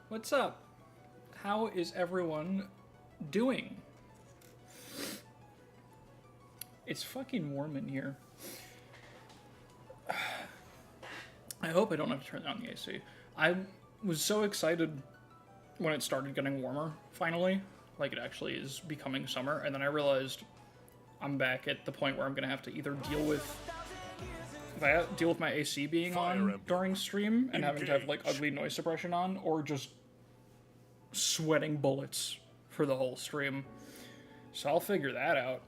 What's up? How is everyone doing? It's fucking warm in here. I hope I don't have to turn down the AC. I was so excited when it started getting warmer, finally. Like, it actually is becoming summer, and then I realized I'm back at the point where I'm gonna have to either deal with that, deal with my AC being on during stream, and having to have, like, ugly noise suppression on, or just sweating bullets for the whole stream. So I'll figure that out.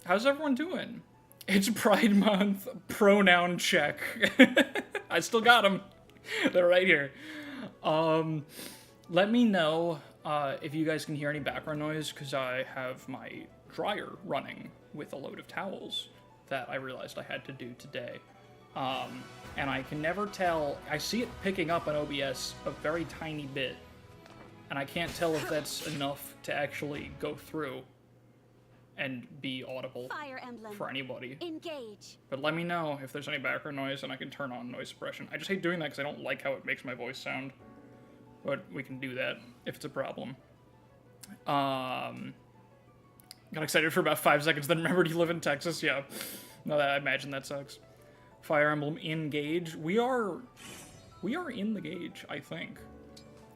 How's everyone doing? It's Pride Month, pronoun check. I still got them. They're right here. Let me know if you guys can hear any background noise, because I have my dryer running with a load of towels that I realized I had to do today. And I can never tell. I see it picking up on OBS a very tiny bit, and I can't tell if that's enough to actually go through and be audible for anybody. Engage. But let me know if there's any background noise, and I can turn on noise suppression. I just hate doing that because I don't like how it makes my voice sound. But we can do that if it's a problem. Got excited for about 5 seconds, then remembered you live in Texas. Yeah. No, I imagine that sucks. Fire Emblem Engage. We are in the gauge, I think.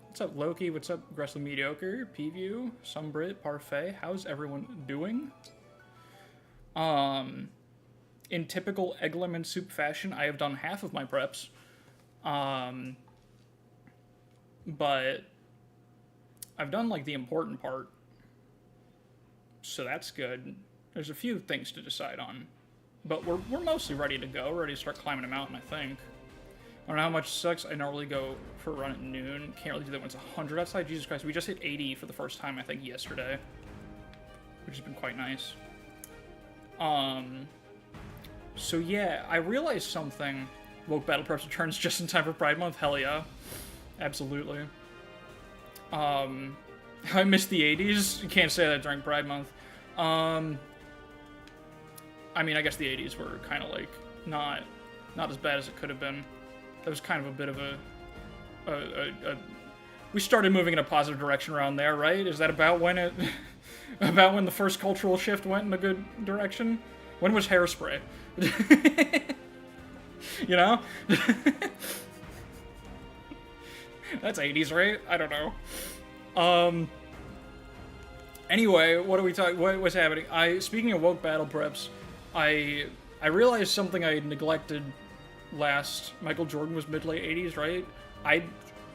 What's up, Loki? What's up, Aggressive Mediocre? P-View, Sumbrit, Parfait. How's everyone doing? In typical Egg Lemon Soup fashion, I have done half of my preps. But I've done, like, the important part. So that's good. There's a few things to decide on. But we're mostly ready to go. We're ready to start climbing a mountain, I think. I don't know how much it sucks. I normally go for a run at noon. Can't really do that when it's 100 outside. Jesus Christ, we just hit 80 for the first time, I think, yesterday. Which has been quite nice. So yeah, I realized something. Woke Battle Preps returns just in time for Pride Month. Hell yeah. Absolutely. I missed the 80s. You can't say that during Pride Month. I mean, I guess the 80s were kind of like not as bad as it could have been. That was kind of a bit of a we started moving in a positive direction around there, right? Is that about when it about when the first cultural shift went in a good direction? When was Hairspray? You know? That's 80s, right? I don't know. Anyway, what are we talking? What's happening? Speaking of woke battle preps, I realized something I had neglected last. Michael Jordan was mid-late 80s, right?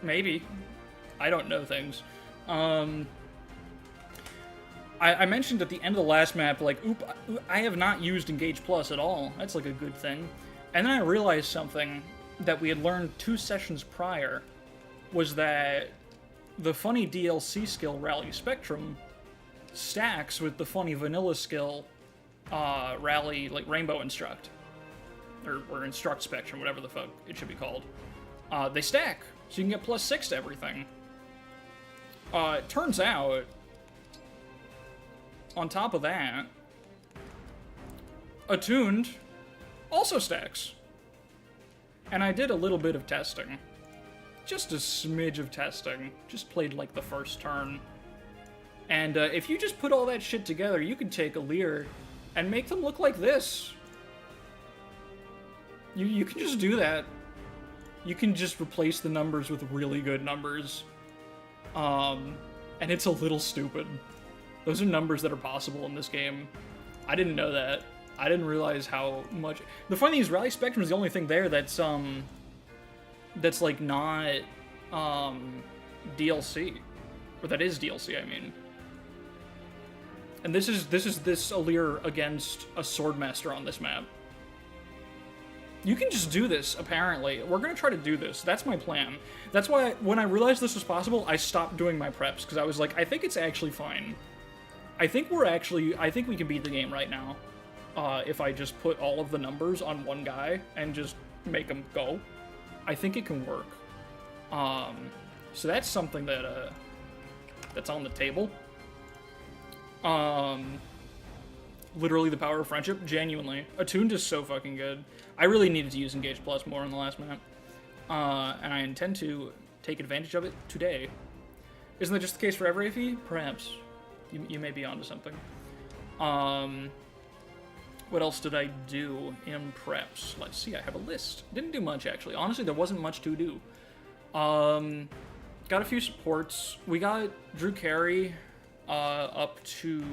Maybe. I don't know things. I mentioned at the end of the last map, like, I have not used Engage Plus at all. That's like a good thing. And then I realized something that we had learned 2 sessions prior, was that the funny DLC skill Rally Spectrum stacks with the funny vanilla skill Rally, like, Rainbow Instruct. Or Instruct Spectrum, whatever the fuck it should be called. They stack, so you can get +6 to everything. It turns out, on top of that, Attuned also stacks. And I did a little bit of testing. Just a smidge of testing. Just played, like, the first turn. And if you just put all that shit together, you can take Alear and make them look like this. You can just do that. You can just replace the numbers with really good numbers. And it's a little stupid. Those are numbers that are possible in this game. I didn't know that. I didn't realize how much... The funny thing is, Rally Spectrum is the only thing there that's like, not, DLC. Or that is DLC, I mean. And this is this Alear against a Swordmaster on this map. You can just do this, apparently. We gonna try to do this. That's my plan. That's why, when I realized this was possible, I stopped doing my preps, because I was like, I think it's actually fine. I think we can beat the game right now. If I just put all of the numbers on one guy and just make him go. I think it can work. So that's something that, that's on the table. Literally the power of friendship, genuinely. Attuned is so fucking good. I really needed to use Engage Plus more on the last map. And I intend to take advantage of it today. Isn't that just the case for every AFE? Perhaps. You may be onto something. What else did I do in preps? Let's see, I have a list. Didn't do much, actually. Honestly, there wasn't much to do. Got a few supports. We got Drew Carey up to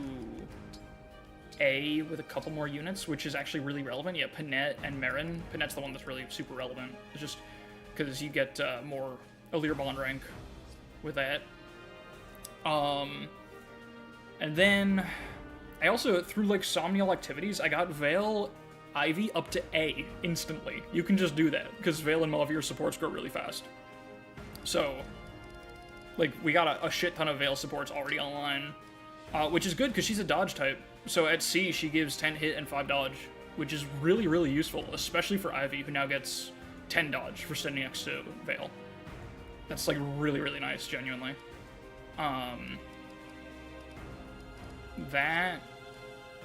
A with a couple more units, which is actually really relevant. Yeah, Panette and Marin. Panette's the one that's really super relevant. It's just because you get more Alear bond rank with that. And then I also, through like Somnial activities, I got Vale Ivy up to A instantly. You can just do that, because Vale and Malavir supports grow really fast. So, like, we got a shit ton of Vale supports already online, which is good, because she's a dodge type. So at C, she gives 10 hit and 5 dodge, which is really, really useful, especially for Ivy, who now gets 10 dodge for standing next to Vale. That's, like, really, really nice, genuinely. That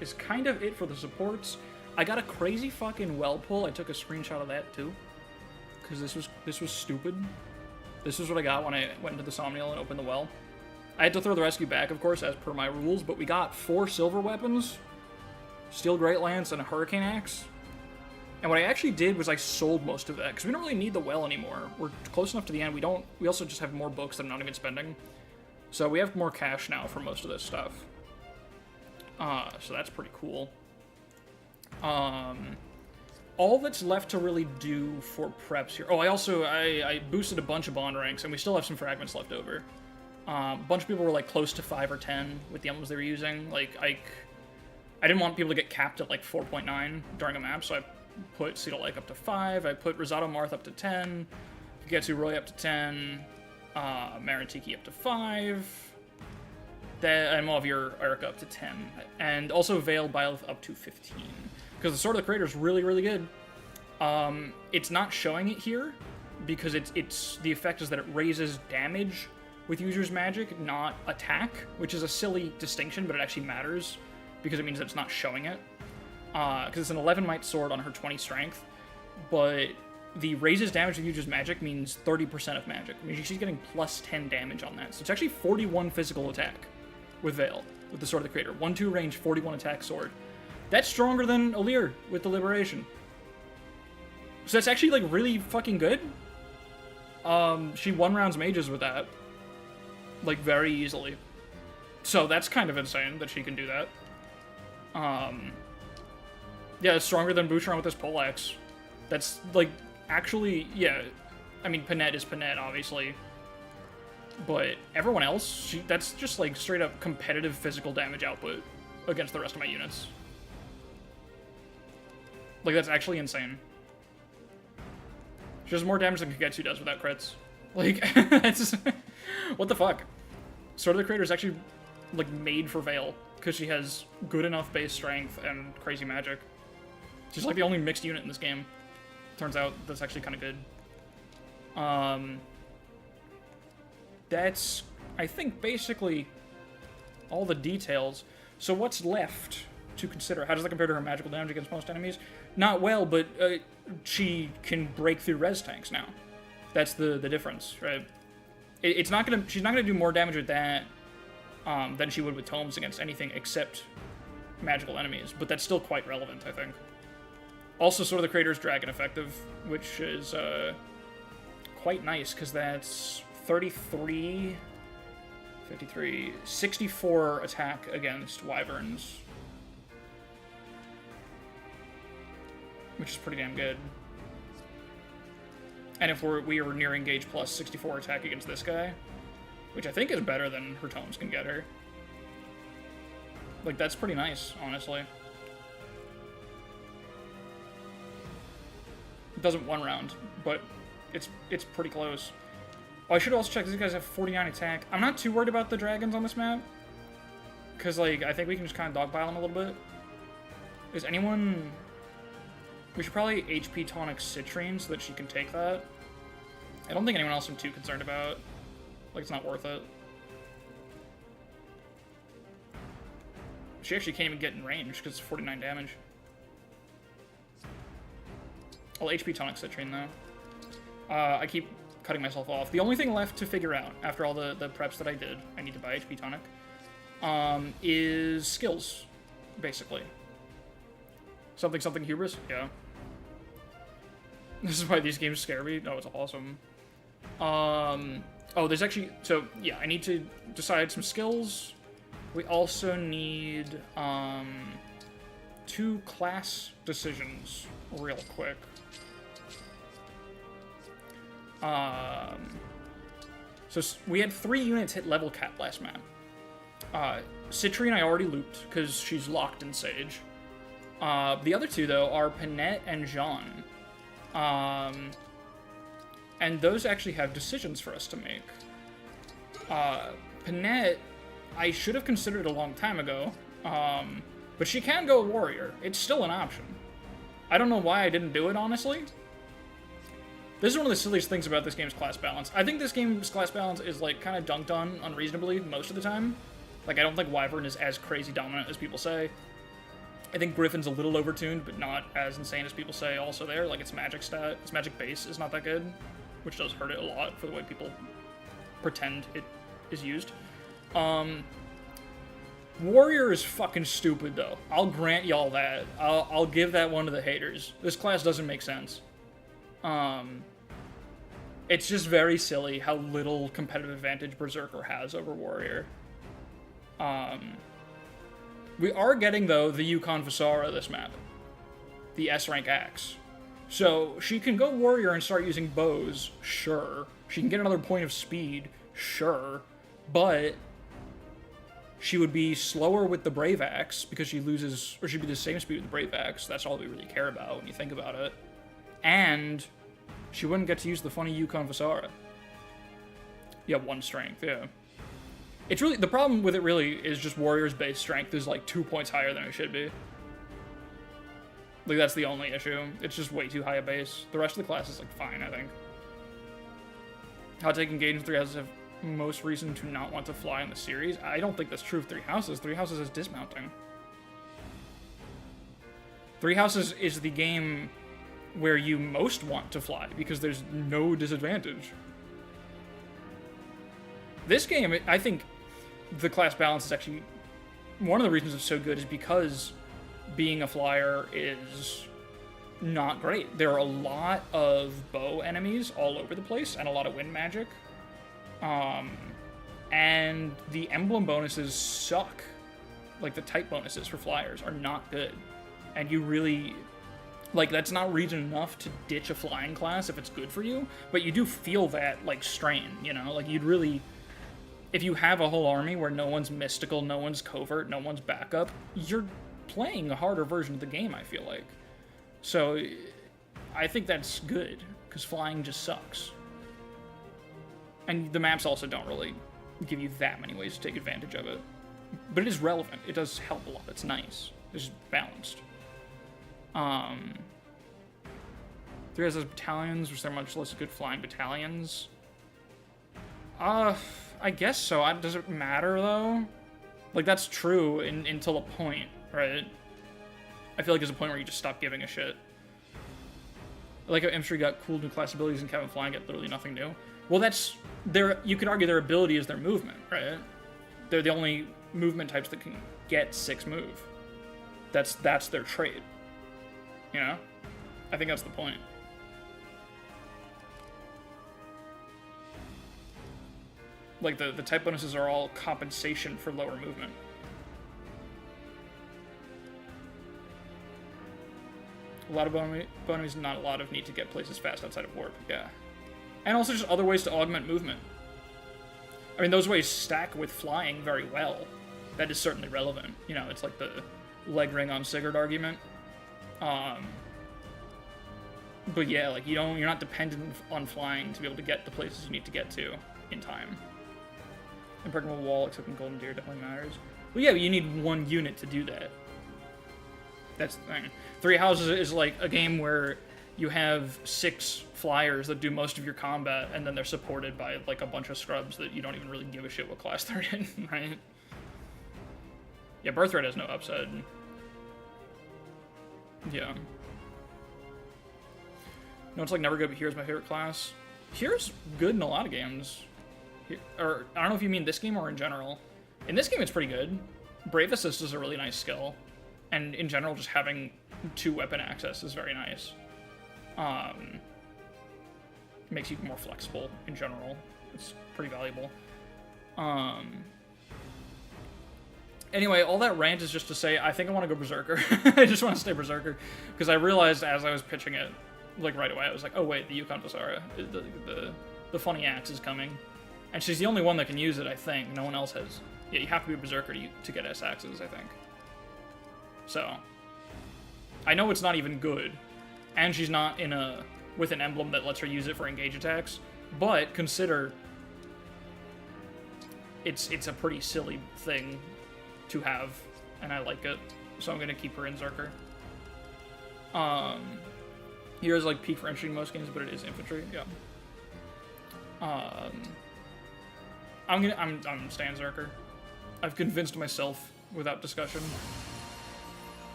is kind of it for the supports. I got a crazy fucking well pull. I took a screenshot of that too, because this was stupid. This is what I got when I went into the Somnial and opened the well. I had to throw the rescue back, of course, as per my rules, but we got 4 silver weapons, Steel Great Lance, and a Hurricane Axe. And what I actually did was I sold most of that, because we don't really need the well anymore. We're close enough to the end. We also just have more books that I'm not even spending. So we have more cash now for most of this stuff. So that's pretty cool. All that's left to really do for preps here. Oh, I boosted a bunch of bond ranks, and we still have some fragments left over. A bunch of people were like close to 5 or 10 with the emblems they were using. Like, I didn't want people to get capped at like 4.9 during a map, so I put Cedal Lake up to 5. I put Rosado Marth up to 10. Kagetsu Roy up to 10. Maritiki up to 5. And Malavir Erica up to 10. And also Veil Byleth up to 15. Because the Sword of the Creator is really, really good. It's not showing it here, because it's the effect is that it raises damage with user's magic, not attack, which is a silly distinction, but it actually matters, because it means that it's not showing it. Because it's an 11 might sword on her 20 strength, but the raises damage with user's magic means 30% of magic. I mean, she's getting plus 10 damage on that. So it's actually 41 physical attack with Veil, with the Sword of the Creator. 1-2 range, 41 attack sword. That's stronger than Alear with the Liberation. So that's actually, like, really fucking good. She one-rounds mages with that. Like, very easily. So that's kind of insane that she can do that. Yeah, it's stronger than Boucheron with this poleaxe. That's, like, actually, yeah. I mean, Panette is Panette, obviously. But everyone else, that's just, like, straight-up competitive physical damage output against the rest of my units. Like, that's actually insane. She does more damage than Kagetsu does without crits. Like, that's... what the fuck? Sword of the Creator is actually, like, made for Veil, because she has good enough base strength and crazy magic. She's, like, the only mixed unit in this game. Turns out that's actually kind of good. That's, I think, basically all the details. So what's left to consider? How does that compare to her magical damage against most enemies? Not well, but she can break through res tanks now. That's the difference, right? She's not gonna do more damage with that than she would with tomes against anything except magical enemies, but that's still quite relevant, I think. Also, Sword of the Creator is dragon effective, which is quite nice, because that's 33, 53, 64 attack against wyverns, which is pretty damn good. And if we are nearing gauge plus 64 attack against this guy, which I think is better than her tomes can get her. Like, that's pretty nice, honestly. It doesn't one round, but it's pretty close. Oh, I should also check, these guys have 49 attack. I'm not too worried about the dragons on this map, because, like, I think we can just kind of dogpile them a little bit. Is anyone... We should probably HP tonic Citrine so that she can take that. I don't think anyone else I'm too concerned about. Like, it's not worth it. She actually can't even get in range because it's 49 damage. Well, HP tonic Citrine, though. I keep cutting myself off. The only thing left to figure out after all the preps that I did, I need to buy HP tonic, is skills, basically. Something hubris? Yeah. This is why these games scare me. No, it's awesome. Oh, there's actually... So, yeah, I need to decide some skills. We also need, 2 class decisions real quick. So we had 3 units hit level cap last map. Citrine I already looped, because she's locked in Sage. The other 2, though, are Panette and Jean. And those actually have decisions for us to make. Panette, I should have considered a long time ago, but she can go warrior. It's still an option. I don't know why I didn't do it, honestly. This is one of the silliest things about this game's class balance. I think this game's class balance is, like, kind of dunked on unreasonably most of the time. Like, I don't think Wyvern is as crazy dominant as people say. I think Griffin's a little overtuned, but not as insane as people say also there. Like, its magic stat, its magic base is not that good, which does hurt it a lot for the way people pretend it is used. Warrior is fucking stupid, though. I'll grant y'all that. I'll give that one to the haters. This class doesn't make sense. It's just very silly how little competitive advantage Berserker has over Warrior. We are getting, though, the Yukon Visara this map. The S-rank axe. So, she can go Warrior and start using bows, sure. She can get another point of speed, sure. But she would be slower with the Brave Axe, because she loses, or she'd be the same speed with the Brave Axe. That's all we really care about when you think about it. And she wouldn't get to use the funny Yukon Visara. You have 1 strength, yeah. It's really, the problem with it really is just Warrior's base strength is like 2 points higher than it should be. Like, that's the only issue. It's just way too high a base. The rest of the class is, like, fine, I think. Hot take engagement 3 houses have most reason to not want to fly in the series. I don't think that's true of 3 houses. 3 houses is dismounting. 3 houses is the game where you most want to fly, because there's no disadvantage. This game, I think the class balance is actually... One of the reasons it's so good is because being a flyer is not great. There are a lot of bow enemies all over the place, and a lot of wind magic. And the emblem bonuses suck. Like, the type bonuses for flyers are not good. And you really... Like, that's not reason enough to ditch a flying class if it's good for you, but you do feel that, like, strain, you know? Like, you'd really... If you have a whole army where no one's mystical, no one's covert, no one's backup, you're playing a harder version of the game, I feel like. So, I think that's good, because flying just sucks. And the maps also don't really give you that many ways to take advantage of it. But it is relevant. It does help a lot. It's nice. It's balanced. 3 has battalions, which are much less good flying battalions. I guess so. Does it matter, though? Like, that's true until a point, right? I feel like there's a point where you just stop giving a shit. Like, I'm sure you got cool new class abilities and Kevin Flying get literally nothing new. Well, that's... You could argue their ability is their movement, right? They're the only movement types that can get 6 move. That's their trait. You know? I think that's the point. Like, the type bonuses are all compensation for lower movement. A lot of bonuses, not a lot of need to get places fast outside of warp, yeah. And also just other ways to augment movement. I mean, those ways stack with flying very well. That is certainly relevant. You know, it's like the leg ring on Sigurd argument. But yeah, like, you're not dependent on flying to be able to get the places you need to get to in time. Impregnable wall, except in Golden Deer, definitely matters. Well, yeah, but you need 1 unit to do that. That's the thing. 3 houses is like a game where you have 6 flyers that do most of your combat, and then they're supported by, like, a bunch of scrubs that you don't even really give a shit what class they're in, right? Yeah, Birthright has no upside. Yeah. No, it's like never good, but here's my favorite class. Here's good in a lot of games. Or, I don't know if you mean this game or in general. In this game, it's pretty good. Brave Assist is a really nice skill. And in general, just having 2 weapon access is very nice. Makes you more flexible in general. It's pretty valuable. Anyway, all that rant is just to say, I think I want to go Berserker. I just want to stay Berserker. Because I realized as I was pitching it, like right away, I was like, oh wait, the Yukon Visara, the funny axe is coming. And she's the only one that can use it, I think. No one else has. Yeah, you have to be a Berserker to get S-axes, I think. So, I know it's not even good. And she's not with an emblem that lets her use it for engage attacks. But consider it's a pretty silly thing to have, and I like it. So I'm gonna keep her in Zerker. Here's like peak for entry in most games, but it is infantry, yeah. I'm staying Zerker. I've convinced myself without discussion.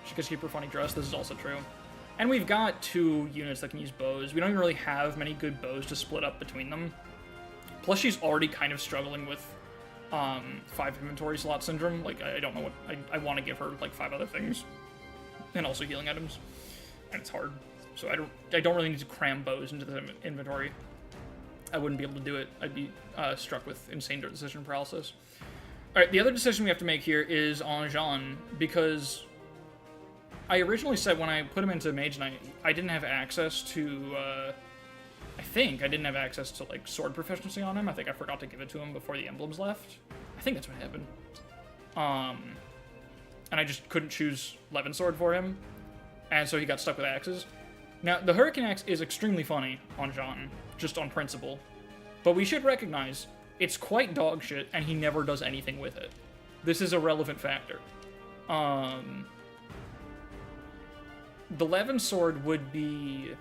She could keep her funny dress, this is also true. And we've got 2 units that can use bows. We don't even really have many good bows to split up between them. Plus she's already kind of struggling with 5 inventory slot syndrome. Like, I don't know what... I want to give her, like, 5 other things. And also healing items. And it's hard. So I don't really need to cram bows into the inventory. I wouldn't be able to do it. I'd be struck with insane decision paralysis. Alright, the other decision we have to make here is on Jean, because I originally said when I put him into Mage Knight, I didn't have access to... I think I didn't have access to, like, sword proficiency on him. I think I forgot to give it to him before the emblems left. I think that's what happened. And I just couldn't choose Levin Sword for him. And so he got stuck with axes. Now, the Hurricane Axe is extremely funny on Jean, just on principle. But we should recognize, it's quite dog shit, and he never does anything with it. This is a relevant factor. The Levin Sword would be...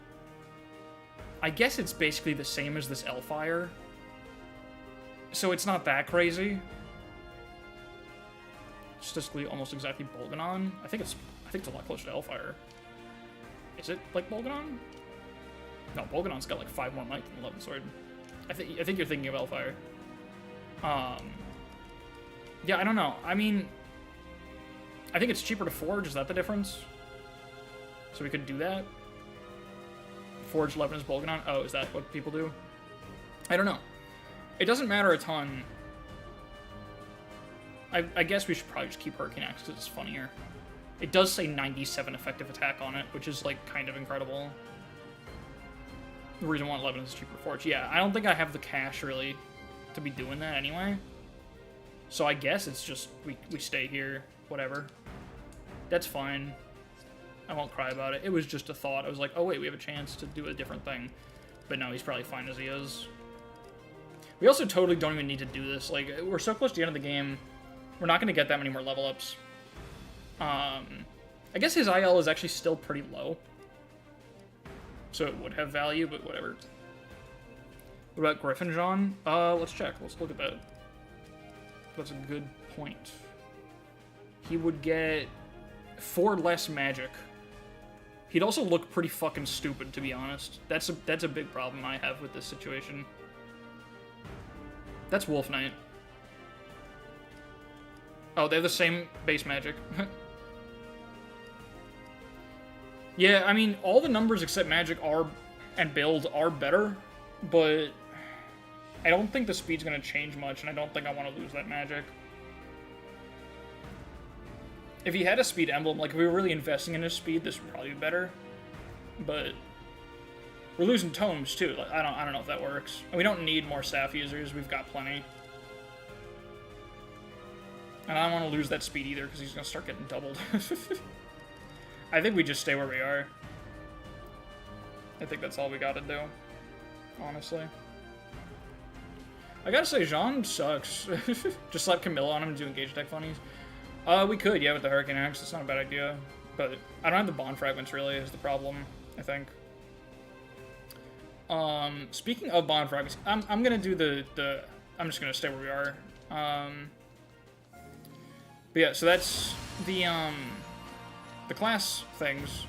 I guess it's basically the same as this Elfire. So it's not that crazy. Statistically almost exactly Bolganon. I think it's a lot closer to Elfire. Is it like Bolganon? No, Bolganon's got like 5 more might than the Levin Sword. I think you're thinking of Elfire. Yeah, I don't know. I mean, I think it's cheaper to forge. Is that the difference? So we could do that. Forge Levin as Bolganon. Oh, is that what people do? I don't know. It doesn't matter a ton. I guess we should probably just keep Hurricane Axe because it's funnier. It does say 97 effective attack on it, which is, like, kind of incredible. The reason I want Levin is cheaper forge. Yeah, I don't think I have the cash, really, to be doing that anyway. So I guess it's just, we stay here, whatever. That's fine. I won't cry about it. It was just a thought. I was like, oh wait, we have a chance to do a different thing. But no, he's probably fine as he is. We also totally don't even need to do this. Like, we're so close to the end of the game. We're not going to get that many more level ups. I guess his IL is actually still pretty low. So it would have value, but whatever. What about Griffin Jean? Let's check. Let's look at that. That's a good point. He would get 4 less magic. He'd also look pretty fucking stupid, to be honest. That's a big problem I have with this situation. That's Wolf Knight. Oh, they have the same base magic. Yeah, I mean, all the numbers except magic and build are better, but I don't think the speed's gonna change much, and I don't think I want to lose that magic. If he had a speed emblem, like if we were really investing in his speed, this would probably be better. But we're losing tomes too. Like, I don't know if that works. And we don't need more staff users. We've got plenty. And I don't want to lose that speed either because he's gonna start getting doubled. I think we just stay where we are. I think that's all we gotta do, honestly. I gotta say, Jean sucks. Just slap Camilla on him and do engage attack funnies. We could, yeah, with the Hurricane Axe. It's not a bad idea. But I don't have the Bond Fragments, really, is the problem, I think. Speaking of Bond Fragments, I'm gonna do the... I'm just gonna stay where we are. But yeah, so that's the class things.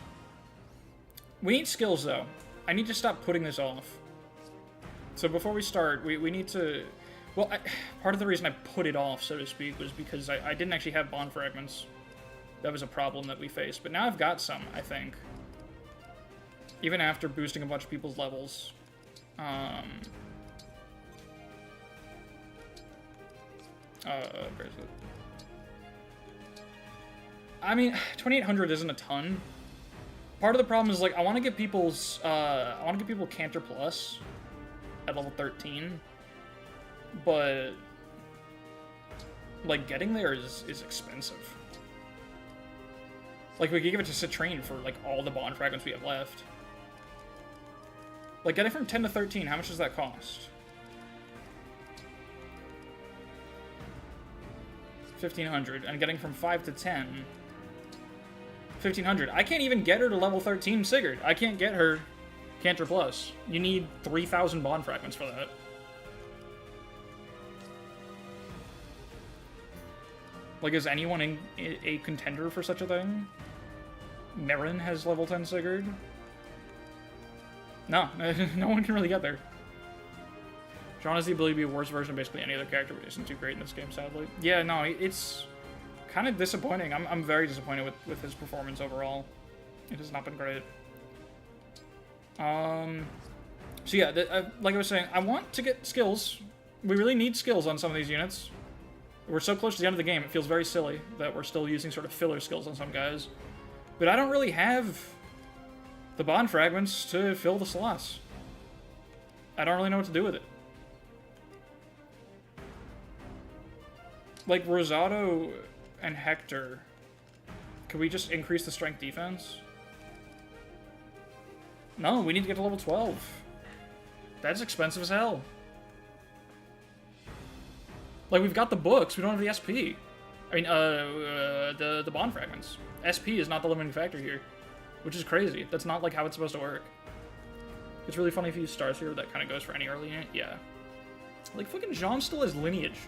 We need skills, though. I need to stop putting this off. So before we start, we need to... Well, part of the reason I put it off, so to speak, was because I didn't actually have bond fragments. That was a problem that we faced. But now I've got some, I think. Even after boosting a bunch of people's levels. Where is it? I mean, 2,800 isn't a ton. Part of the problem is, like, I want to get people's, I want to get people Cantor Plus at level 13. But, like, getting there is expensive. Like, we could give it to Citrine for, like, all the bond fragments we have left. Like, getting from 10 to 13, how much does that cost? 1,500. And getting from 5 to 10... 1,500. I can't even get her to level 13 Sigurd. I can't get her Cantor Plus. You need 3,000 bond fragments for that. Like, is anyone a contender for such a thing? Nerin has level 10 Sigurd. No, no one can really get there. John has the ability to be a worse version of basically any other character, but isn't too great in this game, sadly. Yeah, no, it's kind of disappointing. I'm very disappointed with his performance overall. It has not been great. So yeah, like I was saying, I want to get skills. We really need skills on some of these units. We're so close to the end of the game, it feels very silly that we're still using sort of filler skills on some guys. But I don't really have the bond fragments to fill the slots. I don't really know what to do with it. Like, Rosado and Hector, could we just increase the strength defense? No, we need to get to level 12. That's expensive as hell. Like, we've got the books, we don't have the SP. I mean, the bond fragments. SP is not the limiting factor here, which is crazy. That's not, like, how it's supposed to work. It's really funny if you use Stars here, that kind of goes for any early unit. Yeah. Like, fucking Jean still has lineage.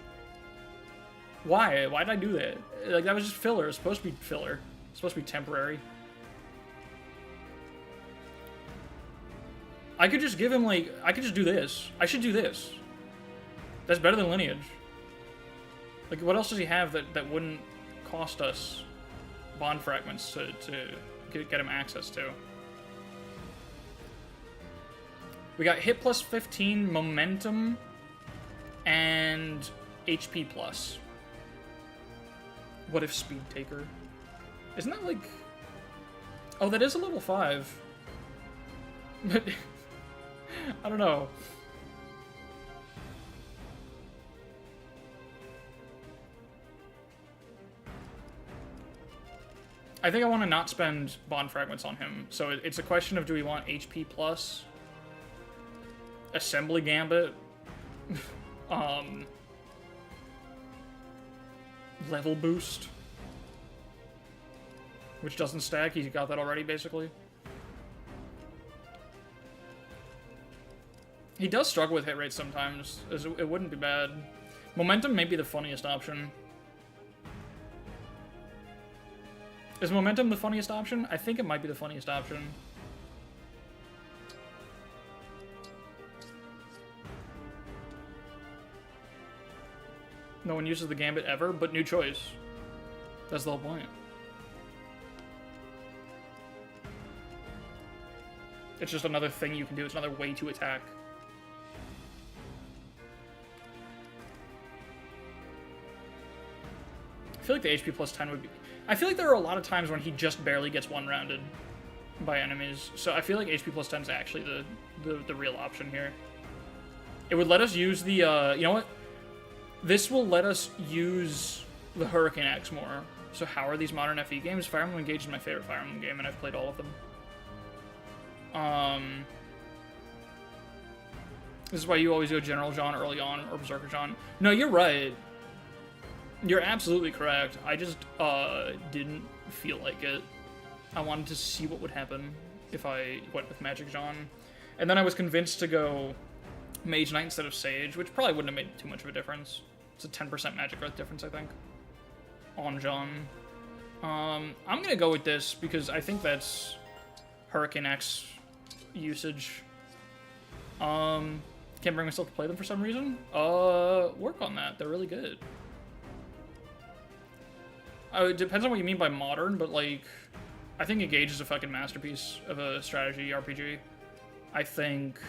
Why? Why did I do that? Like, that was just filler. It was supposed to be filler. It's supposed to be temporary. I could just give him, like, I could just do this. I should do this. That's better than lineage. Like, what else does he have that wouldn't cost us bond fragments to get him access to? We got hit plus 15, momentum, and HP plus. What if speed taker? Isn't that like... Oh, that is a level 5. But... I don't know. I think I want to not spend bond fragments on him. So it's a question of, do we want HP plus, assembly gambit, level boost, which doesn't stack. He's got that already, basically. He does struggle with hit rates sometimes. It wouldn't be bad. Momentum may be the funniest option. Is momentum the funniest option? I think it might be the funniest option. No one uses the gambit ever, but new choice. That's the whole point. It's just another thing you can do. It's another way to attack. I feel like the HP plus 10 would be... I feel like there are a lot of times when he just barely gets one-rounded by enemies, so I feel like HP plus 10 is actually the real option here. It would let us use the, you know what? This will let us use the Hurricane Axe more. So how are these modern FE games? Fire Emblem Engage is my favorite Fire Emblem game, and I've played all of them. This is why you always go General Jean early on, or Berserker Jean. No, you're right. You're absolutely correct. I just didn't feel like it. I wanted to see what would happen if I went with Magic Jean. And then I was convinced to go Mage Knight instead of Sage, which probably wouldn't have made too much of a difference. It's a 10% magic growth difference, I think, on Jean. I'm going to go with this because I think that's Hurricane X usage. Can't bring myself to play them for some reason. Work on that. They're really good. It depends on what you mean by modern, but like, I think Engage is a fucking masterpiece of a strategy RPG. I think,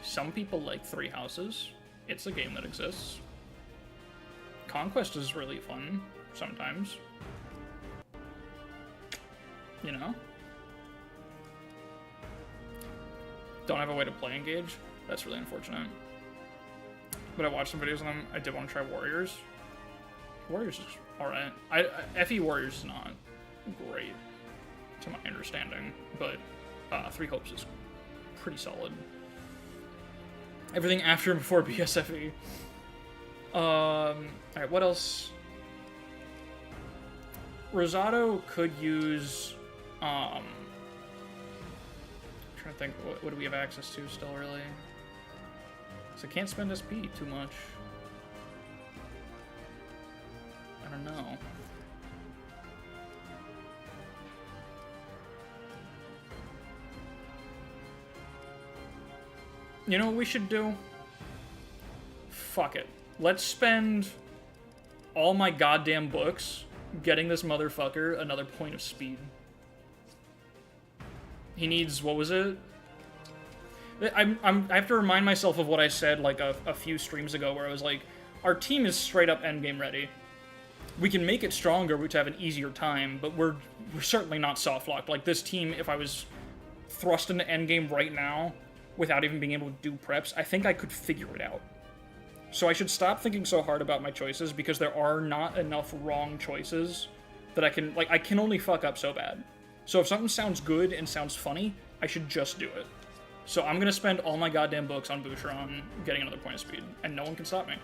some people like Three Houses. It's a game that exists. Conquest is really fun sometimes. You know? Don't have a way to play Engage. That's really unfortunate. But I watched some videos on them. I did want to try Warriors. Warriors is alright. FE Warriors is not great, to my understanding, but Three Hopes is pretty solid. Everything after and before BSFE. Alright, what else? Rosado could use, I'm trying to think, what do we have access to still, really? So I can't spend SP too much. I don't know. You know what we should do? Fuck it. Let's spend all my goddamn books getting this motherfucker another point of speed. He needs, what was it? I have to remind myself of what I said like a few streams ago, where I was like, our team is straight up endgame ready. We can make it stronger to have an easier time, but we're certainly not soft locked. Like, this team, if I was thrust into endgame right now without even being able to do preps, I think I could figure it out. So I should stop thinking so hard about my choices, because there are not enough wrong choices that I can only fuck up so bad. So if something sounds good and sounds funny, I should just do it. So I'm gonna spend all my goddamn books on Boucheron getting another point of speed, and no one can stop me.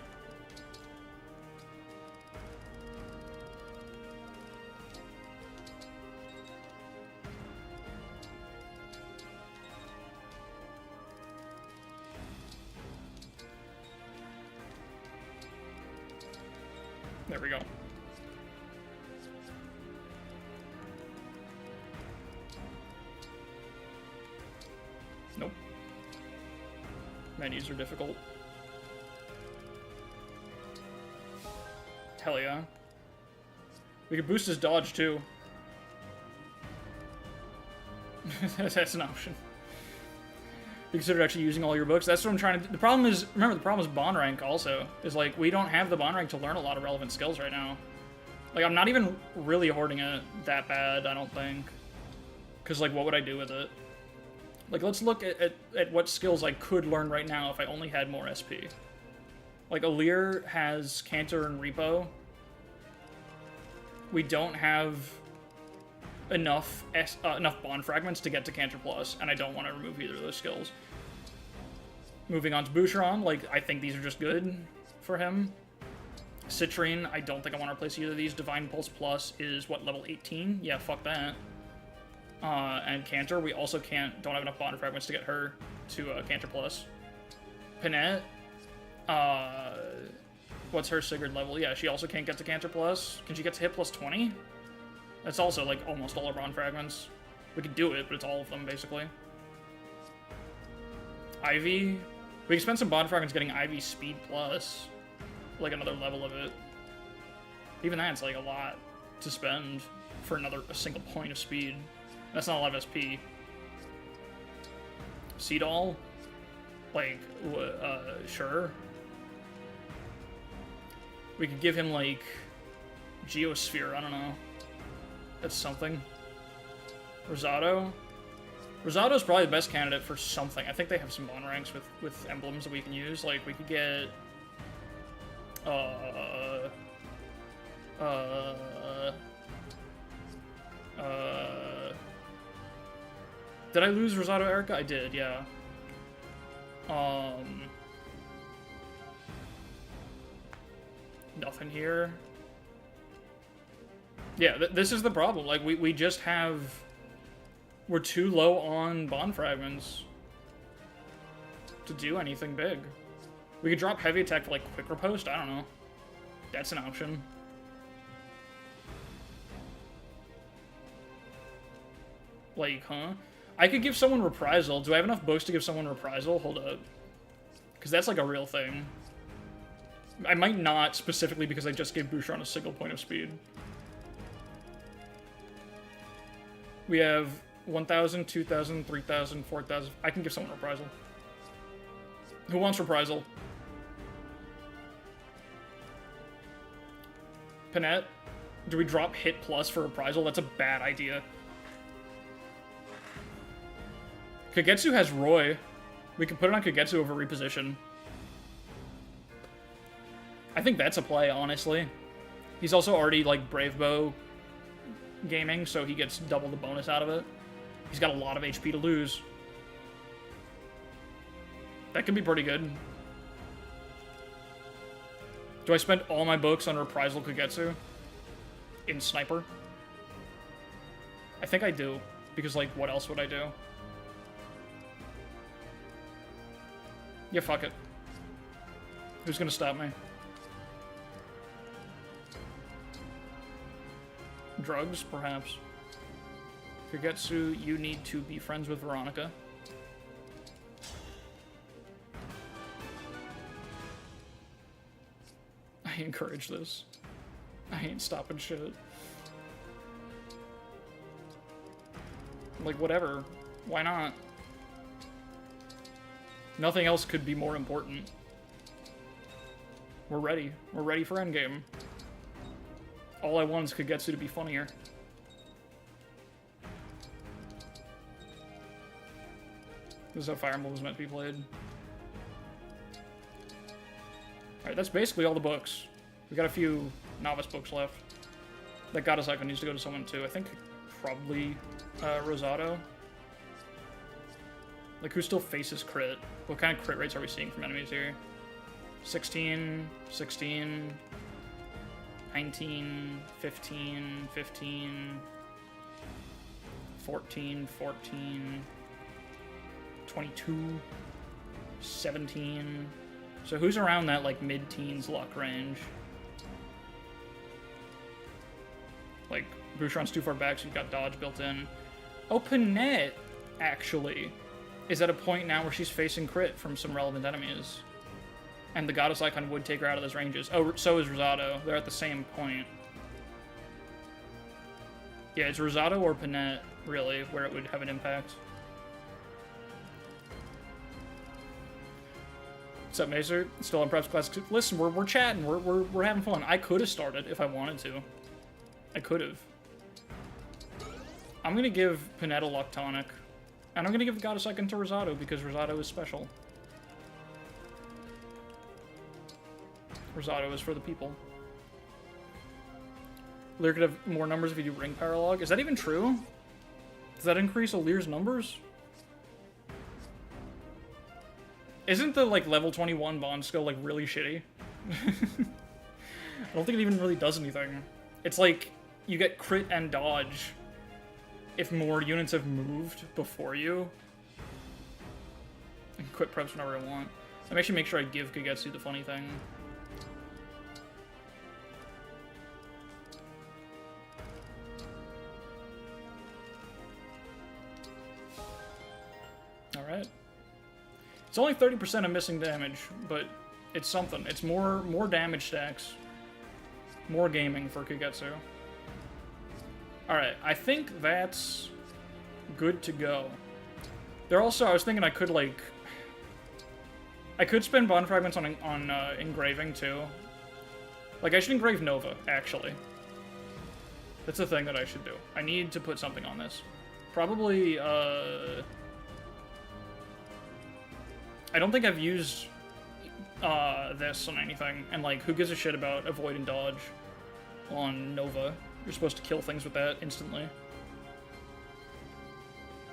There we go. Nope. Menus are difficult. Hell yeah. We could boost his dodge too. That's an option. You considered actually using all your books. That's what I'm trying to do. The problem is, remember, the problem is bond rank also. Is like, we don't have the bond rank to learn a lot of relevant skills right now. Like, I'm not even really hoarding it that bad, I don't think. Because, like, what would I do with it? Like, let's look at what skills I could learn right now if I only had more SP. Like, Alear has Cantor and Repo. We don't have enough bond fragments to get to Cantor Plus, and I don't want to remove either of those skills. Moving on to Boucheron, like, I think these are just good for him. Citrine, I don't think I want to replace either of these. Divine Pulse Plus is, what, level 18? Yeah, fuck that. And Cantor, we also don't have enough bond fragments to get her to Cantor Plus. Panette, what's her Sigurd level? Yeah, she also can't get to Cantor Plus. Can she get to hit plus 20? That's also, like, almost all our bond fragments. We could do it, but it's all of them, basically. Ivy. We can spend some bond fragments getting Ivy Speed Plus. Like, another level of it. Even that's, like, a lot to spend for a single point of speed. That's not a lot of SP. Seedall? Like, sure. We could give him, like, Geosphere, I don't know. That's something. Rosado? Rosado's probably the best candidate for something. I think they have some bond ranks with emblems that we can use. Like, we could get... Did I lose Rosado Erica? I did, yeah. Nothing here. Yeah, this is the problem. Like, we just have... We're too low on bond fragments to do anything big. We could drop heavy attack for, like, quick riposte? I don't know. That's an option. Like, huh? I could give someone Reprisal. Do I have enough books to give someone Reprisal? Hold up. Because that's like a real thing. I might not, specifically because I just gave Bouchon a single point of speed. We have 1,000, 2,000, 3,000, 4,000. I can give someone Reprisal. Who wants Reprisal? Panette? Do we drop hit plus for Reprisal? That's a bad idea. Kagetsu has Roy. We can put it on Kagetsu over Reposition. I think that's a play, honestly. He's also already, like, Brave Bow gaming, so he gets double the bonus out of it. He's got a lot of HP to lose. That could be pretty good. Do I spend all my books on Reprisal Kagetsu? In Sniper? I think I do. Because, like, what else would I do? Yeah, fuck it. Who's gonna stop me? Drugs, perhaps. Kagetsu, you need to be friends with Veronica. I encourage this. I ain't stopping shit. Like, whatever. Why not? Nothing else could be more important. We're ready. We're ready for endgame. All I want is Kagetsu to be funnier. This is how Fire Emblem was meant to be played. Alright, that's basically all the books. We got a few novice books left. That Goddess Icon needs to go to someone too. I think probably Rosado. Like, who still faces crit? What kind of crit rates are we seeing from enemies here? 16, 16, 19, 15, 15, 14, 14, 22, 17. So who's around that, like, mid-teens luck range? Like, Bouchon's too far back, so you've got dodge built in. Oh, Panette, actually, is at a point now where she's facing crit from some relevant enemies. And the Goddess Icon would take her out of those ranges. Oh, so is Rosado. They're at the same point. Yeah, it's Rosado or Panette, really, where it would have an impact. What's up, Mazer? Still on Preps Class. Listen, we're chatting. We're having fun. I could have started if I wanted to. I could have. I'm going to give Panette a Luck Tonic. And I'm going to give the Goddess Icon to Rosado because Rosado is special. Rosado is for the people. Alear could have more numbers if you do ring paralog. Is that even true? Does that increase Alear's numbers? Isn't the, like, level 21 bond skill, like, really shitty? I don't think it even really does anything. It's like, you get crit and dodge if more units have moved before you. And quit preps whenever I want. I'm actually make sure I give Kagetsu the funny thing. Alright. It's only 30% of missing damage, but it's something. It's more damage stacks. More gaming for Kagetsu. Alright, I think that's good to go. There also, I was thinking I could, like... I could spend bond fragments on engraving, too. Like, I should engrave Nova, actually. That's the thing that I should do. I need to put something on this. Probably, I don't think I've used this on anything, and like, who gives a shit about avoid and dodge on Nova? You're supposed to kill things with that instantly.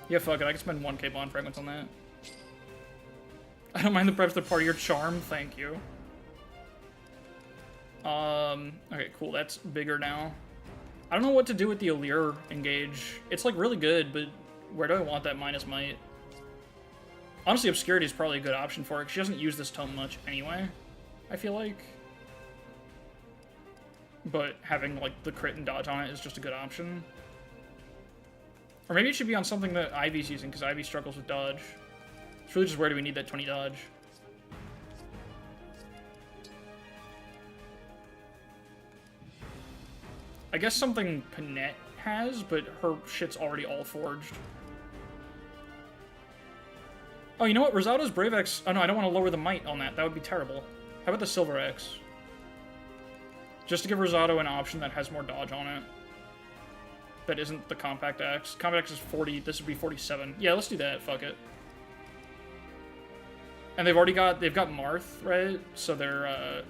Yeah, fuck it, I can spend 1k bond fragments on that. I don't mind the preps, they're part of your charm, thank you. Okay, cool, that's bigger now. I don't know what to do with the Alear engage. It's like really good, but where do I want that minus might? Honestly, Obscurity is probably a good option for it. She doesn't use this tome much anyway, I feel like. But having, like, the crit and dodge on it is just a good option. Or maybe it should be on something that Ivy's using, because Ivy struggles with dodge. It's really just where do we need that 20 dodge. I guess something Panette has, but her shit's already all forged. Oh, you know what? Rosato's Brave X... Oh, no, I don't want to lower the might on that. That would be terrible. How about the Silver X? Just to give Rosato an option that has more dodge on it. That isn't the Compact X. Compact X is 40. This would be 47. Yeah, let's do that. Fuck it. And they've got Marth, right? So they're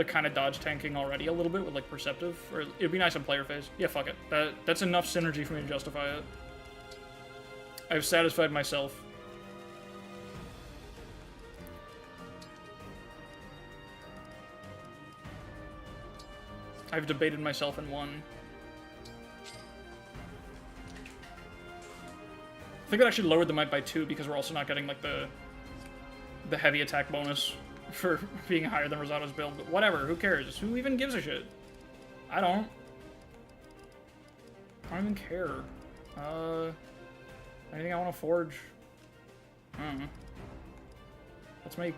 kind of dodge tanking already a little bit with, like, Perceptive. Or it'd be nice on player phase. Yeah, fuck it. That's enough synergy for me to justify it. I've satisfied myself. I've debated myself and won. I think it actually lowered the might by 2 because we're also not getting, like, the heavy attack bonus for being higher than Rosato's build. But whatever, who cares? Who even gives a shit? I don't even care. Anything I want to forge? I don't know. Let's make...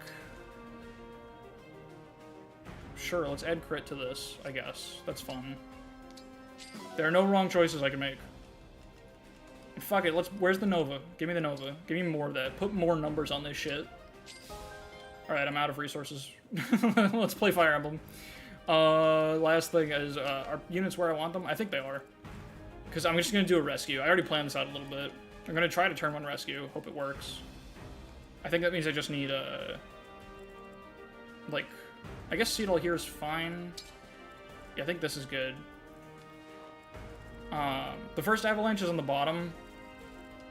Sure, let's add crit to this, I guess. That's fun. There are no wrong choices I can make. And fuck it, where's the Nova? Give me the Nova. Give me more of that. Put more numbers on this shit. Alright, I'm out of resources. Let's play Fire Emblem. Last thing is, are units where I want them? I think they are. Because I'm just going to do a rescue. I already planned this out a little bit. I'm going to try to turn 1 rescue. Hope it works. I think that means I just need like, I guess Seedle here is fine. Yeah, I think this is good. The first avalanche is on the bottom.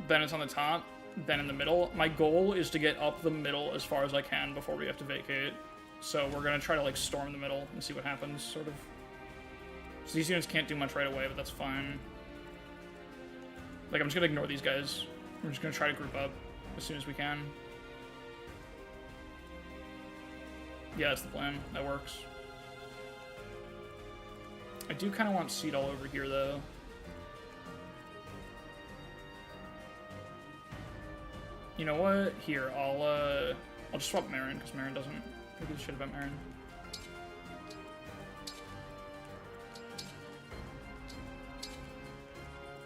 Then it's on the top. Then in the middle. My goal is to get up the middle as far as I can before we have to vacate. So we're going to try to, like, storm the middle and see what happens, sort of. So these units can't do much right away, but that's fine. Like, I'm just going to ignore these guys. We're just going to try to group up as soon as we can. Yeah, that's the plan. That works. I do kind of want Seed all over here, though. You know what? Here, I'll just swap Marin, because Marin doesn't give a shit about Marin.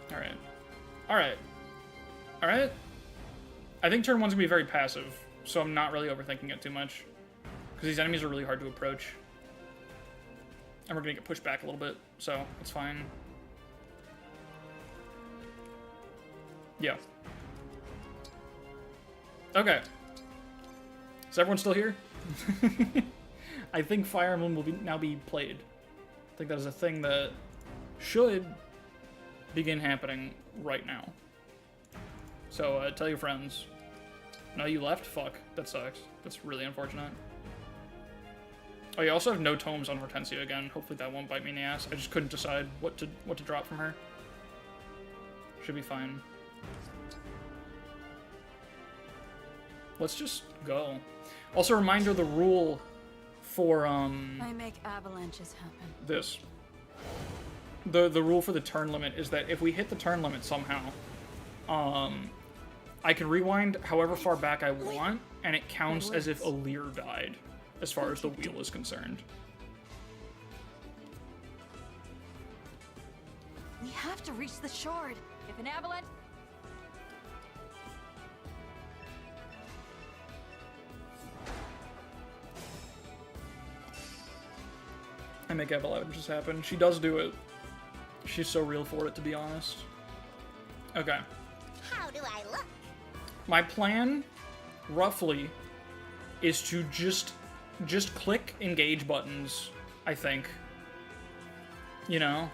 Alright. Alright. Alright. I think turn 1's gonna be very passive, so I'm not really overthinking it too much. Because these enemies are really hard to approach. And we're gonna get pushed back a little bit, so it's fine. Yeah. Okay. Is everyone still here? I think Fire Emblem will now be played. I think that is a thing that should begin happening right now. So, tell your friends. No, you left? Fuck. That sucks. That's really unfortunate. Oh, you also have no tomes on Hortensia again. Hopefully that won't bite me in the ass. I just couldn't decide what to drop from her. Should be fine. Let's just go. Also, reminder, the rule for, I make avalanches happen. This. The rule for the turn limit is that if we hit the turn limit somehow, I can rewind however far back I want, and it counts as if Alear died, as far as the wheel is concerned. We have to reach the shard. If an avalanche... I make avalanches happen. She does do it. She's so real for it, to be honest. Okay. How do I look? My plan, roughly, is to just click engage buttons, I think. You know?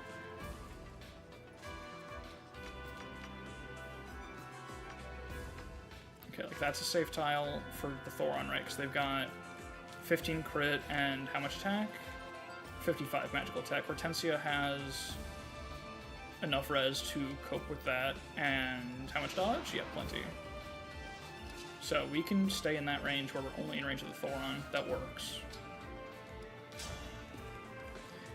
Okay, like that's a safe tile for the Thoron, right? Because they've got 15 crit and how much attack? 55 magical attack. Hortensia has enough res to cope with that. And how much dodge? Yeah, plenty. So we can stay in that range where we're only in range of the Thoron. That works.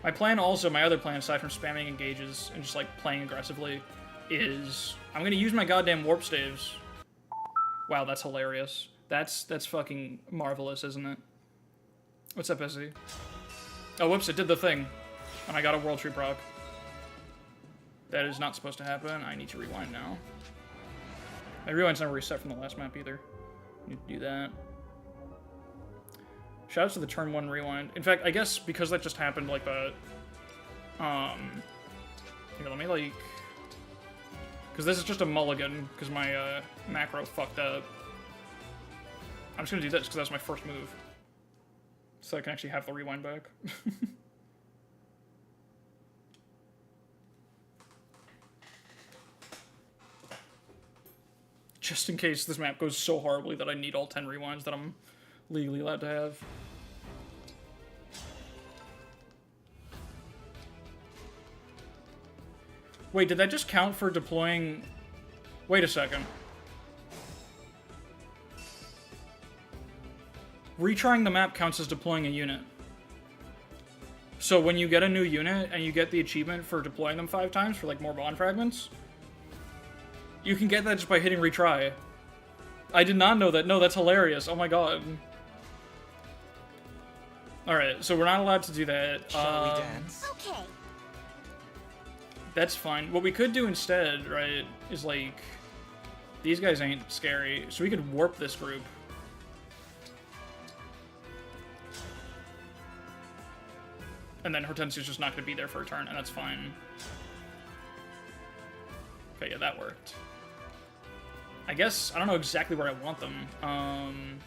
My plan also, my other plan, aside from spamming engages and just like playing aggressively, is I'm gonna use my goddamn warp staves. Wow, that's hilarious. That's fucking marvelous, isn't it? What's up, Essie? Oh, whoops, it did the thing. And I got a World Tree proc. That is not supposed to happen. I need to rewind now. My rewind's never reset from the last map either. Need to do that. Shoutouts to the turn 1 rewind. In fact, I guess because that just happened like that. Here, let me like... Because this is just a mulligan, because my macro fucked up. I'm just gonna do this, because that's my first move. So I can actually have the rewind back. Just in case this map goes so horribly that I need all 10 rewinds that I'm legally allowed to have. Wait, did that just count for deploying... Wait a second. Retrying the map counts as deploying a unit. So when you get a new unit and you get the achievement for deploying them 5 times for like more bond fragments, you can get that just by hitting retry. I did not know that. No, that's hilarious. Oh my god. Alright, so we're not allowed to do that. Shall we dance? Okay. That's fine. What we could do instead, right, is like... These guys ain't scary, so we could warp this group. And then Hortensia's just not going to be there for a turn, and that's fine. Okay, yeah, that worked. I guess, I don't know exactly where I want them.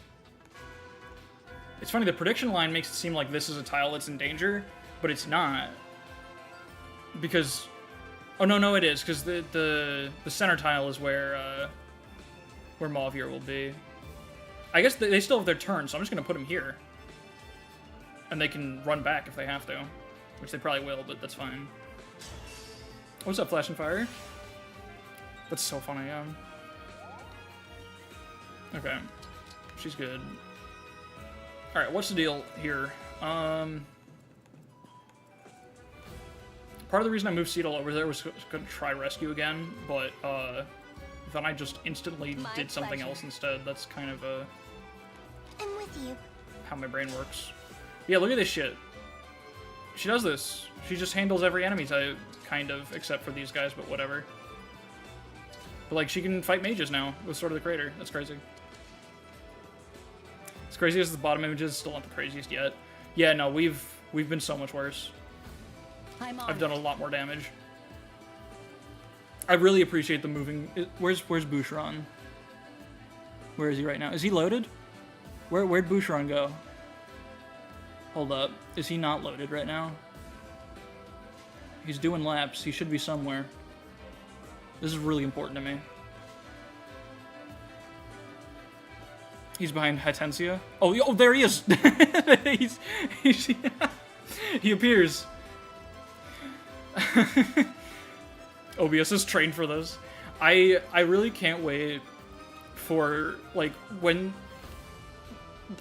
It's funny, the prediction line makes it seem like this is a tile that's in danger, but it's not. Because... Oh, no, it is, because the center tile is where Mauvier will be. I guess they still have their turn, so I'm just going to put them here. And they can run back if they have to. Which they probably will, but that's fine. What's up, Flash and Fire? That's so funny, yeah. Okay. She's good. Alright, what's the deal here? Part of the reason I moved Cedal over there was going to try rescue again, but then I just instantly did something else instead. That's kind of I'm with you. how my brain works. Yeah, look at this shit. She does this. She just handles every enemy type, kind of, except for these guys, but whatever. But, like, she can fight mages now with Sword of the Crater. That's crazy. As crazy as the bottom images, still not the craziest yet. Yeah, no, we've been so much worse. I've done a lot more damage. I really appreciate the moving... Where's Boucheron? Where is he right now? Is he loaded? Where'd Boucheron go? Hold up. Is he not loaded right now? He's doing laps. He should be somewhere. This is really important to me. He's behind Hortensia. Oh, there he is! He appears. OBS is trained for this. I really can't wait for, like, when...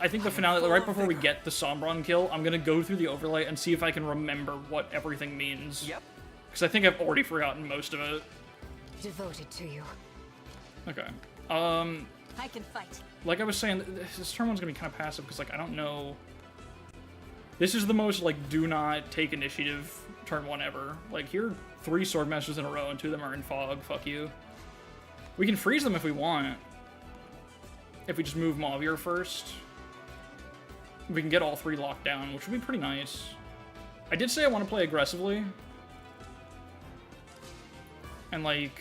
I think the finale, right before we get the Sombron kill, I'm gonna go through the overlay and see if I can remember what everything means. Yep. Because I think I've already forgotten most of it. Devoted to you. Okay. I can fight. Like I was saying, this turn one's gonna be kind of passive, because, like, I don't know... This is the most, like, do not take initiative turn one ever. Like, here are 3 Swordmasters in a row, and 2 of them are in fog. Fuck you. We can freeze them if we want. If we just move Mauvier first. We can get all 3 locked down, which would be pretty nice. I did say I want to play aggressively. And, like...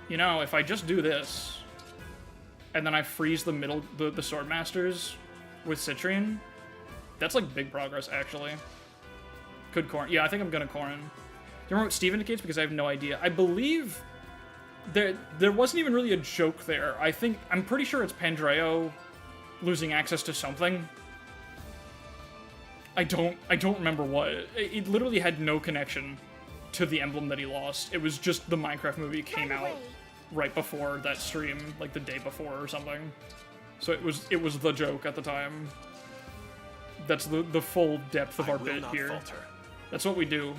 You know, if I just do this, and then I freeze the middle, the Swordmasters with Citrine, that's, like, big progress, actually. Could Corrin. Yeah, I think I'm gonna Corrin. Do you remember what Steve indicates? Because I have no idea. I believe there wasn't even really a joke there. I'm pretty sure it's Pandreo losing access to something. I don't remember what. It literally had no connection to the emblem that he lost. It was just the Minecraft movie came out right before that stream, like the day before or something. So it was the joke at the time. That's the full depth of our bit here. Falter. That's what we do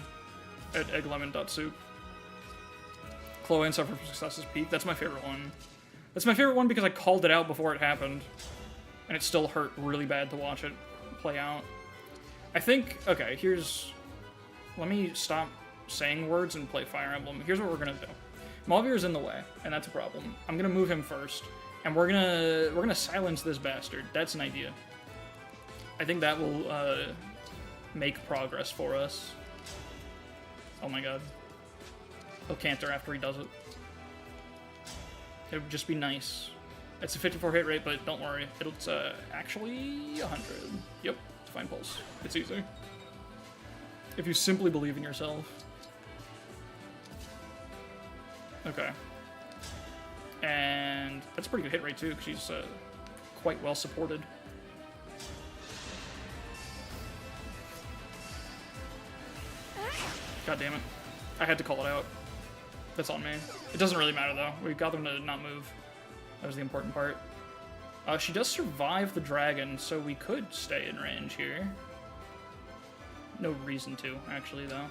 at egglemon.soup. Chloe and Suffer from Success's peak. That's my favorite one. That's my favorite one because I called it out before it happened. And it still hurt really bad to watch it play out. I think, okay, here's... Let me stop saying words and play Fire Emblem. Here's what we're gonna do. Malvir's in the way, and that's a problem. I'm gonna move him first, and we're gonna silence this bastard. That's an idea. I think that will make progress for us. Oh my god. He'll canter after he does it. It would just be nice. It's a 54 hit rate, but don't worry. It's actually 100. Yep, Divine Pulse. It's easy. If you simply believe in yourself. Okay. And that's a pretty good hit rate too, because she's quite well supported. God damn it. I had to call it out. That's on me. It doesn't really matter though. We got them to not move. That was the important part. She does survive the dragon, so we could stay in range here. No reason to, actually, though.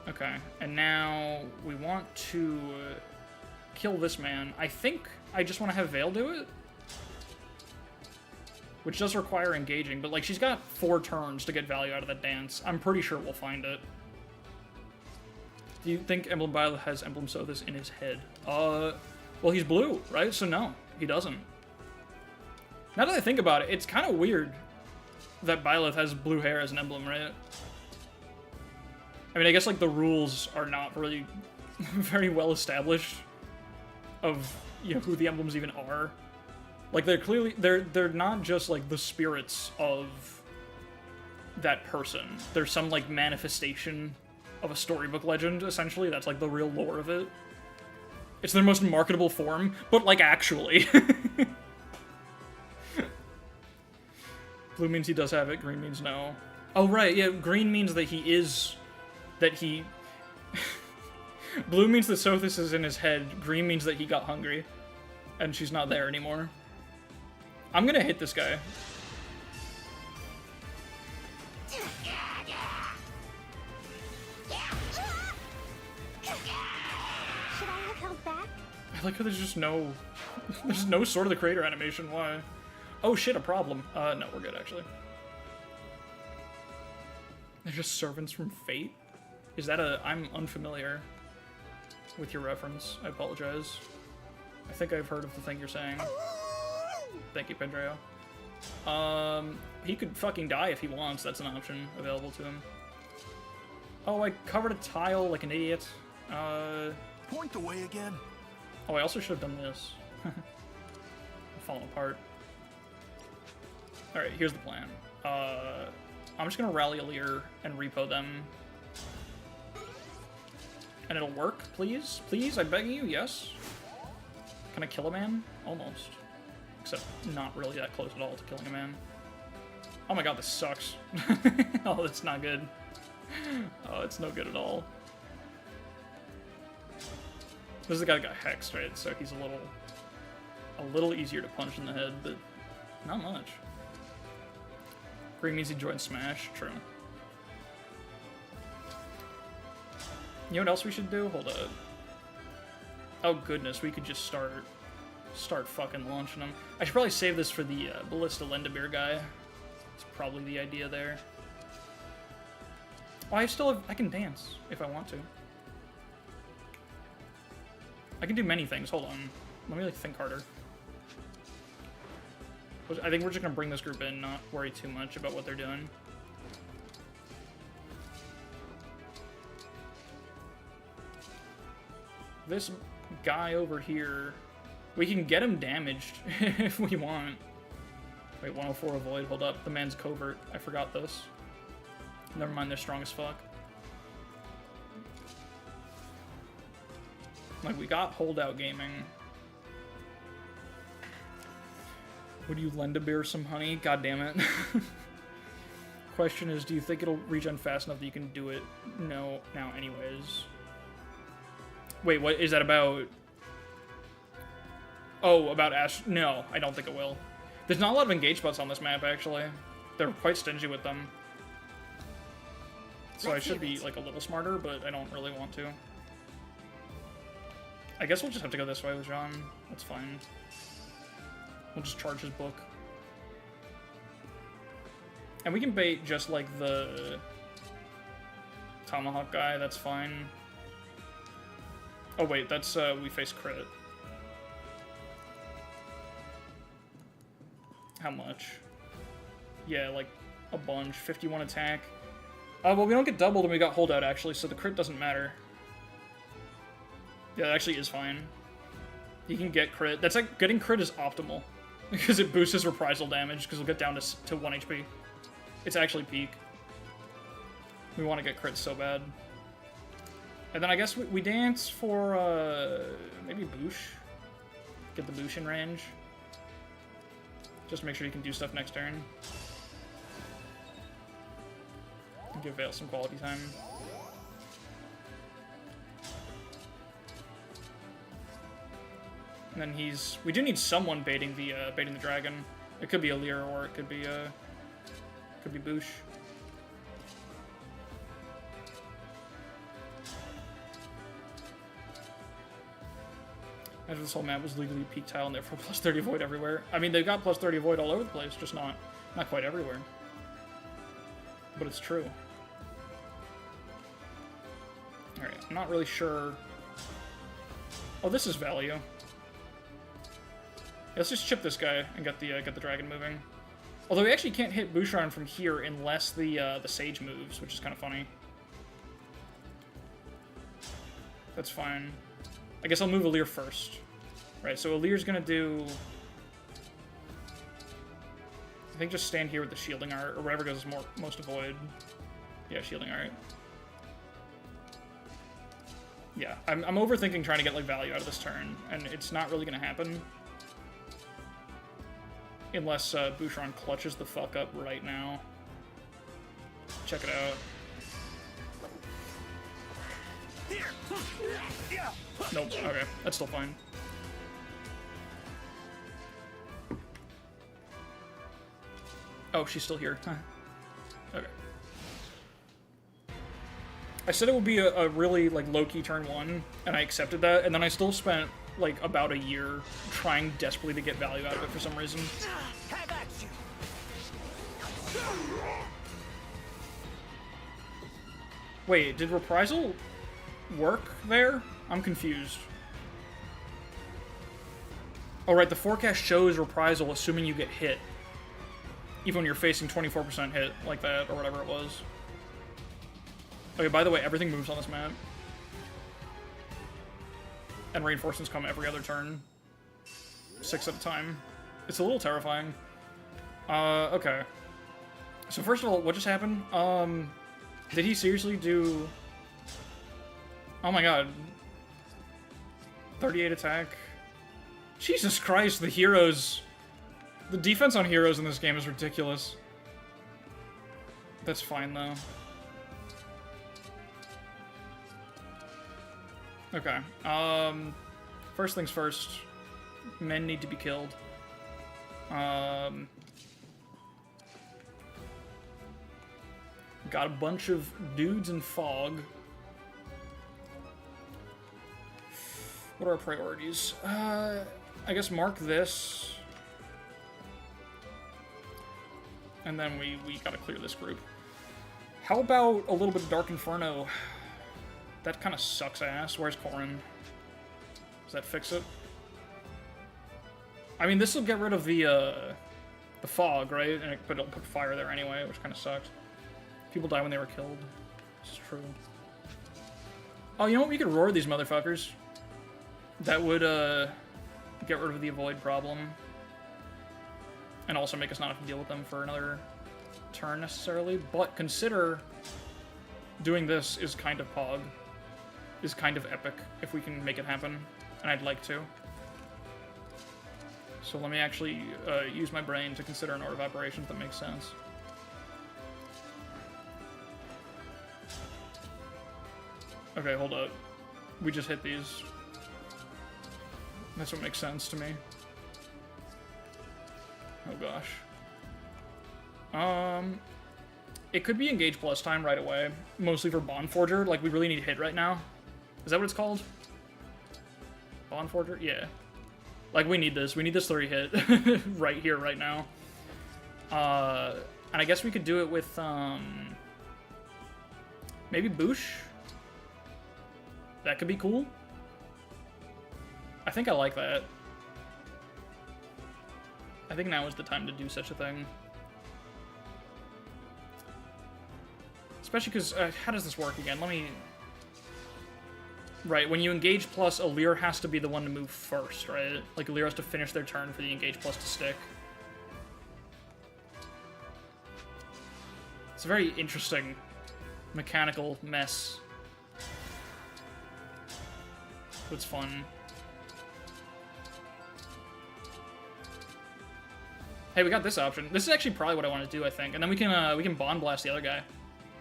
Okay, and now we want to kill this man. I think I just want to have Vale do it. Which does require engaging, but like she's got 4 turns to get value out of that dance. I'm pretty sure we'll find it. Do you think Emblem Byleth has Emblem Sothis in his head? Well, he's blue, right? So no, he doesn't. Now that I think about it, it's kind of weird that Byleth has blue hair as an emblem, right? I mean, I guess like the rules are not really very well established of, you know, who the emblems even are. Like they're clearly they're not just like the spirits of that person. There's some like manifestation of a storybook legend, essentially. That's like the real lore of it. It's their most marketable form, but like actually. Blue means he does have it, green means no. Oh right, yeah, green means that he is... that he... Blue means that Sothis is in his head, green means that he got hungry. And she's not there anymore. I'm gonna hit this guy. Should I have held back? I like how there's just no... there's no Sword of the Creator animation, why? Oh shit, a problem. No, we're good, actually. They're just servants from fate? Is that a... I'm unfamiliar with your reference. I apologize. I think I've heard of the thing you're saying. Thank you, Pendreo. He could fucking die if he wants. That's an option available to him. Oh, I covered a tile like an idiot. Point the way again. Oh, I also should have done this. I'm falling apart. Alright, here's the plan. I'm just gonna rally Alear and repo them. And it'll work, please? Please, I beg you, yes? Can I kill a man? Almost. Except not really that close at all to killing a man. Oh my god, this sucks. Oh, that's not good. Oh, it's no good at all. This is the guy that got hexed, right? So he's a little easier to punch in the head, but not much. Green means he joined Smash. True. You know what else we should do? Hold up. Oh goodness, we could just start fucking launching them. I should probably save this for the Ballista Lendabir guy. It's probably the idea there. Oh, I can dance if I want to. I can do many things. Hold on. Let me like think harder. I think we're just gonna bring this group in, not worry too much about what they're doing. This guy over here, we can get him damaged if we want. Wait, 104 avoid, hold up. The man's covert. I forgot this. Never mind, they're strong as fuck. Like, we got holdout gaming. Would you lend a bear some honey? God damn it. Question is, do you think it'll regen fast enough that you can do it now anyways? Wait, what is that about? Oh, about Ash? No, I don't think it will. There's not a lot of engage spots on this map, actually. They're quite stingy with them. So I should be, like, a little smarter, but I don't really want to. I guess we'll just have to go this way with Jean. That's fine. We'll just charge his book. And we can bait just like the Tomahawk guy, that's fine. Oh wait, that's, we face crit. How much? Yeah, like a bunch. 51 attack. Well, we don't get doubled and we got holdout actually, so the crit doesn't matter. Yeah, that actually is fine. He can get crit. That's like, getting crit is optimal. Because it boosts his reprisal damage, because we'll get down to 1 HP. It's actually peak. We want to get crit so bad. And then I guess we dance for, maybe Boosh. Get the Boosh in range. Just to make sure you can do stuff next turn. And give Vale some quality time. And then we do need someone baiting the dragon. It could be Alear or it could be Boosh. Imagine this whole map was legally peak tile and therefore plus 30 void everywhere. I mean, they've got plus 30 void all over the place, just not quite everywhere. But it's true. Alright, I'm not really sure. Oh, this is value. Let's just chip this guy and get the dragon moving. Although we actually can't hit Bouchron from here unless the Sage moves, which is kind of funny. That's fine. I guess I'll move Alear first. Right, so Alear's gonna do... I think just stand here with the shielding art, or whatever goes most avoid. Yeah, shielding art. Yeah, I'm overthinking trying to get like value out of this turn, and it's not really gonna happen. Unless Bouchron clutches the fuck up right now. Check it out. Nope, okay, that's still fine. Oh, she's still here. Huh. Okay. I said it would be a really, like, low-key turn 1, and I accepted that, and then I still spent, like, about a year trying desperately to get value out of it for some reason. Wait, did Reprisal work there? I'm confused. Oh, right, the forecast shows Reprisal assuming you get hit. Even when you're facing 24% hit, like that, or whatever it was. Okay, by the way, everything moves on this map. And reinforcements come every other turn. 6 at a time. It's a little terrifying. Okay. So first of all, what just happened? Did he seriously do... Oh my god. 38 attack. Jesus Christ, the heroes... The defense on heroes in this game is ridiculous. That's fine, though. Okay. First things first. Men need to be killed. Got a bunch of dudes in fog. What are our priorities? I guess mark this. And then we gotta clear this group. How about a little bit of Dark Inferno? That kind of sucks ass. Where's Corrin? Does that fix it? I mean, this will get rid of the fog, right? But it'll put fire there anyway, which kind of sucks. People die when they were killed. This is true. Oh, you know what? We could roar these motherfuckers. That would get rid of the avoid problem. And also make us not have to deal with them for another turn necessarily. But consider doing this is kind of pog. Is kind of epic if we can make it happen. And I'd like to. So let me actually use my brain to consider an order of operations that makes sense. Okay, hold up. We just hit these. That's what makes sense to me. Oh gosh. It could be engage plus time right away. Mostly for Bond Forger. Like, we really need hit right now. Is that what it's called? Bond Forger? Yeah. Like, we need this. We need this 3-hit right here, right now. And I guess we could do it with, maybe Boosh? That could be cool. I think I like that. I think now is the time to do such a thing. Especially because, how does this work again? Let me... Right, when you engage plus, Alear has to be the one to move first, right? Like, Alear has to finish their turn for the engage plus to stick. It's a very interesting mechanical mess. It's fun. Hey, we got this option. This is actually probably what I want to do, I think. And then we can Bond Blast the other guy,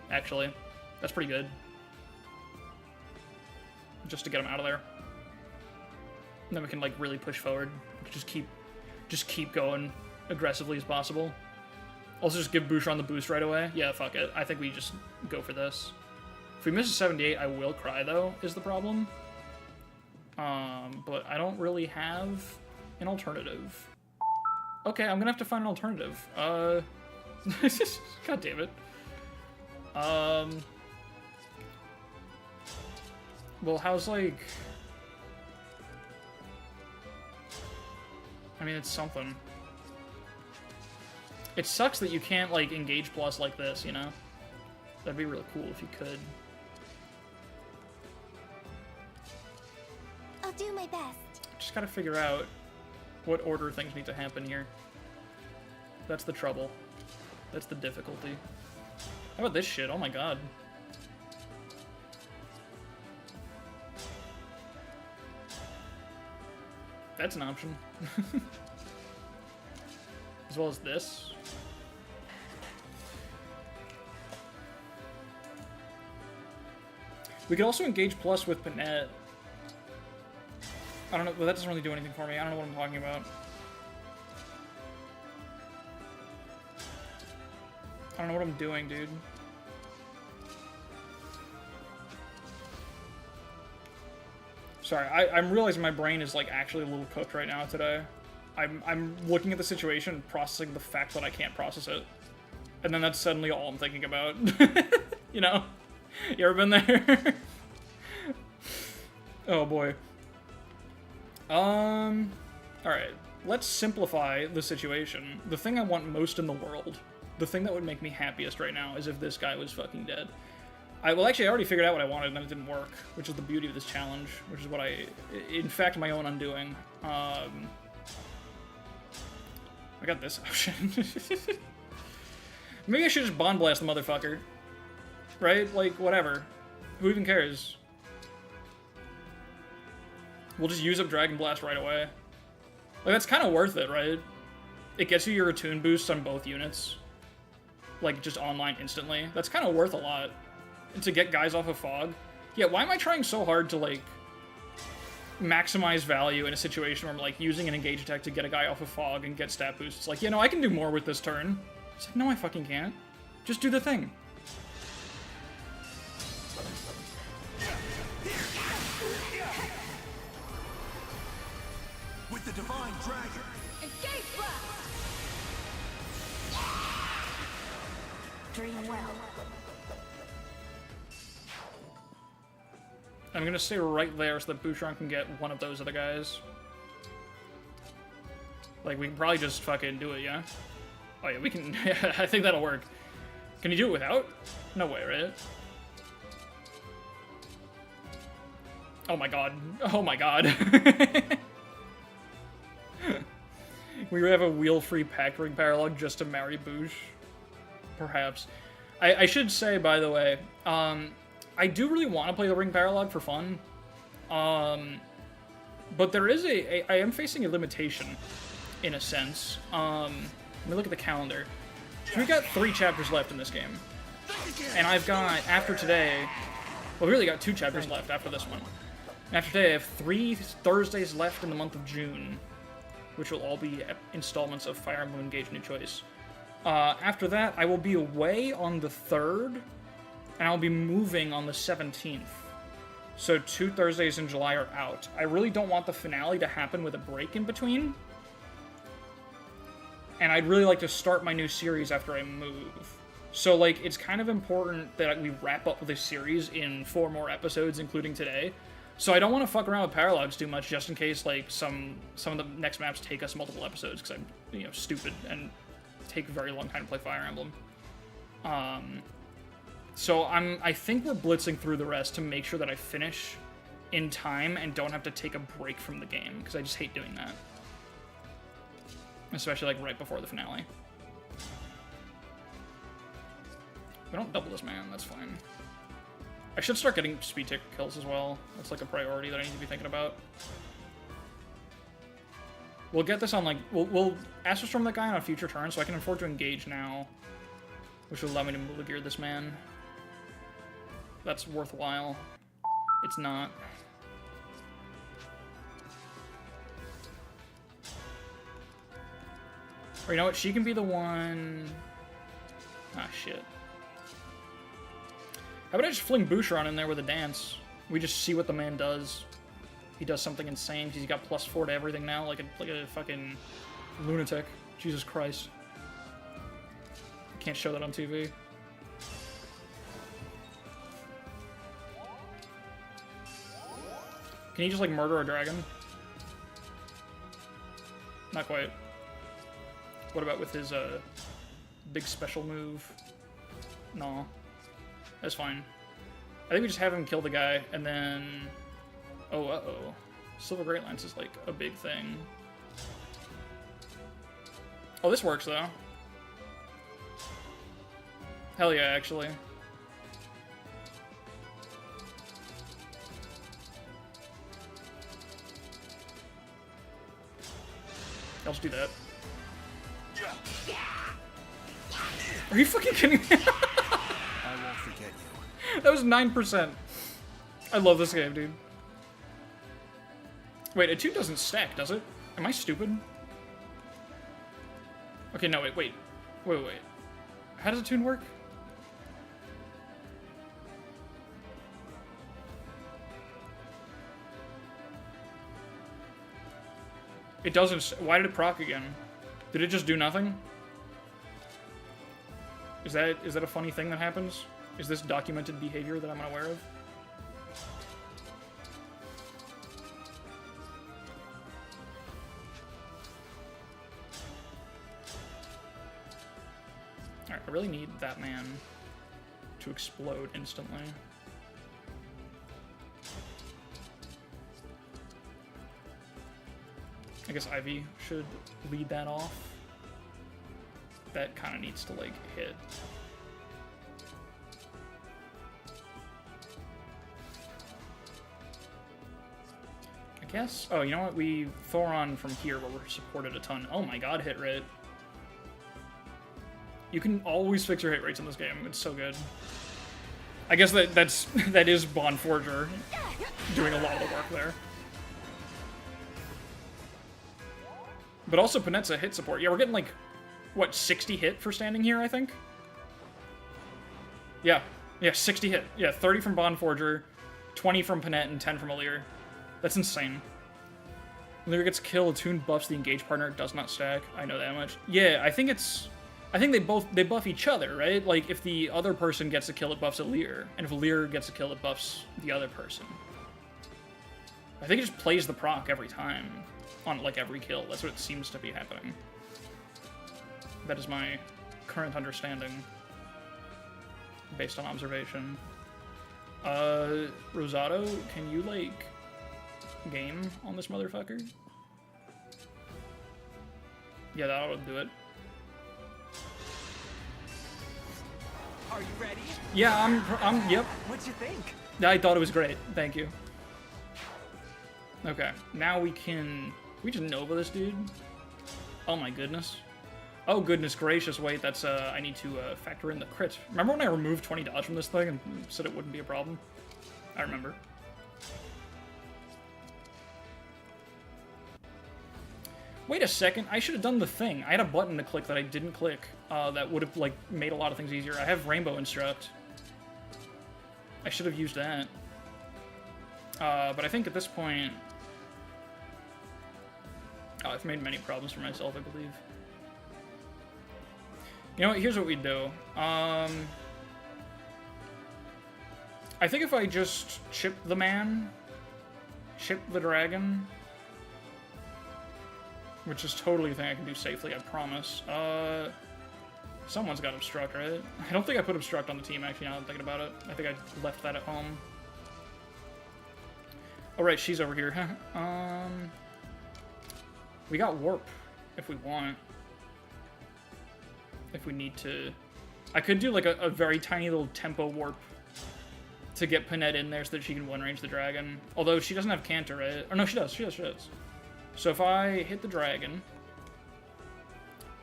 actually. That's pretty good. Just to get him out of there. And then we can, like, really push forward. Just keep going aggressively as possible. Also just give Bouchon the boost right away. Yeah, fuck it. I think we just go for this. If we miss a 78, I will cry, though, is the problem. But I don't really have an alternative. Okay, I'm gonna have to find an alternative. God damn it. Well, how's, like... I mean, it's something. It sucks that you can't, like, engage plus like this, you know? That'd be really cool if you could. I'll do my best. Just gotta figure out what order things need to happen here. That's the trouble. That's the difficulty. How about this shit? Oh my god. That's an option. As well as this. We could also engage plus with Panette. I don't know, but that doesn't really do anything for me. I don't know what I'm talking about. I don't know what I'm doing, dude. Sorry, I'm realizing my brain is, like, actually a little cooked right now today. I'm looking at the situation, processing the fact that I can't process it. And then that's suddenly all I'm thinking about. You know? You ever been there? Oh, boy. Alright. Let's simplify the situation. The thing I want most in the world, the thing that would make me happiest right now, is if this guy was fucking dead. Well, actually, I already figured out what I wanted, and then it didn't work, which is the beauty of this challenge, which is what in fact, my own undoing. I got this option. Maybe I should just Bond Blast the motherfucker. Right? Like, whatever. Who even cares? We'll just use up Dragon Blast right away. Like, that's kind of worth it, right? It gets you your attune boosts on both units. Like, just online instantly. That's kind of worth a lot. And to get guys off of Fog. Yeah, why am I trying so hard to, like, maximize value in a situation where I'm, like, using an engage attack to get a guy off of Fog and get stat boosts? It's like, you know, I can do more with this turn. It's like, no, I fucking can't. Just do the thing. With the Divine Dragon. Engage blast! Dream well. I'm gonna stay right there so that Bouchon can get one of those other guys. Like, we can probably just fucking do it, yeah? Oh yeah, we can. I think that'll work. Can you do it without? No way, right? Oh my god. Oh my god. We would have a wheel-free pack ring paralog just to marry Bouch. Perhaps. I should say, by the way, I do really want to play the ring paralog for fun. But there is I am facing a limitation, in a sense. Let me look at the calendar. So we've got 3 chapters left in this game. And I've got, after today... Well, we really got 2 chapters left after this one. After today, I have 3 Thursdays left in the month of June, which will all be installments of Fire Emblem Engage New Choice. After that, I will be away on the 3rd, and I'll be moving on the 17th. So 2 Thursdays in July are out. I really don't want the finale to happen with a break in between. And I'd really like to start my new series after I move. So, like, it's kind of important that we wrap up this series in 4 more episodes, including today. So I don't want to fuck around with paralogs too much, just in case, like, some of the next maps take us multiple episodes, because I'm, you know, stupid and take a very long time to play Fire Emblem. So I think we're blitzing through the rest to make sure that I finish in time and don't have to take a break from the game, because I just hate doing that. Especially, like, right before the finale. We don't double this man, that's fine. I should start getting speed tick kills as well. That's like a priority that I need to be thinking about. We'll get this on, like, we'll Astral Storm that guy on a future turn, so I can afford to engage now. Which will allow me to move gear this man. That's worthwhile. It's not. Or you know what, she can be the one... Ah, shit. How about I just fling Boucheron in there with a dance? We just see what the man does. He does something insane because he's got +4 to everything now, like a fucking lunatic. Jesus Christ. I can't show that on TV. Can he just, like, murder a dragon? Not quite. What about with his, big special move? No. That's fine. I think we just have him kill the guy, and then... Oh, uh-oh. Silver Great Lance is, like, a big thing. Oh, this works, though. Hell yeah, actually. I'll just do that. Are you fucking kidding me? I won't forget you. That was 9%. I love this game, dude. Wait, a 2 doesn't stack, does it? Am I stupid? Okay, no, wait. How does a tune work? It doesn't. Why did it proc again? Did it just do nothing? Is that a funny thing that happens? Is this documented behavior that I'm unaware of? Alright, I really need that man to explode instantly. I guess Ivy should lead that off. That kind of needs to, like, hit. I guess... Oh, you know what? We Thoron from here where we're supported a ton. Oh my god, hit rate. You can always fix your hit rates in this game. It's so good. I guess that is Bond Forger doing a lot of the work there. But also Panetza hit support. Yeah, we're getting, like, what, 60 hit for standing here, I think? Yeah, 60 hit. Yeah, 30 from Bond Forger, 20 from Panet, and 10 from Alear. That's insane. Alear gets killed, Toon buffs the engaged partner, it does not stack. I know that much. Yeah, I think they buff each other, right? Like, if the other person gets a kill, it buffs Alear, and if Alear gets a kill, it buffs the other person. I think it just plays the proc every time. On, like, every kill. That's what it seems to be happening. That is my current understanding. Based on observation. Rosado, can you, like, game on this motherfucker? Yeah, that'll do it. Are you ready? Yeah, I'm, yep. What'd you think? I thought it was great. Thank you. Okay, now we just Nova this dude. Oh my goodness. Oh goodness gracious, wait, that's, I need to, factor in the crit. Remember when I removed 20 dodge from this thing and said it wouldn't be a problem? I remember. Wait a second, I should have done the thing. I had a button to click that I didn't click, that would have, like, made a lot of things easier. I have Rainbow Instruct. I should have used that. But I think at this point... Oh, I've made many problems for myself, I believe. You know what? Here's what we do. I think if I just chip the man, chip the dragon, which is totally a thing I can do safely, I promise. Someone's got obstruct, right? I don't think I put obstruct on the team, actually, now that I'm thinking about it. I think I left that at home. Oh, right, she's over here. We got warp, if we want. If we need to. I could do, like, a very tiny little tempo warp to get Panette in there so that she can one-range the dragon. Although, she doesn't have Canter, right? Or no, she does. So if I hit the dragon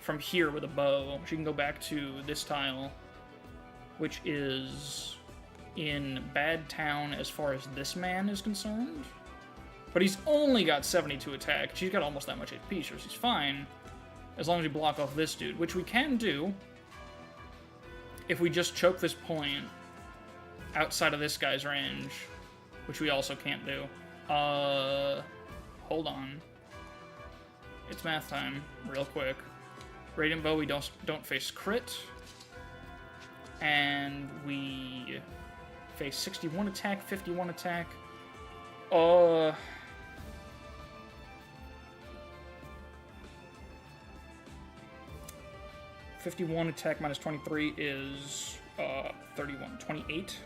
from here with a bow, she can go back to this tile, which is in Bad Town as far as this man is concerned. But he's only got 72 attack. She's got almost that much HP, so she's fine. As long as we block off this dude, which we can do if we just choke this point outside of this guy's range, which we also can't do. Hold on. It's math time, real quick. Radiant Bow, we don't face crit. And we face 61 attack, 51 attack. 51 attack minus 23 is 31. 28.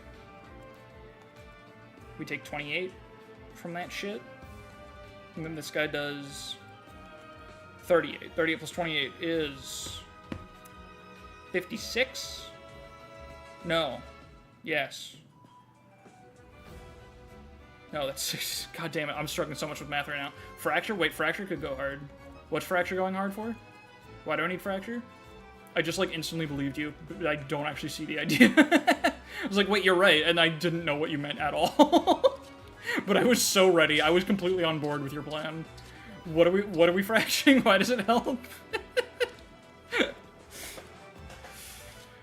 We take 28 from that shit. And then this guy does 38. 38 plus 28 is 56? No. Yes. No, that's 6. God damn it, I'm struggling so much with math right now. Fracture? Wait, Fracture could go hard. What's Fracture going hard for? Why do I need Fracture? I just, like, instantly believed you, but I don't actually see the idea. I was like, wait, you're right, and I didn't know what you meant at all. But I was so ready. I was completely on board with your plan. What are we fracturing? Why does it help?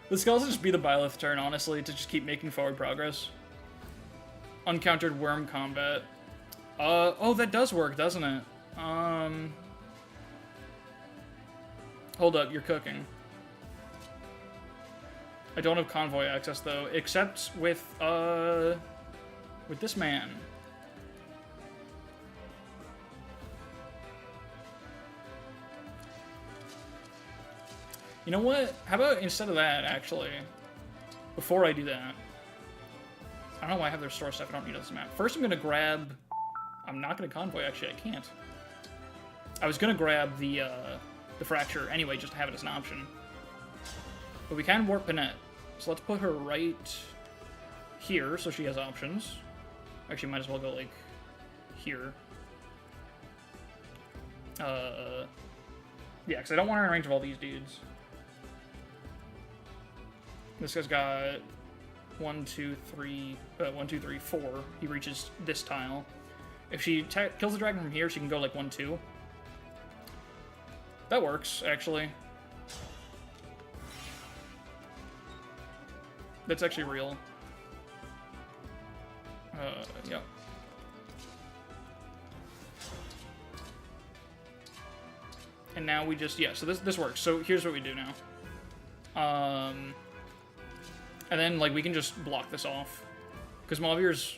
This could also just be the Byleth turn, honestly, to just keep making forward progress. Uncountered worm combat. Oh, that does work, doesn't it? Hold up, you're cooking. I don't have convoy access, though, except with this man. You know what? How about instead of that, actually, before I do that, I don't know why I have their store stuff. I don't need this map. First, I'm going to grab... I'm not going to convoy, actually. I can't. I was going to grab the fracture anyway, just to have it as an option. But we can warp Panette. So let's put her right here, so she has options. Actually, might as well go, like, here. Yeah, because I don't want her in range of all these dudes. This guy's got 1, 2, 3, 4. He reaches this tile. If she kills the dragon from here, she can go like 1, 2. That works, actually. That's actually real. Yeah. And now we just, yeah, so this works. So here's what we do now. And then, like, we can just block this off. Because Maulveer's...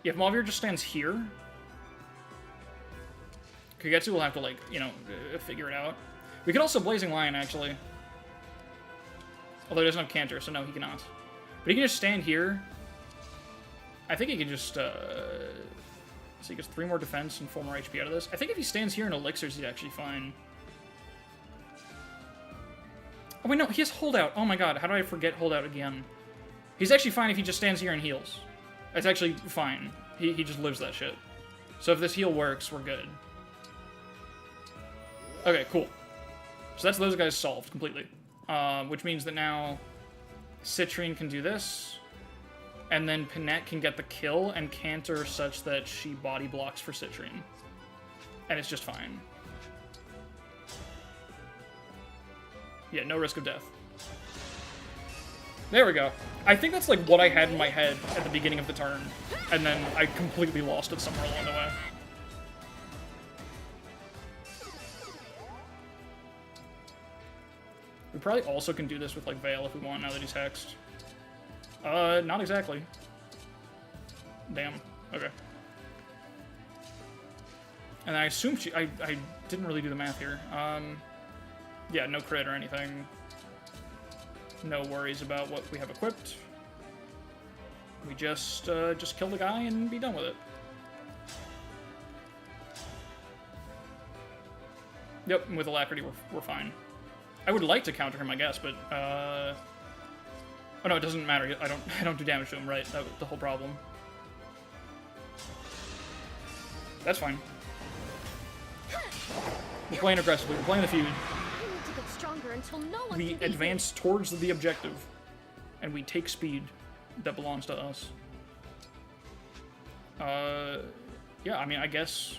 Yeah, if Maulveer just stands here, Kagetsu will have to, like, you know, figure it out. We could also Blazing Lion, actually. Although he doesn't have Canter, so no, he cannot. But he can just stand here. I think he can just, so he gets 3 more defense and 4 more HP out of this. I think if he stands here in Elixirs, he's actually fine. Oh, wait, no, he has Holdout. Oh my god, how do I forget Holdout again? He's actually fine if he just stands here and heals. That's actually fine. He just lives that shit. So if this heal works, we're good. Okay, cool. So that's those guys solved completely. Which means that now Citrine can do this, and then Panette can get the kill and Canter such that she body blocks for Citrine. And it's just fine. Yeah, no risk of death. There we go. I think that's like what I had in my head at the beginning of the turn, and then I completely lost it somewhere along the way. We probably also can do this with like Veil if we want now that he's hexed. Not exactly. Damn. Okay. And I assume I didn't really do the math here. Yeah, no crit or anything. No worries about what we have equipped. We just kill the guy and be done with it. Yep, and with Alacrity we're fine. I would like to counter him, I guess, but oh no, it doesn't matter. I don't do damage to him, right? That was the whole problem. That's fine. We're playing aggressively. We're playing the feud. I need to get stronger until no one We can beat advance towards the objective, and we take speed that belongs to us. Yeah, I mean, I guess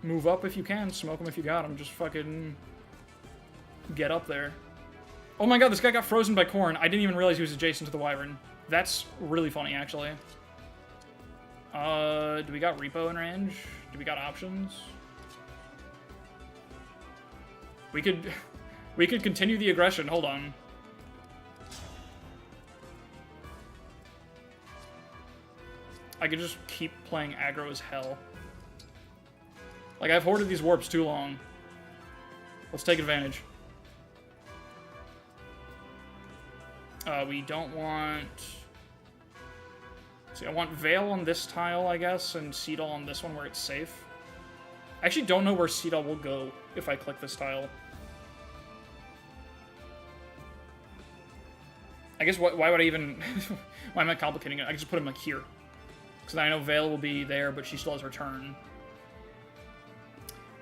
move up if you can, smoke them if you got them, just fucking get up there. Oh my god, this guy got frozen by corn. I didn't even realize he was adjacent to the wyvern. That's really funny, actually. Do we got repo in range? Do we got options? We could continue the aggression. Hold on. I could just keep playing aggro as hell. Like, I've hoarded these warps too long. Let's take advantage. We don't want... See, I want Veil on this tile, I guess, and Seedal on this one where it's safe. I actually don't know where Seedal will go if I click this tile. I guess why would I even... why am I complicating it? I can just put him like here. Because I know Veil will be there, but she still has her turn.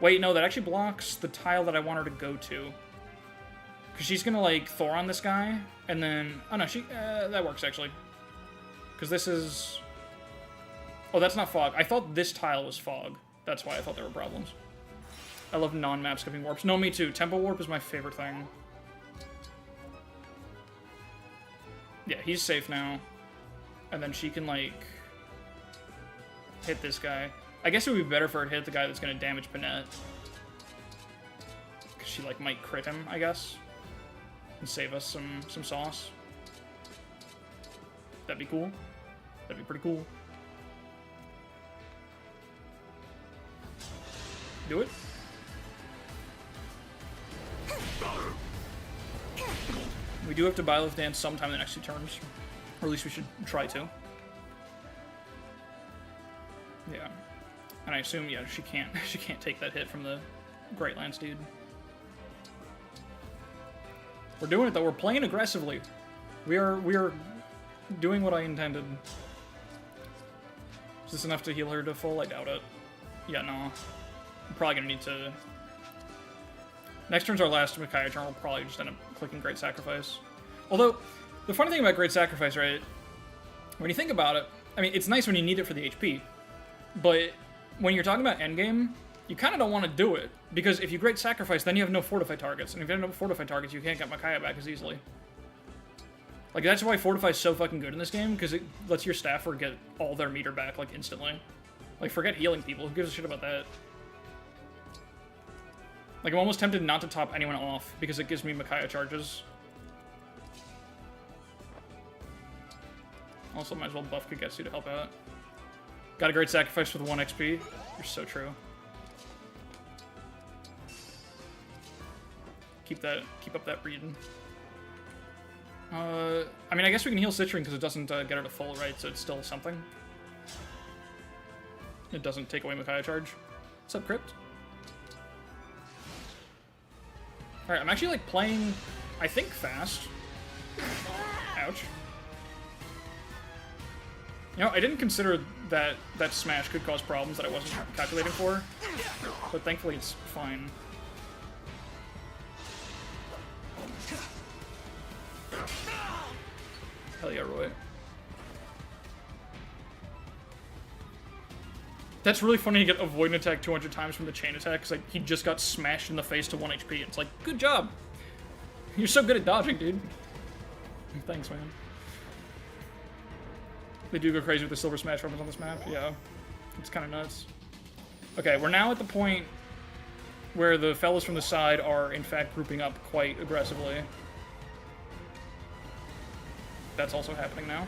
Wait, no, that actually blocks the tile that I want her to go to. Because she's going to, like, Thor on this guy, and then... Oh, no, that works, actually. Because this is... Oh, that's not fog. I thought this tile was fog. That's why I thought there were problems. I love non-map skipping warps. No, me too. Tempo warp is my favorite thing. Yeah, he's safe now. And then she can, like... hit this guy. I guess it would be better for her to hit the guy that's going to damage Panette. Because she, like, might crit him, I guess. And save us some sauce. That'd be cool. That'd be pretty cool. Do it. We do have to Byleth Dance sometime in the next 2 turns. Or at least we should try to. Yeah. And I assume, yeah, she can't take that hit from the Great Lance dude. We're doing it though, we're playing aggressively. We are doing what I intended. Is this enough to heal her to full? I doubt it. Yeah, no. I'm probably gonna need to... Next turn's our last Micaiah turn, we'll probably just end up clicking Great Sacrifice. Although, the funny thing about Great Sacrifice, right, when you think about it, I mean, it's nice when you need it for the HP, but when you're talking about endgame, you kind of don't want to do it, because if you Great Sacrifice, then you have no fortified targets, and if you have no fortified targets, you can't get Micaiah back as easily. Like, that's why Fortify is so fucking good in this game, because it lets your staffer get all their meter back, like, instantly. Like, forget healing people, who gives a shit about that? Like, I'm almost tempted not to top anyone off, because it gives me Micaiah charges. Also, might as well buff Kagetsu to help out. Got a Great Sacrifice with 1 XP. You're so true. Keep up that breeding. I mean, I guess we can heal Citrine because it doesn't get her to full, right? So it's still something. It doesn't take away Micaiah charge. What's up, Crypt? Alright, I'm actually, like, playing, I think, fast. Ouch. You know, I didn't consider that smash could cause problems that I wasn't calculating for, but thankfully it's fine. Hell yeah, Roy. That's really funny to get avoid an attack 200 times from the chain attack, because like, he just got smashed in the face to 1 HP. It's like, good job! You're so good at dodging, dude. Thanks, man. They do go crazy with the silver smash weapons on this map. Yeah, it's kind of nuts. Okay, we're now at the point where the fellas from the side are, in fact, grouping up quite aggressively. That's also happening now.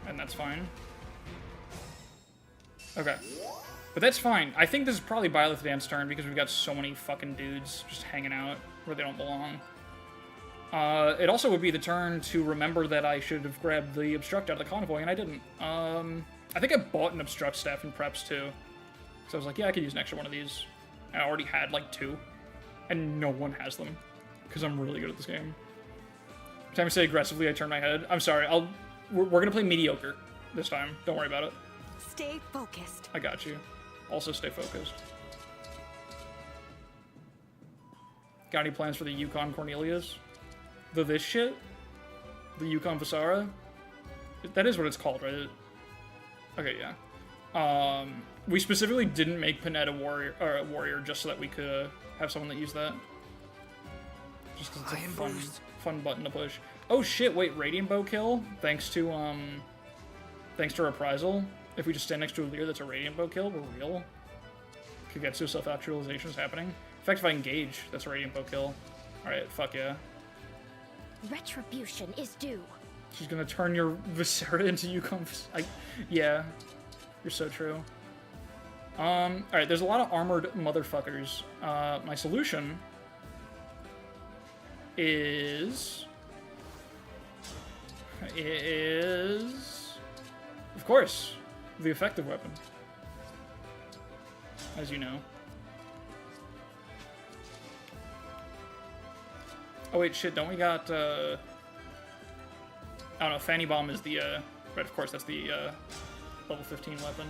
And that's fine. Okay. But that's fine. I think this is probably Byleth Dan's turn because we've got so many fucking dudes just hanging out where they don't belong. It also would be the turn to remember that I should have grabbed the Obstruct out of the Convoy, and I didn't. I think I bought an Obstruct staff in preps, too. So I was like, yeah, I could use an extra one of these. And I already had, like, 2. And no one has them. Because I'm really good at this game. Every time I say aggressively, I turn my head. I'm sorry, we're gonna play mediocre this time. Don't worry about it. Stay focused. I got you. Also stay focused. Got any plans for the Yukon Cornelius? This shit? The Yukon Visara? That is what it's called, right? Okay, yeah. We specifically didn't make Panetta a warrior just so that we could have someone that used that. Just because it's a fun button to push. Oh shit, wait, Radiant Bow kill? Thanks to Reprisal. If we just stand next to a Alear that's a Radiant Bow kill, we're real. Kagetsu self-actualization is happening. In fact, if I engage, that's a Radiant Bow kill. Alright, fuck yeah. Retribution is due. She's gonna turn your Visera into Yukon. Yeah, you're so true. Alright, there's a lot of armored motherfuckers. My solution is, of course, the effective weapon, as you know. Oh wait, shit, don't we got, I don't know, Fanny Bomb is the, right, of course, that's the, level 15 weapon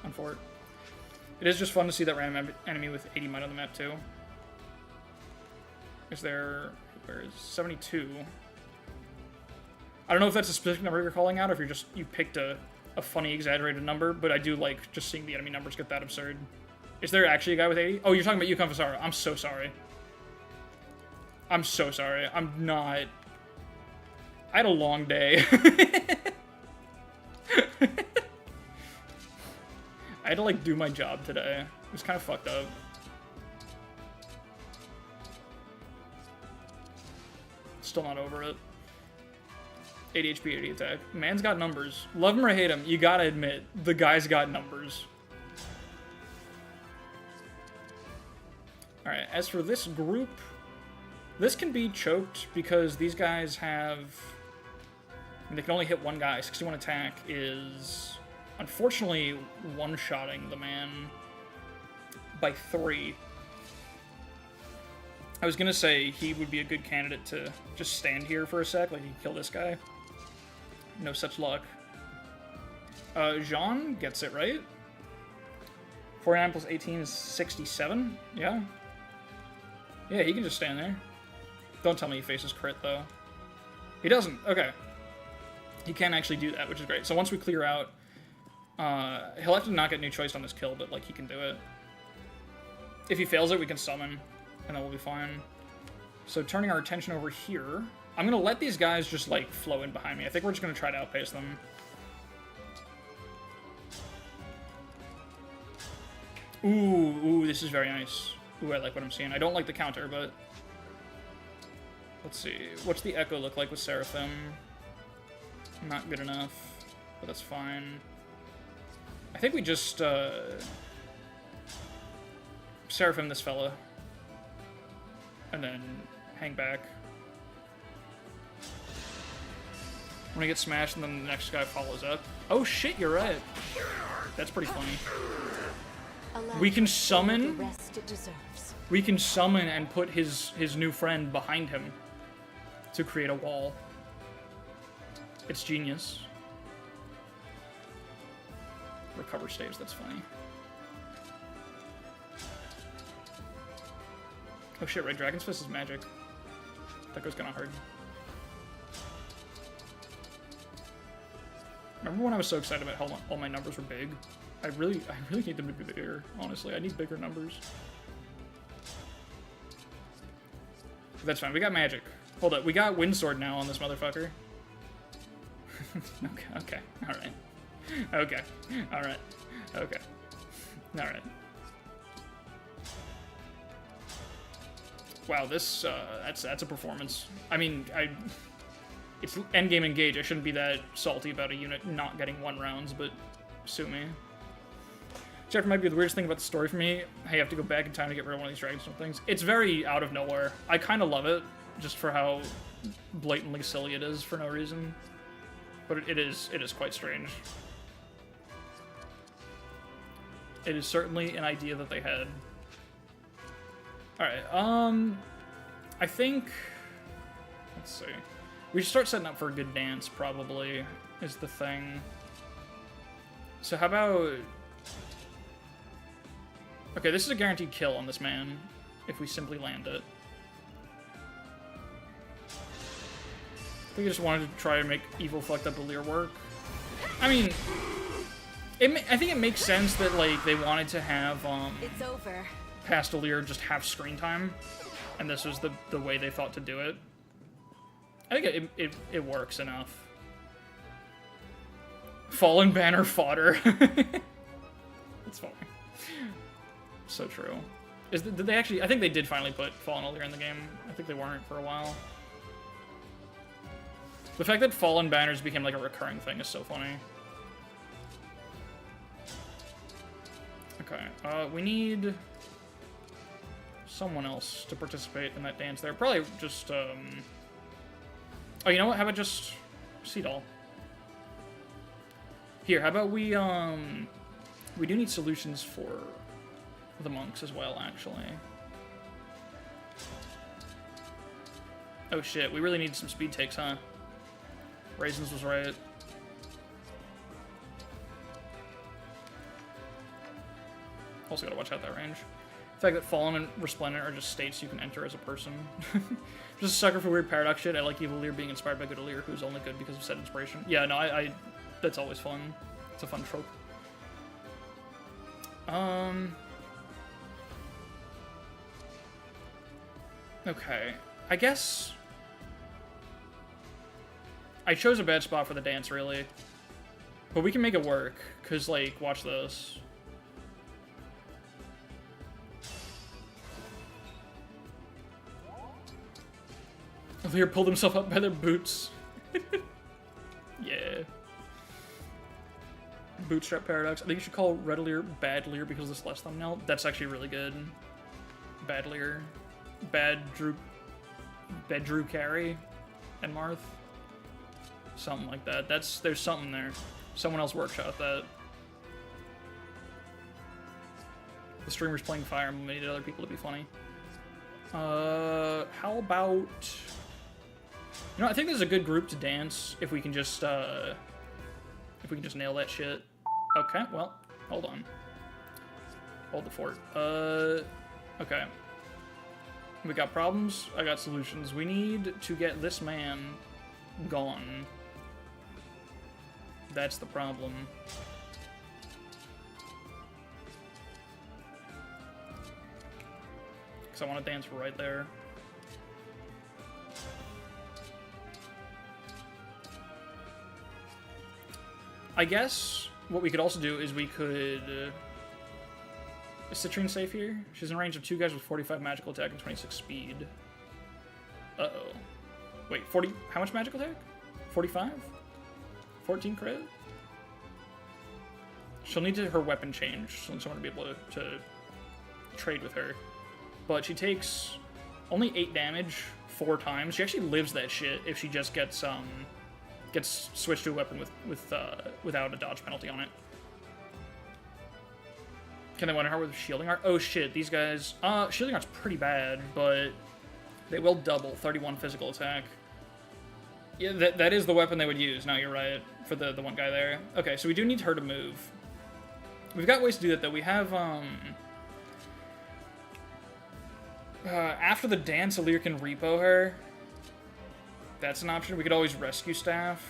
on Fort. It is just fun to see that random enemy with 80 might on the map, too. Is there, where is 72? I don't know if that's a specific number you're calling out, or if you picked a funny, exaggerated number, but I do like just seeing the enemy numbers get that absurd. Is there actually a guy with 80? Oh, you're talking about Yukon Visara. I'm so sorry. I'm so sorry. I'm not... I had a long day. I had to, like, do my job today. It was kind of fucked up. Still not over it. 80 HP, 80 attack. Man's got numbers. Love him or hate him, you gotta admit, the guy's got numbers. Alright, as for this group, this can be choked because these guys have... I mean, they can only hit one guy. 61 attack is, unfortunately, one-shotting the man by 3. I was gonna say he would be a good candidate to just stand here for a sec, like he kill this guy. No such luck. Jean gets it, right? 49 plus 18 is 67? Yeah? Yeah, he can just stand there. Don't tell me he faces crit, though. He doesn't. Okay. He can actually do that, which is great. So once we clear out, he'll have to not get new choice on this kill, but, like, he can do it. If he fails it, we can summon, and then we'll be fine. So turning our attention over here, I'm going to let these guys just, like, flow in behind me. I think we're just going to try to outpace them. Ooh, this is very nice. Ooh, I like what I'm seeing. I don't like the counter, but... Let's see. What's the Echo look like with Seraphim? Not good enough, but that's fine. I think we just, Seraphim this fella. And then hang back. I'm gonna get smashed and then the next guy follows up. Oh shit, you're right. That's pretty funny. We can summon... We can summon and put his new friend behind him to create a wall. It's genius. Recover staves, that's funny. Oh shit, right, Dragon's Fist is magic. That goes kinda hard. Remember when I was so excited about how all my numbers were big? I really need them to be bigger, honestly. I need bigger numbers. That's fine, we got magic. Hold up, we got Windsword now on this motherfucker. Okay, alright. Okay, alright. Okay. Alright. Wow, this, that's a performance. I mean, it's endgame engage. I shouldn't be that salty about a unit not getting 1 rounds, but sue me. Chapter might be the weirdest thing about the story for me. Hey, you have to go back in time to get rid of one of these Dragonstone things. It's very out of nowhere. I kind of love it, just for how blatantly silly it is for no reason. But it is quite strange. It is certainly an idea that they had. Alright, I think... Let's see. We should start setting up for a good dance, probably, is the thing. So how about... Okay, this is a guaranteed kill on this man, if we simply land it. I think I just wanted to try and make evil fucked up Alear work. I mean, I think it makes sense that, like, they wanted to have, It's over. past Alear just have screen time, and this was the way they thought to do it. I think it works enough. Fallen Banner fodder. That's funny. So true. Did they actually... I think they did finally put Fallen Alear in the game. I think they weren't for a while. The fact that Fallen Banners became like a recurring thing is so funny. Okay, we need someone else to participate in that dance there. Probably just, Oh, you know what? How about just Seadoll? Here, how about we do need solutions for the monks as well, actually. Oh shit, we really need some speed takes, huh? Raisins was right. Also gotta watch out that range. The fact that Fallen and Resplendent are just states you can enter as a person. Just a sucker for weird paradox shit. I like evil Alear being inspired by good Alear, who's only good because of said inspiration. Yeah, no, I that's always fun. It's a fun trope. Okay. I guess I chose a bad spot for the dance, really. But we can make it work, because, like, watch this. Alear pulled himself up by their boots. Yeah. Bootstrap paradox. I think you should call Red Alear Bad Alear because of this last thumbnail. That's actually really good. Bad Alear. Bedrew Carry and Marth. Something like that. There's something there. Someone else workshop that. The streamer's playing Fire Emblem needed other people to be funny. How about... You know, I think this is a good group to dance if we can just nail that shit. Okay, well, hold on. Hold the fort. Okay. We got problems, I got solutions. We need to get this man gone. That's the problem. Because I want to dance right there. I guess what we could also do is we could... is Citrine safe here? She's in range of 2 guys with 45 magical attack and 26 speed. Uh-oh. Wait, 40... How much magical attack? 45? 14 crit? She'll need her weapon change, so someone to be able to trade with her. But she takes only 8 damage 4 times. She actually lives that shit if she just gets switched to a weapon without a dodge penalty on it. Can they win her with Shielding Art? Oh shit, these guys... Shielding Art's pretty bad, but they will double 31 physical attack. Yeah, that is the weapon they would use. No, you're right, for the one guy there. Okay, so we do need her to move. We've got ways to do that, though. We have, after the dance, Alear can repo her. That's an option. We could always rescue staff.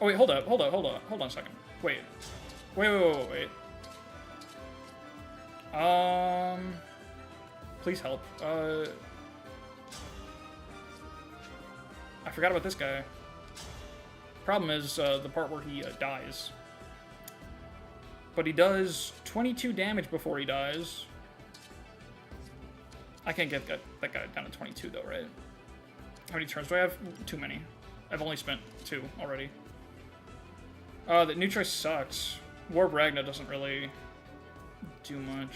Oh, wait, hold on a second. Wait. Please help. I forgot about this guy. Problem is, the part where he dies. But he does 22 damage before he dies. I can't get that guy down to 22 though, right? How many turns do I have? Too many. I've only spent 2 already. The new choice sucks. Warp Ragna doesn't really do much.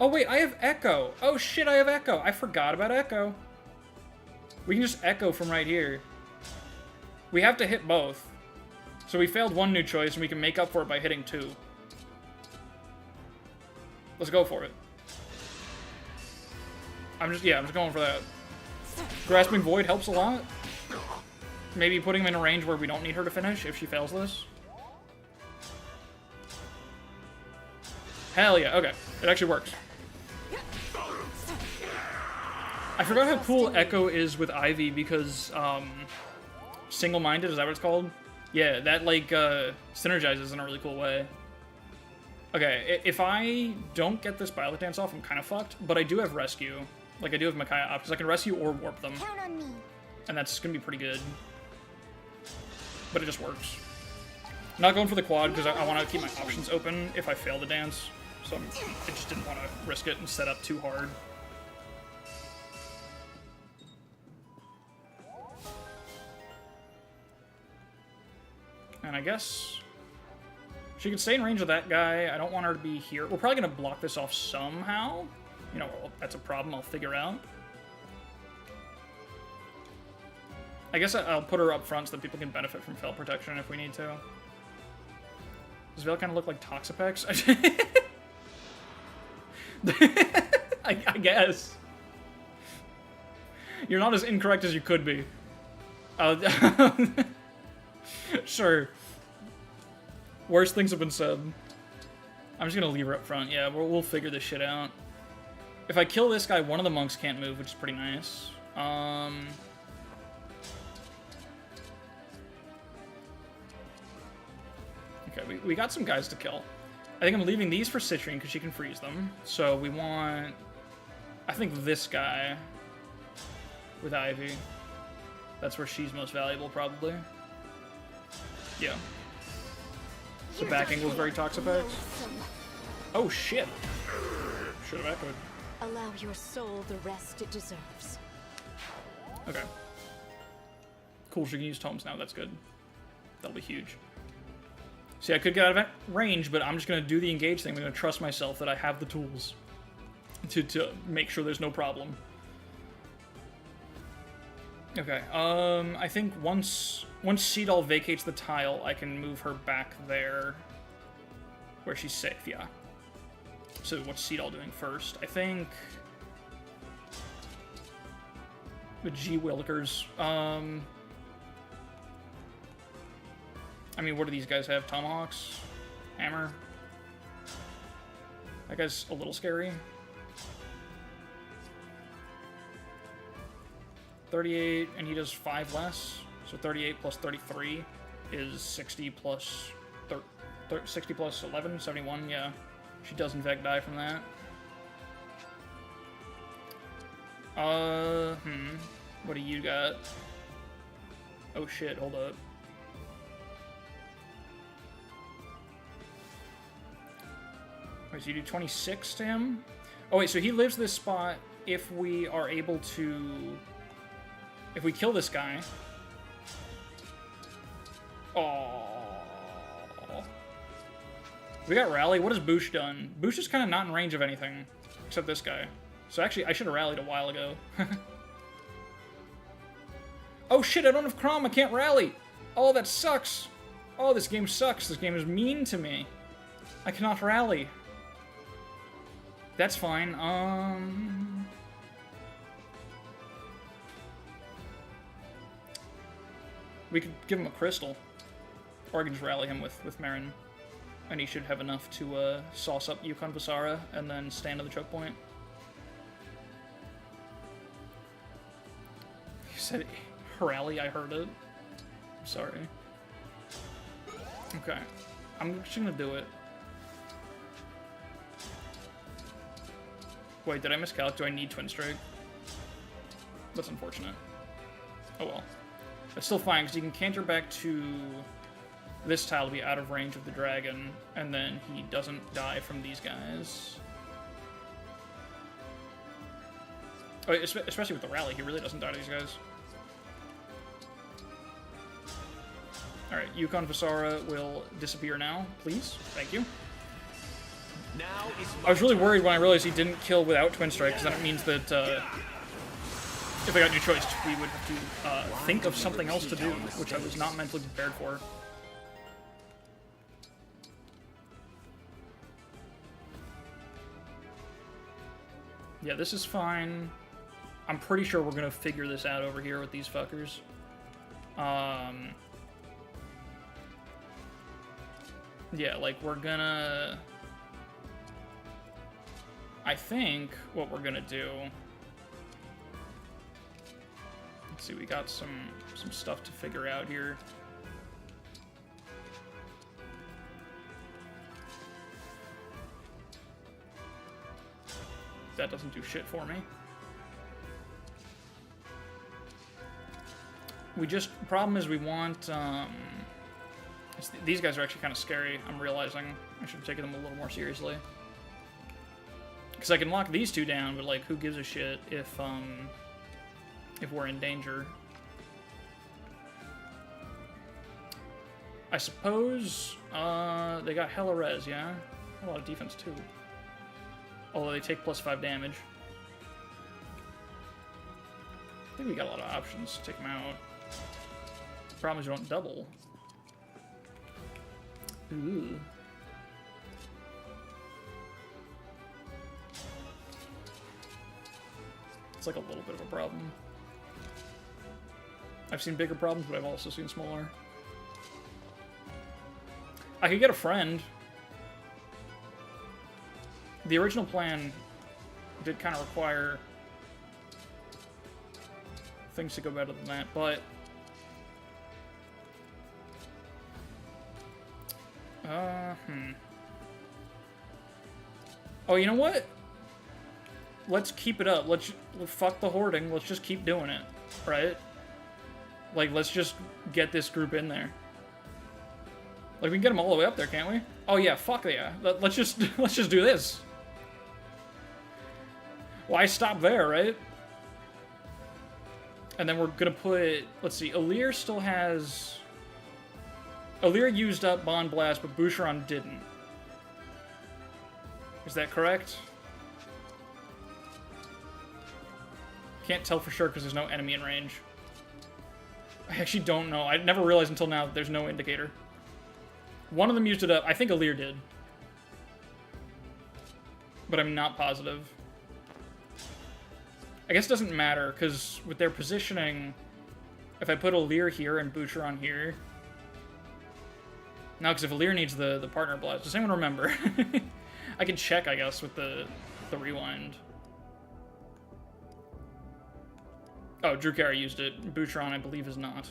Oh wait, I have Echo! Oh shit, I have Echo! I forgot about Echo. We can just Echo from right here. We have to hit both. So we failed 1 new choice, and we can make up for it by hitting 2. Let's go for it. I'm just going for that. Grasping Void helps a lot. Maybe putting him in a range where we don't need her to finish if she fails this. Hell yeah, okay. It actually works. I forgot how cool Echo is with Ivy because, single-minded, is that what it's called? Yeah, that, like, synergizes in a really cool way. Okay, if I don't get this Violet Dance off, I'm kind of fucked, but I do have Rescue. Like, I do have Micaiah options. I can Rescue or Warp them. Count on me. And that's gonna be pretty good. But it just works. I'm not going for the quad because I want to keep my options open if I fail the dance. So I just didn't want to risk it and set up too hard. And I guess she can stay in range of that guy. I don't want her to be here. We're probably going to block this off somehow. You know, that's a problem I'll figure out. I guess I'll put her up front so that people can benefit from Fel Protection if we need to. Does Veil kind of look like Toxapex? I guess. You're not as incorrect as you could be. Sure. Worse things have been said. I'm just gonna leave her up front. Yeah, we'll figure this shit out. If I kill this guy, one of the monks can't move, which is pretty nice. Okay, we got some guys to kill. I think I'm leaving these for Citrine because she can freeze them. So we want, I think, this guy with Ivy. That's where she's most valuable, probably. Yeah. The back angle is very Toxapex. Oh shit! Should have echoed. Allow your soul the rest it deserves. Okay. Cool, she can use tomes now, that's good. That'll be huge. See, I could get out of range, but I'm just going to do the engage thing. I'm going to trust myself that I have the tools to make sure there's no problem. Okay, I think once Seedall vacates the tile, I can move her back there where she's safe, yeah. So what's Seedall doing first? I think the G-Willikers, I mean, what do these guys have? Tomahawks? Hammer? That guy's a little scary. 38, and he does 5 less. So 38 plus 33 is 60 plus 60 plus 11, 71, yeah. She does in fact die from that. What do you got? Oh shit, hold up. Wait, so you do 26 to him? Oh wait, so he lives this spot if we are able to... If we kill this guy... Oh. We got Rally. What has Boosh done? Boosh is kind of not in range of anything, except this guy. So actually, I should have rallied a while ago. Oh shit, I don't have Chrom, I can't rally! Oh, that sucks! Oh, this game sucks. This game is mean to me. I cannot rally. That's fine. We could give him a crystal. Or I can just rally him with Marin. And he should have enough to sauce up Yukon Basara and then stand to the choke point. You said rally, I heard it. I'm sorry. Okay. I'm just gonna do it. Wait, did I miscalc? Do I need Twin Strike? That's unfortunate. Oh well. It's still fine, because he can canter back to this tile to be out of range of the dragon, and then he doesn't die from these guys. Oh, especially with the rally, he really doesn't die to these guys. Alright, Yukon Visara will disappear now, please. Thank you. Now is I was really worried when I realized he didn't kill without Twin Strike, because then it means that if I got new choice, we would have to think of something else to do, which I was not mentally prepared for. Yeah, this is fine. I'm pretty sure we're gonna figure this out over here with these fuckers. Yeah, like, we're gonna... I think what we're gonna do... Let's see, we got some stuff to figure out here. That doesn't do shit for me. Problem is we want, these guys are actually kind of scary, I'm realizing. I should have taken them a little more seriously. Because I can lock these two down, but, like, who gives a shit if we're in danger? I suppose, they got hella res, yeah? A lot of defense, too. Although they take +5 damage. I think we got a lot of options to take them out. Problem is you don't double. Ooh. It's like a little bit of a problem. I've seen bigger problems, but I've also seen smaller. I could get a friend. The original plan did kind of require things to go better than that, but... Oh, you know what? Let's keep it up. Let's fuck the hoarding. Let's just keep doing it, right? Like, let's just get this group in there. Like, we can get them all the way up there, can't we? Oh yeah, fuck yeah. Let's just do this. Why stop there, right? And then we're gonna put, let's see, Alear still has... Alear used up Bond Blast, but Boucheron didn't. Is that correct? Can't tell for sure because there's no enemy in range. I actually don't know. I never realized until now that there's no indicator. One of them used it up. I think Alear did. But I'm not positive. I guess it doesn't matter, because with their positioning, if I put Alear here and Boucheron here... No, because if Alear needs the partner blast, does anyone remember? I can check, I guess, with the rewind. Oh, Drukari used it. Boucheron, I believe, is not.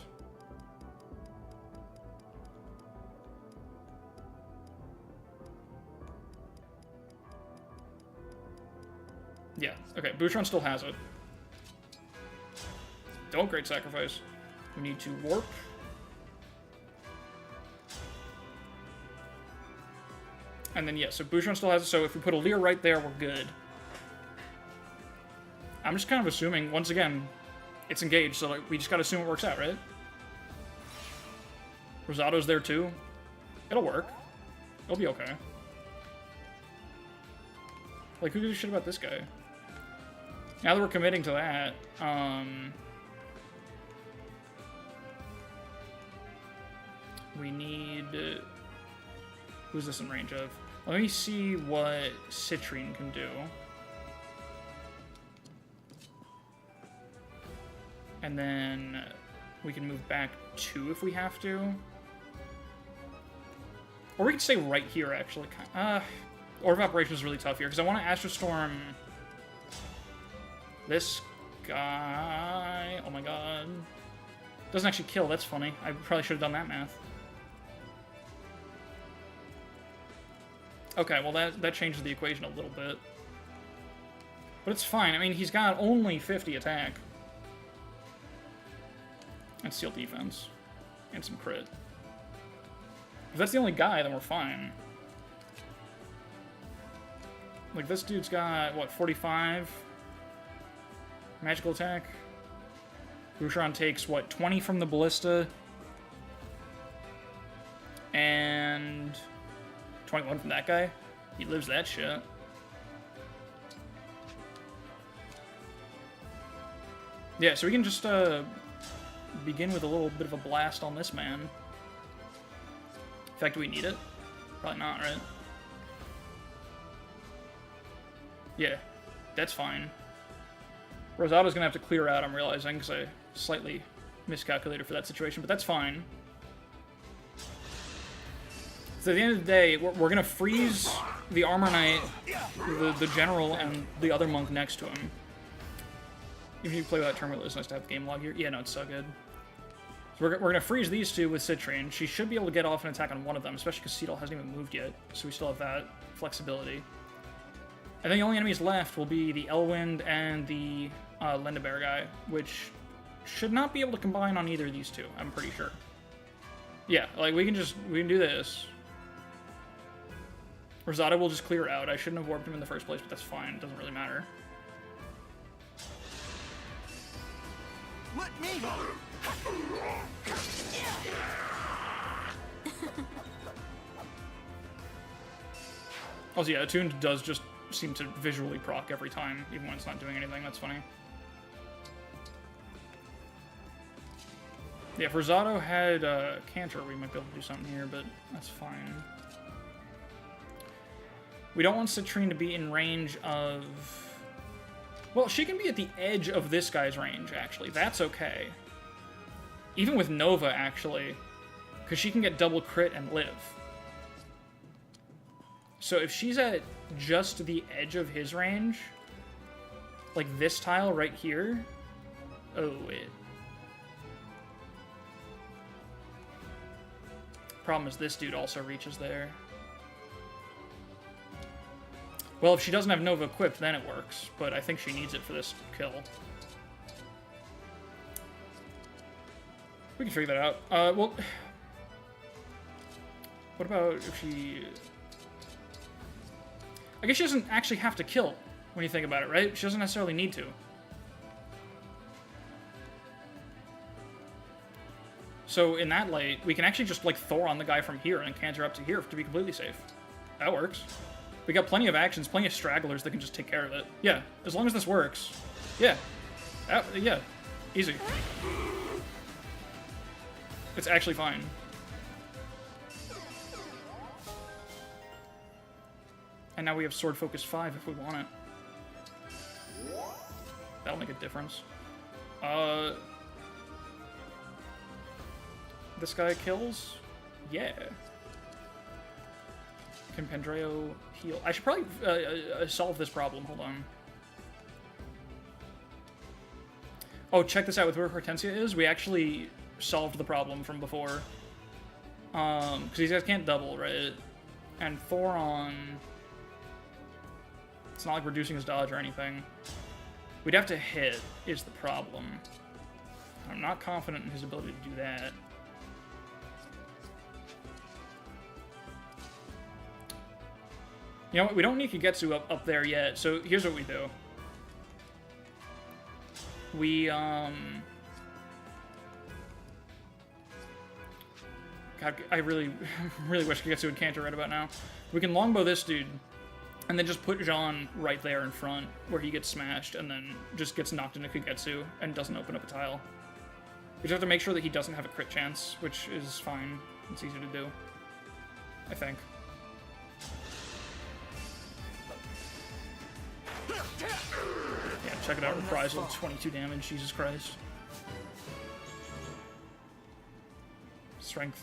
Yeah, okay, Boucheron still has it. Don't Great Sacrifice. We need to warp. And then, yeah, so Boucheron still has it, so if we put Alear right there, we're good. I'm just kind of assuming, once again, it's engaged, so like, we just gotta assume it works out, right? Rosato's there too. It'll work. It'll be okay. Like, who gives a shit about this guy? Now that we're committing to that, we need... who's this in range of? Let me see what Citrine can do. And then we can move back 2 if we have to. Or we can stay right here, actually. Order of Operation is really tough here, because I want to Astrostorm this guy. Oh my god. Doesn't actually kill, that's funny. I probably should have done that math. Okay, well that changes the equation a little bit. But it's fine. I mean, he's got only 50 attack. And steel defense. And some crit. If that's the only guy, then we're fine. Like, this dude's got, what, 45? Magical attack? Boucheron takes, what, 20 from the ballista? And 21 from that guy? He lives that shit. Yeah, so we can just, begin with a little bit of a blast on this man. In fact, do we need it? Probably not, right? Yeah, that's fine. Rosato's gonna have to clear out, I'm realizing, because I slightly miscalculated for that situation, but that's fine. So at the end of the day, we're gonna freeze the Armor Knight, the General, and the other monk next to him. Even if you play without Terminal, it's nice to have the game log here. Yeah, no, it's so good. So we're gonna freeze these two with Citrine. She should be able to get off an attack on one of them, especially because Cedal hasn't even moved yet, so we still have that flexibility. And then the only enemies left will be the Elwind and the Lendabear guy, which should not be able to combine on either of these two, I'm pretty sure. Yeah, like, we can do this. Rosado will just clear out. I shouldn't have warped him in the first place, but that's fine. It doesn't really matter. Let me. Also, yeah, Attuned does just seem to visually proc every time, even when it's not doing anything. That's funny. Yeah, if Rosado had Cantor, we might be able to do something here, but that's fine. We don't want Citrine to be in range of... Well, she can be at the edge of this guy's range, actually. That's okay. Even with Nova, actually. Because she can get double crit and live. So if she's at just the edge of his range, like this tile right here... Oh, wait. Problem is this dude also reaches there. Well, if she doesn't have Nova equipped, then it works. But I think she needs it for this kill. We can figure that out. Well... What about if she... I guess she doesn't actually have to kill, when you think about it, right? She doesn't necessarily need to. So, in that light, we can actually just, like, Thor on the guy from here and canter up to here to be completely safe. That works. We got plenty of actions, plenty of stragglers that can just take care of it. Yeah, as long as this works. Yeah. Yeah. Easy. It's actually fine. And now we have Sword Focus 5 if we want it. That'll make a difference. This guy kills? Yeah. Can Pandreo heal? I should probably solve this problem. Hold on. Oh, check this out. With where Hortensia is, we actually solved the problem from before. Because these guys can't double, right? And Thoron... It's not like reducing his dodge or anything. We'd have to hit, is the problem. I'm not confident in his ability to do that. You know what? We don't need Kagetsu up there yet, so here's what we do. We, God, I really, really wish Kagetsu would canter right about now. We can longbow this dude, and then just put Jean right there in front, where he gets smashed, and then just gets knocked into Kagetsu, and doesn't open up a tile. We just have to make sure that he doesn't have a crit chance, which is fine. It's easy to do. I think. Yeah, check it out. Reprisal, 22 damage. Jesus Christ. Strength,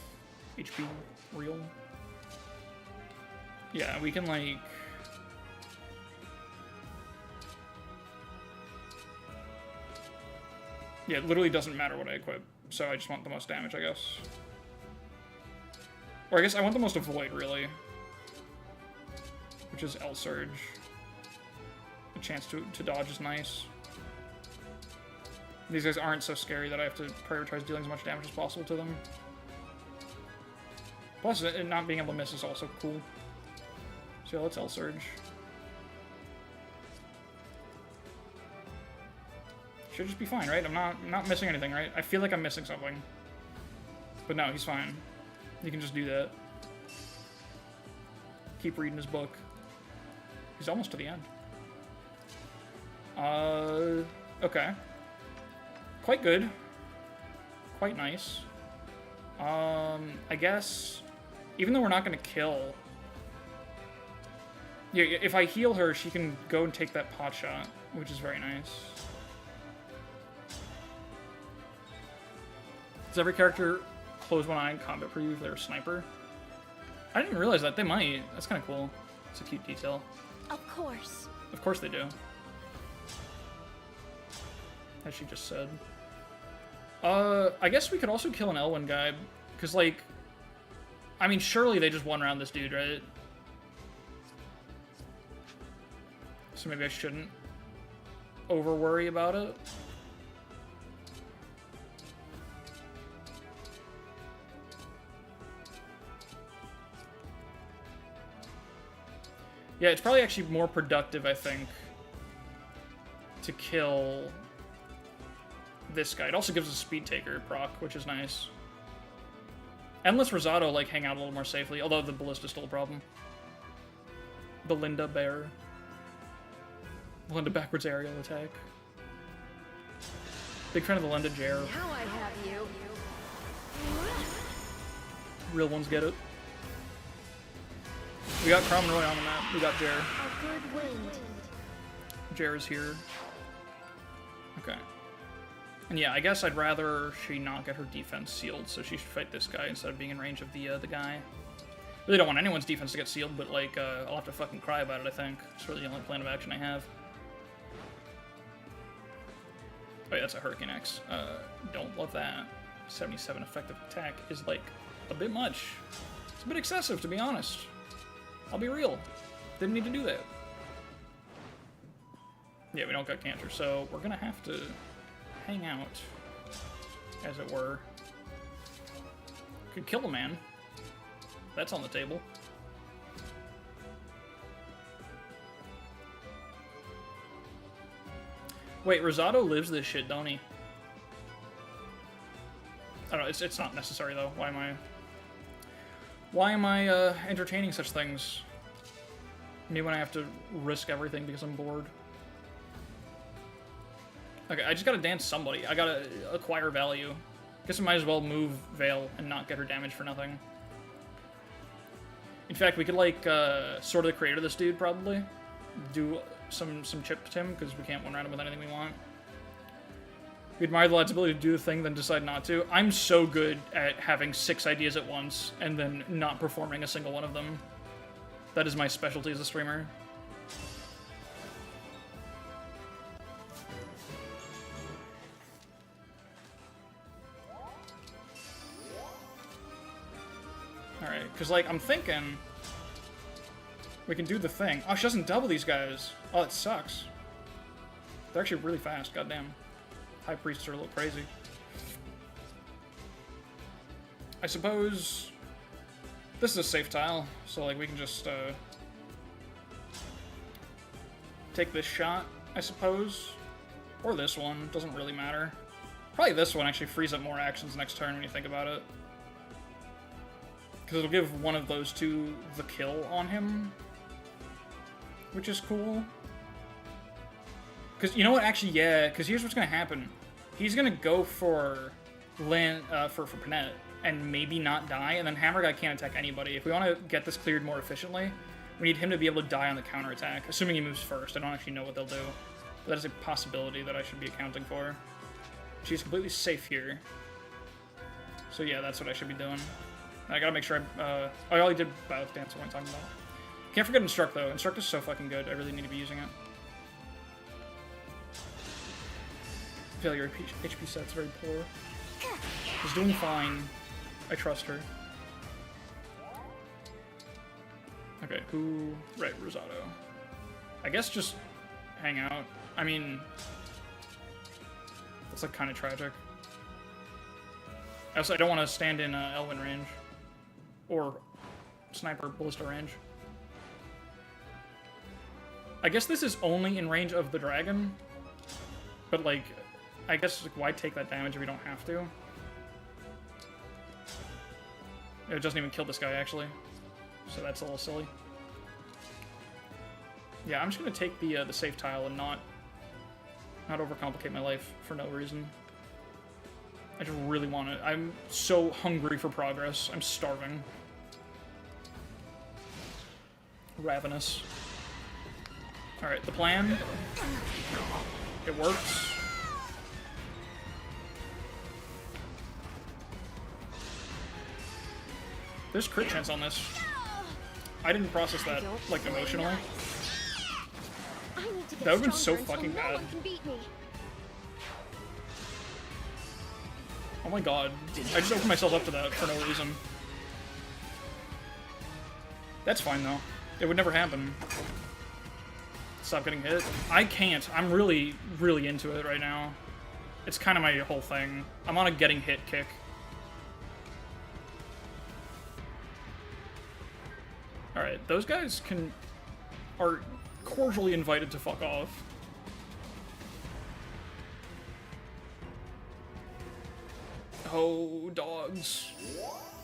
HP, real. Yeah, we can, like... Yeah, it literally doesn't matter what I equip, so I just want the most damage, I guess. Or I guess I want the most avoid, really. Which is L-Surge. chance to dodge is nice. These guys aren't so scary that I have to prioritize dealing as much damage as possible to them. Plus, not being able to miss is also cool. So yeah, let's L-Surge. Should just be fine, right? I'm not missing anything, right? I feel like I'm missing something. But no, he's fine. He can just do that. Keep reading his book. He's almost to the end. Okay. Quite good. Quite nice. I guess, even though we're not gonna kill... Yeah, if I heal her, she can go and take that pot shot, which is very nice. Does every character close one eye in combat preview if they're a sniper? I didn't realize that. They might. That's kind of cool. It's a cute detail. Of course. Of course they do. As she just said. I guess we could also kill an Elwyn guy, because, like, I mean, surely they just one-round this dude, right? So maybe I shouldn't over-worry about it. Yeah, it's probably actually more productive, I think, to kill this guy. It also gives us a speed taker proc, which is nice. Endless Rosado, like, hang out a little more safely, although the Ballista's still a problem. Belinda Bear. Belinda backwards aerial attack. Big fan of the Linda Jer. Now I have you. Real ones get it. We got Crom and Roy on the map. We got Jer. A good wind. Jer is here. Okay. And yeah, I guess I'd rather she not get her defense sealed, so she should fight this guy instead of being in range of the guy. Really don't want anyone's defense to get sealed, but, like, I'll have to fucking cry about it, I think. It's really the only plan of action I have. Oh yeah, that's a Hurricane X. Don't love that. 77 effective attack is, like, a bit much. It's a bit excessive, to be honest. I'll be real. Didn't need to do that. Yeah, we don't got Cancer, so we're gonna have to hang out, as it were. Could kill a man. That's on the table. Wait, Rosado lives this shit, don't he? I don't know, it's not necessary though. Why am I entertaining such things? Me when I have to risk everything because I'm bored. Okay, I just gotta dance somebody. I gotta acquire value. Guess I might as well move Veil and not get her damage for nothing. In fact, we could, like, Sword of the Creator this dude, probably. Do some chip to him, because we can't one-round him with anything we want. We admire the lad's ability to do the thing, then decide not to. I'm so good at having 6 ideas at once, and then not performing a single one of them. That is my specialty as a streamer. Alright, because, like, I'm thinking we can do the thing. Oh, she doesn't double these guys. Oh, it sucks. They're actually really fast, goddamn. High Priests are a little crazy. I suppose this is a safe tile, so, like, we can just take this shot, I suppose. Or this one, doesn't really matter. Probably this one actually frees up more actions next turn when you think about it. Because it'll give one of those two the kill on him, which is cool. Because, you know what, actually, yeah, because here's what's going to happen. He's going to go for Panette, and maybe not die, and then Hammer Guy can't attack anybody. If we want to get this cleared more efficiently, we need him to be able to die on the counterattack, assuming he moves first. I don't actually know what they'll do. But that is a possibility that I should be accounting for. She's completely safe here. So yeah, that's what I should be doing. I gotta make sure I already did Battle Dance, what I'm talking about. Can't forget Instruct, though. Instruct is so fucking good. I really need to be using it. Failure HP set's very poor. She's doing fine. I trust her. Okay, who... Right, Rosado. I guess just hang out. I mean, that's like kind of tragic. Also, I don't want to stand in Elven range or sniper ballista range. I guess this is only in range of the dragon, but like, I guess like, why take that damage if you don't have to? It doesn't even kill this guy actually, so that's a little silly. Yeah, I'm just gonna take the safe tile and not overcomplicate my life for no reason. I just really want it. I'm so hungry for progress. I'm starving. Ravenous. Alright, the plan. It works. There's crit chance on this. I didn't process that, like, emotionally. That would've been so fucking bad. Oh my god. I just opened myself up to that for no reason. That's fine, though. It would never happen. Stop getting hit. I can't. I'm really, really into it right now. It's kind of my whole thing. I'm on a getting hit kick. Alright, those guys are cordially invited to fuck off. Oh, dogs.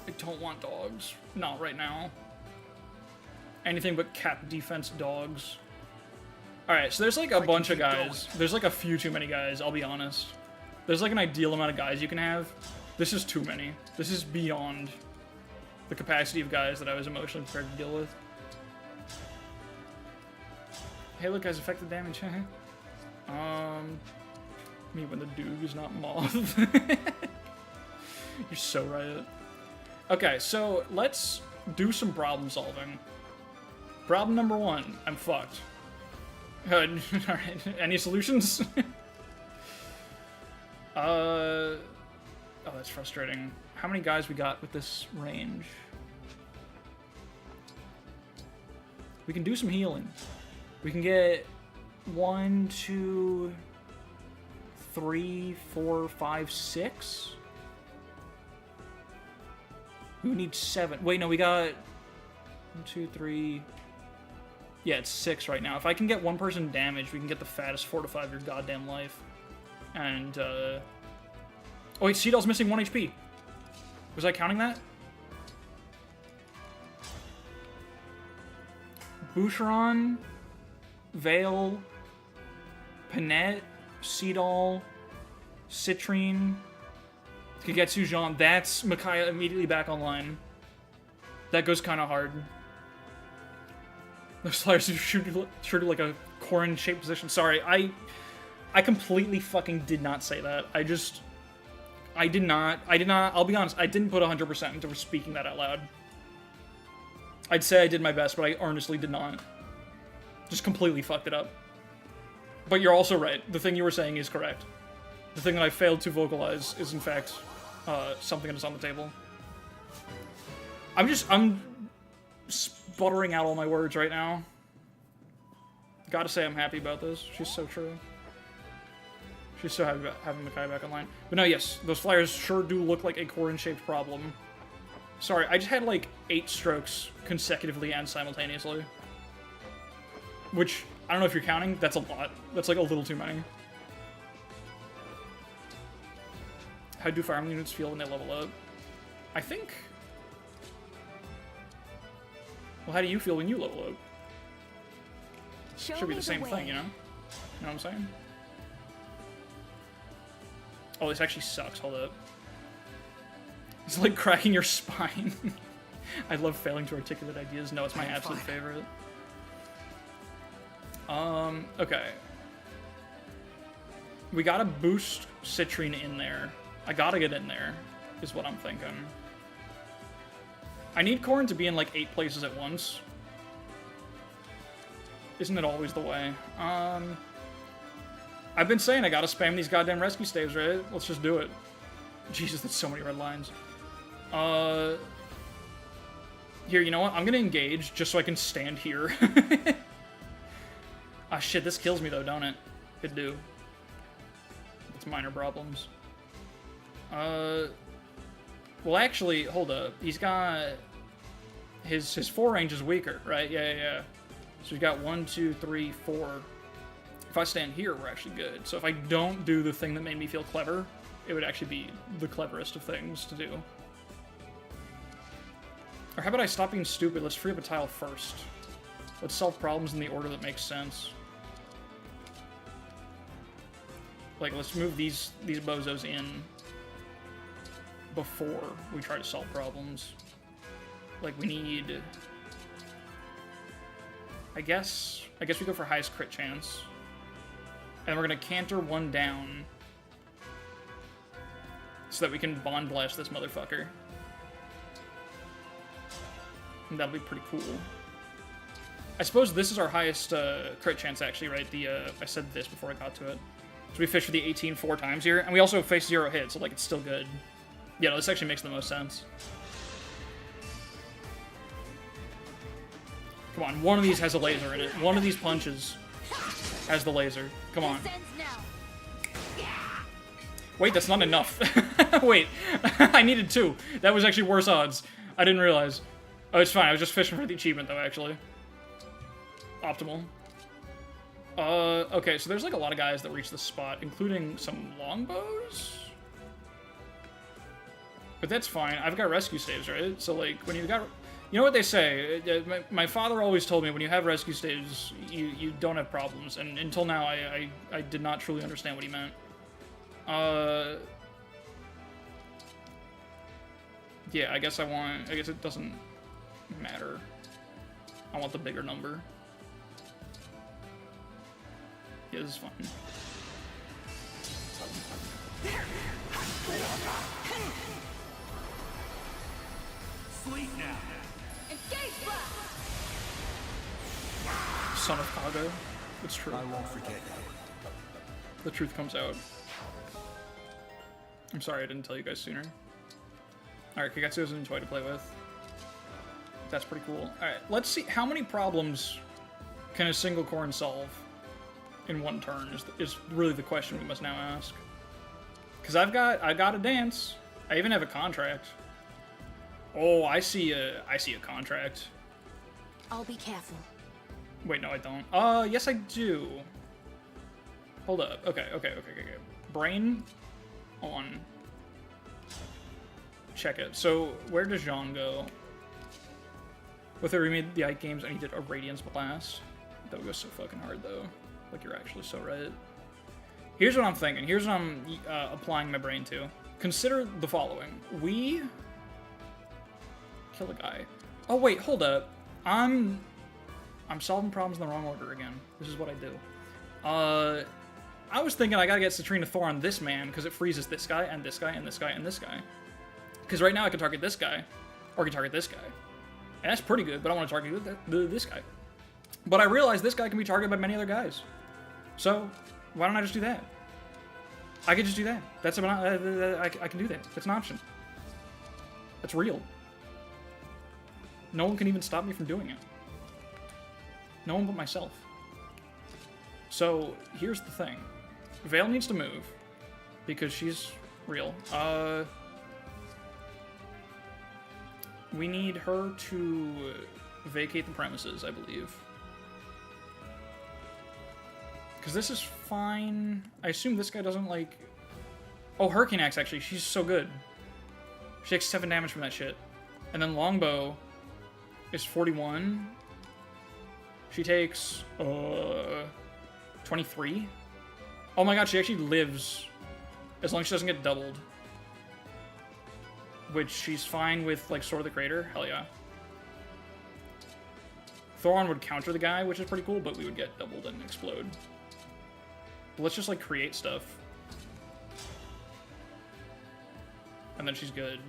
I don't want dogs. Not right now. Anything but cap defense dogs. Alright, so there's like a bunch of guys. There's like a few too many guys, I'll be honest. There's like an ideal amount of guys you can have. This is too many. This is beyond the capacity of guys that I was emotionally prepared to deal with. Hey, look, guys, effective damage. Me when the dude is not moth. You're so right. Okay, so let's do some problem solving. Problem number one, I'm fucked. Alright, any solutions? Oh, that's frustrating. How many guys we got with this range? We can do some healing. We can get 1, 2, 3, 4, 5, 6. We need 7. Wait, no, we got 1, 2, 3. Yeah, it's 6 right now. If I can get one person damaged, we can get the fattest fortify of your goddamn life. And, oh wait, Seedall's missing 1 HP. Was I counting that? Boucheron, Vale, Panette, Seedall, Citrine, Kagetsu Jean. That's Micaiah immediately back online. That goes kind of hard. Those flyers shoot like a Corrin-shaped position. Sorry, I completely fucking did not say that. I did not, I'll be honest, I didn't put 100% into speaking that out loud. I'd say I did my best, but I earnestly did not. Just completely fucked it up. But you're also right. The thing you were saying is correct. The thing that I failed to vocalize is, in fact, something that is on the table. I'm sputtering out all my words right now. Gotta say I'm happy about this. She's so true. She's so happy about having Micaiah back online. But no, yes, those flyers sure do look like a Corrin-shaped problem. Sorry, I just had like 8 strokes consecutively and simultaneously. Which, I don't know if you're counting, that's a lot. That's like a little too many. How do firearm units feel when they level up? I think... Well, how do you feel when you level up? Should be the same thing, you know? You know what I'm saying? Oh, this actually sucks. Hold up. It's like cracking your spine. I love failing to articulate ideas. No, it's my absolute favorite. Okay. We gotta boost Citrine in there. I gotta get in there, is what I'm thinking. I need Corrin to be in like 8 places at once. Isn't it always the way? I've been saying I gotta spam these goddamn rescue staves, right? Let's just do it. Jesus, that's so many red lines. Here, you know what? I'm gonna engage just so I can stand here. Ah, shit, this kills me though, don't it? Could do. It's minor problems. Well, actually, hold up. He's got... His 4 range is weaker, right? Yeah. So we've got 1, 2, 3, 4. If I stand here, we're actually good. So if I don't do the thing that made me feel clever, it would actually be the cleverest of things to do. Or how about I stop being stupid? Let's free up a tile first. Let's solve problems in the order that makes sense. Like, let's move these bozos in before we try to solve problems. Like, we need... I guess we go for highest crit chance. And we're gonna canter 1 down so that we can Bond Blast this motherfucker. And that'll be pretty cool. I suppose this is our highest crit chance, actually, right? I said this before I got to it. So we fish for the 18 4 times here, and we also face 0 hits, so, like, it's still good. Yeah, no, this actually makes the most sense. Come on, one of these has a laser in it. One of these punches has the laser. Come on. Wait, that's not enough. Wait, I needed 2. That was actually worse odds. I didn't realize. Oh, it's fine. I was just fishing for the achievement, though, actually. Optimal. Okay, so there's, like, a lot of guys that reach this spot, including some longbows? But that's fine. I've got rescue saves, right? So, like, when you've got... You know what they say? My father always told me when you have rescue saves, you don't have problems. And until now, I did not truly understand what he meant. Yeah, I guess it doesn't matter. I want the bigger number. Yeah, this is fun. Sleep now. Son of Kago. It's true. I won't forget you. The truth comes out. I'm sorry I didn't tell you guys sooner. Alright, Kagetsu has a toy to play with. That's pretty cool. Alright, let's see how many problems can a single corn solve in 1 turn is really the question we must now ask. Because I got a dance. I even have a contract. Oh, I see a contract. I'll be careful. Wait, no, I don't. Yes, I do. Hold up. Okay. Brain on. Check it. So, where does Jean go? With her, we made the Ike games and he did a Radiance Blast. That would go so fucking hard, though. Like, you're actually so right. Here's what I'm thinking. Here's what I'm applying my brain to. Consider the following. We... kill a guy. Oh, wait, hold up. I'm solving problems in the wrong order again. This is what I do. I was thinking I gotta get Citrina Thor on this man because it freezes this guy and this guy and this guy and this guy. Because right now I can target this guy, or I can target this guy. And that's pretty good, but I want to target this guy. But I realize this guy can be targeted by many other guys. So, why don't I just do that? I could just do that. That's I can do that. That's an option. That's real. No one can even stop me from doing it. No one but myself. So, here's the thing. Vale needs to move, because she's real. We need her to vacate the premises, I believe. Because this is fine. I assume this guy doesn't, like... Oh, Hurricane Axe, actually. She's so good. She takes 7 damage from that shit. And then Longbow is 41. She takes 23. Oh my god, she actually lives as long as she doesn't get doubled. Which she's fine with, like, Sword of the Crater. Hell yeah. Thoron would counter the guy, which is pretty cool, but we would get doubled and explode. But let's just, like, create stuff. And then she's good.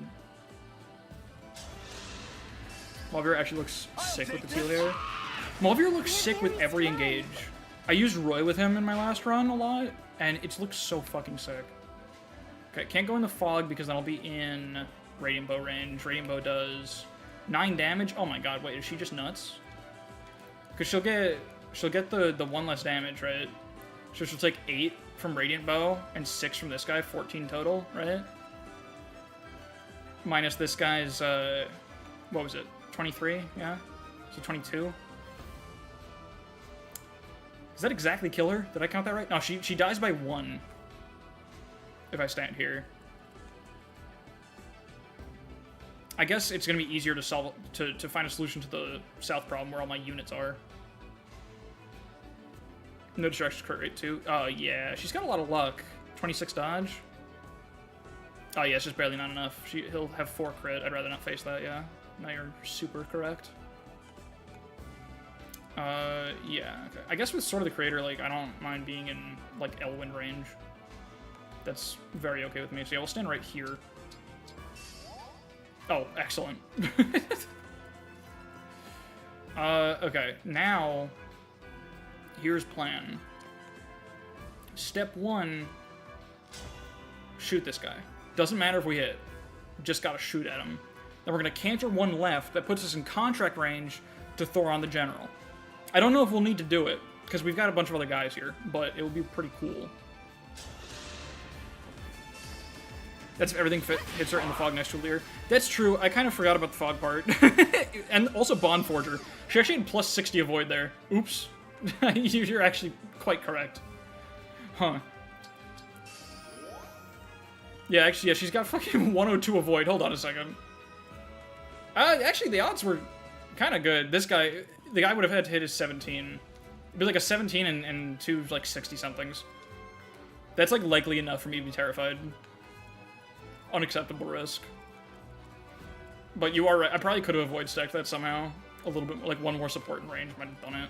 Maulveer actually looks sick with the teal hair. Maulveer looks sick with every engage. I used Roy with him in my last run a lot, and it looks so fucking sick. Okay, can't go in the fog because then I'll be in Radiant Bow range. Radiant Bow does 9 damage. Oh my god, wait, is she just nuts? Because she'll get she'll get the 1 less damage, right? So she'll take 8 from Radiant Bow and 6 from this guy, 14 total, right? Minus this guy's, what was it? 23, yeah? So 22. Does that exactly kill her? Did I count that right? No, she dies by 1. If I stand here. I guess it's gonna be easier to solve to find a solution to the south problem where all my units are. No distractions crit rate too. Oh yeah, she's got a lot of luck. 26 dodge. Oh yeah, it's just barely not enough. He'll have 4 crit. I'd rather not face that, yeah. Now you're super correct. Yeah, okay. I guess with Sword of the Creator, like, I don't mind being in, like, Elwind range. That's very okay with me. So yeah, we'll stand right here. Oh, excellent. Okay, now, here's plan. Step 1, shoot this guy. Doesn't matter if we hit. Just gotta shoot at him. Then we're gonna canter 1 left. That puts us in contract range to Thoron the General. I don't know if we'll need to do it, because we've got a bunch of other guys here, but it would be pretty cool. That's if everything hits her in the fog next to Alear. That's true, I kind of forgot about the fog part. And also Bond Forger. She actually had plus 60 avoid there. Oops. You're actually quite correct. Huh. Yeah, actually, yeah, she's got fucking 102 avoid. Hold on a second. Actually, the odds were kind of good. This guy, the guy would have had to hit his 17. It'd be like a 17 and 2, like, 60-somethings. That's, like, likely enough for me to be terrified. Unacceptable risk. But you are right. I probably could have avoid stacked that somehow. A little bit, like, 1 more support in range might have done it.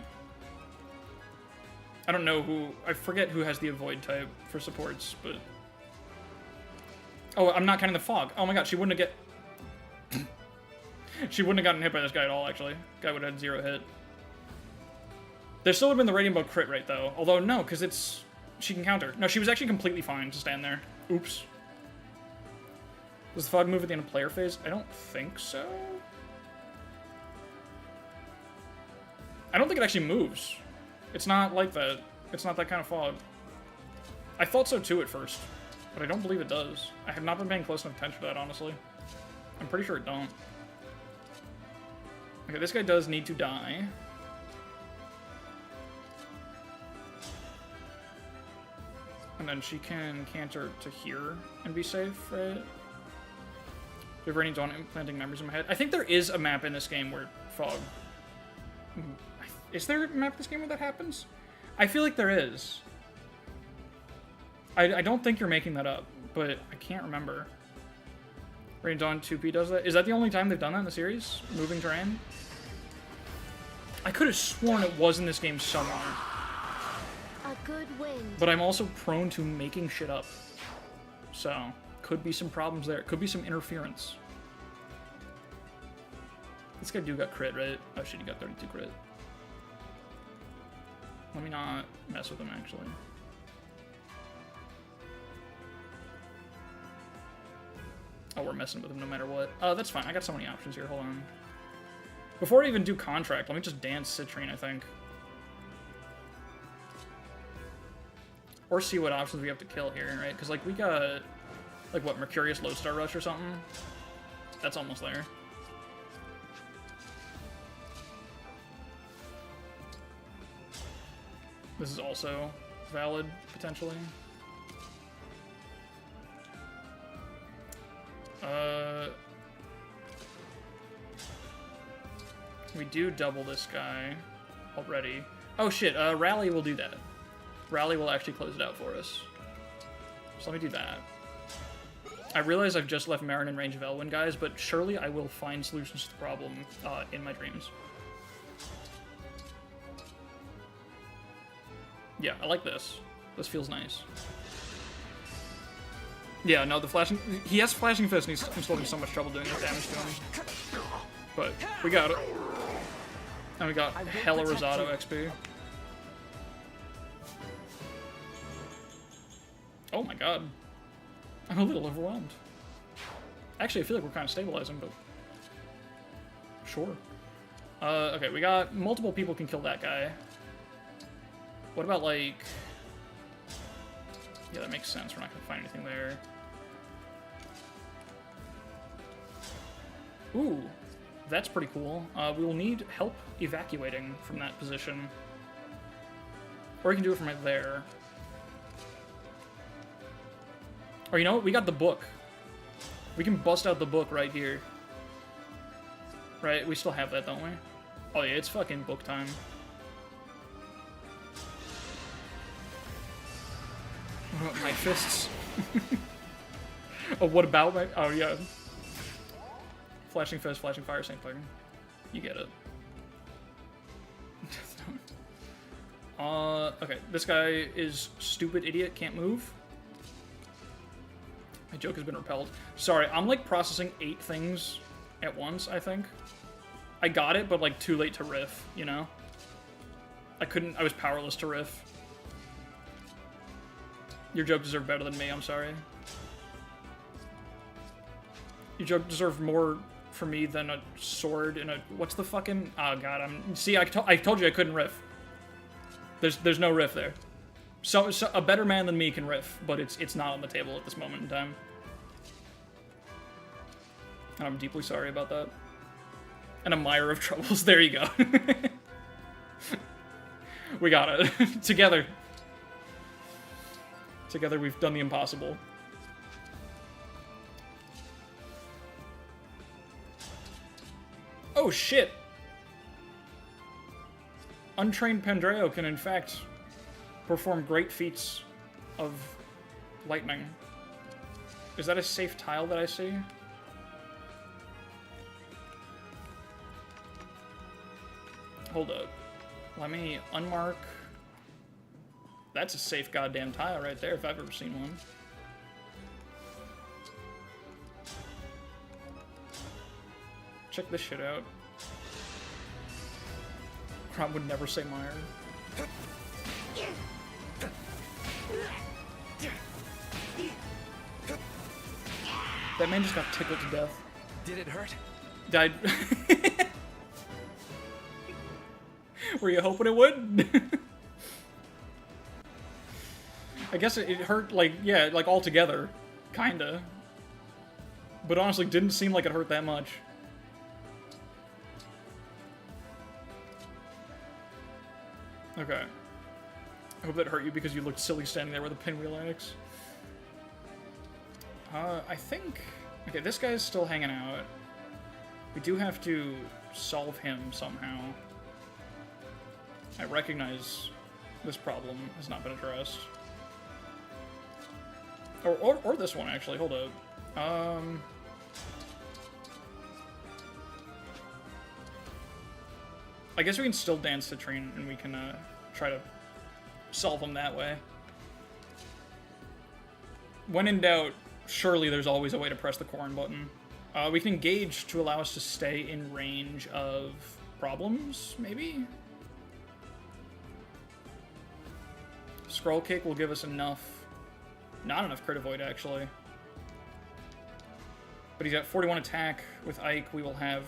I don't know who... I forget who has the avoid type for supports, but... Oh, I'm not counting the fog. Oh my god, she wouldn't have she wouldn't have gotten hit by this guy at all, actually. Guy would have had 0 hit. There still would have been the Radiant Bow crit rate, though. Although, no, because it's... She can counter. No, she was actually completely fine to stand there. Oops. Does the fog move at the end of player phase? I don't think so. I don't think it actually moves. It's not like that. It's not that kind of fog. I thought so, too, at first. But I don't believe it does. I have not been paying close enough attention to that, honestly. I'm pretty sure it don't. Okay, this guy does need to die. And then she can canter to here and be safe, right? Do you have any dawn implanting memories in my head? I think there is a map in this game where fog... Is there a map in this game where that happens? I feel like there is. I don't think you're making that up, but I can't remember. Rain Dawn 2P does that? Is that the only time they've done that in the series? Moving terrain? I could have sworn it was in this game somewhere. A good wind. But I'm also prone to making shit up. So, could be some problems there. Could be some interference. This guy got crit, right? Oh shit, he got 32 crit. Let me not mess with him, actually. Oh, we're messing with him no matter what. Oh, that's fine. I got so many options here. Hold on. Before I even do contract, let me just dance Citrine, I think. Or see what options we have to kill here, right? Because, like, we got, like, what, Mercurius Lodestar Rush or something? That's almost there. This is also valid, potentially. We do double this guy already. Oh shit, Rally will do that. Rally will actually close it out for us. So let me do that. I realize I've just left Marin in range of Elwyn, guys, but surely I will find solutions to the problem in my dreams. Yeah, I like this. This feels nice. Yeah, no, the flashing... He has flashing fist and he's still having so much trouble doing this damage to him. But we got it. And we got hella Rosado XP. Oh my god. I'm a little overwhelmed. Actually, I feel like we're kind of stabilizing, but... Sure. Okay, we got multiple people can kill that guy. What about, like... Yeah, that makes sense. We're not gonna find anything there. Ooh, that's pretty cool. We will need help evacuating from that position. Or we can do it from right there. Or you know what? We got the book. We can bust out the book right here. Right? We still have that, don't we? Oh yeah, it's fucking book time. My fists. Oh, what about my... Oh, yeah. Flashing fist, flashing fire, same thing. You get it. Okay. This guy is stupid idiot, can't move. My joke has been repelled. Sorry, I'm, like, processing 8 things at once, I think. I got it, but, like, too late to riff, you know? I was powerless to riff. Your joke deserved better than me, I'm sorry. Your joke deserved more for me than a sword and a... What's the fucking... Oh, God, See, I told you I couldn't riff. There's no riff there. So a better man than me can riff, but it's not on the table at this moment in time. And I'm deeply sorry about that. And a mire of troubles. There you go. We got it. Together. Together we've done the impossible. Oh shit! Untrained Pandreo can in fact perform great feats of lightning. Is that a safe tile that I see? Hold up. Let me unmark. That's a safe goddamn tile right there if I've ever seen one. Check this shit out. Crom would never say Mire. That man just got tickled to death. Did it hurt? Died. Were you hoping it would? I guess it hurt, like, yeah, like, all together. Kinda. But honestly, didn't seem like it hurt that much. Okay. I hope that hurt you because you looked silly standing there with a pinwheel axe. I think... Okay, this guy's still hanging out. We do have to solve him somehow. I recognize this problem has not been addressed. Or this one, actually. Hold up. I guess we can still dance to Trine, and we can try to solve them that way. When in doubt, surely there's always a way to press the corn button. We can engage to allow us to stay in range of problems, maybe? Scroll kick will give us enough. Not enough crit avoid, actually. But he's got 41 attack. With Ike, we will have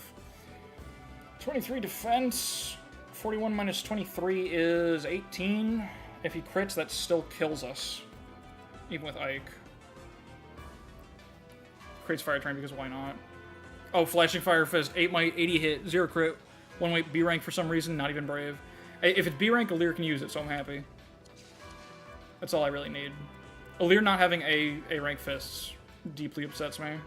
23 defense. 41 minus 23 is 18. If he crits, that still kills us. Even with Ike. Creates fire train because why not? Oh, flashing fire fist. 8 might, 80 hit, 0 crit. 1 weight B rank for some reason, not even brave. If it's B rank, Alear can use it, so I'm happy. That's all I really need. Alear not having A rank fists deeply upsets me.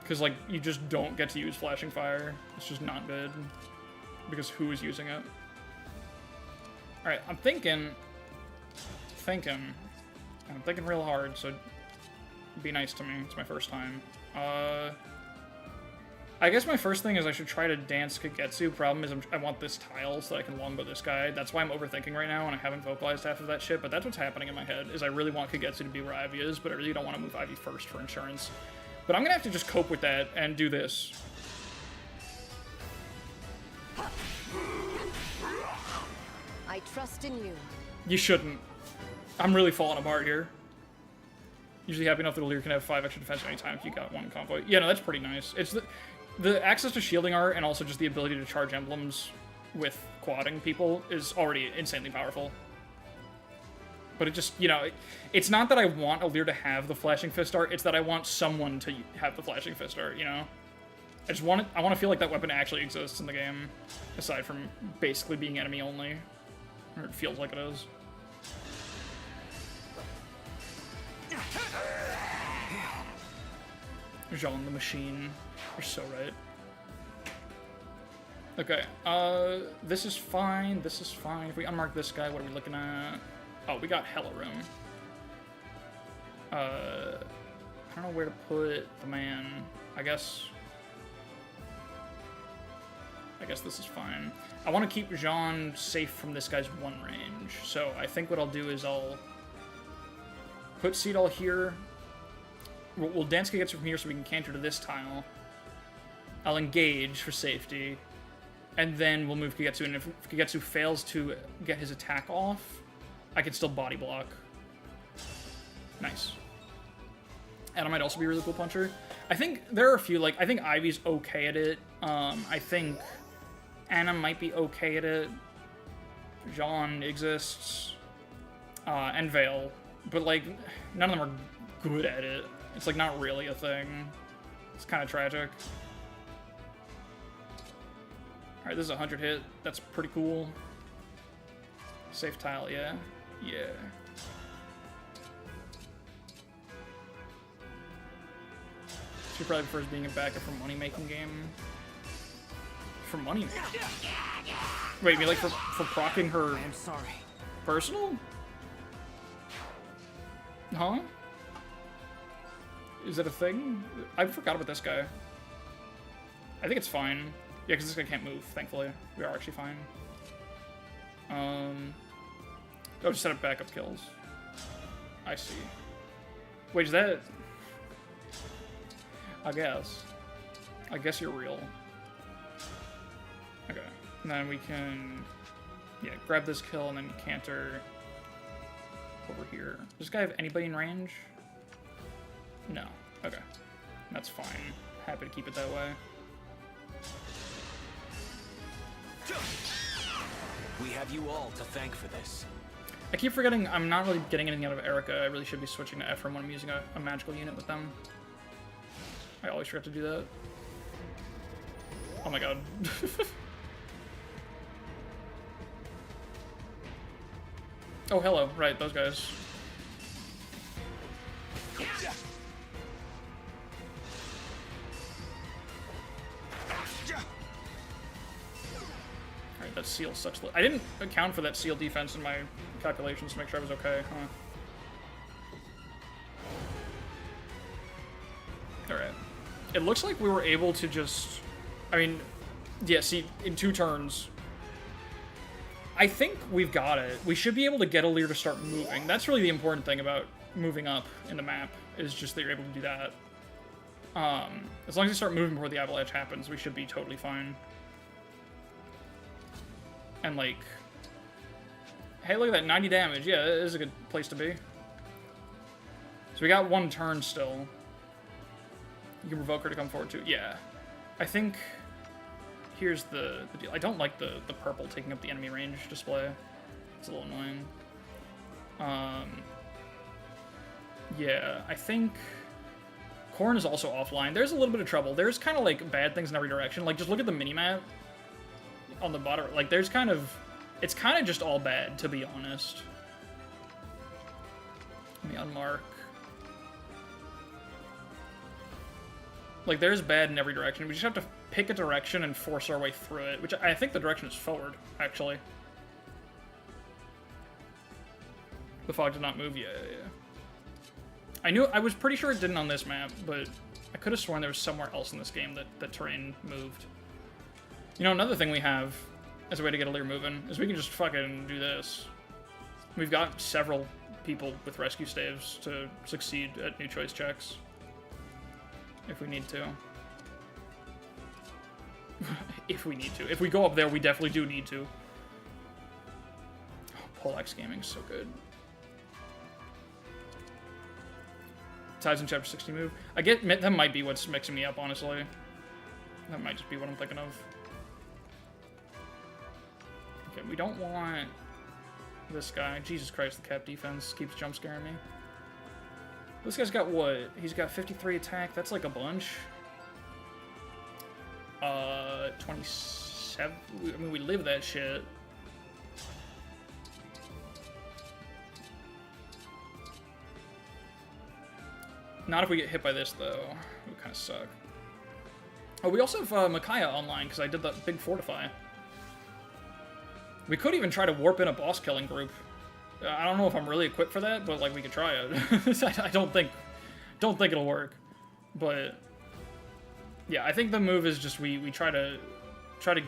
Because, like, you just don't get to use flashing fire. It's just not good. Because who is using it? Alright, I'm thinking real hard, so be nice to me. It's my first time. I guess my first thing is I should try to dance Kagetsu. Problem is I want this tile so that I can longbow this guy. That's why I'm overthinking right now, and I haven't vocalized half of that shit, but that's what's happening in my head, is I really want Kagetsu to be where Ivy is, but I really don't want to move Ivy first for insurance. But I'm gonna have to just cope with that and do this. I trust in you. You shouldn't. I'm really falling apart here. Usually happy enough that Alear can have 5 extra defense anytime if you got 1 convoy. Yeah, no, that's pretty nice. It's the access to shielding art and also just the ability to charge emblems with quadding people is already insanely powerful. But it just, you know, it's not that I want Alear to have the Flashing Fist art, it's that I want someone to have the Flashing Fist art, you know? I want to feel like that weapon actually exists in the game, aside from basically being enemy only. Or it feels like it is. Jean the Machine. You're so right. Okay, this is fine, this is fine. If we unmark this guy, what are we looking at? Oh, we got hella room. I don't know where to put the man. I guess this is fine. I want to keep Jean safe from this guy's one range. So I think what I'll do is I'll put Seedall here. We'll dance Kagetsu from here so we can canter to this tile. I'll engage for safety. And then we'll move Kagetsu. And if Kagetsu fails to get his attack off, I can still body block. Nice. And I might also be a really cool puncher. I think there are a few, like, I think Ivy's okay at it. I think Anna might be okay at it. Jean exists. And Vale. But, like, none of them are good at it. It's, like, not really a thing. It's kind of tragic. Alright, this is a 100 hit. That's pretty cool. Safe tile, yeah. Yeah. She probably prefers being a backup for money-making game. For money making? Wait, you mean like for proccing her I'm sorry. personal? Huh? Is that a thing? I forgot about this guy. I think it's fine. Yeah, because this guy can't move, thankfully. We are actually fine. Oh, just set up backup kills. I see. Wait, is that... I guess you're real. Okay. And then we can... Yeah, grab this kill and then canter over here. Does this guy have anybody in range? No. Okay. That's fine. Happy to keep it that way. We have you all to thank for this. I keep forgetting I'm not really getting anything out of Erica. I really should be switching to Ephraim when I'm using a magical unit with them. I always forget to do that. Oh my god. Oh, hello. Right, those guys. Alright, that seal's such... I didn't account for that seal defense in my calculations to make sure I was okay, huh? Alright. It looks like we were able to just... I mean, yeah, see, in 2 turns... I think we've got it. We should be able to get Alear to start moving. That's really the important thing about moving up in the map, is just that you're able to do that. As long as you start moving before the avalanche happens, we should be totally fine. And, like... Hey, look at that, 90 damage. Yeah, it is a good place to be. So we got 1 turn still. You can provoke her to come forward too. Yeah. I think... Here's the deal. I don't like the purple taking up the enemy range display. It's a little annoying. Yeah, I think... Corn is also offline. There's a little bit of trouble. There's kind of, like, bad things in every direction. Like, just look at the minimap on the bottom. Like, there's kind of... It's kind of just all bad, to be honest. Let me unmark. Like, there's bad in every direction. We just have to pick a direction and force our way through it, which I think the direction is forward, actually. The fog did not move. Yeah. I was pretty sure it didn't on this map, but I could have sworn there was somewhere else in this game that the terrain moved. You know, another thing we have as a way to get Alear moving is we can just fucking do this. We've got several people with rescue staves to succeed at new choice checks. If we need to. If we need to. If we go up there, we definitely do need to. Oh, Poleaxe Gaming's so good. Ties in Chapter 60 move. I get that might be what's mixing me up, honestly. That might just be what I'm thinking of. Okay, we don't want this guy. Jesus Christ, the cap defense keeps jump scaring me. This guy's got what? He's got 53 attack. That's like a bunch. 27. I mean, we live that shit. Not if we get hit by this, though. It would kind of suck. Oh, we also have Micaiah online, because I did that big fortify. We could even try to warp in a boss killing group. I don't know if I'm really equipped for that, but like we could try it. I don't think it'll work. But yeah, I think the move is just we try to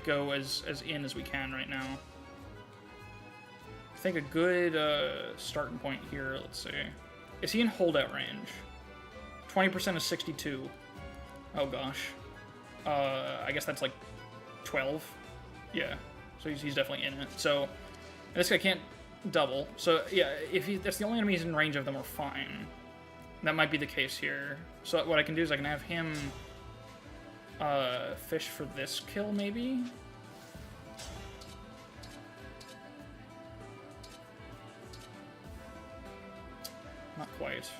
go as in as we can right now. I think a good starting point here, let's see. Is he in holdout range? 20% is 62. Oh gosh. I guess that's like 12. Yeah. So he's definitely in it. So this guy can't double. So yeah, if that's the only enemies in range of them, are fine. That might be the case here. So what I can do is I can have him fish for this kill, maybe? Not quite.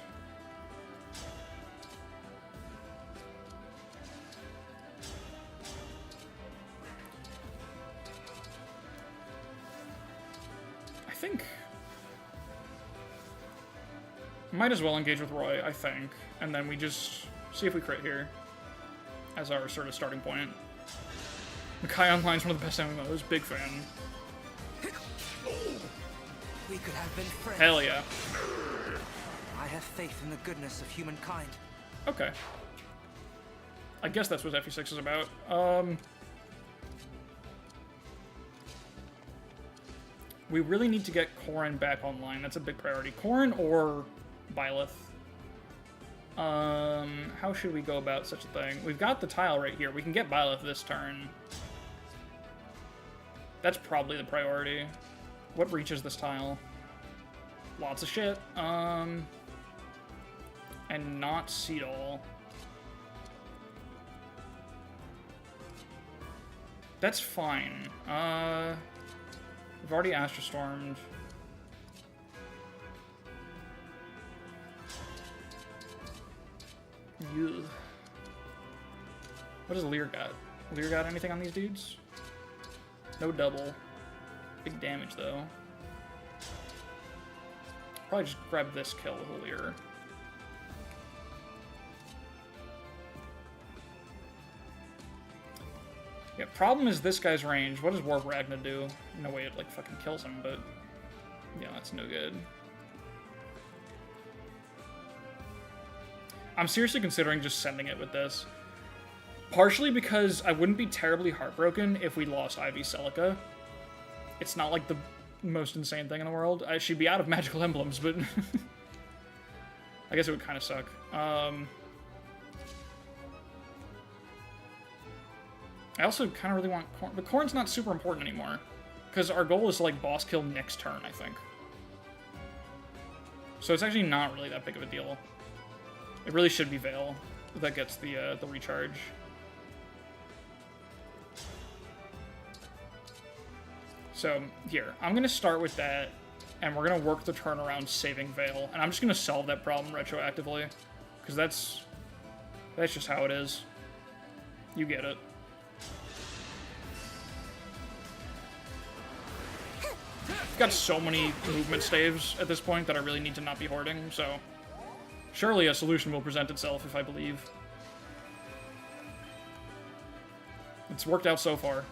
I think might as well engage with Roy, I think, and then we just see if we crit here as our sort of starting point. Makai Online's one of the best MMOs, big fan. We could have been friends. Hell yeah. I have faith in the goodness of humankind. Okay. I guess that's what FE6 is about. We really need to get Corrin back online. That's a big priority. Corrin or Byleth. How should we go about such a thing? We've got the tile right here. We can get Byleth this turn. That's probably the priority. What reaches this tile? Lots of shit. And not Seedall. That's fine. We've already Astrostormed. Ugh. What does Alear got? Alear got anything on these dudes? No double. Big damage, though. Probably just grab this kill with Alear. Yeah, problem is this guy's range. What does Warp Ragna do? No way it, like, fucking kills him, but... yeah, that's no good. I'm seriously considering just sending it with this. Partially because I wouldn't be terribly heartbroken if we lost Ivy Celica. It's not, like, the most insane thing in the world. She'd be out of magical emblems, but... I guess it would kind of suck. I also kind of really want Corn, but Corn's not super important anymore, because our goal is to, like, boss kill next turn, I think. So it's actually not really that big of a deal. It really should be Veil that gets the recharge. So here, I'm gonna start with that, and we're gonna work the turn around saving Veil, and I'm just gonna solve that problem retroactively, because that's just how it is. You get it. I've got so many movement staves at this point that I really need to not be hoarding, so surely a solution will present itself if I believe. It's worked out so far.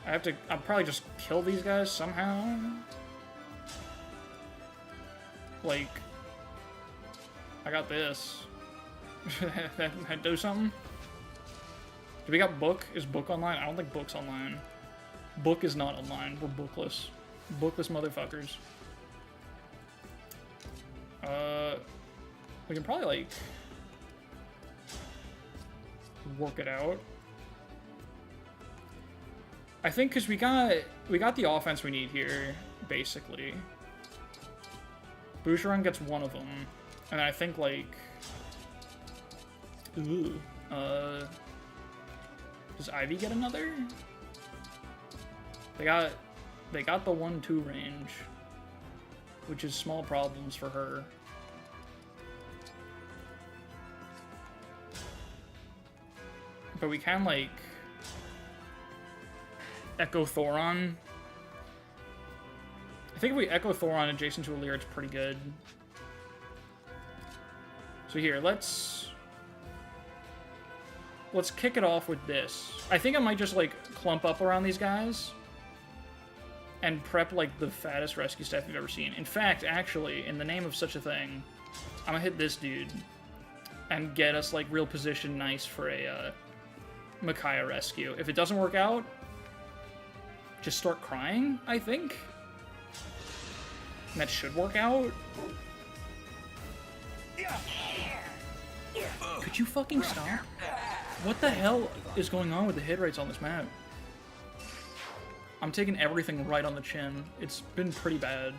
I'll probably just kill these guys somehow. Like, I got this. That do something? Do we got Book? Is Book online? I don't think Book's online. Book is not online. We're bookless. Bookless motherfuckers. We can probably, like, work it out. I think because we got the offense we need here, basically. Boucheron gets one of them, and I think, like, Does Ivy get another? They got the 1-2 range, which is small problems for her. But we can, like, Echo Thoron. I think if we Echo Thoron adjacent to Alear, it's pretty good. So here, let's kick it off with this. I think I might just, like, clump up around these guys and prep, like, the fattest rescue staff you've ever seen. In fact, actually, in the name of such a thing, I'm gonna hit this dude and get us, like, real position nice for a Micaiah rescue. If it doesn't work out, just start crying, I think. And that should work out. Could you fucking stop? What the hell is going on with the hit rates on this map? I'm taking everything right on the chin. It's been pretty bad.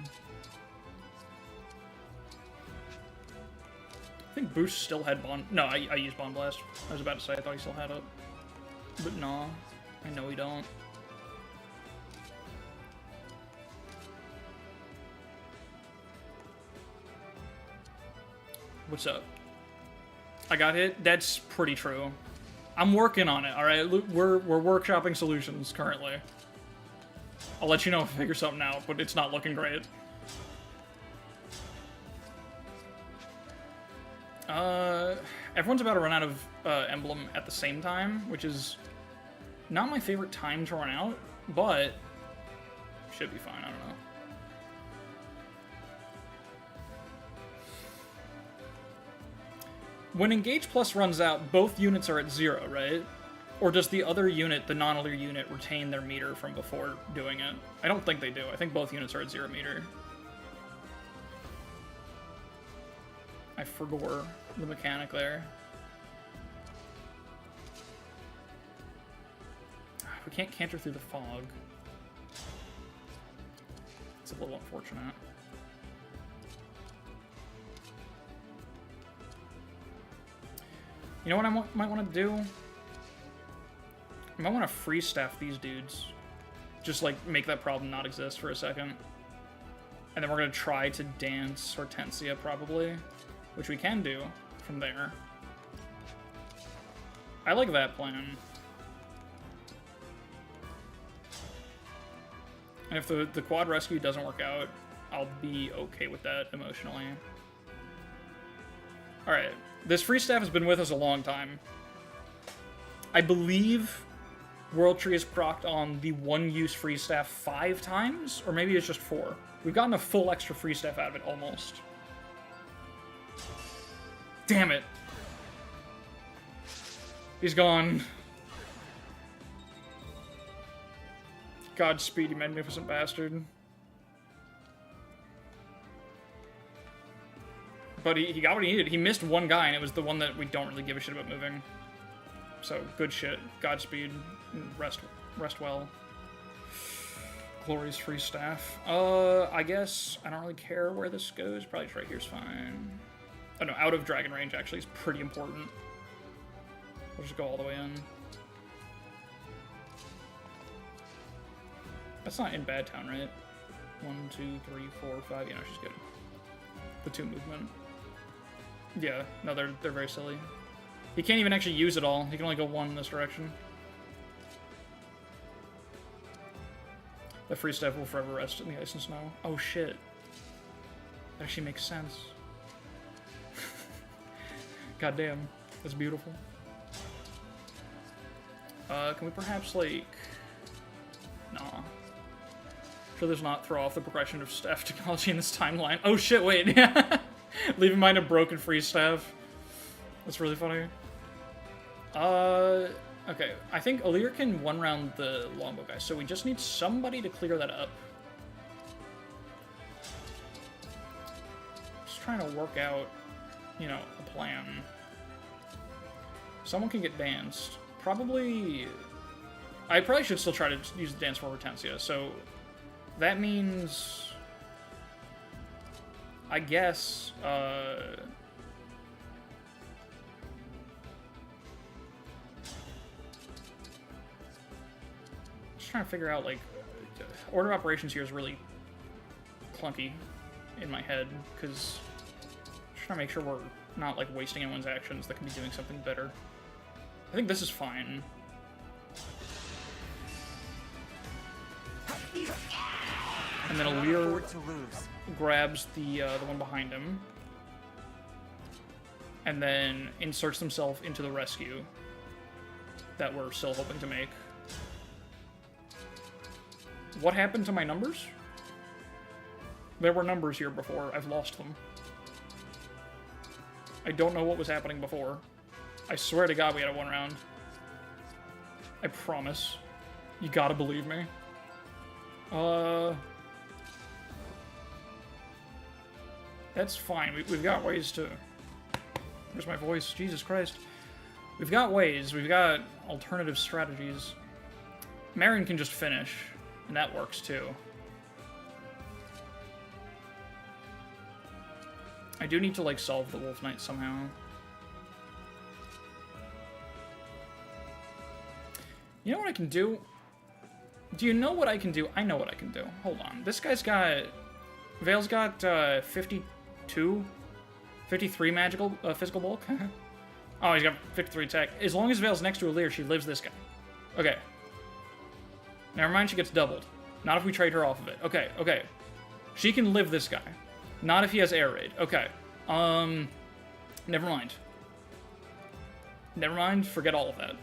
I think Boost still had Bond... No, I used Bond Blast. I was about to say, I thought he still had it. But no, I know he don't. What's up? I got hit? That's pretty true. I'm working on it, alright? We're workshopping solutions currently. I'll let you know if I figure something out, but it's not looking great. Everyone's about to run out of Emblem at the same time, which is not my favorite time to run out, but should be fine, I don't know. When Engage Plus runs out, both units are at 0, right? Or does the other unit, the non-Alear unit, retain their meter from before doing it? I don't think they do. I think both units are at 0 meter. I forgot the mechanic there. We can't canter through the fog. It's a little unfortunate. You know what I might want to do? I might want to free staff these dudes. Just, like, make that problem not exist for a second. And then we're going to try to dance Hortensia, probably. Which we can do from there. I like that plan. And if the quad rescue doesn't work out, I'll be okay with that emotionally. Alright. This free staff has been with us a long time. I believe World Tree is procced on the one-use free staff 5 times, or maybe it's just 4. We've gotten a full extra free staff out of it, almost. Damn it. He's gone. Godspeed, you magnificent bastard. But he got what he needed. He missed one guy, and it was the one that we don't really give a shit about moving. So, good shit. Godspeed. Rest well. Glorious free staff. I guess I don't really care where this goes. Probably just right here's fine. Oh no, out of dragon range actually is pretty important. We'll just go all the way in. That's not in Bad Town, right? 1, 2, 3, 4, 5. Yeah, no, she's good. The 2 movement. Yeah, no, they're very silly. He can't even actually use it all. He can only go 1 in this direction. The free staff will forever rest in the ice and snow. Oh shit. That actually makes sense. God damn, that's beautiful. Can we perhaps, like... Nah. Sure there's not throw off the progression of staff technology in this timeline. Oh shit, wait. Leave in mind a broken free staff. That's really funny. Okay. I think Alear can one-round the longbow guy, so we just need somebody to clear that up. Just trying to work out, you know, a plan. Someone can get danced. Probably... I probably should still try to use the dance for Hortensia, so... That means... I guess, just trying to figure out, like, order of operations here is really clunky in my head, because I'm just trying to make sure we're not, like, wasting anyone's actions that can be doing something better. I think this is fine. And then Alear grabs the one behind him, and then inserts himself into the rescue that we're still hoping to make. What happened to my numbers? There were numbers here before. I've lost them. I don't know what was happening before. I swear to God we had a 1 round. I promise. You gotta believe me. That's fine. We've got ways to... Where's my voice? Jesus Christ. We've got ways. We've got alternative strategies. Marion can just finish, and that works too. I do need to, like, solve the Wolf Knight somehow. You know what I can do? Do you know what I can do? I know what I can do. Hold on. This guy's got... Vale's got 52? 53 magical, physical bulk? Oh, he's got 53 attack. As long as Vale's next to Alear, she lives this guy. Okay. Never mind, she gets doubled. Not if we trade her off of it. Okay, okay. She can live this guy. Not if he has air raid. Okay. Never mind. Never mind, forget all of that.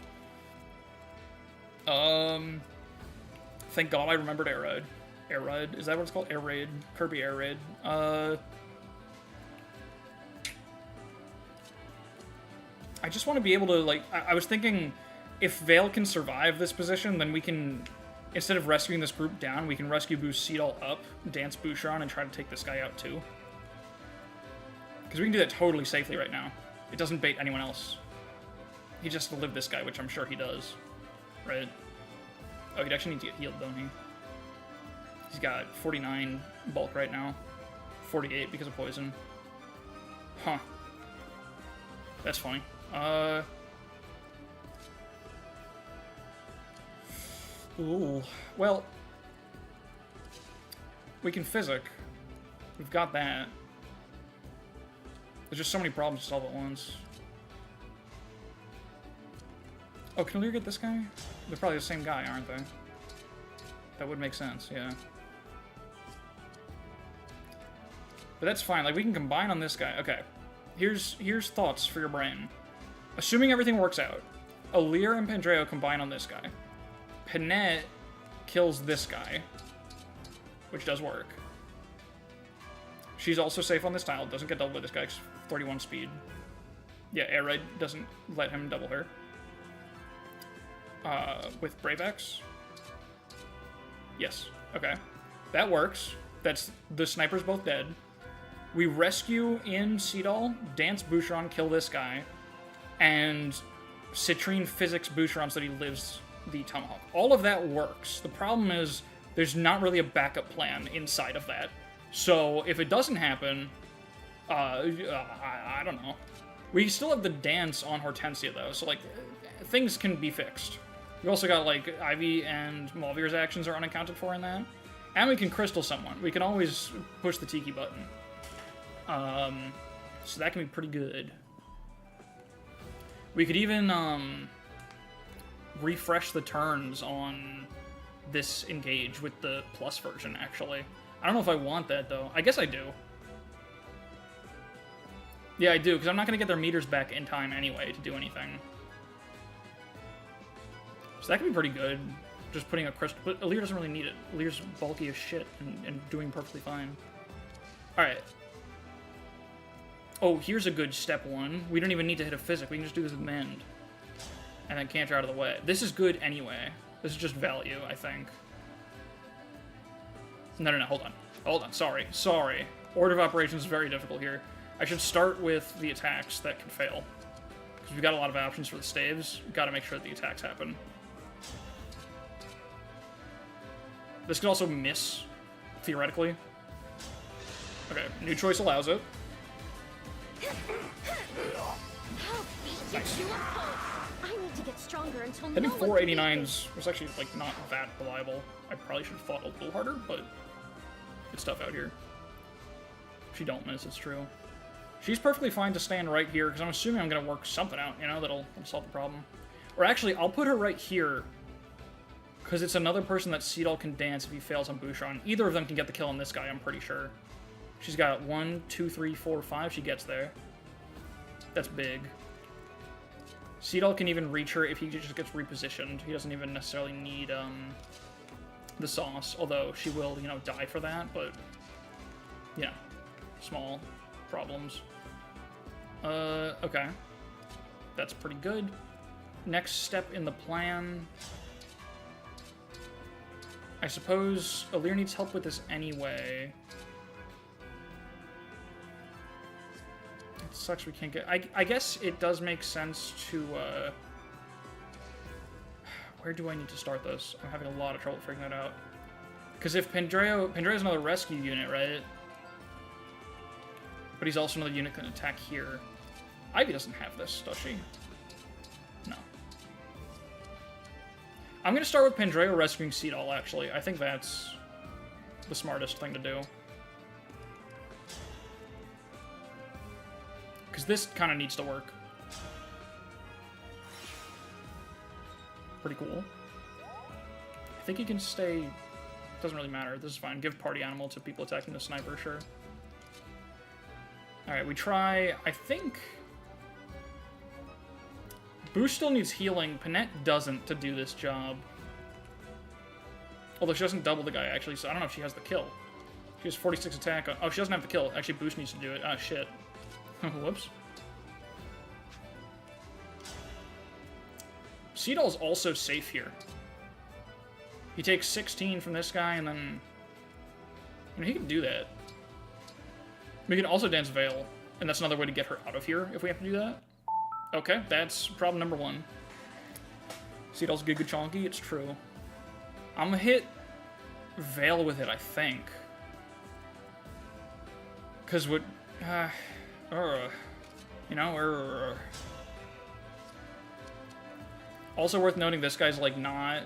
Thank God I remembered air raid. Air raid? Is that what it's called? Air raid. Kirby air raid. I just want to be able to, like, I was thinking if Vale can survive this position, then we can, instead of rescuing this group down, we can rescue Boost Seedall up, dance Boucheron, and try to take this guy out too. Because we can do that totally safely right now. It doesn't bait anyone else. He just has to live this guy, which I'm sure he does. Right? Oh, he'd actually need to get healed, don't he? He's got 49 bulk right now. 48 because of poison. Huh. That's funny. Ooh. Well, we can physic. We've got that. There's just so many problems to solve at once. Oh, can Alear get this guy? They're probably the same guy, aren't they? That would make sense, yeah. But that's fine. Like, we can combine on this guy. Okay. Here's thoughts for your brain. Assuming everything works out, Alear and Pandreo combine on this guy. Panette kills this guy, which does work. She's also safe on this tile. Doesn't get doubled by this guy. 31 speed. Yeah, air raid doesn't let him double her. With Brave X? Yes. Okay. That works. That's the snipers both dead. We rescue in Seedall, dance Boucheron, kill this guy, and Citrine physics Boucheron so that he lives the Tomahawk. All of that works. The problem is there's not really a backup plan inside of that. So if it doesn't happen, I don't know. We still have the dance on Hortensia though, so like things can be fixed. We also got like Ivy and Malvir's actions are unaccounted for in that. And we can crystal someone. We can always push the Tiki button. So that can be pretty good. We could even refresh the turns on this engage with the plus version, actually. I don't know if I want that, though. I guess I do. Yeah, I do, because I'm not going to get their meters back in time anyway to do anything. So that could be pretty good. Just putting a crystal... But Alear doesn't really need it. Alear's bulky as shit and doing perfectly fine. Alright. Oh, here's a good step one. We don't even need to hit a physic. We can just do this with Mend. And then canter out of the way. This is good anyway. This is just value, I think. No, hold on. Hold on, sorry. Order of operations is very difficult here. I should start with the attacks that can fail. Because we've got a lot of options for the staves. We've got to make sure that the attacks happen. This could also miss, theoretically. Okay, new choice allows it. Nice. I need to get stronger until Hitting no one can beat me. 489s was actually, like, not that reliable. I probably should have fought a little harder, but it's tough out here. She don't miss, it's true. She's perfectly fine to stand right here, because I'm assuming I'm going to work something out, you know, that'll solve the problem. Or actually, I'll put her right here, because it's another person that Seedall can dance if he fails on Bouchon. Either of them can get the kill on this guy, I'm pretty sure. She's got 1, 2, 3, 4, 5. She gets there. That's big. Seedall can even reach her if he just gets repositioned. He doesn't even necessarily need the sauce, although she will, you know, die for that, but, yeah, small problems. Okay. That's pretty good. Next step in the plan. I suppose Alear needs help with this anyway. It sucks we can't get... I guess it does make sense to, where do I need to start this? I'm having a lot of trouble figuring that out. Because if Pandreo's another rescue unit, right? But he's also another unit that can attack here. Ivy doesn't have this, does she? No. I'm going to start with Pandreo rescuing Seedall, actually. I think that's the smartest thing to do. Because this kind of needs to work. Pretty cool. I think he can stay... Doesn't really matter. This is fine. Give party animal to people attacking the sniper, sure. Alright, we try... I think... Boosh still needs healing. Panette doesn't to do this job. Although she doesn't double the guy, actually, so I don't know if she has the kill. She has 46 attack. Oh, she doesn't have the kill. Actually, Boosh needs to do it. Ah, shit. Whoops. Seedall's also safe here. He takes 16 from this guy, and then... I mean, he can do that. We can also dance Veil, and that's another way to get her out of here if we have to do that. Okay, that's problem number 1. Seedall's Giga Chonky, it's true. I'm gonna hit Veil with it, I think. Because what... you know, Also worth noting, this guy's, like, not...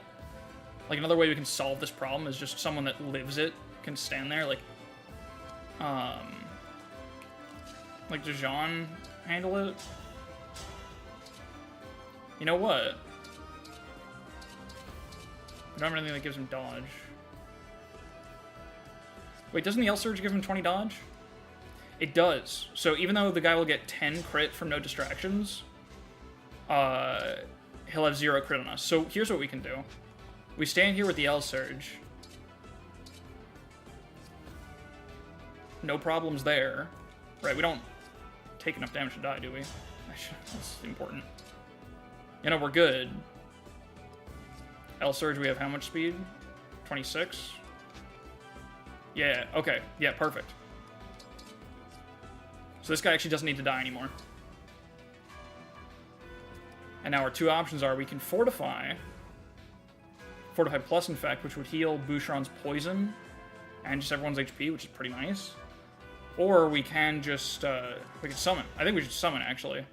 Like, another way we can solve this problem is just someone that lives it can stand there, like... Like, does Jean handle it? You know what? I don't have anything that gives him dodge. Wait, doesn't the L-Surge give him 20 dodge? It does. So even though the guy will get 10 crit from no distractions, he'll have 0 crit on us. So here's what we can do. We stand here with the L-Surge. No problems there. Right, we don't take enough damage to die, do we? That's important. You know, we're good. L-Surge, we have how much speed? 26? Yeah, okay. Yeah, perfect. So this guy actually doesn't need to die anymore. And now our 2 options are we can Fortify. Fortify Plus, in fact, which would heal Boucheron's poison and just everyone's HP, which is pretty nice. Or we can just, we can summon. I think we should summon, actually.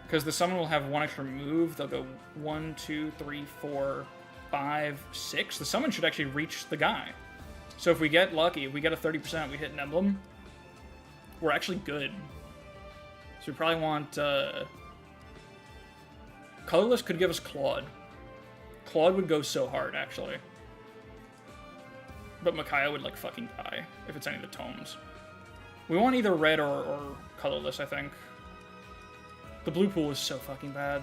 Because the summon will have 1 extra move. They'll go 1, 2, 3, 4, 5, 6. The summon should actually reach the guy. So if we get lucky, if we get a 30%, we hit an emblem, we're actually good. So we probably want, Colorless could give us Claude. Claude would go so hard, actually. But Micaiah would, like, fucking die if it's any of the tomes. We want either red or colorless, I think. The blue pool is so fucking bad.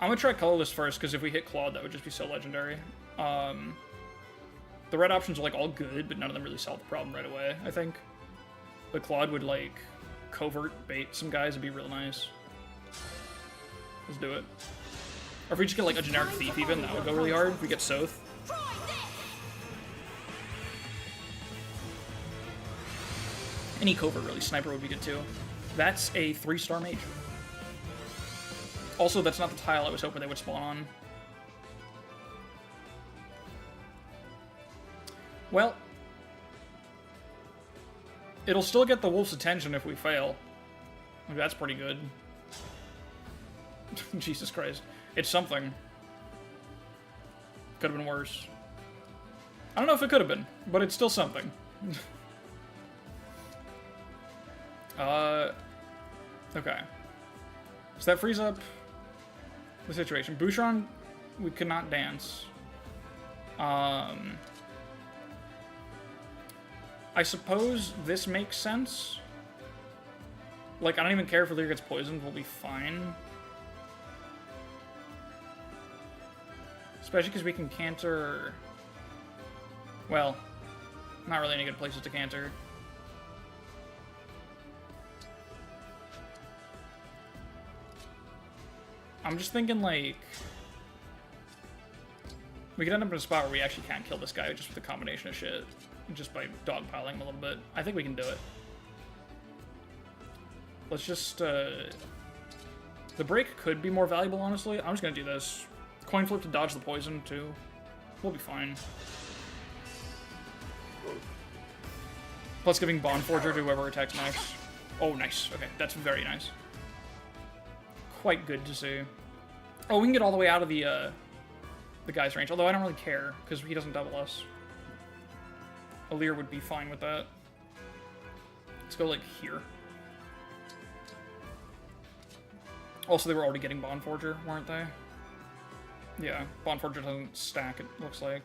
I'm gonna try colorless first, because if we hit Claude, that would just be so legendary. The red options are, like, all good, but none of them really solve the problem right away, I think. But Claude would, like, covert bait some guys. It'd be real nice. Let's do it. Or if we just get, like, a generic thief even, that would go really hard. If we get Soth. Any covert, really. Sniper would be good, too. That's a 3-star mage. Also, that's not the tile I was hoping they would spawn on. Well, it'll still get the wolf's attention if we fail. Like, that's pretty good. Jesus Christ. It's something. Could have been worse. I don't know if it could have been, but it's still something. Okay. So that frees up the situation. Boucheron, we could not dance. I suppose this makes sense. Like, I don't even care if Alear gets poisoned, we'll be fine. Especially because we can canter... Well, not really any good places to canter. I'm just thinking, like... We could end up in a spot where we actually can't kill this guy just with a combination of shit. Just by dogpiling him a little bit. I think we can do it. Let's just, The break could be more valuable, honestly. I'm just gonna do this. Coin flip to dodge the poison, too. We'll be fine. Plus giving Bond Forger to whoever attacks next. Oh, nice. Okay, that's very nice. Quite good to see. Oh, we can get all the way out of the guy's range. Although I don't really care, because he doesn't double us. Alear would be fine with that. Let's go, like, here. Also, they were already getting Bond Forger, weren't they? Yeah, Bond Forger doesn't stack, it looks like.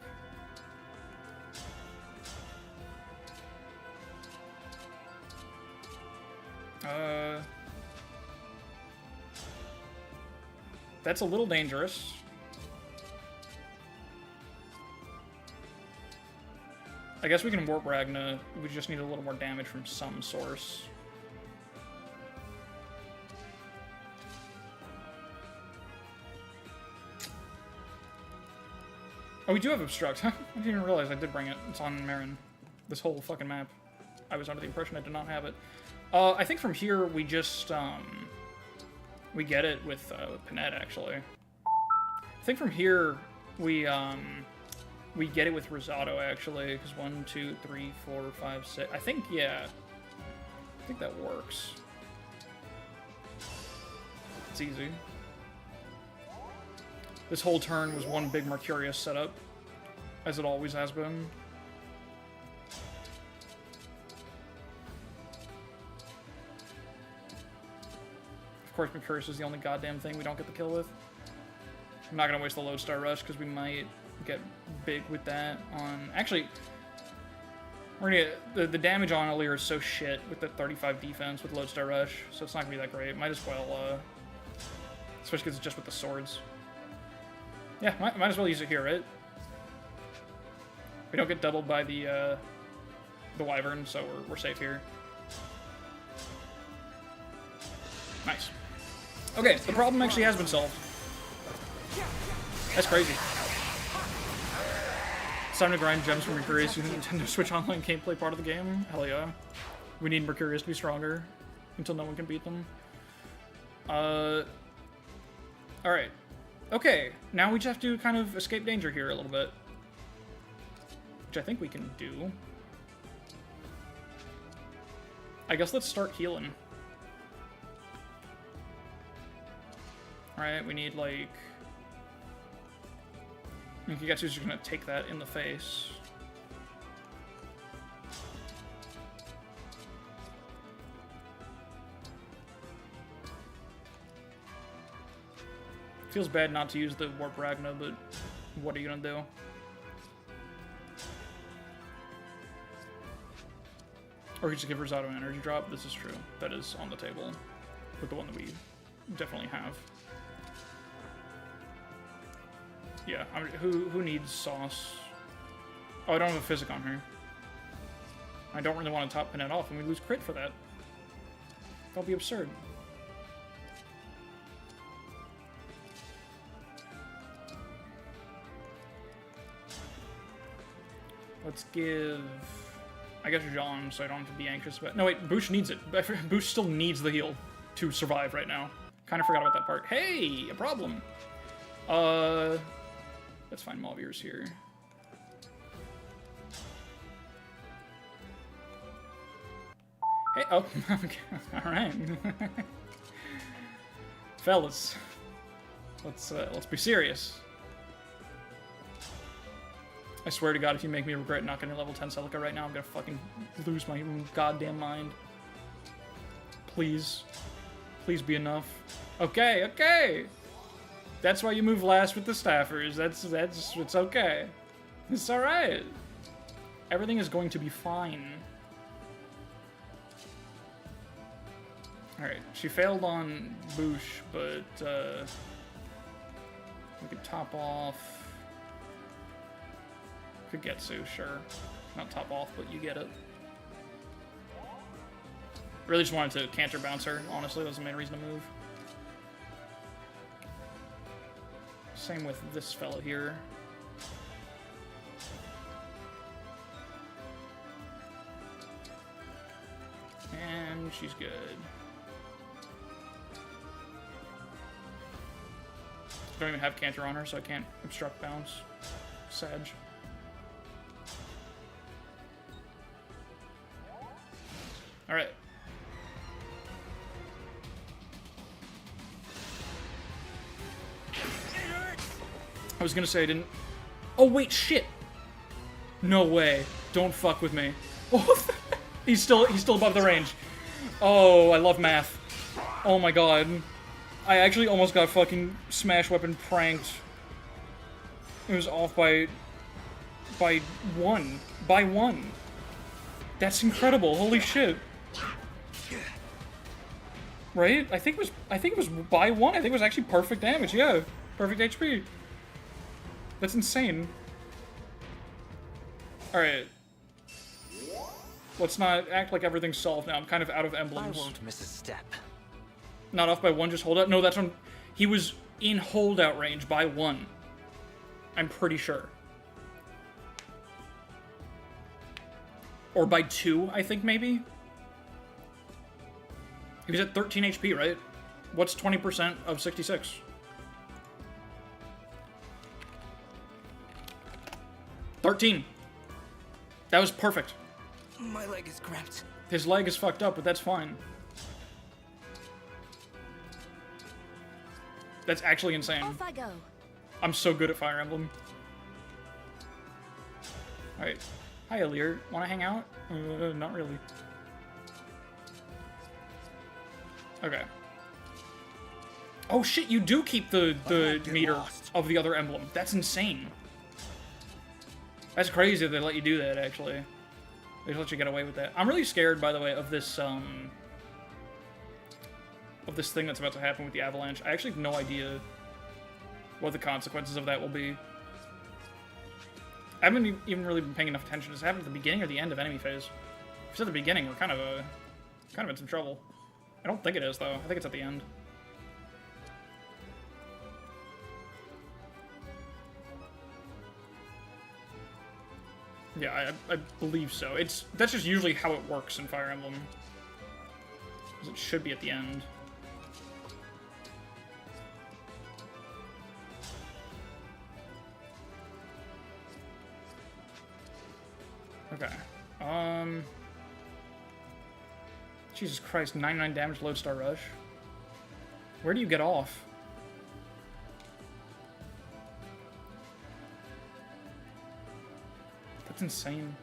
That's a little dangerous. I guess we can warp Ragna. We just need a little more damage from some source. Oh, we do have Obstruct. I didn't even realize I did bring it. It's on Marin. This whole fucking map. I was under the impression I did not have it. I think from here we just, we get it with Panette, actually. I think from here we get it with Rosado, actually, because 1, 2, 3, 4, 5, 6. I think, yeah. I think that works. It's easy. This whole turn was one big Mercurius setup, as it always has been. Of course, Mercurius is the only goddamn thing we don't get the kill with. I'm not gonna waste the Lodestar Rush, because we might get big with that on... Actually, we're gonna get... The damage on Alear is so shit with the 35 defense with Lodestar Rush, so it's not gonna be that great. Might as well, especially because it's just with the swords. Yeah, might as well use it here, right? We don't get doubled by the Wyvern, so we're safe here. Nice. Okay, the problem actually has been solved. That's crazy. It's time to grind gems from Mercurius using the Nintendo Switch Online gameplay part of the game. Hell yeah. We need Mercurius to be stronger until no one can beat them. Alright. Okay, now we just have to kind of escape danger here a little bit. Which I think we can do. I guess let's start healing. Alright, we need, like... Kigetsu's just gonna take that in the face. Feels bad not to use the Warp Ragna, but what are you gonna do? Or you just give Rosado an energy drop. This is true. That is on the table. With the one that we definitely have. Yeah, I mean, who needs sauce? Oh, I don't have a Physic on her. I don't really want to top Panette off, and we lose crit for that. That'll be absurd. Let's give... I guess Jean, so I don't have to be anxious about... No, wait, Bouche needs it. Bouche still needs the heal to survive right now. Kind of forgot about that part. Hey, a problem. Let's find Mauvir's here. Hey, oh, okay. Alright. Fellas. Let's be serious. I swear to God, if you make me regret not getting a level 10 Celica right now, I'm gonna fucking lose my goddamn mind. Please. Please be enough. Okay, okay! That's why you move last with the staffers. It's okay. It's alright. Everything is going to be fine. Alright, she failed on Boosh, but, we could top off Kagetsu, sure. Not top off, but you get it. Really just wanted to canter bounce her, honestly, that was the main reason to move. Same with this fellow here. And she's good. Don't even have canter on her, so I can't obstruct bounce. Sag. Alright. I was gonna say I didn't... Oh, wait, shit! No way. Don't fuck with me. Oh, he's still above the range. Oh, I love math. Oh my god. I actually almost got fucking Smash Weapon pranked. It was off by one. By one. That's incredible. Holy shit. Right? I think it was by one. I think it was actually perfect damage. Yeah. Perfect HP. That's insane. Alright. Let's not act like everything's solved now. I'm kind of out of emblems. I won't miss a step. Not off by one, just hold out? No, that's when he was in holdout range by one. I'm pretty sure. Or by two, I think, maybe? He was at 13 HP, right? What's 20% of 66? $13. That was perfect. My leg is cramped. His leg is fucked up, but that's fine. That's actually insane. Off I go. I'm so good at Fire Emblem. Alright. Hi, Alear. Wanna hang out? Not really. Okay. Oh shit, you do keep the meter of the other emblem. That's insane. That's crazy that they let you do that, actually. They just let you get away with that. I'm really scared, by the way, of this thing that's about to happen with the avalanche. I actually have no idea what the consequences of that will be. I haven't even really been paying enough attention. Does it happen at the beginning or the end of enemy phase? If it's at the beginning, we're kind of in some trouble. I don't think it is, though. I think it's at the end. Yeah, I believe so. That's just usually how it works in Fire Emblem. It should be at the end. Okay. Jesus Christ, 99 damage Lodestar Rush. Where do you get off? That's insane.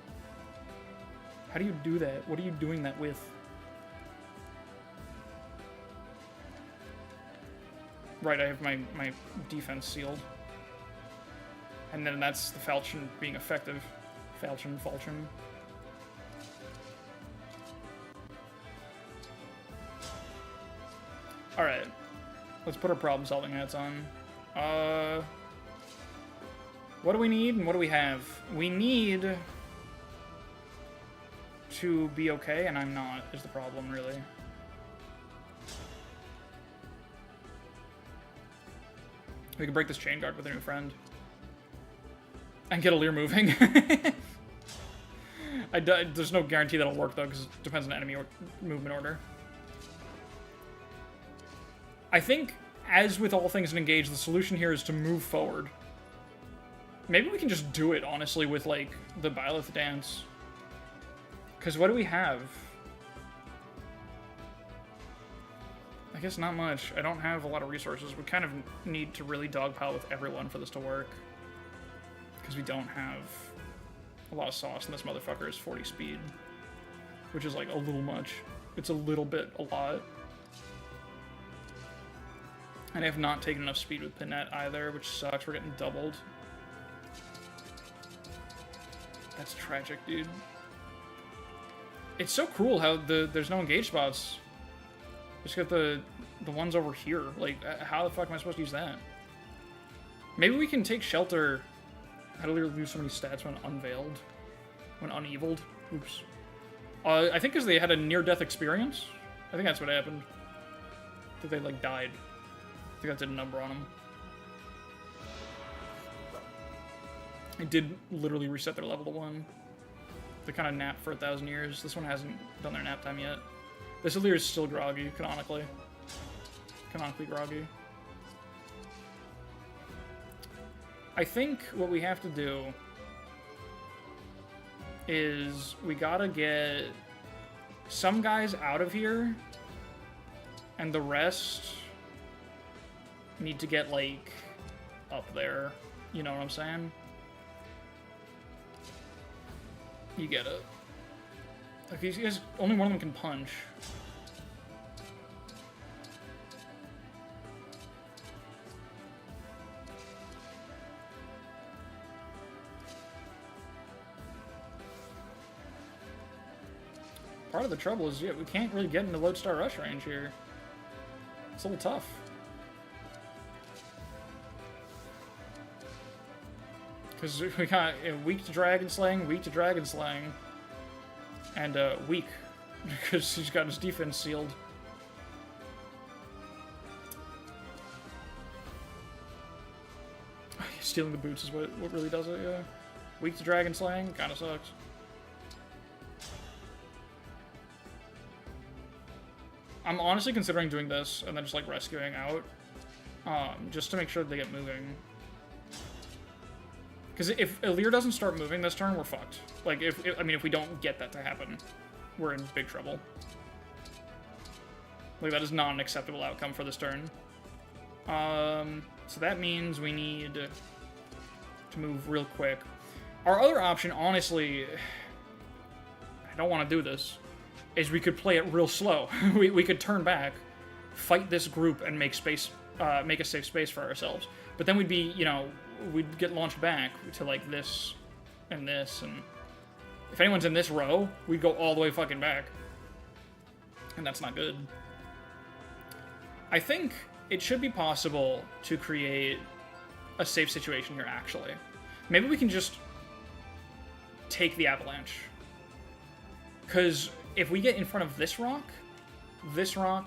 How do you do that? What are you doing that with? Right, I have my defense sealed. And then that's the Falchion being effective. Falchion. Alright. Let's put our problem-solving hats on. What do we need and what do we have? We need to be okay, and I'm not, is the problem, really. We can break this chain guard with a new friend. And get Alear moving. There's no guarantee that'll work, though, because it depends on enemy movement order. I think, as with all things in Engage, the solution here is to move forward. Maybe we can just do it, honestly, with, like, the Byleth Dance. Because what do we have? I guess not much. I don't have a lot of resources. We kind of need to really dogpile with everyone for this to work. Because we don't have a lot of sauce, and this motherfucker is 40 speed. Which is like a little much. It's a little bit a lot. And I have not taken enough speed with Pinette either, which sucks. We're getting doubled. That's tragic, dude. It's so cruel how there's no engage spots. Just got the ones over here. Like, how the fuck am I supposed to use that? Maybe we can take shelter. How do we lose so many stats when unveiled? When uneviled? Oops. I think because they had a near-death experience. I think that's what happened. I think they, like, died. I think that did a number on them. It did literally reset their level to 1. They kind of napped for 1,000 years. This one hasn't done their nap time yet. This Alear is still groggy, canonically. Canonically groggy. I think what we have to do is we gotta get some guys out of here, and the rest need to get, like, up there. You know what I'm saying? You get it. Like, these guys, only one of them can punch. Part of the trouble is, yeah, we can't really get into Lodestar Rush range here. It's a little tough. Because we got weak to Dragon Slaying, weak to Dragon Slaying, and weak, because he's got his defense sealed. Stealing the boots is what really does it, yeah. Weak to Dragon Slaying, kinda sucks. I'm honestly considering doing this and then just, like, rescuing out, just to make sure they get moving. Because if Alear doesn't start moving this turn, we're fucked. Like, I mean, if we don't get that to happen, we're in big trouble. Like, that is not an acceptable outcome for this turn. So that means we need to move real quick. Our other option, honestly, I don't want to do this, is we could play it real slow. we could turn back, fight this group, and make space, make a safe space for ourselves. But then we'd be, you know, we'd get launched back to, like, this and this, and if anyone's in this row, we'd go all the way fucking back. And that's not good. I think it should be possible to create a safe situation here, actually. Maybe we can just take the avalanche. Because if we get in front of this rock,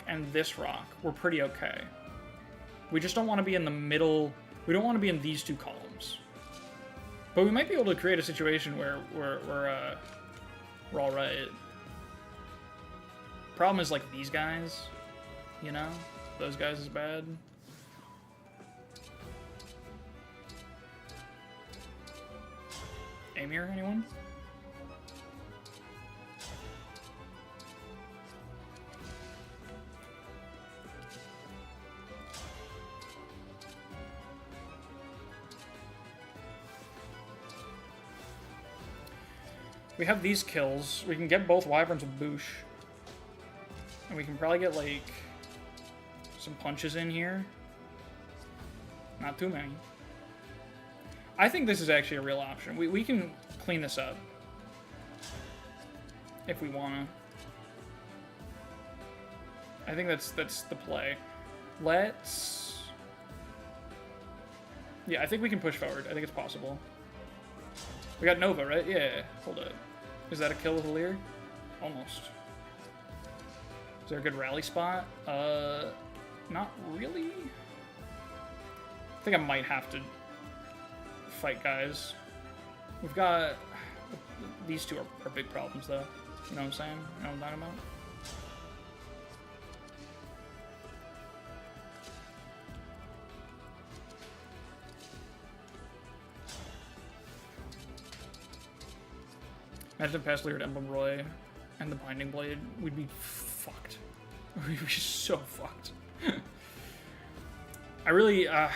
and this rock, we're pretty okay. We just don't want to be in the middle. We don't want to be in these two columns. But we might be able to create a situation where we're all right. Problem is, like, these guys, you know? Those guys is bad. Amir, anyone? We have these kills. We can get both Wyverns with Boosh. And we can probably get, like, some punches in here. Not too many. I think this is actually a real option. We can clean this up. If we wanna. I think that's the play. Let's... Yeah, I think we can push forward. I think it's possible. We got Nova, right? Yeah, hold up. Is that a kill with Alear? Almost. Is there a good rally spot? Not really. I think I might have to fight guys. We've got... These two are big problems, though. You know what I'm saying? You know what I'm talking about? Imagine if past Alear Emblem Roy and the Binding Blade, we'd be fucked. We'd be so fucked. I really, I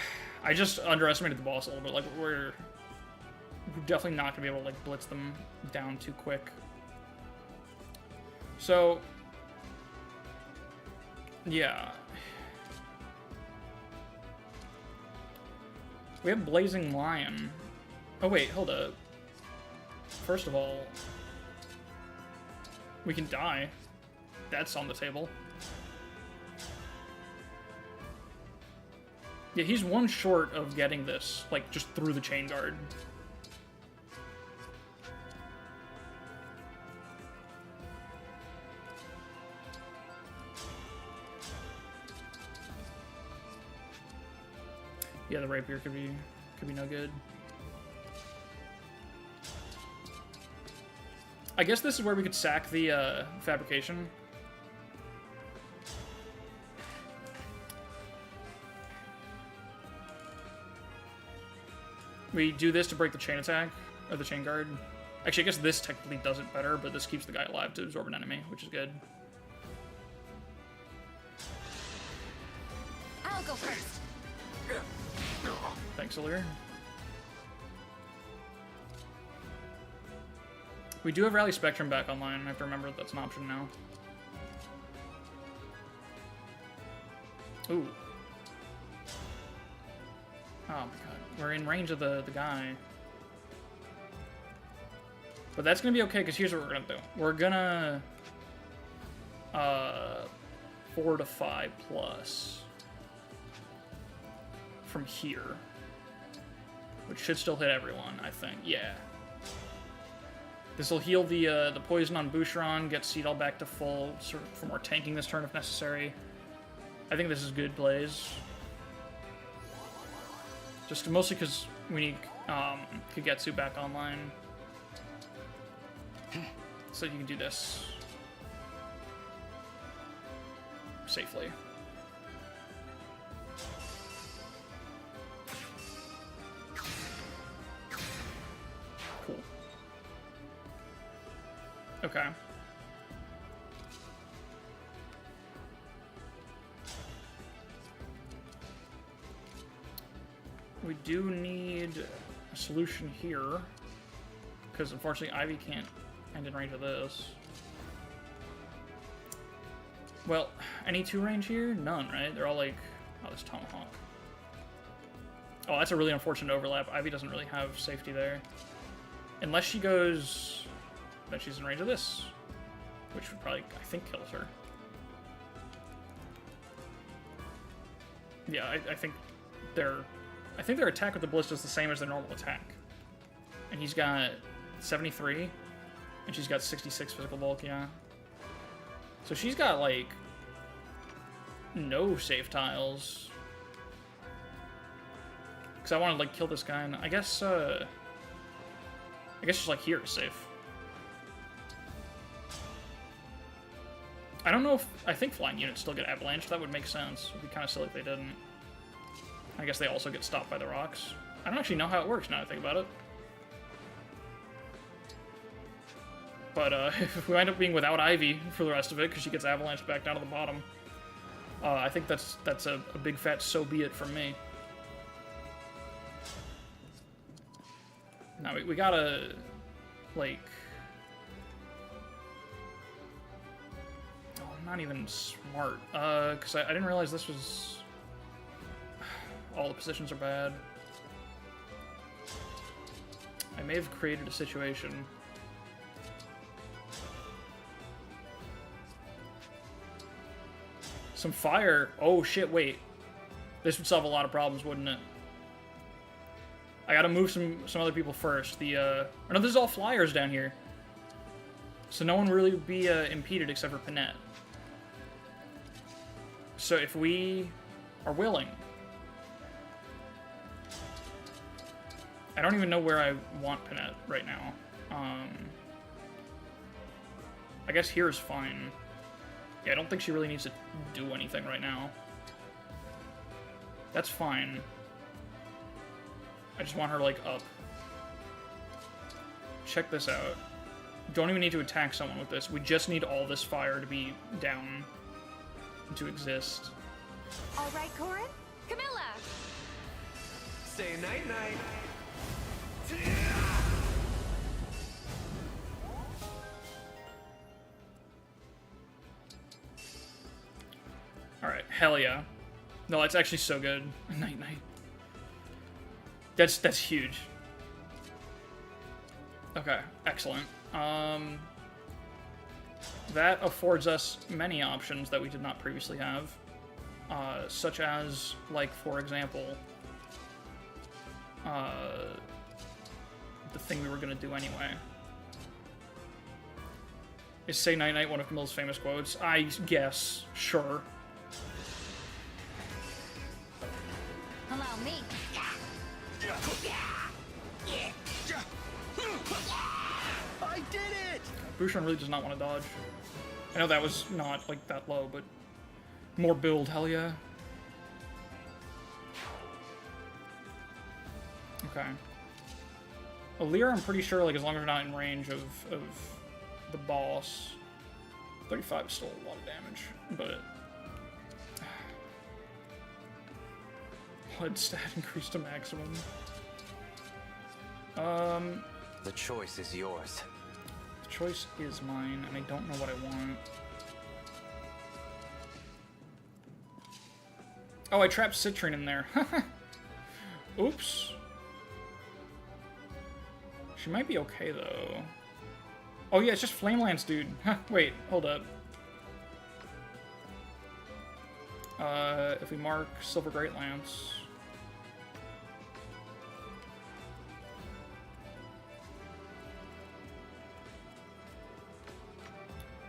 just underestimated the boss a little bit. Like, we're definitely not gonna be able to, like, blitz them down too quick. So, yeah. We have Blazing Lion. Oh, wait, hold up. First of all, we can die. That's on the table. Yeah, he's one short of getting this, like, just through the chain guard. Yeah, the rapier could be no good. I guess this is where we could sack the fabrication. We do this to break the chain attack, or the chain guard. Actually, I guess this technically does it better, but this keeps the guy alive to absorb an enemy, which is good. I'll go first. Thanks, Alear. We do have Rally Spectrum back online. I have to remember that's an option now. Ooh. Oh my god. We're in range of the guy. But that's gonna be okay, because here's what we're gonna do. We're gonna... fortify plus... from here. Which should still hit everyone, I think. Yeah. This will heal the poison on Boucheron, get Seedall back to full, sort of for more tanking this turn if necessary. I think this is good plays. Just mostly because we need Kagetsu back online. So you can do this safely. Cool. Okay. We do need a solution here, because unfortunately Ivy can't end in range of this. Well, any 2 range here? None, right? They're all like, oh, this Tomahawk. Oh, that's a really unfortunate overlap. Ivy doesn't really have safety there. Unless she goes... then she's in range of this, which would probably, I think, kills her. Yeah, I think their attack with the ballista is the same as their normal attack. And he's got 73, and she's got 66 physical bulk, yeah. So she's got, like, no safe tiles. Because I want to, like, kill this guy, and I guess just, like, here is safe. I don't know if... I think flying units still get avalanched. That would make sense. It would be kind of silly if they didn't. I guess they also get stopped by the rocks. I don't actually know how it works now that I think about it. But if we wind up being without Ivy for the rest of it, because she gets avalanched back down to the bottom, I think that's a big fat so be it from me. Now, we gotta, like... Oh, I'm not even smart. Because I didn't realize this was... all the positions are bad. I may have created a situation. Some fire. Oh shit, wait. This would solve a lot of problems, wouldn't it? I gotta move some other people first. No, this is all flyers down here. So no one really would be impeded except for Panette. So if we are willing... I don't even know where I want Panette right now. I guess here is fine. Yeah, I don't think she really needs to do anything right now. That's fine. I just want her, like, up. Check this out. Don't even need to attack someone with this. We just need all this fire to be down, to exist. All right, Corin? Camilla! Say night-night. Alright, hell yeah. No, that's actually so good. Night night. That's huge. Okay, excellent. That affords us many options that we did not previously have. Such as, like, for example, the thing we were gonna do anyway. Is say night night one of Camilla's famous quotes? I guess, sure. Allow me. I did it! Bouchon really does not want to dodge. I know that was not, like, that low, but more build, hell yeah. Okay. Alear, I'm pretty sure, like, as long as we're not in range of the boss. 35 is still a lot of damage, but... HUD stat increased to maximum. The choice is yours. The choice is mine, and I don't know what I want. Oh, I trapped Citrine in there. Oops. She might be okay, though. Oh, yeah, it's just Flame Lance, dude. Wait, hold up. If we mark Silver Great Lance...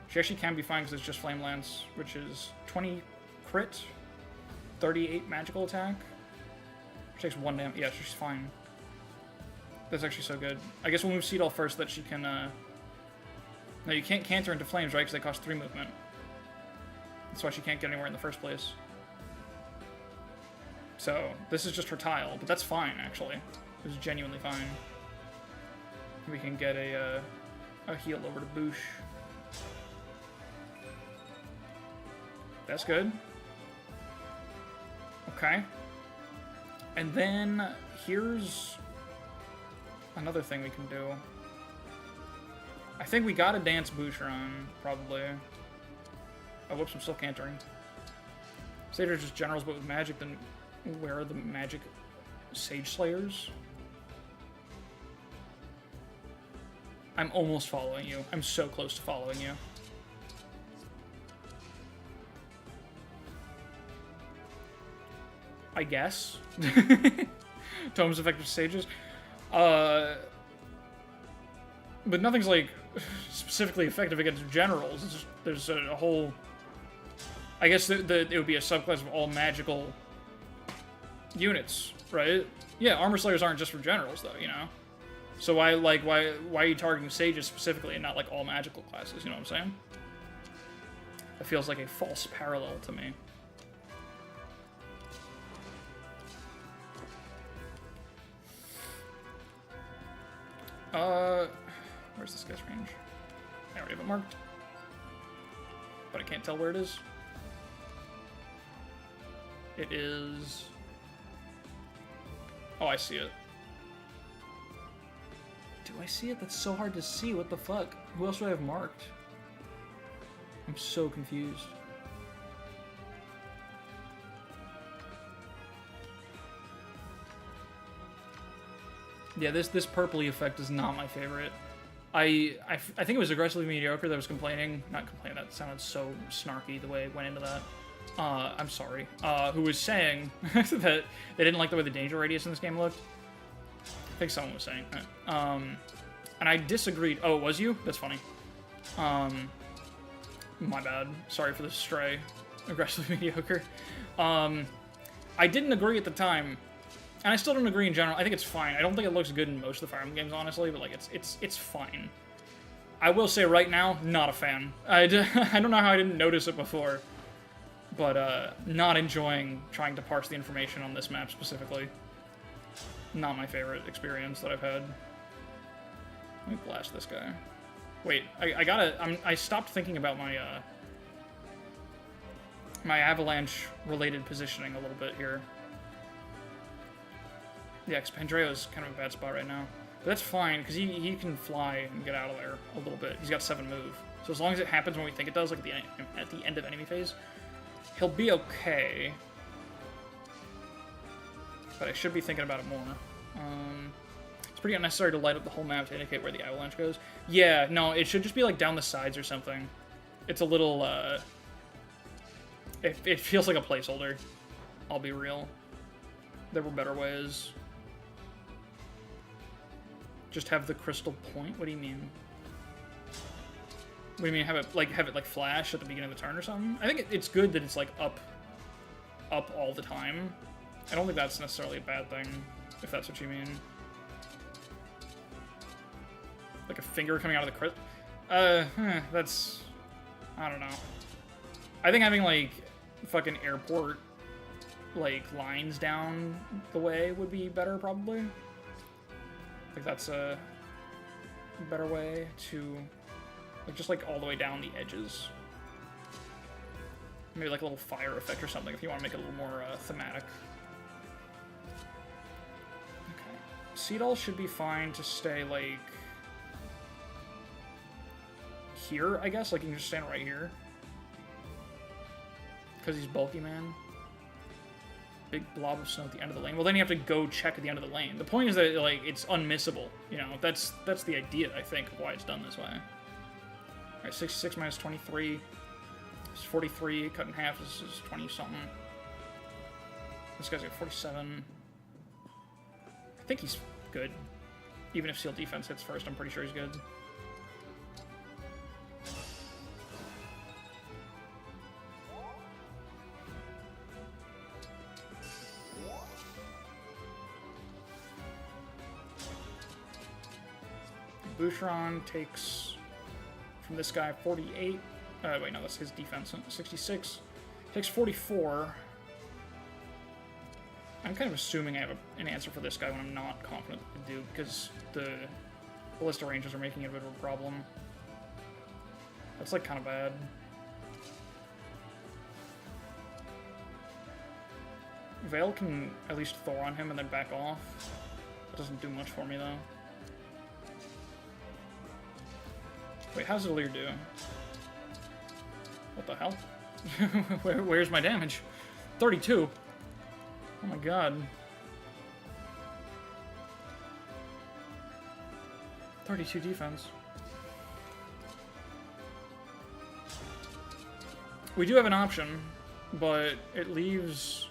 She actually can be fine because it's just Flame Lance, which is 20 crit, 38 magical attack. She takes 1 damage. Yeah, she's fine. That's actually so good. I guess we'll move Seedall first so that she can, No, you can't canter into flames, right? Because they cost 3 movement. That's why she can't get anywhere in the first place. So, this is just her tile, but that's fine, actually. It's genuinely fine. We can get a heal over to Boosh. That's good. Okay. And then here's another thing we can do. I think we gotta dance Boucheron, probably. Oh, whoops, I'm still cantering. Say they're just generals, but with magic, then where are the magic Sage Slayers? I'm almost following you. I'm so close to following you. I guess. Tomes effective sages. But nothing's, like, specifically effective against generals. It's just, there's a whole... I guess it would be a subclass of all magical units, right? Yeah, armor slayers aren't just for generals, though, you know? So why are you targeting sages specifically and not, like, all magical classes, you know what I'm saying? That feels like a false parallel to me. Where's this guy's range? I already have it marked. But I can't tell where it is. It is... Oh, I see it. Do I see it? That's so hard to see. What the fuck? Who else do I have marked? I'm so confused. Yeah, this purpley effect is not my favorite. I think it was aggressively mediocre that was complaining. Not complaining, that sounded so snarky the way it went into that. I'm sorry. Who was saying that they didn't like the way the danger radius in this game looked. I think someone was saying that. And I disagreed. Oh, it was you? That's funny. My bad. Sorry for the stray. Aggressively mediocre. I didn't agree at the time. And I still don't agree in general. I think it's fine. I don't think it looks good in most of the Fire Emblem games, honestly, but, like, it's fine. I will say right now, not a fan. I don't know how I didn't notice it before, but not enjoying trying to parse the information on this map specifically. Not my favorite experience that I've had. Let me blast this guy. Wait, I stopped thinking about my my avalanche-related positioning a little bit here. Yeah, because Pandreo's kind of a bad spot right now. But that's fine, because he can fly and get out of there a little bit. He's got 7 move. So as long as it happens when we think it does, like at the end of enemy phase, he'll be okay. But I should be thinking about it more. It's pretty unnecessary to light up the whole map to indicate where the avalanche goes. Yeah, no, it should just be like down the sides or something. It's a little, it feels like a placeholder. I'll be real. There were better ways. Just have the crystal point? What do you mean? What do you mean have it like flash at the beginning of the turn or something? I think it's good that it's like up all the time. I don't think that's necessarily a bad thing, if that's what you mean. Like a finger coming out of the crit. That's, I don't know. I think having like fucking airport like lines down the way would be better probably. I think that's a better way to like just like all the way down the edges. Maybe like a little fire effect or something if you want to make it a little more thematic. Okay. Seedall should be fine to stay like here, I guess. Like you can just stand right here. Because he's bulky, man. Big blob of snow at the end of the lane. Well, then you have to go check at the end of the lane. The point is that like it's unmissable. You know, that's the idea, I think, of why it's done this way. All right, 66 minus 23 is 43. Cut in half is 20 something. This guy's got 47. I think he's good. Even if Seal Defense hits first, I'm pretty sure he's good. Boucheron takes from this guy 48. Wait, no, that's his defense. 66. Takes 44. I'm kind of assuming I have an answer for this guy when I'm not confident to do, because the ballista ranges are making it a bit of a problem. That's like kind of bad. Veil can at least Thor on him and then back off. That doesn't do much for me though. Wait, how's Alear do? What the hell? Where's my damage? 32. Oh my god. 32 defense. We do have an option, but it leaves...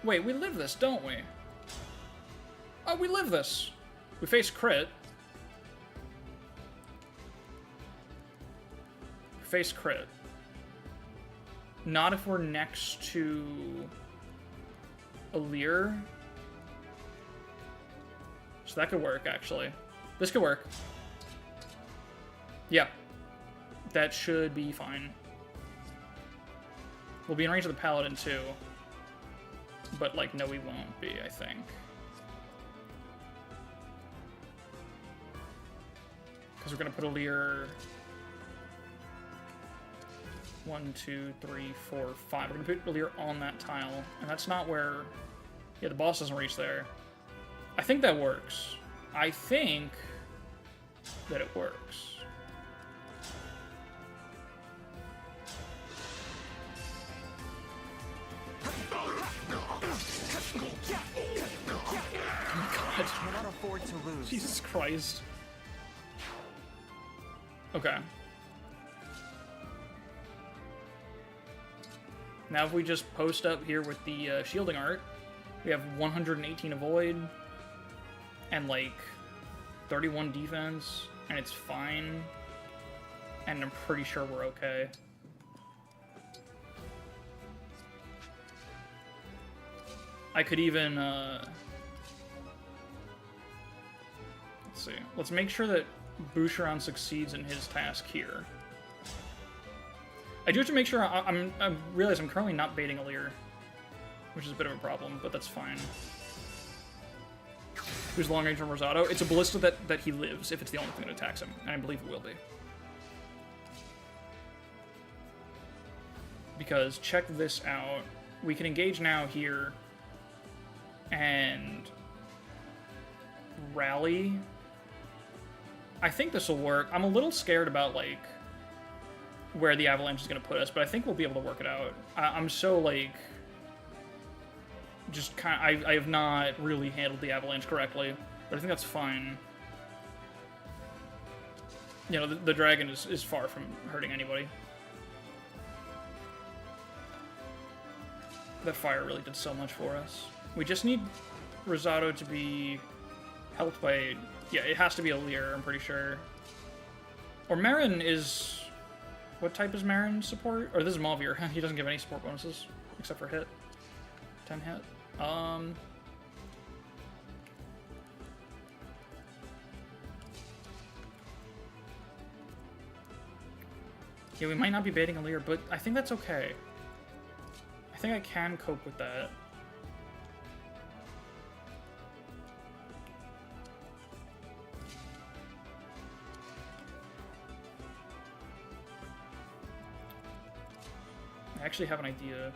Wait, we live this, don't we? Oh, we live this. We face crit. Face crit. Not if we're next to Alear. So that could work, actually. This could work. Yeah. That should be fine. We'll be in range of the Paladin, too. But, like, no, we won't be, I think. Because we're going to put Alear... 1, 2, 3, 4, 5. We're gonna put Alear on that tile, and that's not where... Yeah, the boss doesn't reach there. I think that works. I think that it works. Oh my god. Cannot afford to lose. Jesus Christ. Okay. Now if we just post up here with the shielding art, we have 118 avoid, and like 31 defense, and it's fine, and I'm pretty sure we're okay. I could even, let's see, let's make sure that Boucheron succeeds in his task here. I do have to make sure I realize I'm currently not baiting Alear, which is a bit of a problem, but that's fine. Who's long range from Rosado? It's a ballista that he lives if it's the only thing that attacks him, and I believe it will be. Because check this out. We can engage now here and rally. I think this will work. I'm a little scared about, like, where the avalanche is going to put us, but I think we'll be able to work it out. I'm so, like, just kind of, I have not really handled the avalanche correctly, but I think that's fine. You know, the dragon is far from hurting anybody. That fire really did so much for us. We just need Rosado to be helped by... Yeah, it has to be Alear, I'm pretty sure. Or Marin is... What type is Marin's support? Or this is Malvir. He doesn't give any support bonuses, except for hit. 10 hit. Yeah, we might not be baiting Alear, but I think that's okay. I think I can cope with that. I actually have an idea.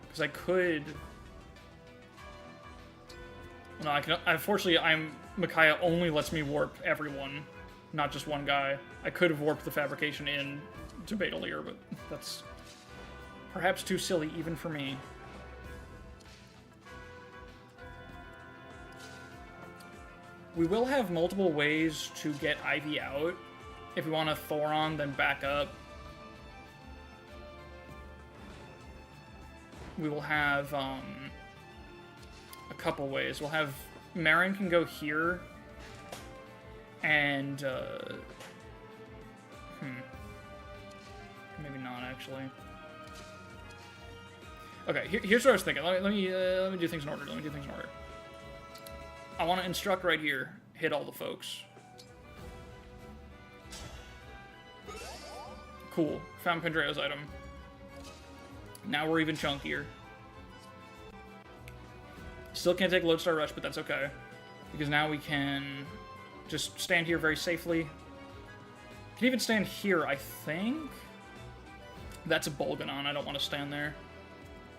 Because I could... No, I can... Unfortunately, Micaiah only lets me warp everyone, not just one guy. I could have warped the fabrication in to bait Alear, but that's... perhaps too silly, even for me. We will have multiple ways to get Ivy out. If we want to Thoron, then back up. We will have a couple ways. We'll have Marin can go here, and maybe not actually. Okay, here's what I was thinking. Let me do things in order. I want to instruct right here. Hit all the folks. Cool. Found Pandrea's item. Now we're even chunkier. Still can't take Lodestar Rush, but that's okay. Because now we can just stand here very safely. Can even stand here, I think. That's a Bolganon. I don't want to stand there.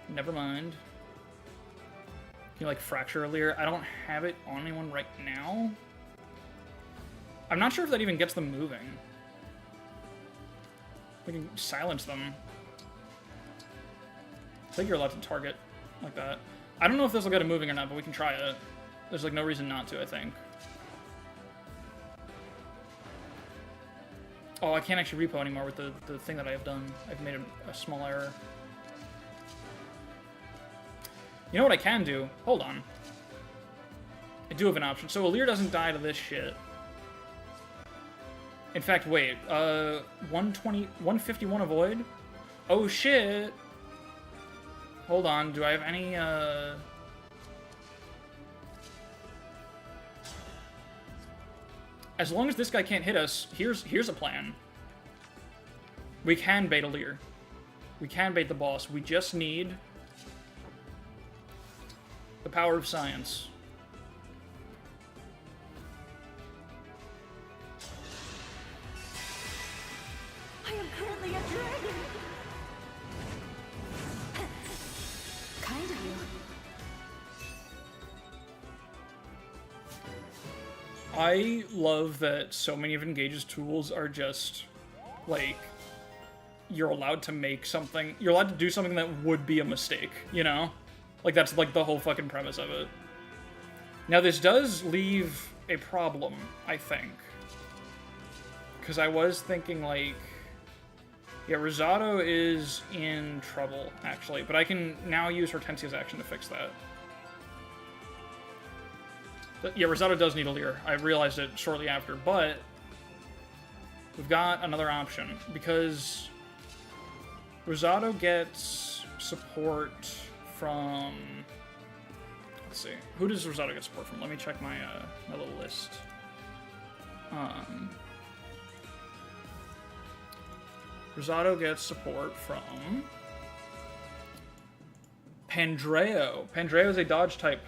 Never mind. Can you, like, fracture Alear? I don't have it on anyone right now. I'm not sure if that even gets them moving. We can silence them. I think you're allowed to target like that. I don't know if this will get him moving or not, but we can try it. There's, like, no reason not to, I think. Oh, I can't actually repo anymore with the thing that I have done. I've made a small error. You know what I can do? Hold on. I do have an option. So Alear doesn't die to this shit. In fact, wait. 151 avoid? Oh, shit. Hold on. Do I have any, As long as this guy can't hit us, here's a plan. We can bait Alear. We can bait the boss. We just need the power of science. I am currently a dragon. Kind of you. I love that so many of Engage's tools are just, like, you're allowed to make something, you're allowed to do something that would be a mistake, you know? Like, that's, like, the whole fucking premise of it. Now, this does leave a problem, I think. Because I was thinking, like... Yeah, Rosado is in trouble, actually. But I can now use Hortensia's action to fix that. But, yeah, Rosado does need Alear. I realized it shortly after, but... We've got another option. Because... Rosado gets support from... Let's see. Who does Rosado get support from? Let me check my, my little list. Rosado gets support from... Pandreo. Pandreo is a dodge type.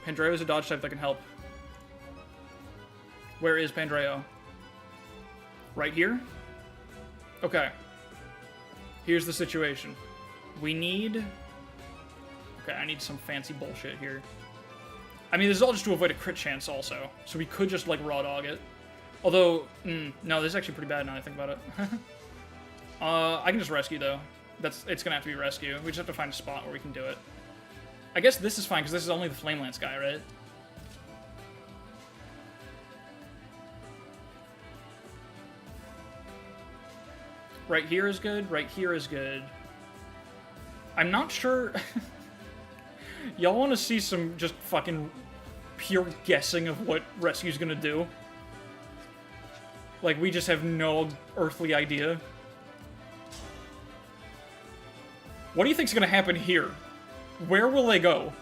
Pandreo is a dodge type that can help. Where is Pandreo? Right here? Okay. Here's the situation. We need... Okay, I need some fancy bullshit here. I mean, this is all just to avoid a crit chance also. So we could just, like, raw dog it. Although, no, this is actually pretty bad now that I think about it. I can just rescue, though. It's gonna have to be rescue. We just have to find a spot where we can do it. I guess this is fine, because this is only the Flame Lance guy, right? Right here is good, right here is good. I'm not sure... Y'all want to see some just fucking pure guessing of what rescue's gonna do? Like, we just have no earthly idea. What do you think's gonna happen here? Where will they go?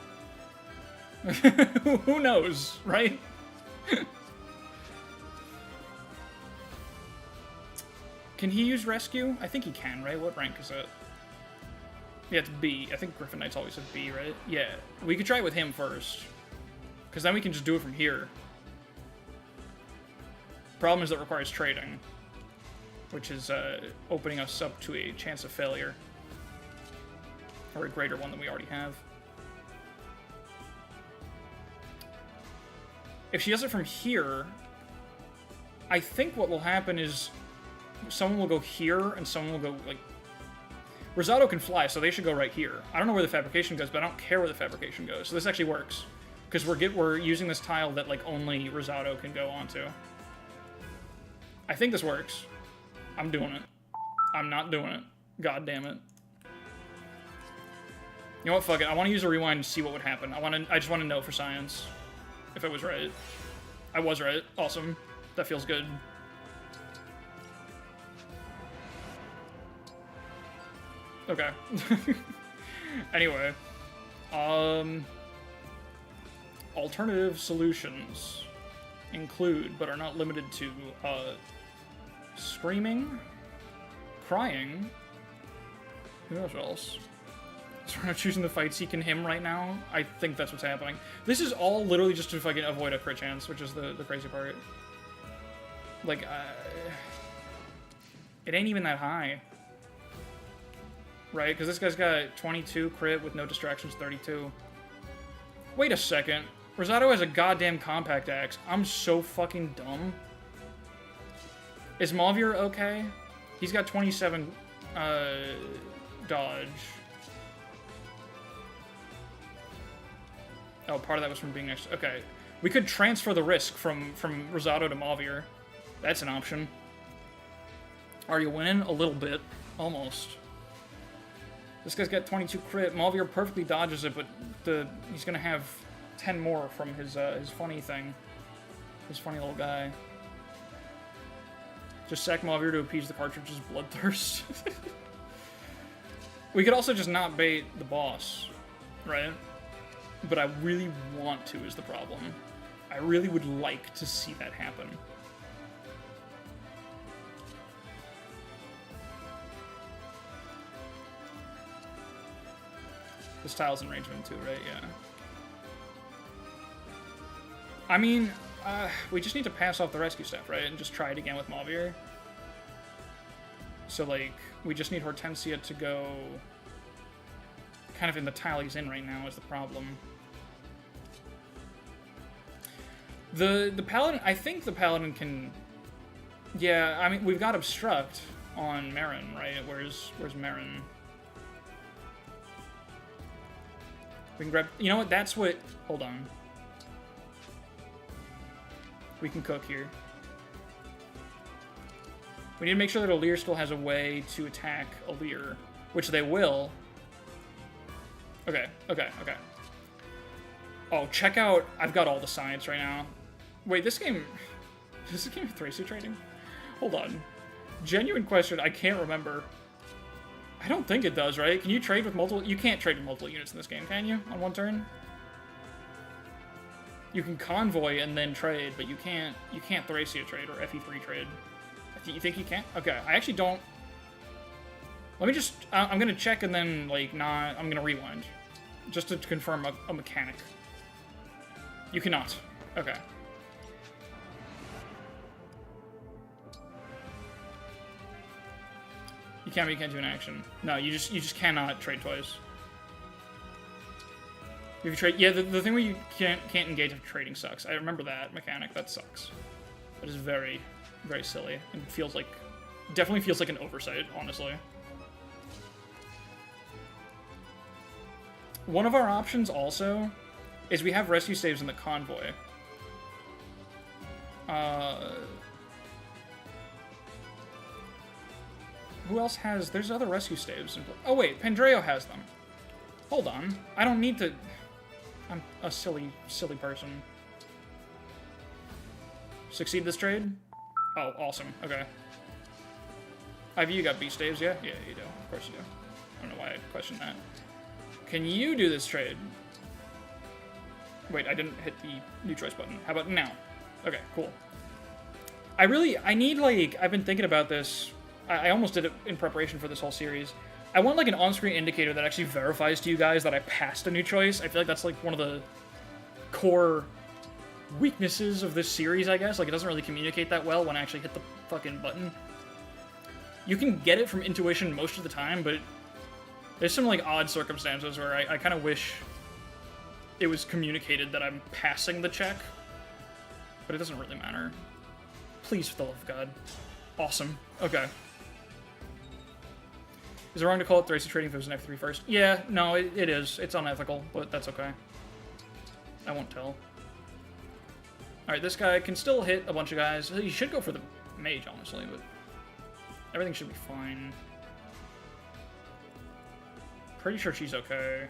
Who knows, right? Can he use rescue? I think he can, right? What rank is it? Yeah, it's B. I think Griffin Knights always have B, right? Yeah. We could try it with him first. Because then we can just do it from here. Problem is that it requires trading. Which is opening us up to a chance of failure. Or a greater one than we already have. If she does it from here, I think what will happen is someone will go here and someone will go, like... Rosado can fly, so they should go right here. I don't know where the fabrication goes, but I don't care where the fabrication goes. So this actually works. Because we're using this tile that, like, only Rosado can go onto. I think this works. I'm doing it. I'm not doing it. God damn it. You know what, fuck it. I want to use a rewind to see what would happen. I just want to know for science. If I was right. I was right. Awesome. That feels good. Okay. Anyway. Alternative solutions include, but are not limited to, screaming, crying, who knows what else? So we're not choosing to fight Seek and him right now? I think that's what's happening. This is all literally just to fucking avoid a crit chance, which is the crazy part. Like, it ain't even that high. Right? Because this guy's got 22 crit with no distractions, 32. Wait a second. Rosado has a goddamn compact axe. I'm so fucking dumb. Is Mauvir okay? He's got 27 dodge. Oh, part of that was from being next. Okay. We could transfer the risk from Rosado to Mauvir. That's an option. Are you winning? A little bit. Almost. This guy's got 22 crit. Mauvir perfectly dodges it, but he's gonna have 10 more from his funny thing. His funny little guy. Just sack Mauvir to appease the cartridge's bloodthirst. We could also just not bait the boss, right? But I really want to is the problem. I really would like to see that happen. This tile's in range of him too, right? Yeah. I mean, we just need to pass off the rescue stuff, right? And just try it again with Mauvir. So, like, we just need Hortensia to go kind of in the tile he's in right now is the problem. The Paladin, I think the Paladin can... Yeah, I mean, we've got Obstruct on Marin, right? Where's Marin? We can grab... You know what? That's what... Hold on. We can cook here. We need to make sure that Alear still has a way to attack Alear, which they will. Okay, okay, okay. Oh, check out... I've got all the science right now. Wait, this game... Does this game have Thracia trading? Hold on. Genuine question, I can't remember. I don't think it does, right? Can you trade with multiple... You can't trade with multiple units in this game, can you? On one turn? You can convoy and then trade, but you can't Thracia trade or FE3 trade. You think you can? Okay, I actually don't... Let me just... I'm gonna check and then, like, not... I'm gonna rewind. Just to confirm a mechanic. You cannot. Okay. You can't do an action. No, you just cannot trade twice. If you trade, yeah, the thing where you can't engage after trading sucks. I remember that mechanic. That sucks. That is very, very silly and feels like, definitely feels like an oversight, honestly. One of our options also is we have rescue saves in the convoy. Who else has... There's other rescue staves. Oh wait, Pandreo has them. Hold on. I don't need to... I'm a silly person. Succeed this trade? Oh, awesome. Okay. Ivy, you got beast staves, yeah? Yeah, you do. Of course you do. I don't know why I questioned that. Can you do this trade? Wait, I didn't hit the new choice button. How about now? Okay, cool. I need, like, I've been thinking about this. I almost did it in preparation for this whole series. I want, like, an on-screen indicator that actually verifies to you guys that I passed a new choice. I feel like that's, like, one of the core weaknesses of this series, I guess. Like, it doesn't really communicate that well when I actually hit the fucking button. You can get it from intuition most of the time, but there's some, like, odd circumstances where I kind of wish it was communicated that I'm passing the check. But it doesn't really matter. Please, for the love of God. Awesome. Okay. Is it wrong to call it Thracy Trading if it was an F3 first? Yeah, no, it is. It's unethical, but that's okay. I won't tell. Alright, this guy can still hit a bunch of guys. He should go for the mage, honestly, but everything should be fine. Pretty sure she's okay.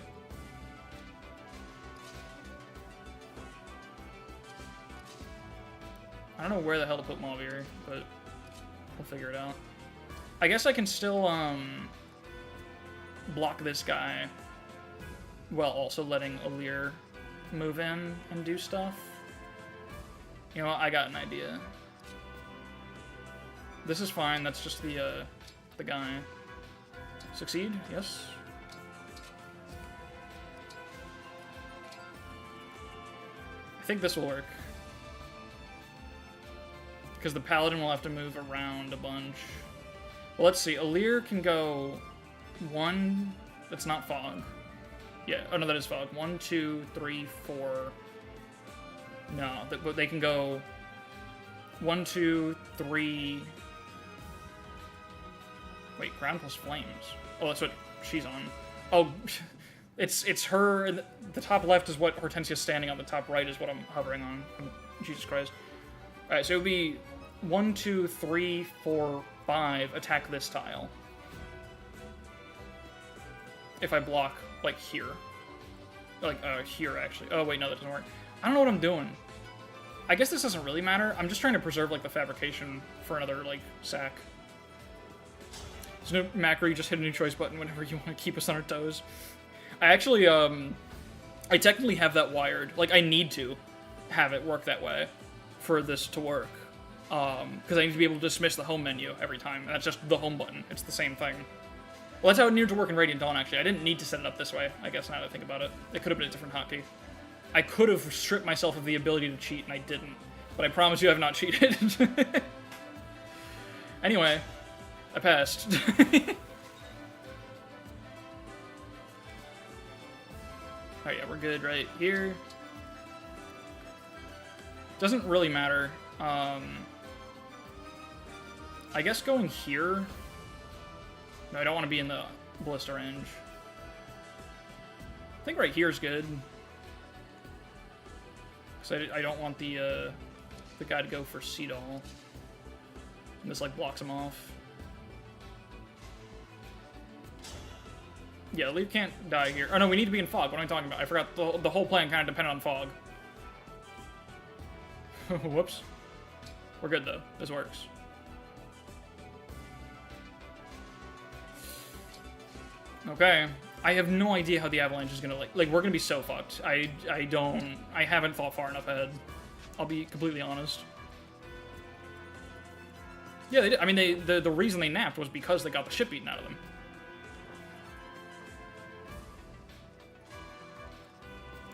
I don't know where the hell to put Mauvir, but we'll figure it out. I guess I can still, block this guy while also letting Alear move in and do stuff. You know what? I got an idea. This is fine. That's just the guy. Succeed? Yes. I think this will work. Because the paladin will have to move around a bunch. Well, let's see. Alear can go one. That's not fog. Yeah. Oh no, that is fog. 1, 2, 3, 4. No, but they can go 1, 2, 3. Wait, ground plus flames. Oh, that's what she's on. Oh, it's her. The top left is what Hortensia's standing on. The top right is what I'm hovering on. Jesus Christ. All right, so it would be 1, 2, 3, 4, 5. Attack this tile. If I block, like, here. Like, here, actually. Oh, wait, no, that doesn't work. I don't know what I'm doing. I guess this doesn't really matter. I'm just trying to preserve, like, the fabrication for another, like, sack. There's no macro, you just hit a new choice button whenever you want to keep us on our toes. I actually, I technically have that wired. Like, I need to have it work that way for this to work. Because I need to be able to dismiss the home menu every time. And that's just the home button. It's the same thing. Well, that's how it needed to work in Radiant Dawn, actually. I didn't need to set it up this way, I guess, now that I think about it. It could have been a different hotkey. I could have stripped myself of the ability to cheat, and I didn't. But I promise you I have not cheated. Anyway, I passed. Oh yeah, we're good right here. Doesn't really matter. I guess going here... No, I don't want to be in the ballista range. I think right here is good. Because I don't want the guy to go for Seedall. And this, like, blocks him off. Yeah, Leaf can't die here. Oh, no, we need to be in fog. What am I talking about? I forgot the whole plan kind of depended on fog. Whoops. We're good, though. This works. Okay. I have no idea how the avalanche is gonna, like, we're gonna be so fucked. I haven't thought far enough ahead. I'll be completely honest. Yeah, they did. I mean, the reason they napped was because they got the shit beaten out of them.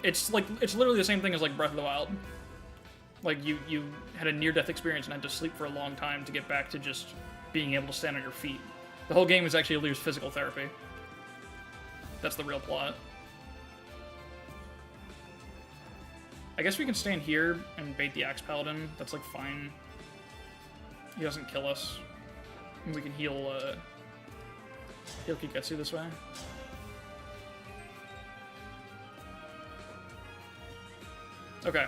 It's literally the same thing as, like, Breath of the Wild. Like, you had a near-death experience and had to sleep for a long time to get back to just being able to stand on your feet. The whole game is actually Alear's physical therapy. That's the real plot. I guess we can stand here and bait the Axe Paladin. That's, like, fine. He doesn't kill us. And we can heal Kiketsu this way. Okay.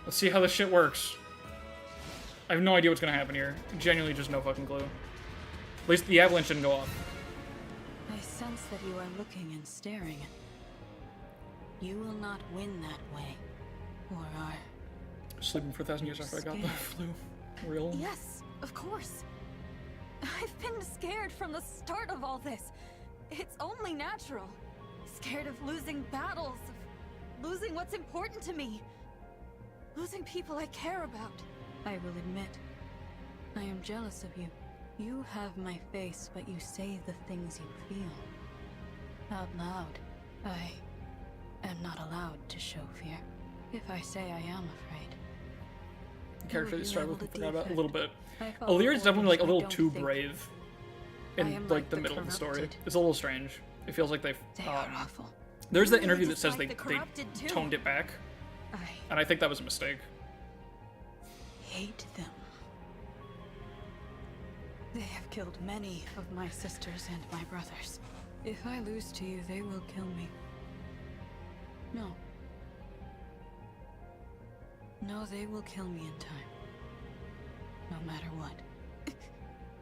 Let's see how this shit works. I have no idea what's gonna happen here. Genuinely just no fucking clue. At least the avalanche didn't go off. I sense that you are looking and staring. You will not win that way. Or are... Sleeping for 1,000 years after I got the flu. Real? Yes, of course. I've been scared from the start of all this. It's only natural. Scared of losing battles, of losing what's important to me. Losing people I care about. I will admit, I am jealous of you. You have my face, but you say the things you feel. Out loud, I am not allowed to show fear. If I say I am afraid. The character that started with forgot about a little bit. Alear Alear is definitely like a little too think. brave I in am like like the the middle of the story. corrupted. It's a little strange. It feels like they've They are awful. there's that Really interview that says dislike they the corrupted too. toned it back, I and I think that was a mistake. hate them. They have killed many of my sisters and my brothers. If I lose to you, they will kill me. No. No, they will kill me in time. No matter what.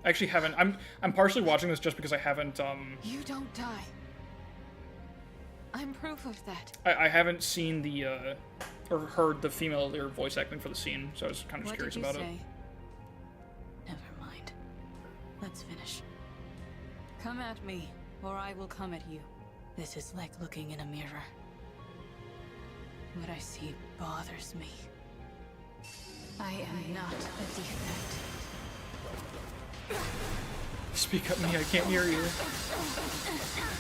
I actually haven't. I'm partially watching this just because I haven't You don't die. I'm proof of that. I haven't seen the or heard the female Alear voice acting for the scene, so I was kind of just What curious did you about say? it. Never mind. Let's finish. Come at me, or I will come at you. This is like looking in a mirror. What I see bothers me. I am not a defect. Speak up, me. I can't hear you.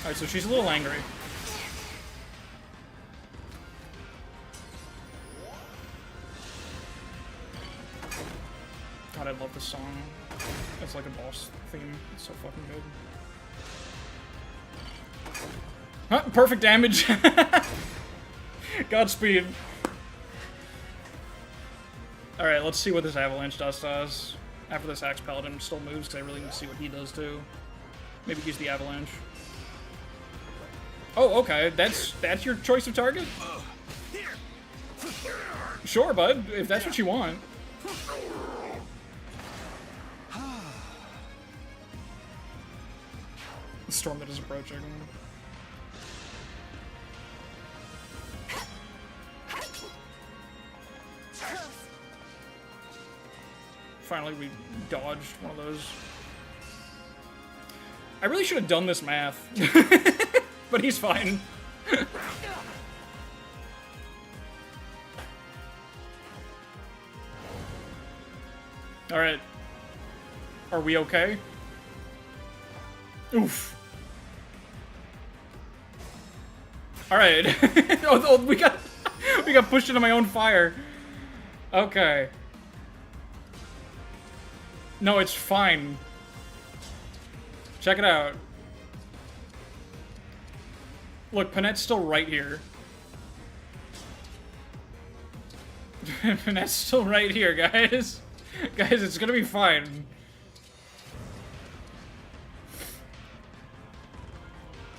Alright, so she's a little angry. God, I love this song. It's like a boss theme. It's so fucking good. Huh, perfect damage! Godspeed. Alright, let's see what this avalanche dust does. After this Axe Paladin still moves, because I really need to see what he does too. Maybe use the avalanche. Oh, okay. That's your choice of target? Sure, bud. If that's what you want. The storm that is approaching. Finally, we dodged one of those. I really should have done this math. But he's fine. Alright. Are we okay? Oof. Alright. Oh, we got pushed into my own fire. Okay. No, it's fine. Check it out. Look, Panette's still right here. Panette's still right here, guys. Guys, it's gonna be fine.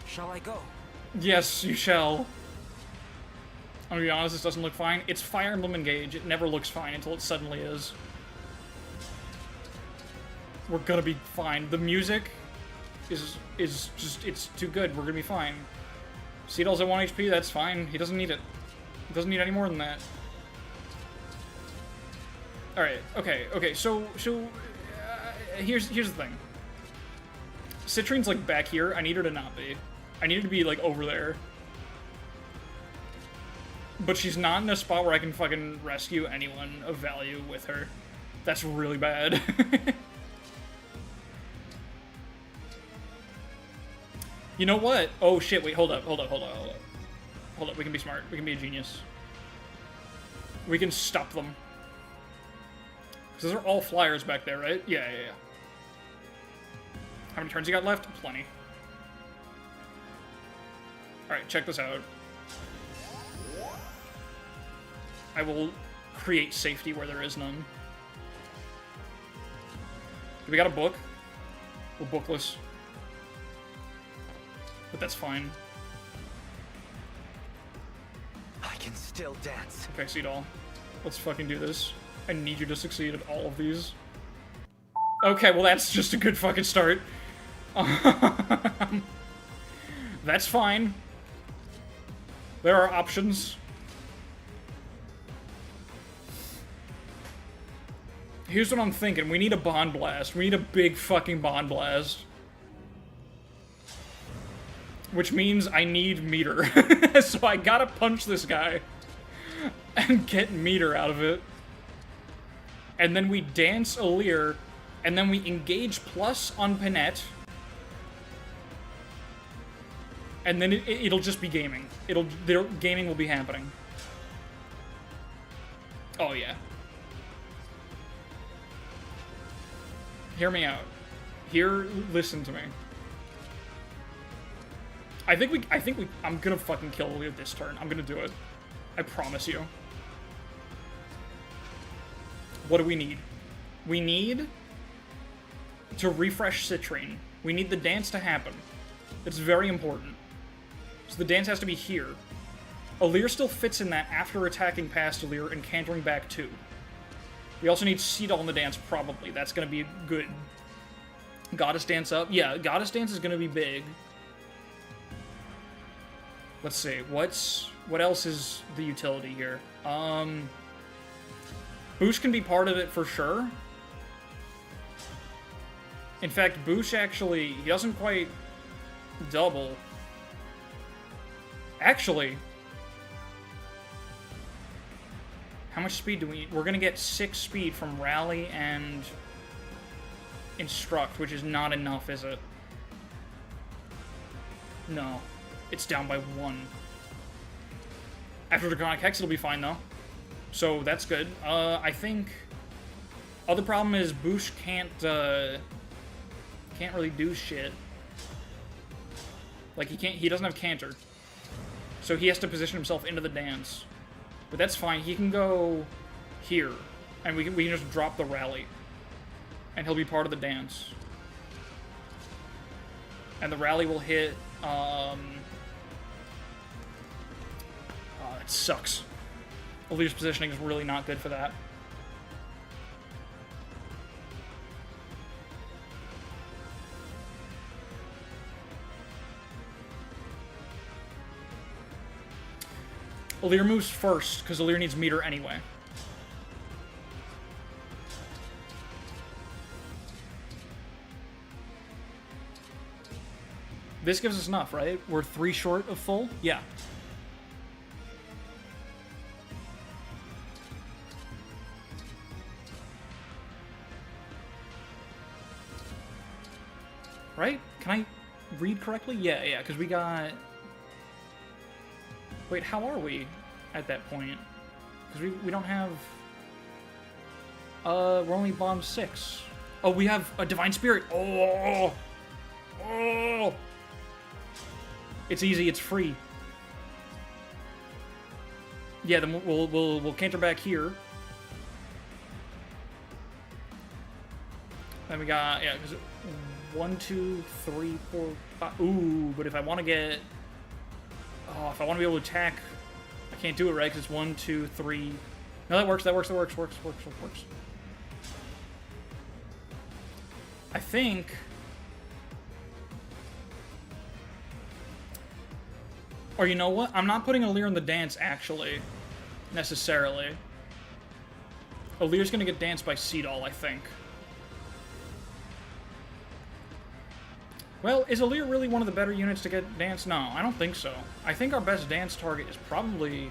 Shall I go? Yes, you shall. I'm gonna be honest, this doesn't look fine. It's Fire Emblem Engage. It never looks fine until it suddenly is. We're gonna be fine. The music is just, it's too good. We're gonna be fine. Seedall's at 1 HP, that's fine. He doesn't need it. He doesn't need any more than that. Alright, okay, so here's the thing. Citrine's, like, back here. I need her to not be. I need her to be, like, over there. But she's not in a spot where I can fucking rescue anyone of value with her. That's really bad. You know what? Oh shit, wait, hold up. Hold up, we can be smart. We can be a genius. We can stop them. Because those are all flyers back there, right? Yeah. How many turns you got left? Plenty. Alright, check this out. I will create safety where there is none. We got a book. We're bookless. But that's fine. I can still dance. Okay, Seedall. Let's fucking do this. I need you to succeed at all of these. Okay, well that's just a good fucking start. That's fine. There are options. Here's what I'm thinking. We need a bond blast. We need a big fucking bond blast. Which means I need meter. So I gotta punch this guy. And get meter out of it. And then we dance Alear. And then we engage plus on Panette. And then it'll just be gaming. Gaming will be happening. Oh yeah. Hear me out. Listen to me. I'm gonna fucking kill Alear this turn. I'm gonna do it. I promise you. What do we need? We need to refresh Citrine. We need the dance to happen. It's very important. So the dance has to be here. Alear still fits in that after attacking past Alear and cantering back too. We also need Seedall in the dance, probably. That's gonna be good. Goddess Dance up. Yeah, Goddess Dance is gonna be big. Let's see. What else is the utility here? Boosh can be part of it for sure. In fact, Boosh actually, he doesn't quite double. Actually, how much speed do we need? We're gonna get 6 speed from Rally and Instruct, which is not enough, is it? No. It's down by 1. After Draconic Hex, it'll be fine, though. So, that's good. I think... Other problem is Boosh can't really do shit. Like, he doesn't have Canter. So he has to position himself into the dance. But that's fine. He can go here. And we can just drop the Rally. And he'll be part of the dance. And the Rally will hit, oh, that sucks. Alear's positioning is really not good for that. Alear moves first, because Alear needs meter anyway. This gives us enough, right? We're 3 short of full? Yeah. Right? Can I read correctly? Yeah, because we got... Wait, how are we at that point? Because we don't have... we're only bomb 6. Oh, we have a Divine Spirit. Oh! Oh! It's easy, it's free. Yeah, then we'll canter back here. Then we got, yeah, because 1, 2, 3, 4, 5. Ooh, but if I want to get... Oh, if I want to be able to attack, I can't do it, right? Because it's 1, 2, 3. No, that works. I think... Or you know what? I'm not putting Alear in the dance, actually. Necessarily. Alear's gonna get danced by Seedall, I think. Well, is Alear really one of the better units to get danced? No, I don't think so. I think our best dance target is probably...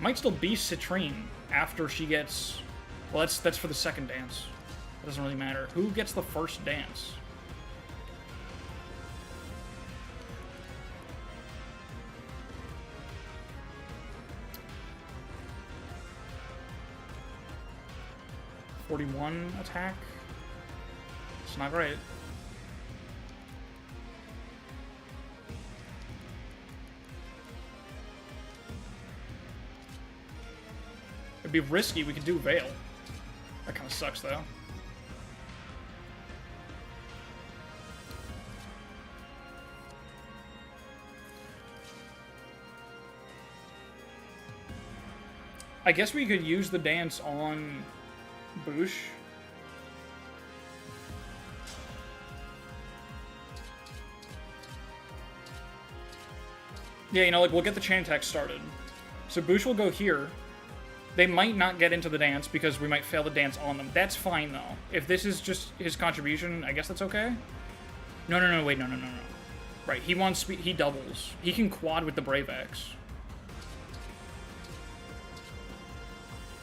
Might still be Citrine after she gets... Well, that's for the second dance. It doesn't really matter. Who gets the first dance? '41 attack? It's not great. It'd be risky. We could do Veil. That kind of sucks, though. I guess we could use the dance on Boosh. Yeah, you know, like, we'll get the chain attack started. So Boosh will go here. They might not get into the dance because we might fail the dance on them. That's fine, though. If this is just his contribution, I guess that's okay? No, wait, no. Right, he wants speed, he doubles. He can quad with the Brave Axe.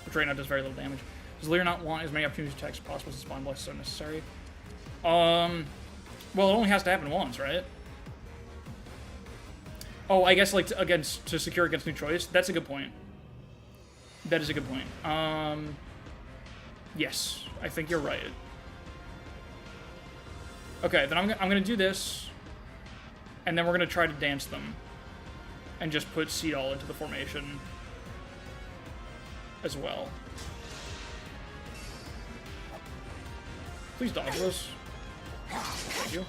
Which right now does very little damage. Does Alear not want as many opportunities to attack as possible since Spawn Blast is so necessary? Well, it only has to happen once, right? Oh, I guess, like, to secure against new choice? That's a good point. That is a good point. Yes, I think you're right. Okay, then I'm gonna do this, and then we're gonna try to dance them, and just put Seedall into the formation as well. Please dodge this. Thank you.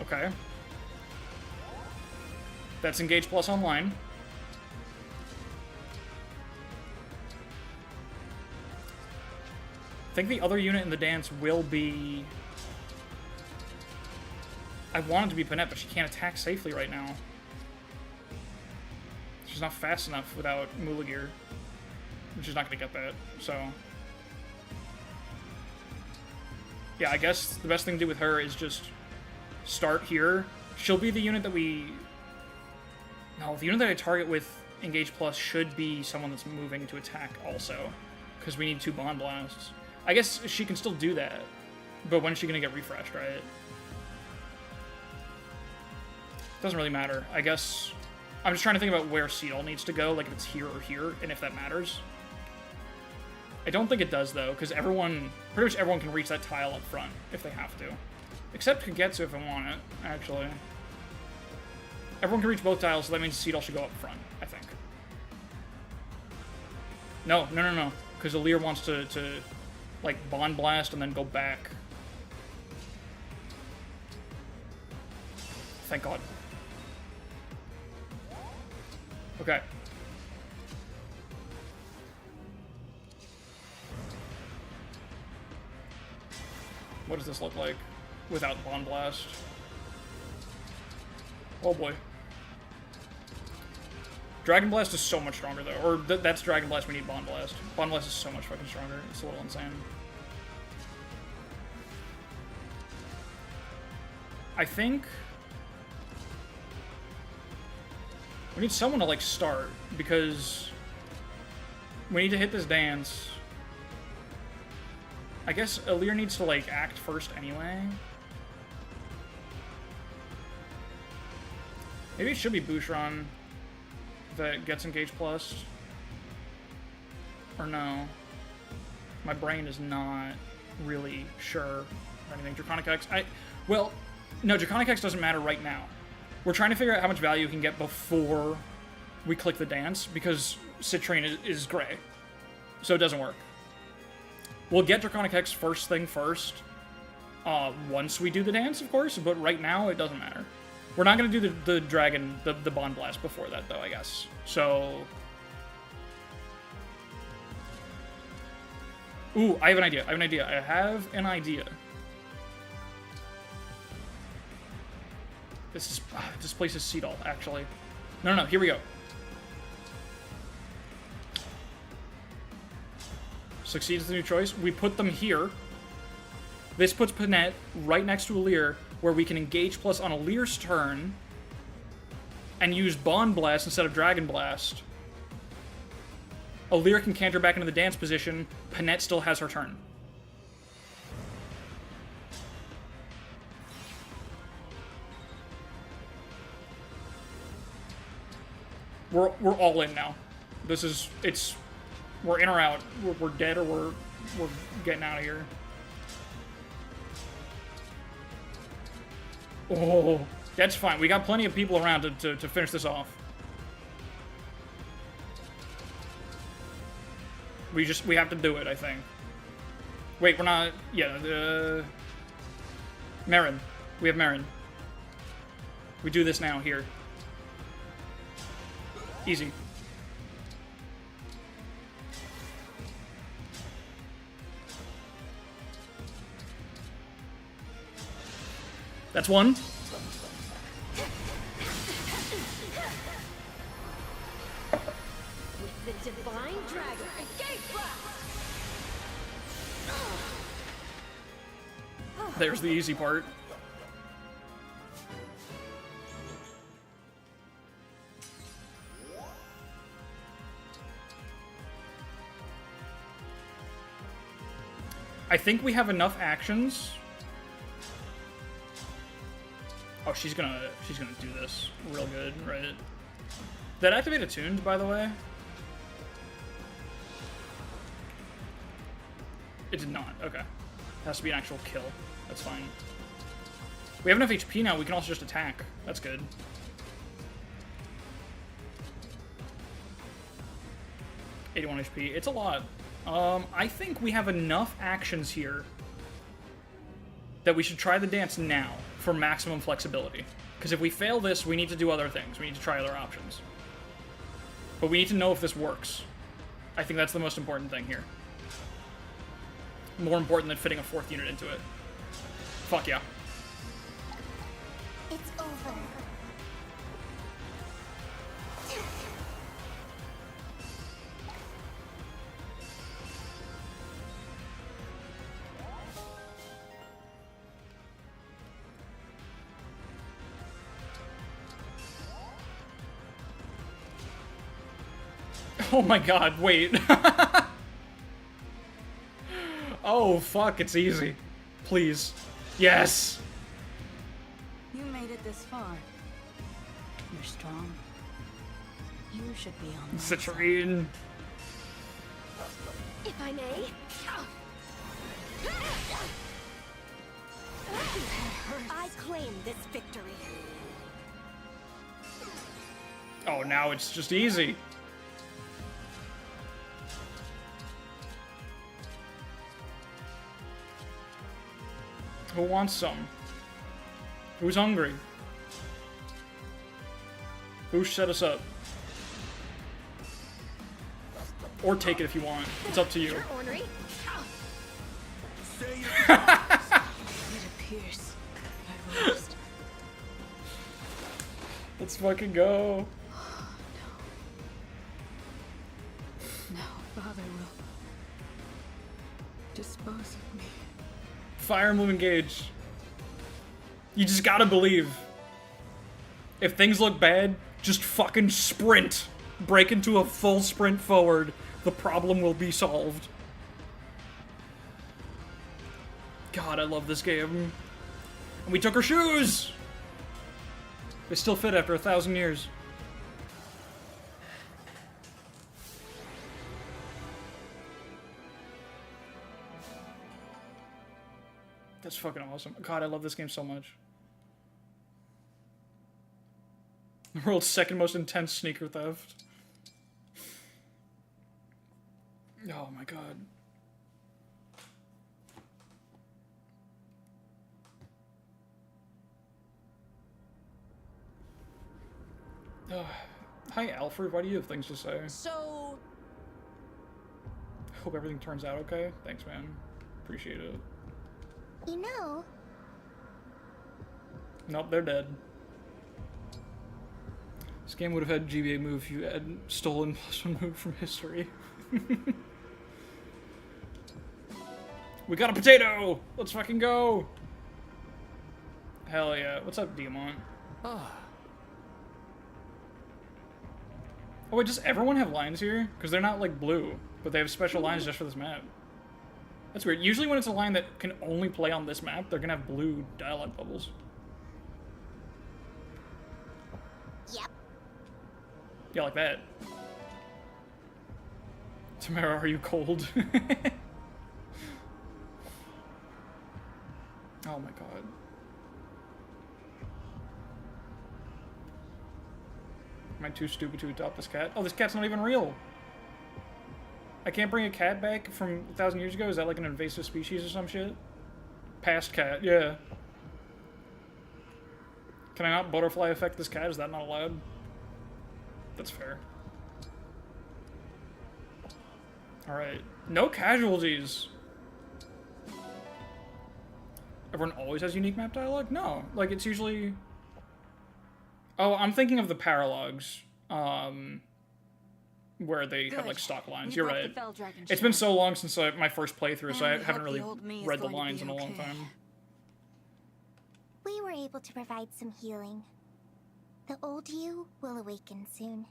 Okay. That's Engage Plus online. I think the other unit in the dance will be... I want it to be Panette, but she can't attack safely right now. She's not fast enough without Mulagir. She's not going to get that, so... Yeah, I guess the best thing to do with her is just start here. She'll be the unit that we... No, the unit that I target with Engage Plus should be someone that's moving to attack also. Because we need 2 Bond Blasts. I guess she can still do that. But when is she going to get refreshed, right? Doesn't really matter. I guess... I'm just trying to think about where Seedall needs to go, like if it's here or here, and if that matters. I don't think it does, though, because everyone... Pretty much everyone can reach that tile up front, if they have to. Except Kagetsu if I want it, actually. Everyone can reach both tiles, so that means Seedall should go up front, I think. No. Because Alear wants to, like, Bond Blast and then go back. Thank God. Okay. What does this look like without Bond Blast? Oh boy. Dragon Blast is so much stronger, though. Or that's Dragon Blast, we need Bond Blast. Bond Blast is so much fucking stronger. It's a little insane. I think... we need someone to, like, start, because we need to hit this dance. I guess Alear needs to, like, act first anyway. Maybe it should be Boucheron that gets Engage Plus. Or no. My brain is not really sure of anything. Draconic X, well, no, Draconic X doesn't matter right now. We're trying to figure out how much value we can get before we click the dance, because Citrine is gray. So it doesn't work. We'll get Draconic X first thing first, once we do the dance, of course, but right now it doesn't matter. We're not going to do the Dragon, the Bond Blast before that, though, I guess. So... Ooh, I have an idea. I have an idea. This displaces Seedall, actually. No, here we go. Succeeds the new choice. We put them here. This puts Panette right next to Alear, where we can Engage Plus on Alear's turn and use Bond Blast instead of Dragon Blast. Alear can canter back into the dance position. Panette still has her turn. We're all in now. We're in or out. We're dead or we're getting out of here. Oh, that's fine. We got plenty of people around to finish this off. We have to do it, I think. Wait, we're not... Yeah, Marin. We have Marin. We do this now, here. Easy. That's one. With the divine dragon, gate blast! There's the easy part. I think we have enough actions. Oh, she's gonna do this real good, right? Did that activate attuned, by the way? It did not. Okay. It has to be an actual kill. That's fine. We have enough HP now. We can also just attack. That's good. $81 HP. It's a lot. I think we have enough actions here that we should try the dance now for maximum flexibility. Because if we fail this, we need to do other things. We need to try other options. But we need to know if this works. I think that's the most important thing here. More important than fitting a 4th unit into it. Fuck yeah. It's over. Oh my god, wait. Oh, fuck, it's easy. Please. Yes! You made it this far. You're strong. You should be on my side. Citrine. If I may. I claim this victory. Oh, now it's just easy. Who wants some? Who's hungry? Who set us up? Or take it if you want. It's up to you. You're ornery. It appears I've lost. Let's fucking go. Now Father will dispose of me. Fire Emblem Engage. You just gotta believe. If things look bad, just fucking sprint. Break into a full sprint forward. The problem will be solved. God, I love this game. And we took her shoes! They still fit after 1,000 years. That's fucking awesome. God, I love this game so much. The world's second most intense sneaker theft. Oh my god. Hi, Alfred. Why do you have things to say? So, Hope everything turns out okay. Thanks, man. Appreciate it. you know, Nope, they're dead. This game would have had GBA move if you had stolen +1 move from history. We got a potato! Let's fucking go! Hell yeah. What's up, Diamant? Oh wait, does everyone have lines here? Because they're not, like, blue, but they have special lines just for this map. That's weird. Usually when it's a line that can only play on this map, they're gonna have blue dialogue bubbles. yep. Yeah, like that. Tamara, are you cold? Oh my god. Am I too stupid to adopt this cat? Oh, this cat's not even real. I can't bring a cat back from 1,000 years ago? Is that like an invasive species or some shit? Past cat, yeah. Can I not butterfly affect this cat? Is that not allowed? That's fair. Alright. No casualties! Everyone always has unique map dialogue? No. Like, it's usually... Oh, I'm thinking of the paralogs. Where they have, like, stock lines. You're right. It's been so long since my first playthrough, so I haven't really read the lines in a long time. We were able to provide some healing. The old you will awaken soon.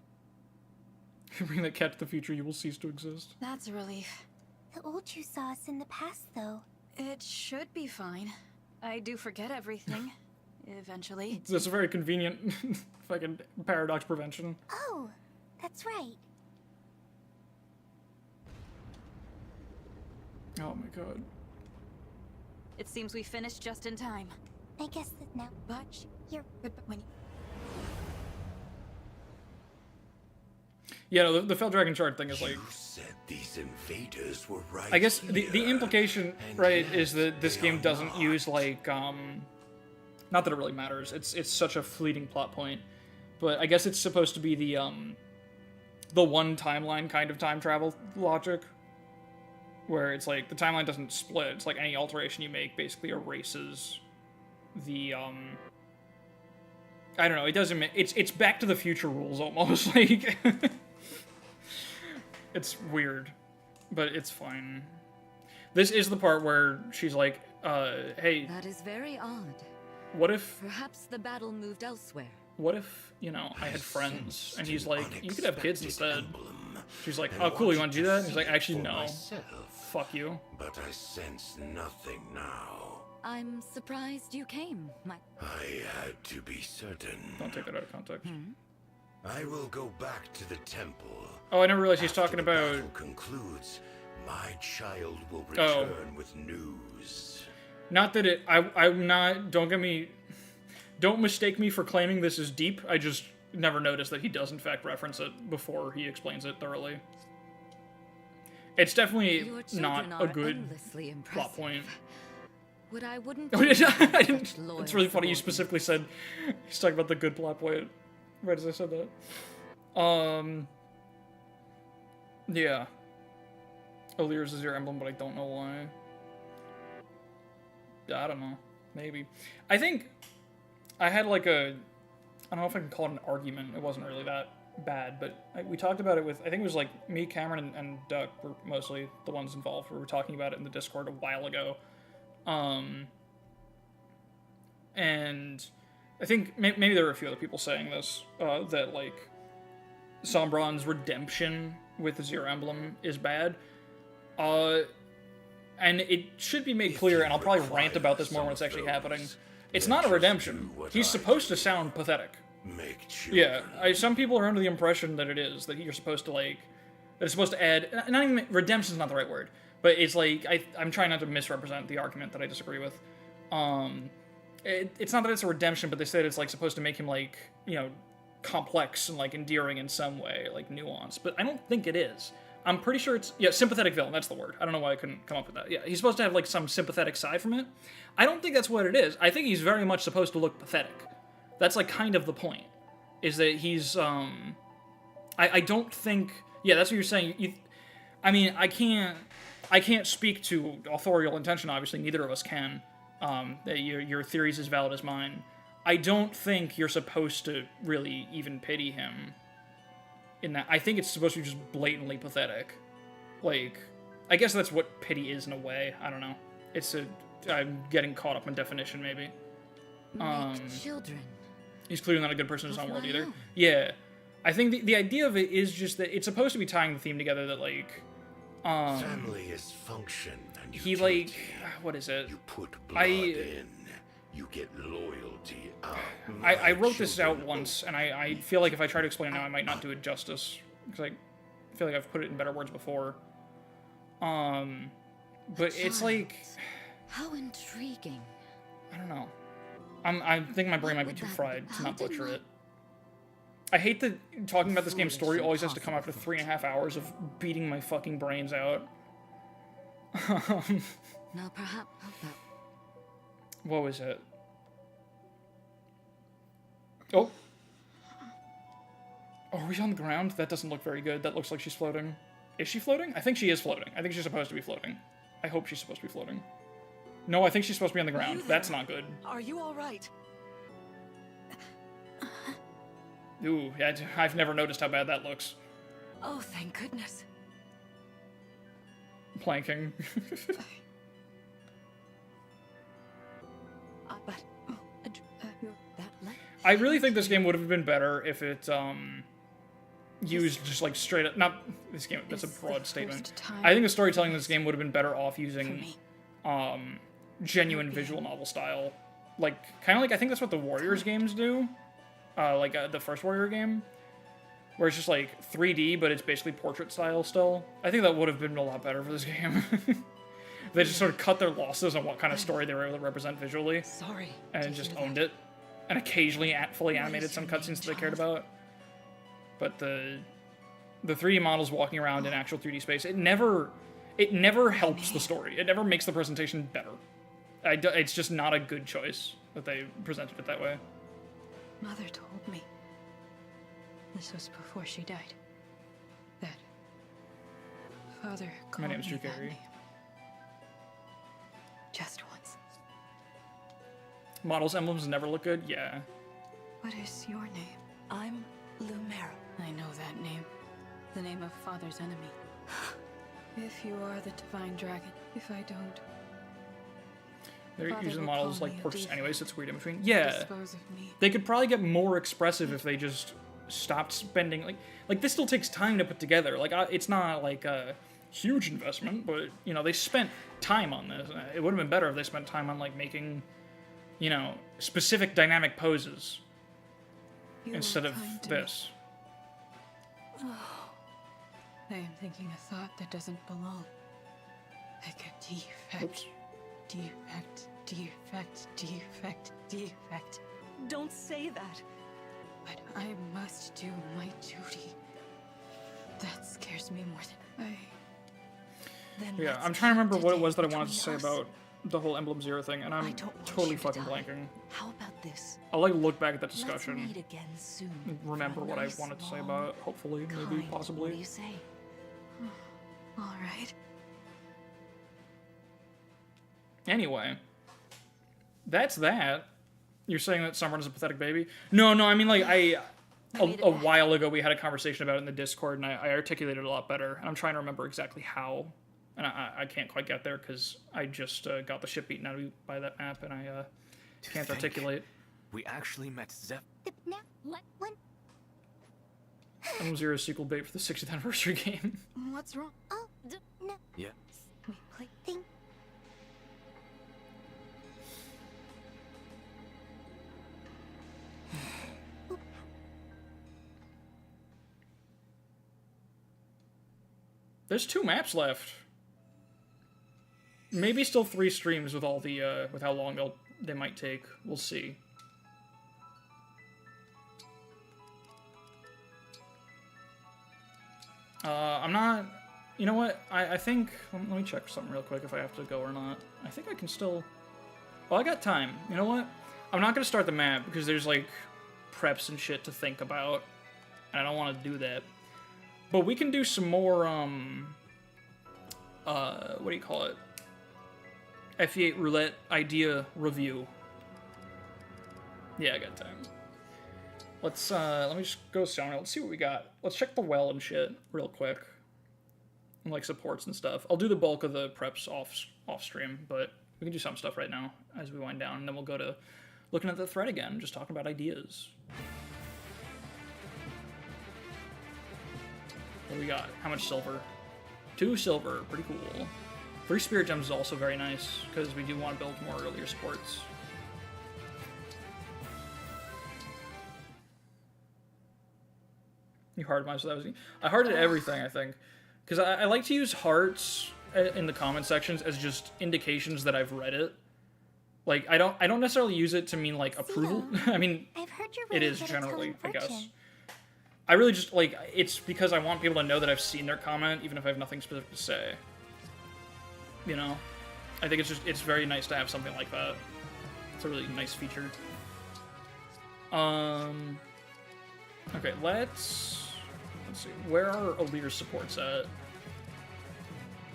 Bring that cat to the future, you will cease to exist. That's a relief. The old you saw us in the past, though. It should be fine. I do forget everything. Eventually. That's a very convenient fucking paradox prevention. Oh, that's right. Oh my god. It seems we finished just in time. I guess that now. But You're... but when Yeah, no, the Fell Dragon Shard thing is like... You said these invaders were right. I guess the implication, right, is that this game doesn't use, like, not that it really matters. It's such a fleeting plot point. But I guess it's supposed to be the one timeline kind of time travel logic. Where it's like, the timeline doesn't split. It's like any alteration you make basically erases the, I don't know, it doesn't make... It's Back to the Future rules, almost. Like... It's weird, but it's fine. This is the part where she's like, hey... That is very odd. What if... Perhaps the battle moved elsewhere. What if, you know, I had friends, and he's like, you could have kids instead. She's like, oh, cool, you want to do that? And he's like, actually, no. Fuck you. But I sense nothing now. I'm surprised you came, I had to be certain. Don't take that out of context. I will go back to the temple. Oh, I never realized he's After talking the about... battle concludes, my child will return with news. Not that it... I'm not... Don't get me... Don't mistake me for claiming this is deep. I just never noticed that he does, in fact, reference it before he explains it thoroughly. It's definitely not a good plot point. What I wouldn't... It's really funny you specifically said... He's talking about the good plot point. Right as I said that. Yeah. Alear's is your emblem, but I don't know why. I don't know. Maybe. I think I had like a... I don't know if I can call it an argument. It wasn't really that bad, but we talked about it with... I think it was like me, Cameron, and Duck were mostly the ones involved. We were talking about it in the Discord a while ago. And I think maybe there were a few other people saying this, that like Sombron's redemption with the Zero Emblem is bad. And it should be made clear, and I'll probably rant about this more when it's actually happening. It's not a redemption. He's supposed to sound pathetic. Yeah, some people are under the impression that it is, that you're supposed to like, that it's supposed to add, not even, redemption's not the right word, but it's like, I'm trying not to misrepresent the argument that I disagree with. It's not that it's a redemption, but they said it's like supposed to make him like, you know, complex and like endearing in some way, like nuance, but I don't think it is. I'm pretty sure it's, yeah, sympathetic villain, that's the word. I don't know why I couldn't come up with that. Yeah, he's supposed to have like some sympathetic side from it. I don't think that's what it is. I think he's very much supposed to look pathetic. That's like kind of the point, is that he's, I don't think, yeah, that's what you're saying. I mean, I can't speak to authorial intention, obviously, neither of us can. Your theory's as valid as mine. I don't think you're supposed to really even pity him in that. I think it's supposed to be just blatantly pathetic. Like, I guess that's what pity is in a way. I don't know. I'm getting caught up in definition, maybe. Make children. He's clearly not a good person in his own world either. own. Yeah. I think the idea of it is just that it's supposed to be tying the theme together that, like, family is function and he, utility. like, what is it? You put blood in, you get loyalty out. I wrote this out once, and I feel like if I try to explain it now, I might not do it justice. Because I feel like I've put it in better words before. But it's like... How intriguing. I don't know. I think my brain might be too fried to not butcher it. I hate that talking about this game's story always has to come after 3.5 hours of beating my fucking brains out. Now perhaps What was it? Oh. Oh, are we on the ground? That doesn't look very good. That looks like she's floating. Is she floating? I think she is floating. I think she's supposed to be floating. I hope she's supposed to be floating. No, I think she's supposed to be on the ground. That's not good. Are you all right? Ooh, yeah, I've never noticed how bad that looks. Oh, thank goodness. Planking. But that leg. I really think this game would have been better if it, used just like straight up, not this game, that's a broad statement. I think the storytelling in this game would have been better off using, genuine visual novel style. Like, kind of like, I think that's what the Warriors games do. The first Warrior game, where it's just like 3D, but it's basically portrait style still. I think that would have been a lot better for this game. They just sort of cut their losses on what kind of story they were able to represent visually. Sorry. And just owned it. And occasionally fully animated some cutscenes that they cared about. But the 3D models walking around in actual 3D space, it never helps the story. It never makes the presentation better. It's just not a good choice that they presented it that way. Mother told me. This was before she died. That Father called My name's Drew me that Carey. name. Just once. Models' emblems never look good? Yeah. What is your name? I'm Lumera. I know that name. The name of Father's enemy. If you are the divine dragon, if I don't, They're Father using will models call like me a portraits diva. anyway, so it's weird in between. Yeah. dispose of me. They could probably get more expressive if they just stopped spending, like this still takes time to put together. Like, it's not like a huge investment, but, you know, they spent time on this. It would have been better if they spent time on, like, making, you know, specific dynamic poses You instead are of kind to me. this. I am thinking a thought that doesn't belong. Like a defect. Oops. Defect. Don't say that. But I must do my duty. That scares me more than I. Then Yeah, let's I'm trying to remember keep what it today was that I wanted to say between us. about the whole Emblem Zero thing, and I I'm don't want totally you to fucking die. blanking. How about this? I'll, like, look back at that Let's discussion, meet again soon. and remember for a what I nice, wanted to say long, about it, hopefully, maybe, kind. What do possibly. you say? All right. Anyway, that's that. You're saying that Summer is a pathetic baby? No, I mean, like, a while ago we had a conversation about it in the Discord, and I articulated it a lot better, and I'm trying to remember exactly how, and I can't quite get there, because I just got the shit beaten out of me by that map, and I can't articulate. We actually met Zeph. Now, when? Emblem Zero sequel bait for the 60th anniversary game. What's wrong? Oh, no. Yeah. We play. Thing. There's 2 maps left. Maybe still 3 streams with all the with how long they might take. We'll see. I'm not. You know what? I think. Let me check something real quick if I have to go or not. I think I can still. Well, I got time. You know what? I'm not gonna start the map because there's like preps and shit to think about, and I don't want to do that. But we can do some more, what do you call it? FE8 Roulette idea review. Yeah, I got time. Let's, let me just go down. Let's see what we got. Let's check the well and shit real quick. And, like, supports and stuff. I'll do the bulk of the preps off stream, but we can do some stuff right now as we wind down, and then we'll go to looking at the thread again, just talking about ideas. What do we got? How much silver? 2 silver. Pretty cool. 3 spirit gems is also very nice, because we do want to build more earlier supports. You hard mine, so that was... I hearted everything, I think. Because I like to use hearts in the comment sections as just indications that I've read it. Like, I don't necessarily use it to mean, like, approval. I mean, I've heard you're it really is good at generally, I telling guess. fortune. I really just, like, it's because I want people to know that I've seen their comment, even if I have nothing specific to say. You know? I think it's very nice to have something like that. It's a really nice feature. Okay, let's see. Where are Alear's supports at?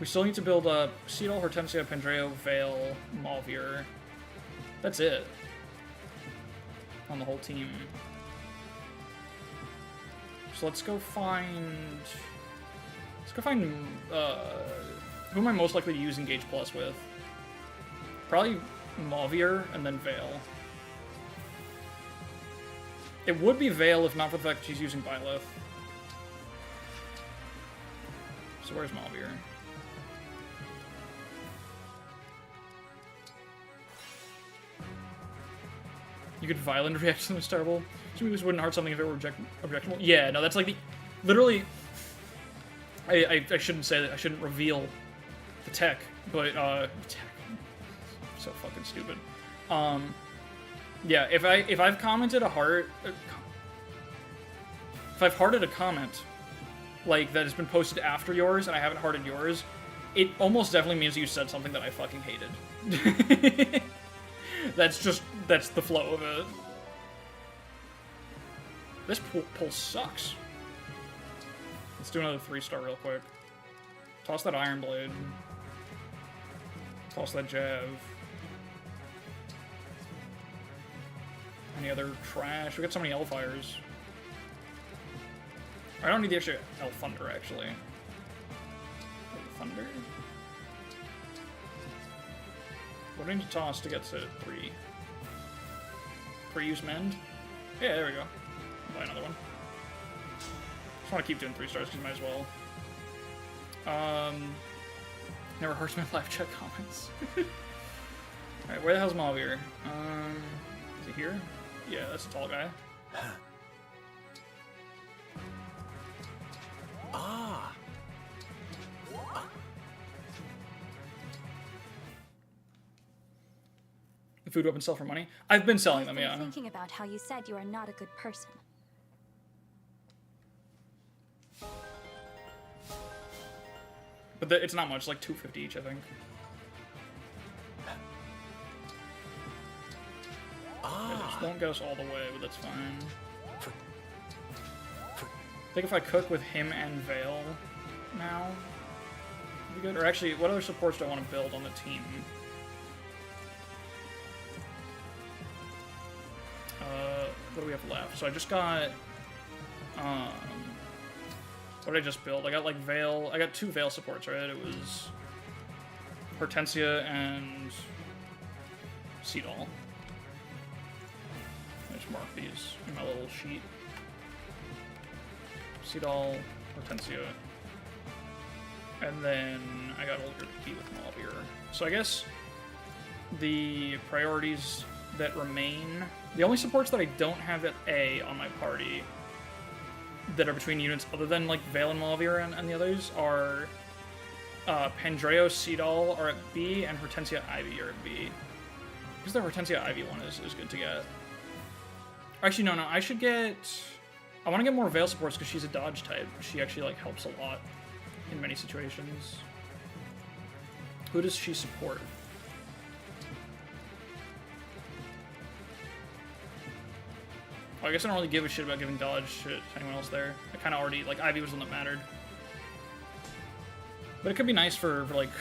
We still need to build up Cedal, Hortensia, Pendreo, Vale, Malvier. That's it. On the whole team. So let's go find... who am I most likely to use Engage Plus with? Probably Malvier and then Vale. It would be Vale if not for the fact that she's using Byleth. So where's Malvier? You could violent react to something terrible. So we just wouldn't heart something if it were objectionable. Yeah, no, that's like the... Literally... I shouldn't say that. I shouldn't reveal the tech, but, tech. So fucking stupid. Yeah, if I've commented a heart... If I've hearted a comment, like, that has been posted after yours, and I haven't hearted yours, it almost definitely means you said something that I fucking hated. That's the flow of it. This pull sucks. Let's do another 3-star real quick. Toss that Iron Blade. Toss that Jav. Any other trash? We got so many Elfires. I don't need the extra Elf Thunder, actually. Thunder? What do I need to toss to get to 3? Pre-use Mend? Yeah, there we go. I'll buy another one. Just want to keep doing 3 stars because you might as well. Never hurts my live chat comments. Alright, where the hell's Malvier? Is he here? Yeah, that's a tall guy. Ah! The food weapons sell for money? I've been selling them, I've been yeah. thinking about how you said you are not a good person. But it's not much, like $2.50 each, I think. Yeah, this won't get us all the way, but that's fine. I think if I cook with him and Vale now, it'd be good. Or actually, what other supports do I want to build on the team? What do we have left? So I just got, what did I just build? I got like Vale, I got 2 Vale supports, right? It was Hortensia and Cedal. I just mark these in my little sheet. Cedal, Hortensia, and then I got Older to be with Malvier. So I guess the priorities that remain, the only supports that I don't have at A on my party that are between units other than like Vale and Malvier and the others are Pendreo, Cedal are at B, and Hortensia Ivy are at B. Because the Hortensia Ivy one is good to get. Actually, no, I should get... I want to get more Vale supports because she's a dodge type. She actually like helps a lot in many situations. Who does she support? Well, I guess I don't really give a shit about giving dodge to anyone else there. I kind of already, like, Ivy was the one that mattered. But it could be nice for like,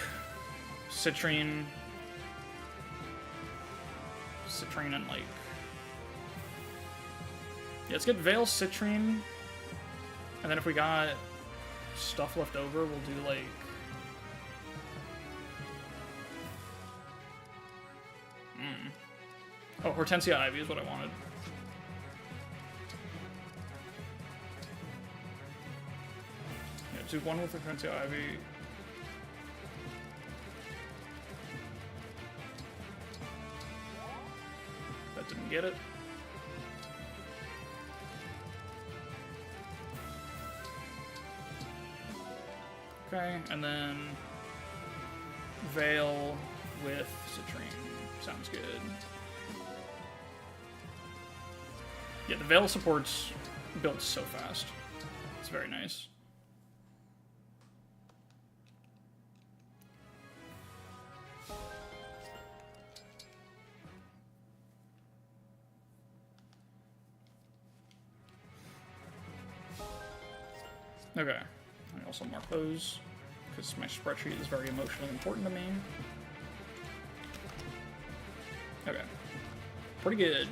Citrine and, like... Yeah, let's get Vale, Citrine, and then if we got stuff left over, we'll do, like... Oh, Hortensia Ivy is what I wanted. Yeah, do one with Hortensia Ivy. That didn't get it. Okay, and then Vale with Citrine. Sounds good. Yeah, the Vale supports built so fast. very nice. Okay, I also mark those because my spreadsheet is very emotionally important to me. Okay, pretty good.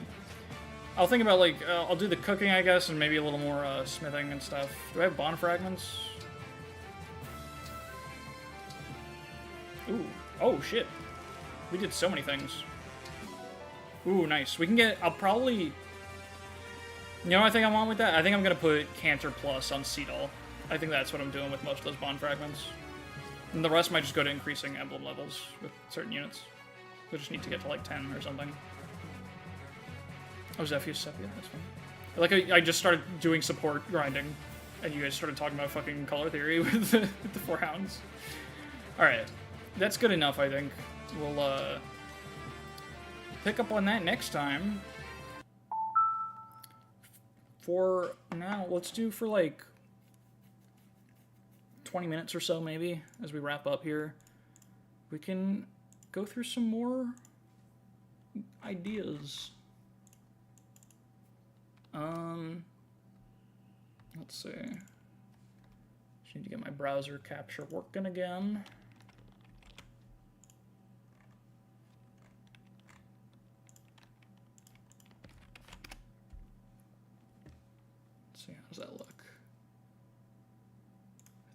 I'll think about, like, I'll do the cooking, I guess, and maybe a little more smithing and stuff. Do I have bond fragments? Ooh, oh shit. We did so many things. Ooh, nice. We can get, I'll probably, you know what I think I want with that? I think I'm gonna put Canter Plus on Seedall. I think that's what I'm doing with most of those bond fragments. And the rest might just go to increasing emblem levels with certain units. We just need to get to like 10 or something. Oh, Zephyr Sepia, that's fine. Like, I just started doing support grinding, and you guys started talking about fucking color theory with the 4 hounds. Alright, that's good enough, I think. We'll, pick up on that next time. For now, let's do for like 20 minutes or so, maybe, as we wrap up here. We can go through some more ideas. Let's see. Just need to get my browser capture working again. Let's see, how does that look?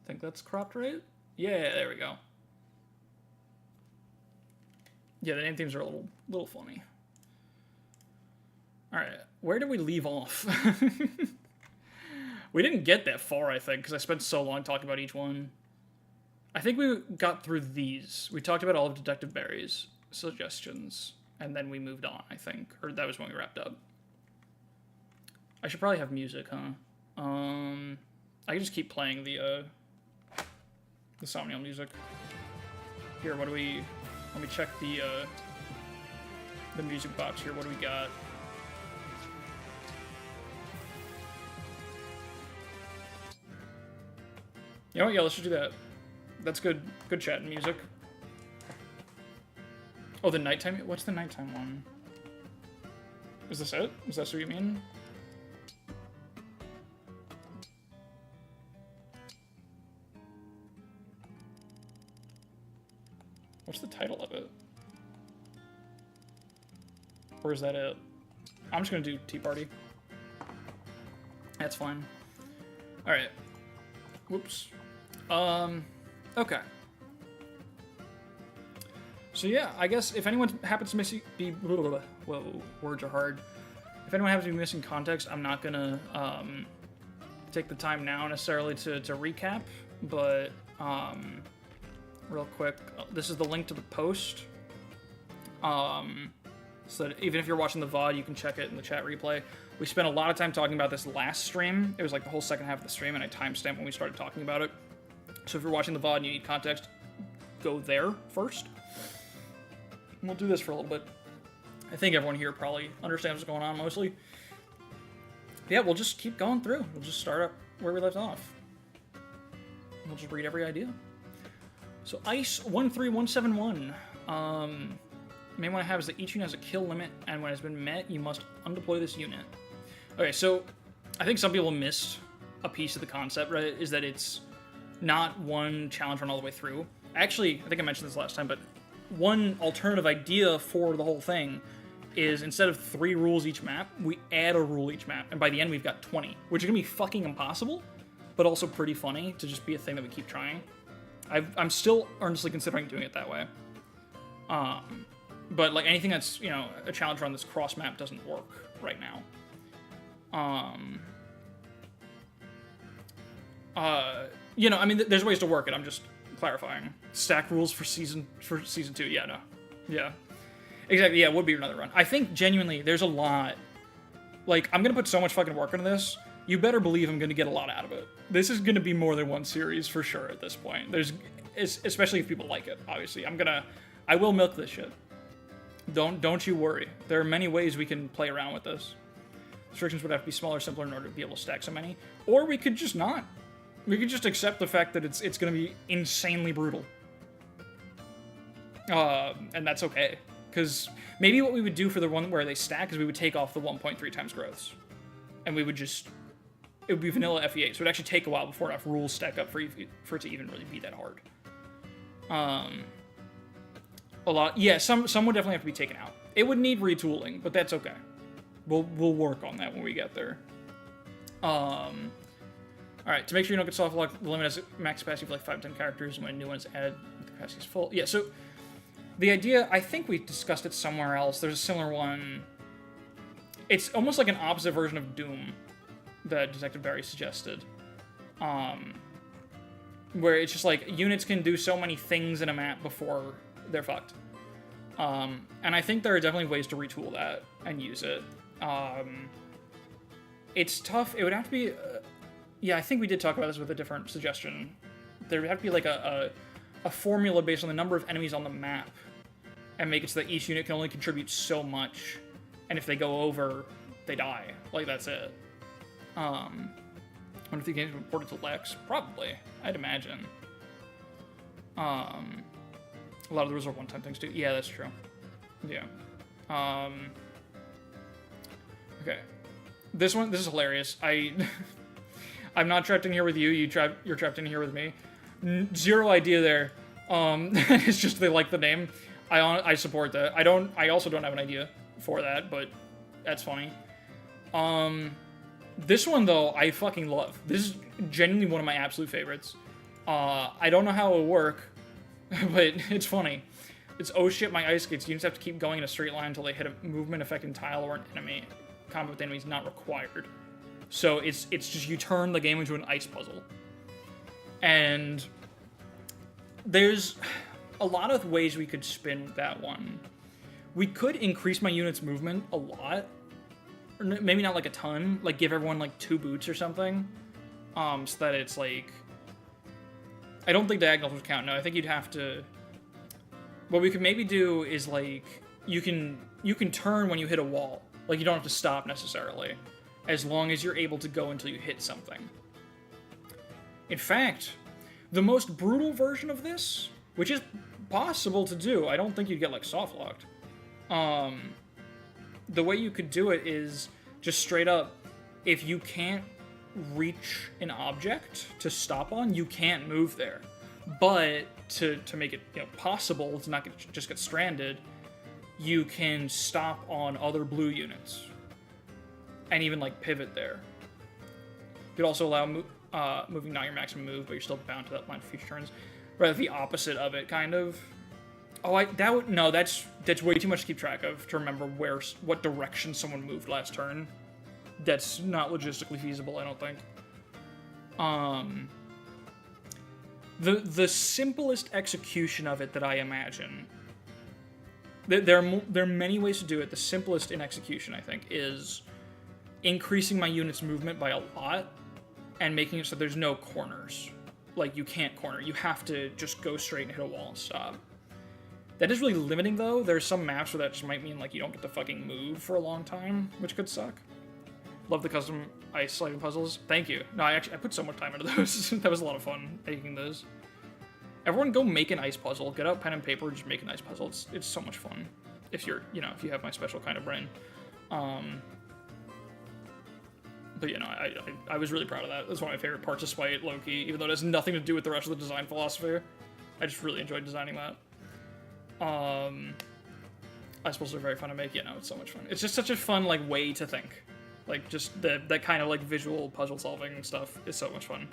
I think that's cropped right? Yeah, there we go. Yeah, the name themes are a little funny. Alright, where did we leave off? We didn't get that far, I think, because I spent so long talking about each one. I think we got through these. We talked about all of Detective Barry's suggestions, and then we moved on, I think. Or that was when we wrapped up. I should probably have music, huh? I can just keep playing the Somnial music. Here, what do we... Let me check the music box here. What do we got? You know what? Yeah, let's just do that. That's good. Good chat and music. Oh, the nighttime? What's the nighttime one? Is this it? Is that what you mean? What's the title of it? Or is that it? I'm just gonna do Tea Party. That's fine. Alright. Whoops. Okay. So yeah, I guess if anyone happens to whoa, words are hard. If anyone happens to be missing context, I'm not gonna, take the time now necessarily to recap, but, real quick, this is the link to the post, so that even if you're watching the VOD, you can check it in the chat replay. We spent a lot of time talking about this last stream. It was like the whole second half of the stream, and I timestamped when we started talking about it. So if you're watching the VOD and you need context, go there first. And we'll do this for a little bit. I think everyone here probably understands what's going on mostly. Yeah, we'll just keep going through. We'll just start up where we left off. We'll just read every idea. So ICE 13171. Main one I have is that each unit has a kill limit, and when it's been met, you must undeploy this unit. Okay, so I think some people missed a piece of the concept, right? Is that it's not one challenge run all the way through. Actually, I think I mentioned this last time, but one alternative idea for the whole thing is instead of 3 rules each map, we add a rule each map, and by the end we've got 20, which is gonna be fucking impossible, but also pretty funny to just be a thing that we keep trying. I'm still earnestly considering doing it that way. But like anything that's, you know, a challenge run this cross map doesn't work right now. You know, I mean, there's ways to work it. I'm just clarifying. Stack rules for season 2. Yeah, no. Yeah. Exactly. Yeah, it would be another run. I think genuinely there's a lot. Like, I'm gonna put so much fucking work into this. You better believe I'm gonna get a lot out of it. This is gonna be more than one series for sure at this point. Especially if people like it, obviously. I will milk this shit. Don't you worry. There are many ways we can play around with this. Restrictions would have to be smaller, simpler in order to be able to stack so many. Or we could just not. We could just accept the fact that it's going to be insanely brutal. And that's okay. Because maybe what we would do for the one where they stack is we would take off the 1.3 times growths. And we would just... It would be vanilla FE8, so it would actually take a while before enough rules stack up for it to even really be that hard. A lot... Yeah, some would definitely have to be taken out. It would need retooling, but that's okay. We'll work on that when we get there. Alright, to make sure you don't get soft locked, the limit has max capacity for like 5 to 10 characters, and when a new one's added, the capacity is full. Yeah, so the idea, I think we discussed it somewhere else. There's a similar one. It's almost like an opposite version of Doom that Detective Barry suggested. Where it's just like, units can do so many things in a map before they're fucked. And I think there are definitely ways to retool that and use it. It's tough. It would have to be... yeah, I think we did talk about this with a different suggestion. There would have to be like a formula based on the number of enemies on the map and make it so that each unit can only contribute so much. And if they go over, they die. Like, that's it. I wonder if the game's been ported to Lex. Probably. I'd imagine. A lot of those are one-time things too. Yeah, that's true. Yeah. Okay. This is hilarious. I'm not trapped in here with you. You're trapped in here with me. Zero idea there. It's just they like the name. I support that. I also don't have an idea for that, but that's funny. This one though, I fucking love. This is genuinely one of my absolute favorites. I don't know how it will work, but it's funny. It's oh shit, my ice skates. Units have to keep going in a straight line until they hit a movement affecting tile or an enemy. Combat with enemies not required. So it's just you turn the game into an ice puzzle. And there's a lot of ways we could spin that one. We could increase my unit's movement a lot. Or maybe not like a ton. Like give everyone like 2 boots or something. So that it's like... I don't think diagonals would count. No, I think you'd have to... What we could maybe do is like... You can turn when you hit a wall. Like you don't have to stop necessarily. As long as you're able to go until you hit something. In fact, the most brutal version of this, which is possible to do, I don't think you'd get like soft locked. The way you could do it is just straight up, if you can't reach an object to stop on, you can't move there. But to make it possible to not just get stranded, you can stop on other blue units. And even, like, pivot there. You could also allow moving not your maximum move, but you're still bound to that line for future turns. Rather the opposite of it, kind of. Oh, that's way too much to keep track of, to remember what direction someone moved last turn. That's not logistically feasible, I don't think. The simplest execution of it that I imagine... There are many ways to do it. The simplest in execution, I think, is... increasing my unit's movement by a lot and making it so there's no corners. Like, you can't corner. You have to just go straight and hit a wall and stop. That is really limiting, though. There's some maps where that just might mean, like, you don't get to fucking move for a long time, which could suck. Love the custom ice sliding puzzles. Thank you. No, I put so much time into those. That was a lot of fun, making those. Everyone go make an ice puzzle. Get out pen and paper, just make an ice puzzle. It's so much fun. If you're, if you have my special kind of brain. But, I was really proud of that. That's one of my favorite parts of Spite, low-key, even though it has nothing to do with the rest of the design philosophy. I just really enjoyed designing that. Ice puzzles are very fun to make. It's so much fun. It's just such a fun, like, way to think. Like, just that kind of, like, visual puzzle-solving stuff is so much fun.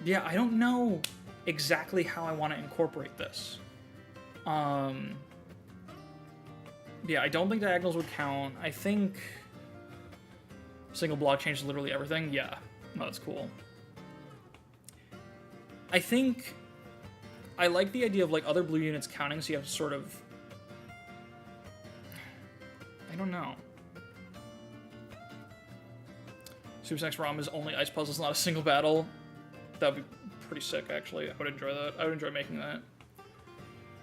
Yeah, I don't know exactly how I want to incorporate this. Yeah, I don't think diagonals would count. I think... single block changes literally everything? Yeah. No, that's cool. I think... I like the idea of, like, other blue units counting, so you have to sort of... I don't know. Super Sex ROM is only ice puzzles, not a single battle. That would be pretty sick, actually. I would enjoy that. I would enjoy making that.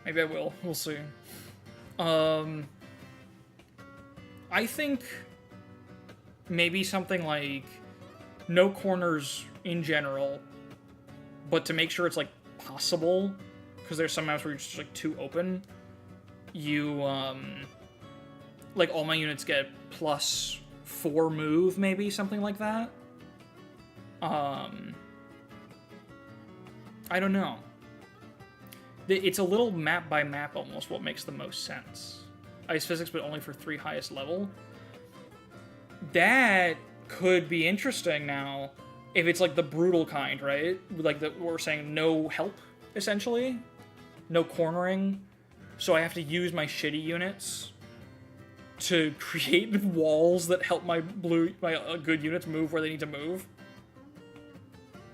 Maybe I will. We'll see. I think... maybe something like no corners in general, but to make sure it's like possible, because there's some maps where you're just like too open, you like all my units get +4 move, maybe something like that. I don't know. It's a little map by map almost what makes the most sense. Ice physics, but only for 3 highest level. That could be interesting now, if it's like the brutal kind, right? Like we're saying no help, essentially. No cornering. So I have to use my shitty units to create walls that help my good units move where they need to move.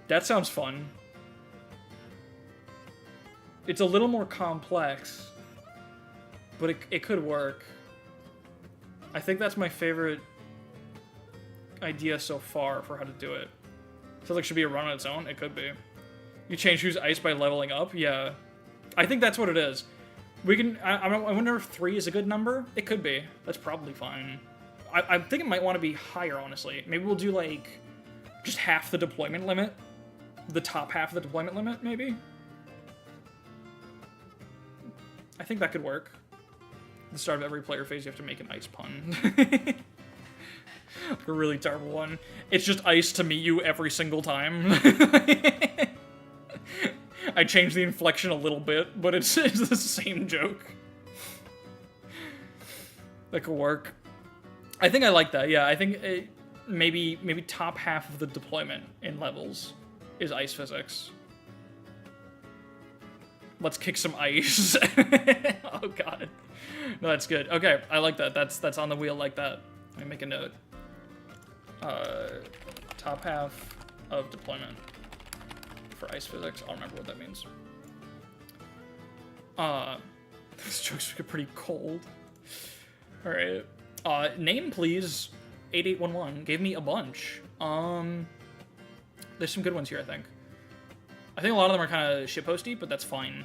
That sounds fun. It's a little more complex, but it could work. I think that's my favorite idea so far for how to do it. Sounds like it should be a run on its own. It could be. You change who's ice by leveling up? Yeah. I think that's what it is. We can... I wonder if 3 is a good number? It could be. That's probably fine. I think it might want to be higher, honestly. Maybe we'll do, like, just half the deployment limit. The top half of the deployment limit, maybe? I think that could work. At the start of every player phase, you have to make an ice pun. A really terrible one. It's just ice to meet you every single time. I changed the inflection a little bit, but it's the same joke. That could work. I think I like that, yeah. I think maybe top half of the deployment in levels is ice physics. Let's kick some ice. Oh god. No, that's good. Okay, I like that. That's on the wheel like that. Let me make a note. Top half of deployment for ice physics. I'll remember what that means. This joke's pretty cold. Alright. Name please. 8811 gave me a bunch. There's some good ones here, I think. I think a lot of them are kind of shitposty, but that's fine.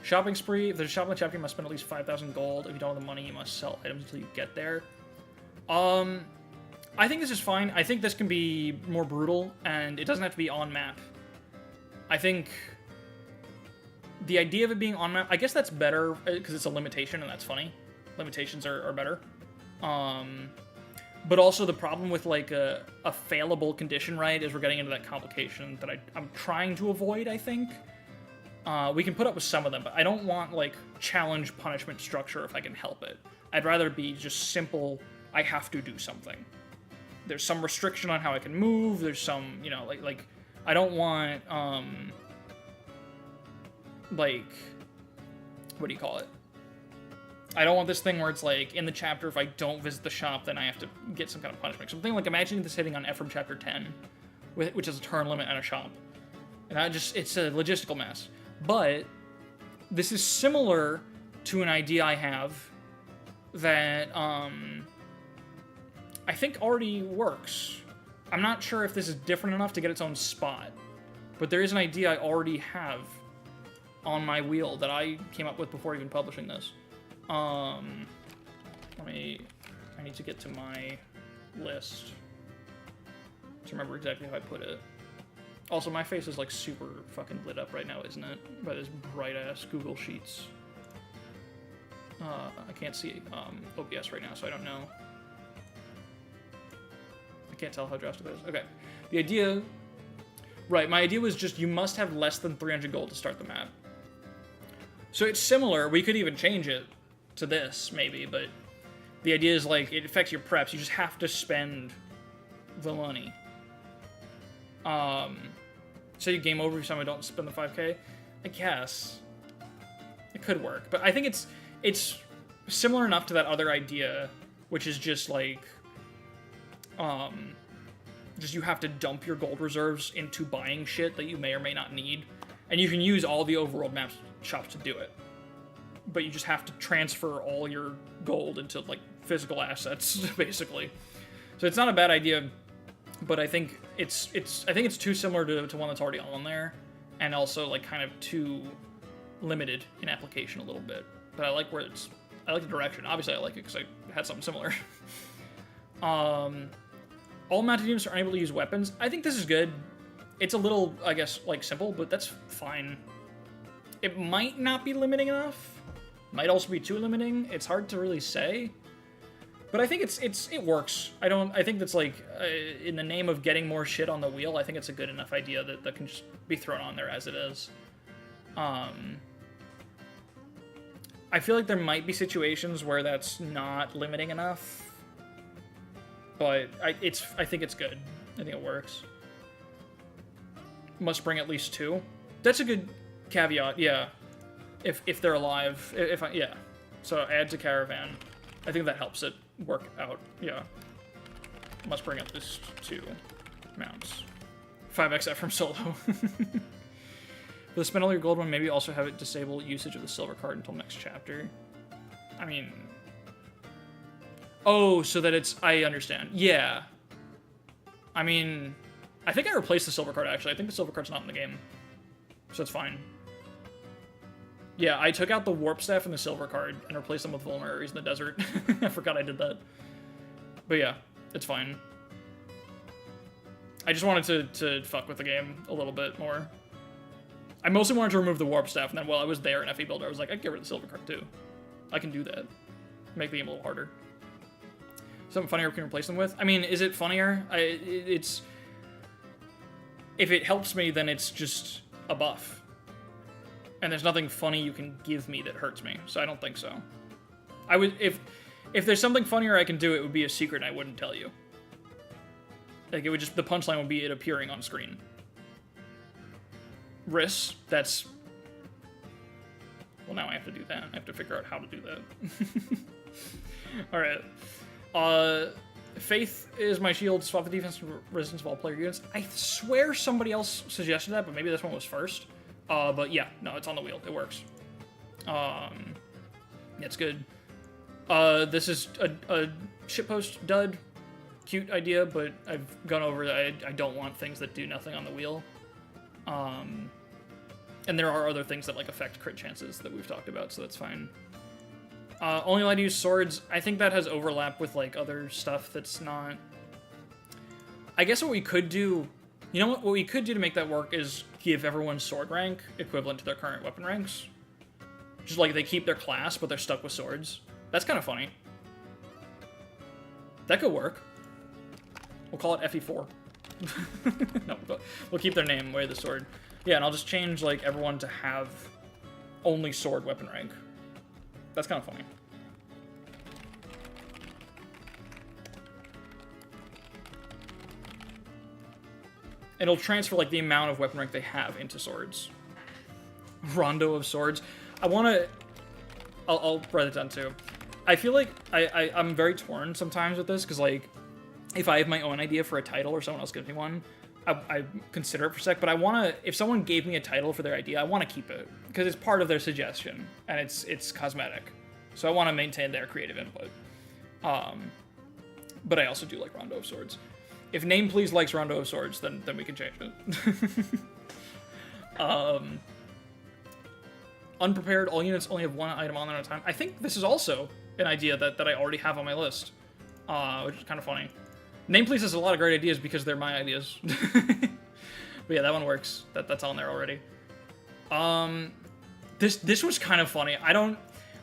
Shopping spree. If there's a shop in the chapter, you must spend at least 5,000 gold. If you don't have the money, you must sell items until you get there. I think this is fine. I think this can be more brutal, and it doesn't have to be on map. I think the idea of it being on map, I guess that's better, because it's a limitation, and that's funny. Limitations are better. But also the problem with, like, a failable condition, right, is we're getting into that complication that I'm trying to avoid, I think. We can put up with some of them, but I don't want, like, challenge punishment structure if I can help it. I'd rather be just simple, I have to do something. There's some restriction on how I can move, there's some, you know, like, I don't want, like, what do you call it? I don't want this thing where it's like, in the chapter, if I don't visit the shop, then I have to get some kind of punishment. Something like, imagine this hitting on F from chapter 10, which is a turn limit and a shop. And it's a logistical mess. But this is similar to an idea I have that, I think already works. I'm not sure if this is different enough to get its own spot, but there is an idea I already have on my wheel that I came up with before even publishing this. I need to get to my list to remember exactly how I put it. Also, my face is like super fucking lit up right now, isn't it? By this bright-ass Google Sheets. I can't see OBS right now, so I don't know. I can't tell how drastic it is. Okay. The idea... Right, my idea was just you must have less than 300 gold to start the map. So it's similar. We could even change it to this, maybe, but the idea is, like, it affects your preps. You just have to spend the money. So you game over every time I don't spend the 5k? I guess. It could work. But I think it's similar enough to that other idea, which is just, like, just you have to dump your gold reserves into buying shit that you may or may not need. And you can use all the overworld maps shops to do it. But you just have to transfer all your gold into, like, physical assets, basically. So it's not a bad idea, but I think it's too similar to one that's already on there, and also, like, kind of too limited in application a little bit. But I like the direction. Obviously, I like it because I had something similar. All mounted units are unable to use weapons. I think this is good. It's a little, I guess, like, simple, but that's fine. It might not be limiting enough. Might also be too limiting. It's hard to really say. But I think it works. I think that's, like, in the name of getting more shit on the wheel, I think it's a good enough idea that can just be thrown on there as it is. I feel like there might be situations where that's not limiting enough. But I think it's good. I think it works. Must bring at least 2. That's a good caveat, yeah. If they're alive, yeah. So add to caravan. I think that helps it work out, yeah. Must bring at least 2 mounts. 5x from solo. For the spend all your gold one, maybe also have it disable usage of the silver card until next chapter. I mean... Oh, so that it's... I understand. Yeah. I mean... I think I replaced the silver card, actually. I think the silver card's not in the game. So it's fine. Yeah, I took out the warp staff and the silver card and replaced them with vulneraries in the desert. I forgot I did that. But yeah, it's fine. I just wanted to fuck with the game a little bit more. I mostly wanted to remove the warp staff, and then while I was there in FE Builder, I was like, I can get rid of the silver card too. I can do that. Make the game a little harder. Something funnier we can replace them with? I mean, is it funnier? It's... If it helps me, then it's just a buff. And there's nothing funny you can give me that hurts me, so I don't think so. I would... If there's something funnier I can do, it would be a secret and I wouldn't tell you. Like, it would just... The punchline would be it appearing on screen. Riss, that's... Well, now I have to do that. I have to figure out how to do that. Alright. Faith is my shield. Swap the defense and resistance of all player units. I swear somebody else suggested that, but maybe this one was first. But yeah, no, it's on the wheel. It works. Yeah, it's good. This is a shitpost dud. Cute idea, but I've gone over that. I don't want things that do nothing on the wheel. And there are other things that, like, affect crit chances that we've talked about, so that's fine. Only allowed to use swords. I think that has overlap with, like, other stuff that's not... I guess what we could do... You know what we could do to make that work is give everyone sword rank equivalent to their current weapon ranks. Just like they keep their class, but they're stuck with swords. That's kind of funny. That could work. We'll call it FE4. No, we'll keep their name, Way of the Sword. Yeah, and I'll just change, like, everyone to have only sword weapon rank. That's kind of funny. It'll transfer, like, the amount of weapon rank they have into swords. Rondo of swords. I want to... I'll write it down, too. I feel like I'm very torn sometimes with this, because, like, if I have my own idea for a title or someone else gives me one, I consider it for a sec, but I want to... If someone gave me a title for their idea, I want to keep it, because it's part of their suggestion, and it's cosmetic. So I want to maintain their creative input. But I also do like Rondo of Swords. If Name Please likes Rondo of Swords, then we can change it. Unprepared, all units only have one item on there at a time. I think this is also an idea that I already have on my list, which is kind of funny. Name Please has a lot of great ideas because they're my ideas. But yeah, that one works. That's on there already. This was kind of funny.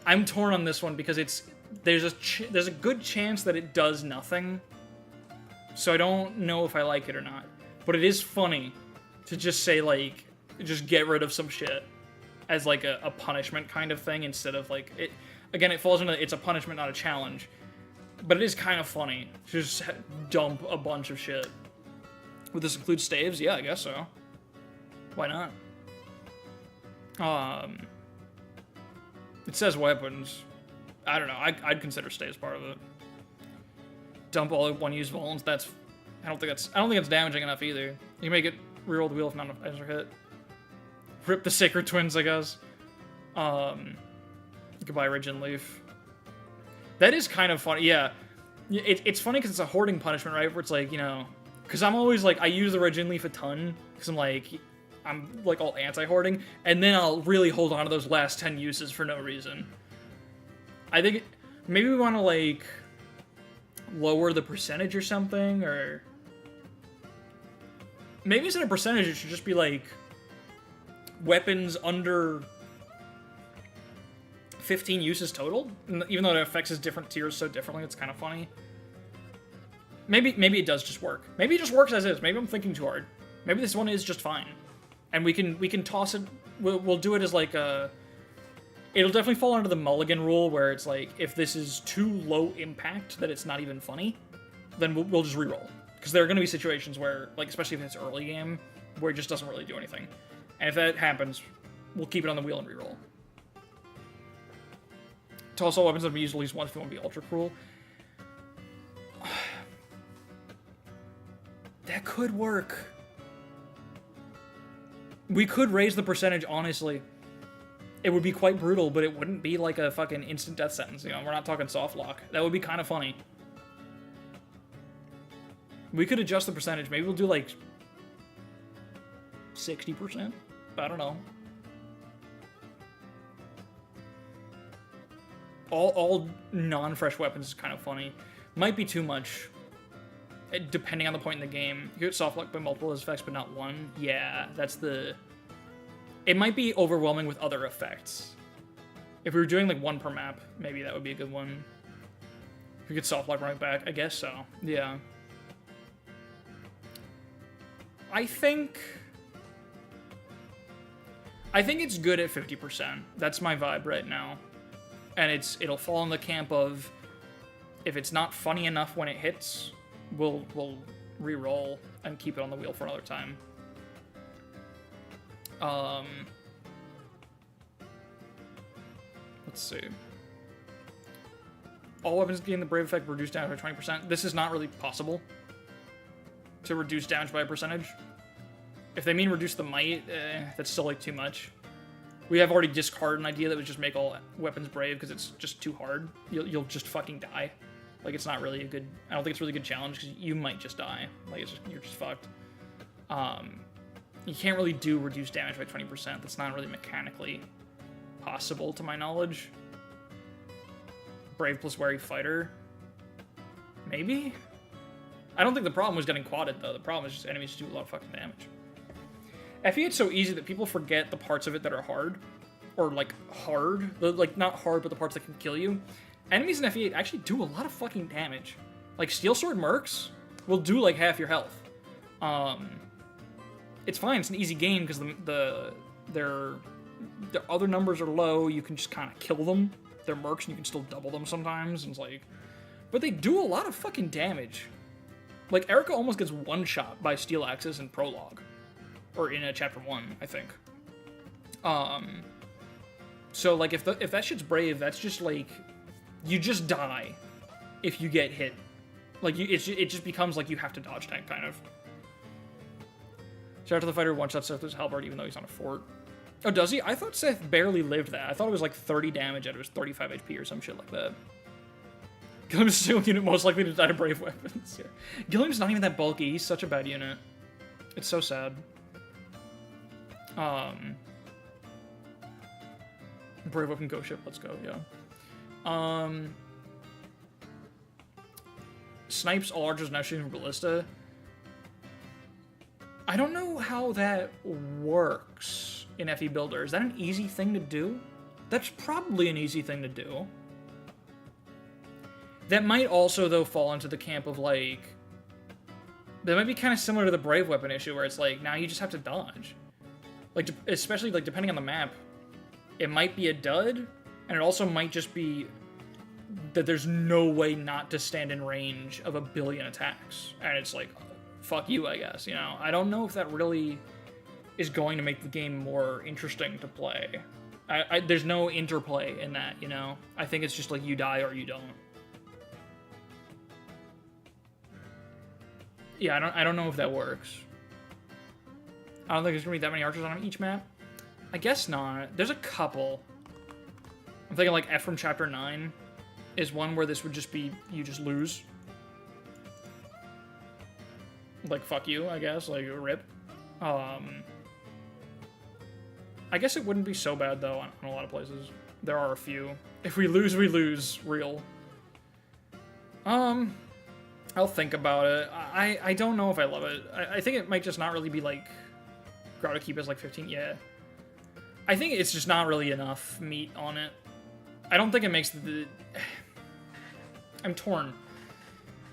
I'm torn on this one because there's a good chance that it does nothing. So I don't know if I like it or not. But it is funny to just say, like, just get rid of some shit as, like, a punishment kind of thing instead of, like, it. Again, it falls into, it's a punishment, not a challenge. But it is kind of funny to just dump a bunch of shit. Would this include staves? Yeah, I guess so. Why not? It says weapons. I don't know. I'd consider staves part of it. Dump all one-use vulns. I don't think it's damaging enough either. You can make it reroll the wheel if not enough items are hit. Rip the Sacred Twins, I guess. Goodbye, Ridgeon Leaf. That is kind of funny. Yeah, it's funny because it's a hoarding punishment, right? Where it's like, you know, because I'm always like, I use the Ridgeon Leaf a ton because I'm like all anti-hoarding, and then I'll really hold on to those last 10 uses for no reason. I think maybe we want to, like, lower the percentage or something, or maybe instead of percentage it should just be like weapons under 15 uses total, even though it affects his different tiers so differently. It's kind of funny. Maybe it does just work. Maybe it just works as is. Maybe I'm thinking too hard. Maybe this one is just fine, and we can toss it. We'll do it as like a. It'll definitely fall under the mulligan rule, where it's like, if this is too low impact that it's not even funny, then we'll just reroll. Because there are going to be situations where, like, especially if it's early game, where it just doesn't really do anything. And if that happens, we'll keep it on the wheel and reroll. Toss all weapons that be used at least once if you want to be ultra cruel. That could work. We could raise the percentage, honestly. It would be quite brutal, but it wouldn't be like a fucking instant death sentence, you know? We're not talking soft lock. That would be kind of funny. We could adjust the percentage. Maybe we'll do like 60%? I don't know. All non-fresh weapons is kind of funny. Might be too much, depending on the point in the game. You get soft lock by multiple effects, but not one. Yeah, that's the... It might be overwhelming with other effects. If we were doing like one per map, maybe that would be a good one. If we could soft lock right back, I guess so. Yeah. I think it's good at 50%. That's my vibe right now. And it'll fall in the camp of, if it's not funny enough when it hits, we'll re-roll and keep it on the wheel for another time. Let's see. All weapons gain the brave effect reduce damage by 20%. This is not really possible to reduce damage by a percentage. If they mean reduce the might, that's still like too much. We have already discarded an idea that would just make all weapons brave because it's just too hard. You'll just fucking die. Like, it's not really a good... I don't think it's a really good challenge because you might just die. Like, you're just fucked. You can't really do reduced damage by 20%. That's not really mechanically possible, to my knowledge. Brave plus wary fighter. Maybe? I don't think the problem was getting quadded, though. The problem is just enemies do a lot of fucking damage. FE8's so easy that people forget the parts of it that are hard. Or, like, hard. Like, not hard, but the parts that can kill you. Enemies in FE8 actually do a lot of fucking damage. Like, Steel Sword Mercs will do, like, half your health. It's fine. It's an easy game because their other numbers are low. You can just kind of kill them. They're mercs and you can still double them sometimes. And it's like... But they do a lot of fucking damage. Like, Erica almost gets one-shot by Steel Axes in Prologue. Or in Chapter 1, I think. So, like, if that shit's brave, that's just, like... You just die if you get hit. Like, it just becomes like you have to dodge tank, kind of. Shout out to the fighter one-shot Seth with his halberd, even though he's on a fort. Oh, does he? I thought Seth barely lived that. I thought it was like 30 damage out of his 35 HP or some shit like that. Gilliam's a single unit most likely to die to brave weapons. Yeah. Gilliam's not even that bulky. He's such a bad unit. It's so sad. Brave weapon ghost ship. Let's go. Yeah. Snipes all archers now shooting from ballista. I don't know how that works in FE Builder. Is that an easy thing to do? That's probably an easy thing to do. That might also, though, fall into the camp of, like... That might be kind of similar to the brave weapon issue, where it's like, now you just have to dodge. Like, especially, like, depending on the map, it might be a dud, and it also might just be that there's no way not to stand in range of 1 billion attacks. And it's like, fuck you, I guess, you know? I don't know if that really is going to make the game more interesting to play. There's no interplay in that, you know? I think it's just like you die or you don't. Yeah, I don't know if that works. I don't think there's gonna be that many archers on each map. I guess not. There's a couple. I'm thinking like F from Chapter 9 is one where this would just be, you just lose. Like, fuck you, I guess. Like, rip. I guess it wouldn't be so bad, though, on a lot of places. There are a few. If we lose, real. I'll think about it. I don't know if I love it. I think it might just not really be like Grotto Keep is like 15. Yeah. I think it's just not really enough meat on it. I don't think it makes the I'm torn.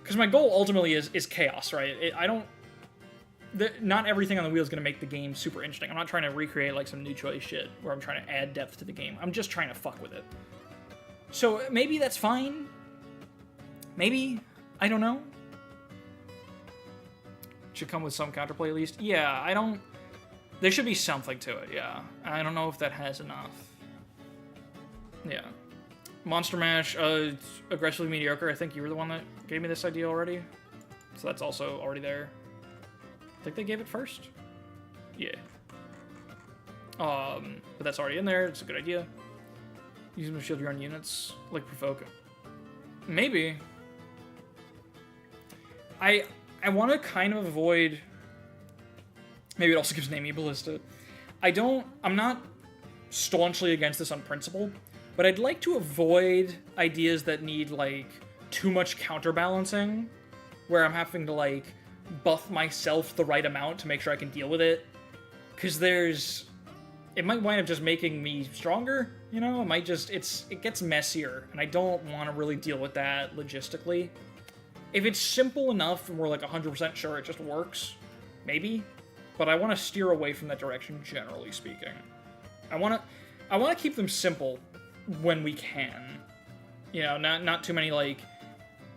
Because my goal ultimately is chaos, right? Not everything on the wheel is going to make the game super interesting. I'm not trying to recreate like some new choice shit where I'm trying to add depth to the game. I'm just trying to fuck with it. So maybe that's fine. Maybe. I don't know. Should come with some counterplay at least. Yeah, I don't... There should be something to it, yeah. I don't know if that has enough. Yeah. Monster Mash, aggressively mediocre. I think you were the one that gave me this idea already. So that's also already there. I think they gave it first. Yeah. But that's already in there. It's a good idea. Use them to shield your own units. Like provoke. Maybe. I want to kind of avoid... Maybe it also gives Namie Ballista. I'm not staunchly against this on principle, but I'd like to avoid ideas that need, like, too much counterbalancing, where I'm having to, like, buff myself the right amount to make sure I can deal with it. Because it might wind up just making me stronger, you know? It gets messier, and I don't want to really deal with that logistically. If it's simple enough and we're, like, 100% sure it just works, maybe. But I want to steer away from that direction, generally speaking. I want to keep them simple when we can. You know, not too many, like,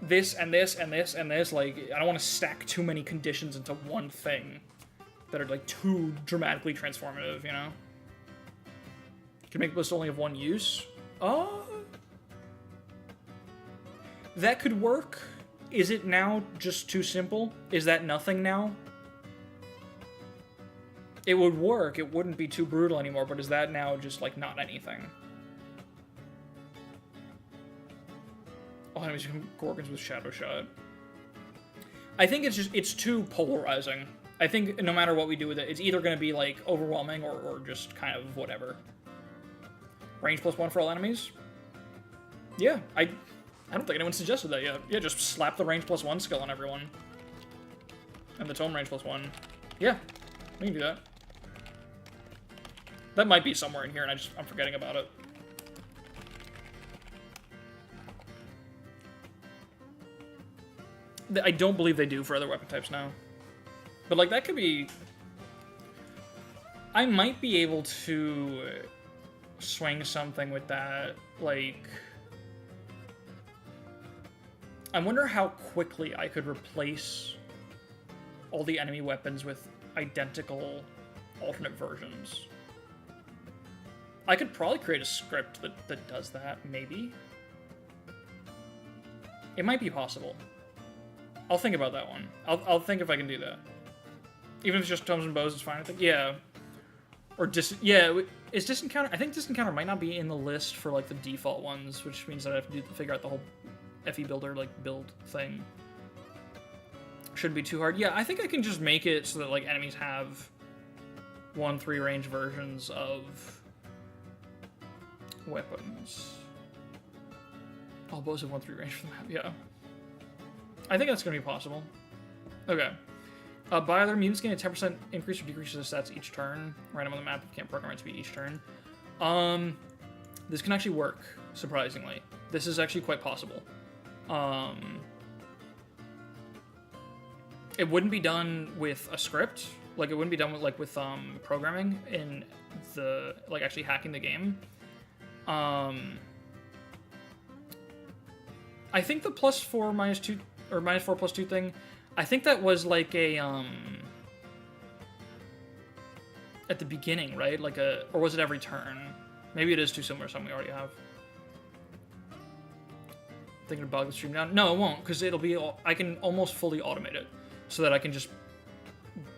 this and this and this and this. Like, I don't want to stack too many conditions into one thing that are, like, too dramatically transformative, you know? Can make lists only have one use? That could work. Is it now just too simple? Is that nothing now? It would work. It wouldn't be too brutal anymore, but is that now just, like, not anything? All enemies become Gorgons with Shadow Shot. I think it's too polarizing. I think no matter what we do with it, it's either going to be, like, overwhelming or just kind of whatever. Range +1 for all enemies? Yeah, I don't think anyone suggested that yet. Yeah, just slap the range +1 skill on everyone. And the tome range +1. Yeah, we can do that. That might be somewhere in here, and I'm forgetting about it. I don't believe they do for other weapon types now. But, like, that could be... I might be able to swing something with that, like... I wonder how quickly I could replace all the enemy weapons with identical alternate versions. I could probably create a script that does that, maybe. It might be possible. I'll think about that one. I'll think if I can do that. Even if it's just tomes and bows, it's fine, I think. Yeah. Or is Distant Counter... I think Distant Counter might not be in the list for, like, the default ones, which means that I have to figure out the whole FE builder, like, build thing. Shouldn't be too hard. Yeah, I think I can just make it so that, like, enemies have 1-3 range versions of weapons. All bows have 1-3 range for the map, yeah. I think that's going to be possible. Okay. By other mutants gain a 10% increase or decrease of the stats each turn. Random on the map, you can't program it to be each turn. This can actually work, surprisingly. This is actually quite possible. It wouldn't be done with a script. Like, it wouldn't be done with, like, with programming in the, like, actually hacking the game. I think the +4 -2 or -4 +2 thing, I think that was like a at the beginning, right? Like or was it every turn? Maybe it is too similar to something we already have. Thinking to bog the stream down? No, it won't, because it'll be. I can almost fully automate it, so that I can just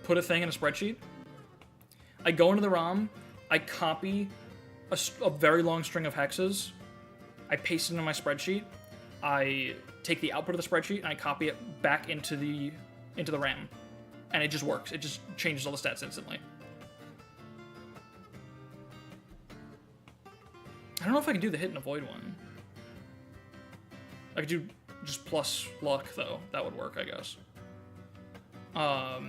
put a thing in a spreadsheet. I go into the ROM, I copy a very long string of hexes, I paste it into my spreadsheet, I take the output of the spreadsheet and I copy it back into the RAM, and it just works. It just changes all the stats instantly. I don't know if I can do the hit and avoid one. I could do just plus luck, though. That would work, I guess. But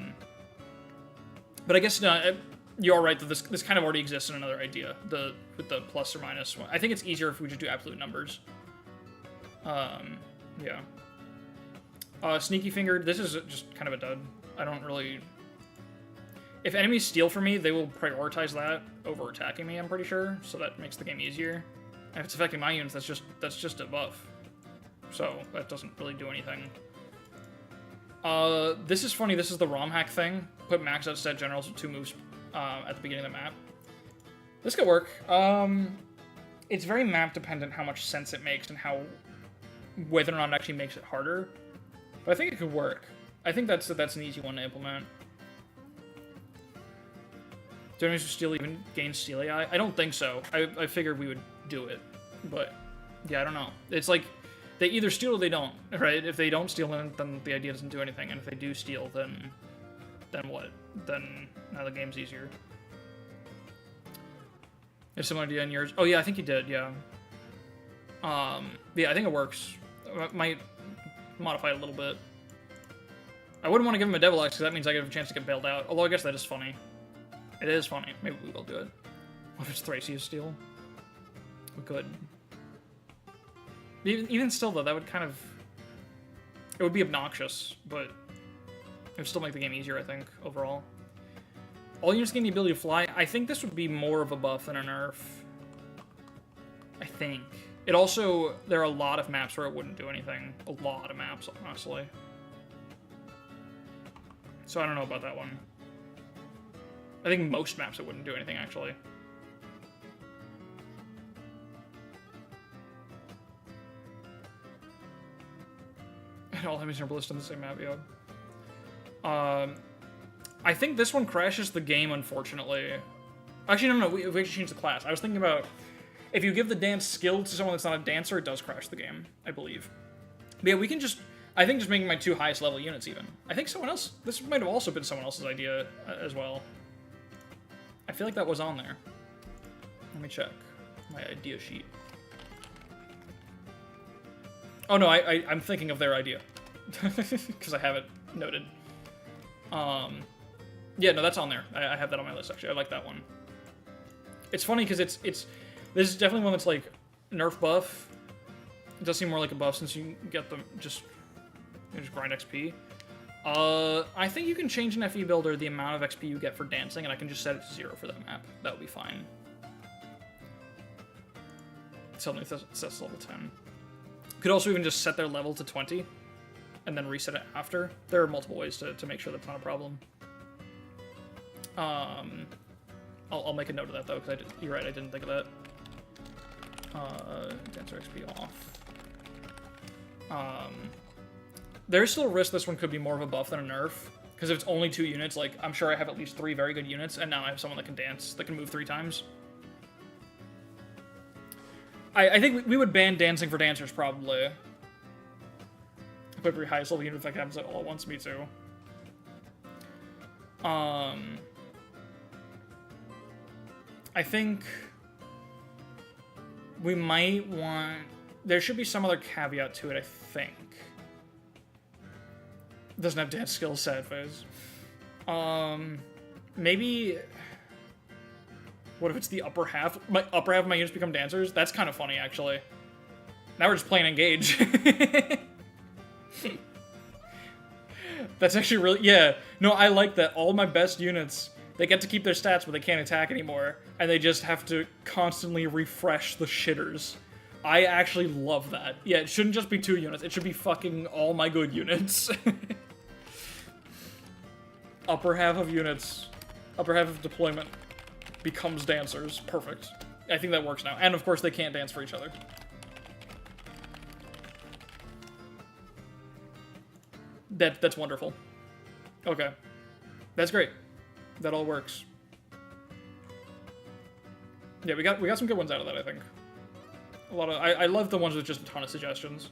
I guess you are right that this kind of already exists in another idea, with the plus or minus. I think it's easier if we just do absolute numbers. Yeah. Sneaky Fingered, this is just kind of a dud. I don't really... If enemies steal from me, they will prioritize that over attacking me, I'm pretty sure, so that makes the game easier. And if it's affecting my units, that's just a buff. So, that doesn't really do anything. This is funny, this is the ROM hack thing. Put max out set generals with 2 moves at the beginning of the map. This could work. It's very map dependent how much sense it makes and whether or not it actually makes it harder. But I think it could work. I think that's an easy one to implement. Do enemies who steal even gain steal AI? I don't think so. I figured we would do it. But, yeah, I don't know. It's like, they either steal or they don't, right? If they don't steal, then the idea doesn't do anything. And if they do steal, then what? Then now the game's easier. There's a similar idea in yours. Oh, yeah, I think you did, yeah. Yeah, I think it works. I might modify it a little bit. I wouldn't want to give him a Devil Axe, because that means I get a chance to get bailed out. Although I guess that is funny. It is funny. Maybe we will do it. What if it's Thracia's steal? We could. Even still, though, that would kind of... It would be obnoxious, but it would still make the game easier, I think, overall. All units gain the ability to fly. I think this would be more of a buff than a nerf. I think. It also... There are a lot of maps where it wouldn't do anything. A lot of maps, honestly. So I don't know about that one. I think most maps it wouldn't do anything, actually. And all enemies are ballistic on the same map, yeah. I think this one crashes the game, unfortunately. Actually, no, we actually changed the class. I was thinking about... If you give the dance skill to someone that's not a dancer, it does crash the game, I believe. But yeah, we can just... I think just making my 2 highest level units, even. I think someone else... This might have also been someone else's idea as well. I feel like that was on there. Let me check my idea sheet. Oh no, I'm thinking of their idea. Because I have it noted. Yeah, no, that's on there. I have that on my list, actually. I like that one. It's funny because this is definitely one that's like nerf buff. It does seem more like a buff since you get them just grind XP. I think you can change in FE Builder the amount of XP you get for dancing, and I can just set it to 0 for that map. That would be fine. Suddenly it sets level 10. Could also even just set their level to 20, and then reset it after. There are multiple ways to make sure that's not a problem. I'll make a note of that, though, because you're right, I didn't think of that. Dancer XP off. There's still a risk this one could be more of a buff than a nerf, because if it's only 2 units, like, I'm sure I have at least 3 very good units, and now I have someone that can dance, that can move 3 times. I think we would ban dancing for dancers, probably. Put every highest level unit effect happens all at once, me too. I think we might want... There should be some other caveat to it, I think. Doesn't have dance skills, sad face. Maybe... What if it's the upper half? Upper half of my units become dancers? That's kind of funny, actually. Now we're just playing engage. That's actually really... Yeah. No, I like that. All my best units, they get to keep their stats, but they can't attack anymore. And they just have to constantly refresh the shitters. I actually love that. Yeah, it shouldn't just be 2 units. It should be fucking all my good units. Upper half of units. Upper half of deployment becomes dancers. Perfect. I think that works now. And of course they can't dance for each other. That's wonderful. Okay. That's great. That all works. Yeah, we got some good ones out of that, I think. A lot of I love the ones with just a ton of suggestions.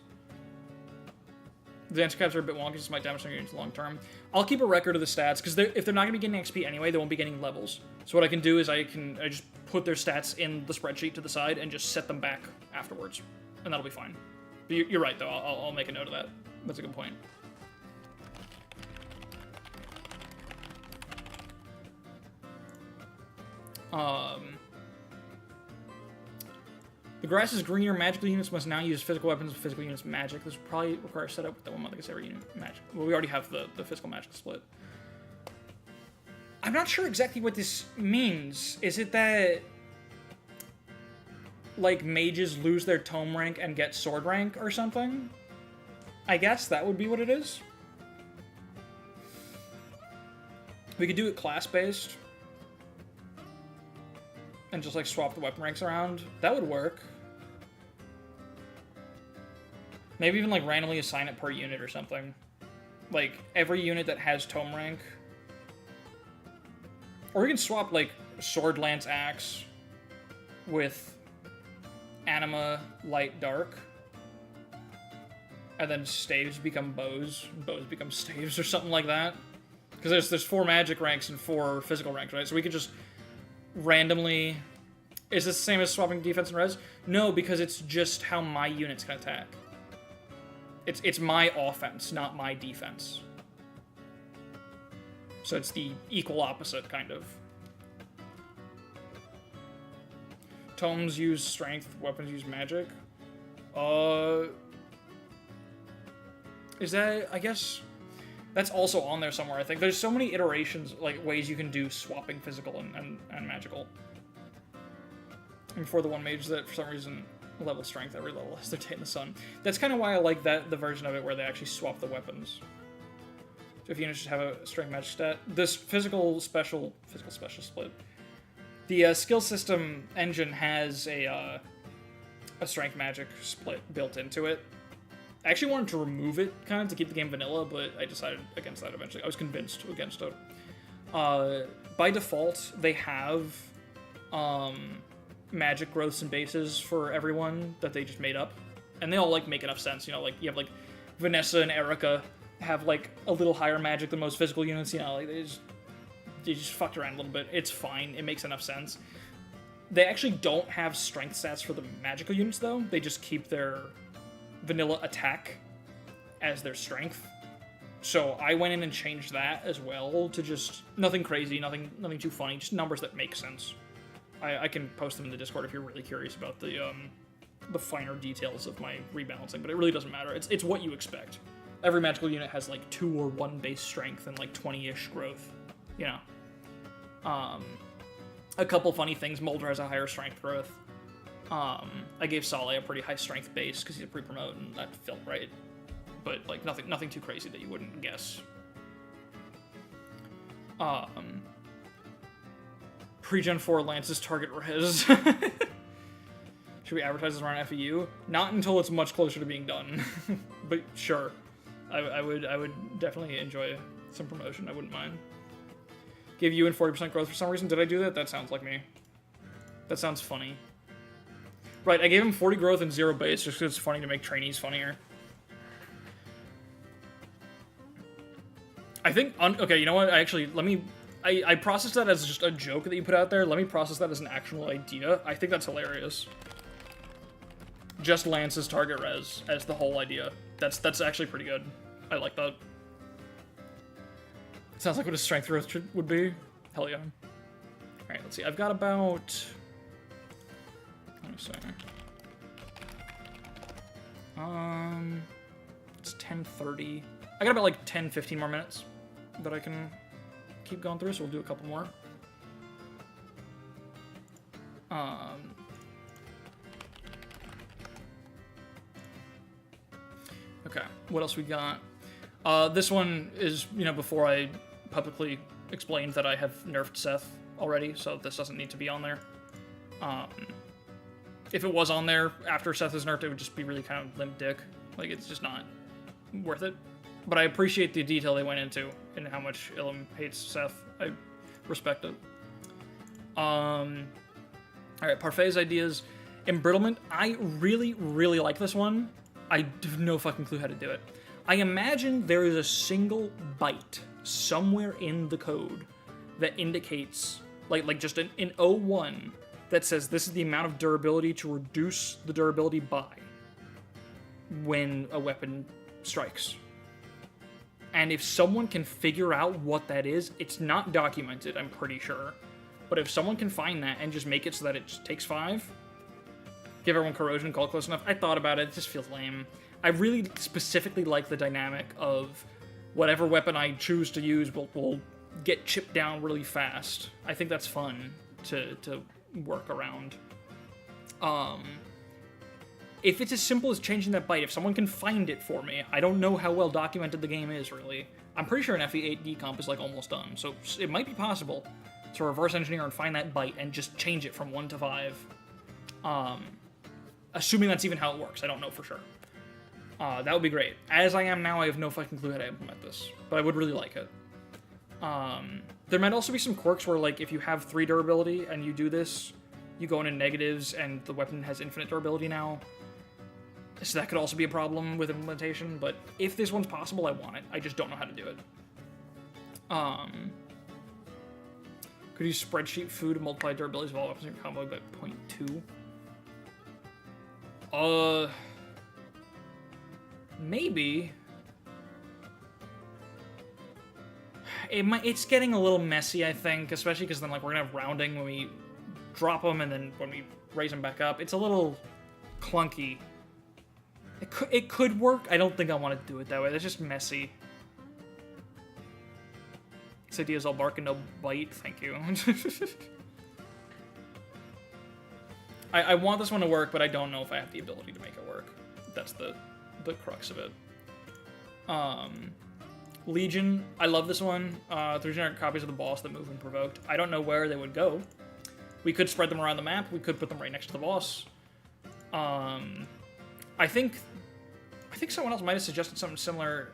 The dance caps are a bit wonky, just might damage some units long term. I'll keep a record of the stats, because if they're not going to be getting XP anyway, they won't be getting levels. So what I can do is I just put their stats in the spreadsheet to the side and just set them back afterwards. And that'll be fine. But you're right, though. I'll make a note of that. That's a good point. The grass is greener. Magical units must now use physical weapons with physical units magic. This will probably require a setup with the 1 month against every unit magic. Well, we already have the physical magic split. I'm not sure exactly what this means. Is it that, like, mages lose their tome rank and get sword rank or something? I guess that would be what it is. We could do it class-based. And just, like, swap the weapon ranks around. That would work. Maybe even, like, randomly assign it per unit or something. Like, every unit that has tome rank. Or we can swap, like, sword, lance, axe with anima, light, dark. And then staves become bows. Bows become staves or something like that. Because there's 4 magic ranks and 4 physical ranks, right? So we could just randomly... Is this the same as swapping defense and res? No, because it's just how my units can attack. It's my offense, not my defense. So it's the equal opposite, kind of. Tomes use strength, weapons use magic. Is that... I guess... That's also on there somewhere, I think. There's so many iterations, like, ways you can do swapping physical and magical. And for the one mage that, for some reason, level strength every level has their day in the sun. That's kind of why I like the version of it where they actually swap the weapons. So if units just have a strength magic stat. This physical special split. The skill system engine has a strength magic split built into it. I actually wanted to remove it, kind of, to keep the game vanilla, but I decided against that eventually. I was convinced against it. By default, they have magic growths and bases for everyone that they just made up. And they all, like, make enough sense, you know, like, you have, like, Vanessa and Erica have, like, a little higher magic than most physical units, you know, like, they just fucked around a little bit. It's fine, it makes enough sense. They actually don't have strength stats for the magical units, though. They just keep their vanilla attack as their strength. So I went in and changed that as well to just nothing crazy, nothing too funny, just numbers that make sense. I can post them in the Discord if you're really curious about the finer details of my rebalancing, but it really doesn't matter. It's what you expect. Every magical unit has like 2 or 1 base strength and like 20-ish growth, you know. A couple funny things. Mulder has a higher strength growth. I gave Sale a pretty high strength base because he's a pre-promote, and that felt right. But like nothing too crazy that you wouldn't guess. Pre-Gen 4 Lance's target res. Should we advertise this around FEU? Not until it's much closer to being done. But sure. I would definitely enjoy some promotion. I wouldn't mind. Give you and 40% growth for some reason. Did I do that? That sounds like me. That sounds funny. Right, I gave him 40 growth and 0 base just because it's funny to make trainees funnier. I think... okay, you know what? I processed that as just a joke that you put out there. Let me process that as an actual idea. I think that's hilarious. Just Lance's target res as the whole idea. That's actually pretty good. I like that. Sounds like what his strength growth would be. Hell yeah. Alright, let's see. I've got about... Let me see. It's 10:30. I got about like 10-15 more minutes that I can keep going through, so we'll do a couple more. Okay, what else we got? This one is, you know, before I publicly explained that I have nerfed Seth already, so this doesn't need to be on there. If it was on there after Seth is nerfed, it would just be really kind of limp dick. Like, it's just not worth it. But I appreciate the detail they went into and how much Ilum hates Seth. I respect it. Alright, Parfai's ideas. Embrittlement. I really, really like this one. I have no fucking clue how to do it. I imagine there is a single byte somewhere in the code that indicates, like just in 01, that says this is the amount of durability to reduce the durability by. when a weapon strikes. And if someone can figure out what that is, it's not documented, I'm pretty sure. But if someone can find that and just make it so that it just takes 5, give everyone corrosion, call it close enough. I thought about it, it just feels lame. I really specifically like the dynamic of whatever weapon I choose to use will get chipped down really fast. I think that's fun to work around. If it's as simple as changing that bite, if someone can find it for me, I don't know how well documented the game is, really. I'm pretty sure an FE8 decomp is, like, almost done, so it might be possible to reverse engineer and find that bite and just change it from 1 to 5. Assuming that's even how it works, I don't know for sure. That would be great. As I am now, I have no fucking clue how to implement this, but I would really like it. There might also be some quirks where, like, if you have 3 durability and you do this, you go into negatives and the weapon has infinite durability now. So that could also be a problem with implementation, but if this one's possible, I want it. I just don't know how to do it. Could use spreadsheet food to multiply durabilities of all weapons in your combo by 0.2. Maybe. It's getting a little messy, I think, especially because then, like, we're gonna have rounding when we drop them and then when we raise them back up. It's a little clunky. It could work. I don't think I want to do it that way. That's just messy. This idea's all bark and no bite. Thank you. I want this one to work, but I don't know if I have the ability to make it work. That's the crux of it. Legion. I love this one. 300 copies of the boss that move when provoked. I don't know where they would go. We could spread them around the map. We could put them right next to the boss. I think someone else might have suggested something similar.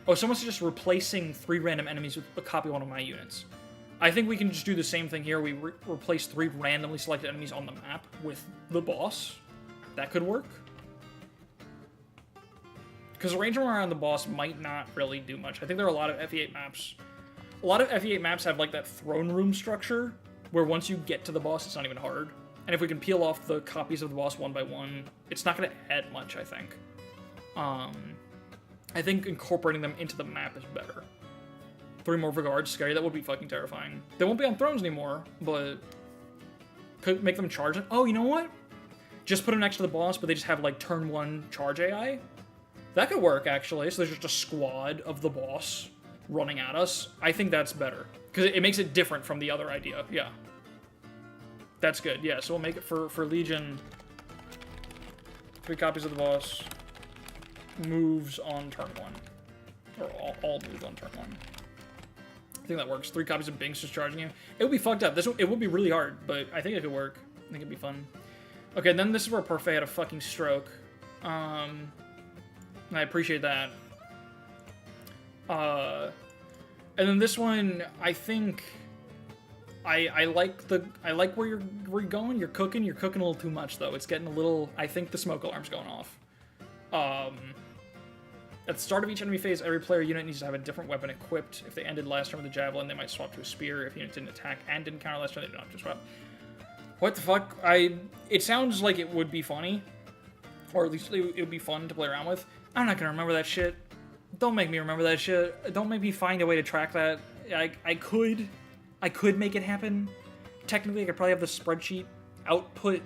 Oh, someone suggested replacing 3 random enemies with a copy of one of my units. I think we can just do the same thing here. We replace 3 randomly selected enemies on the map with the boss. That could work. Because arranging around the boss might not really do much. I think there are a lot of FE8 maps. A lot of FE8 maps have, like, that throne room structure, where once you get to the boss, it's not even hard. And if we can peel off the copies of the boss one by one, it's not going to add much, I think. I think incorporating them into the map is better. 3 more Vigard, scary. That would be fucking terrifying. They won't be on thrones anymore, but could make them charge it. Oh, you know what? Just put them next to the boss, but they just have, like, turn 1 charge AI. That could work, actually. So there's just a squad of the boss running at us. I think that's better. Because it makes it different from the other idea. Yeah. That's good. Yeah, so we'll make it for Legion. 3 copies of the boss. Moves on turn 1. Or all moves on turn 1. I think that works. 3 copies of Binks just charging you. It would be fucked up. It would be really hard, but I think it could work. I think it'd be fun. Okay, then this is where Parfait had a fucking stroke. I appreciate that. And then this one, I think I like where you're going. You're cooking a little too much though. It's getting a little. I think the smoke alarm's going off. At the start of each enemy phase, every player unit needs to have a different weapon equipped. If they ended last turn with a javelin, they might swap to a spear. If units didn't attack and didn't counter last turn, they don't have to swap. What the fuck? It sounds like it would be funny, or at least it would be fun to play around with. I'm not gonna remember that shit. Don't make me remember that shit. Don't make me find a way to track that. I could make it happen. Technically, I could probably have the spreadsheet output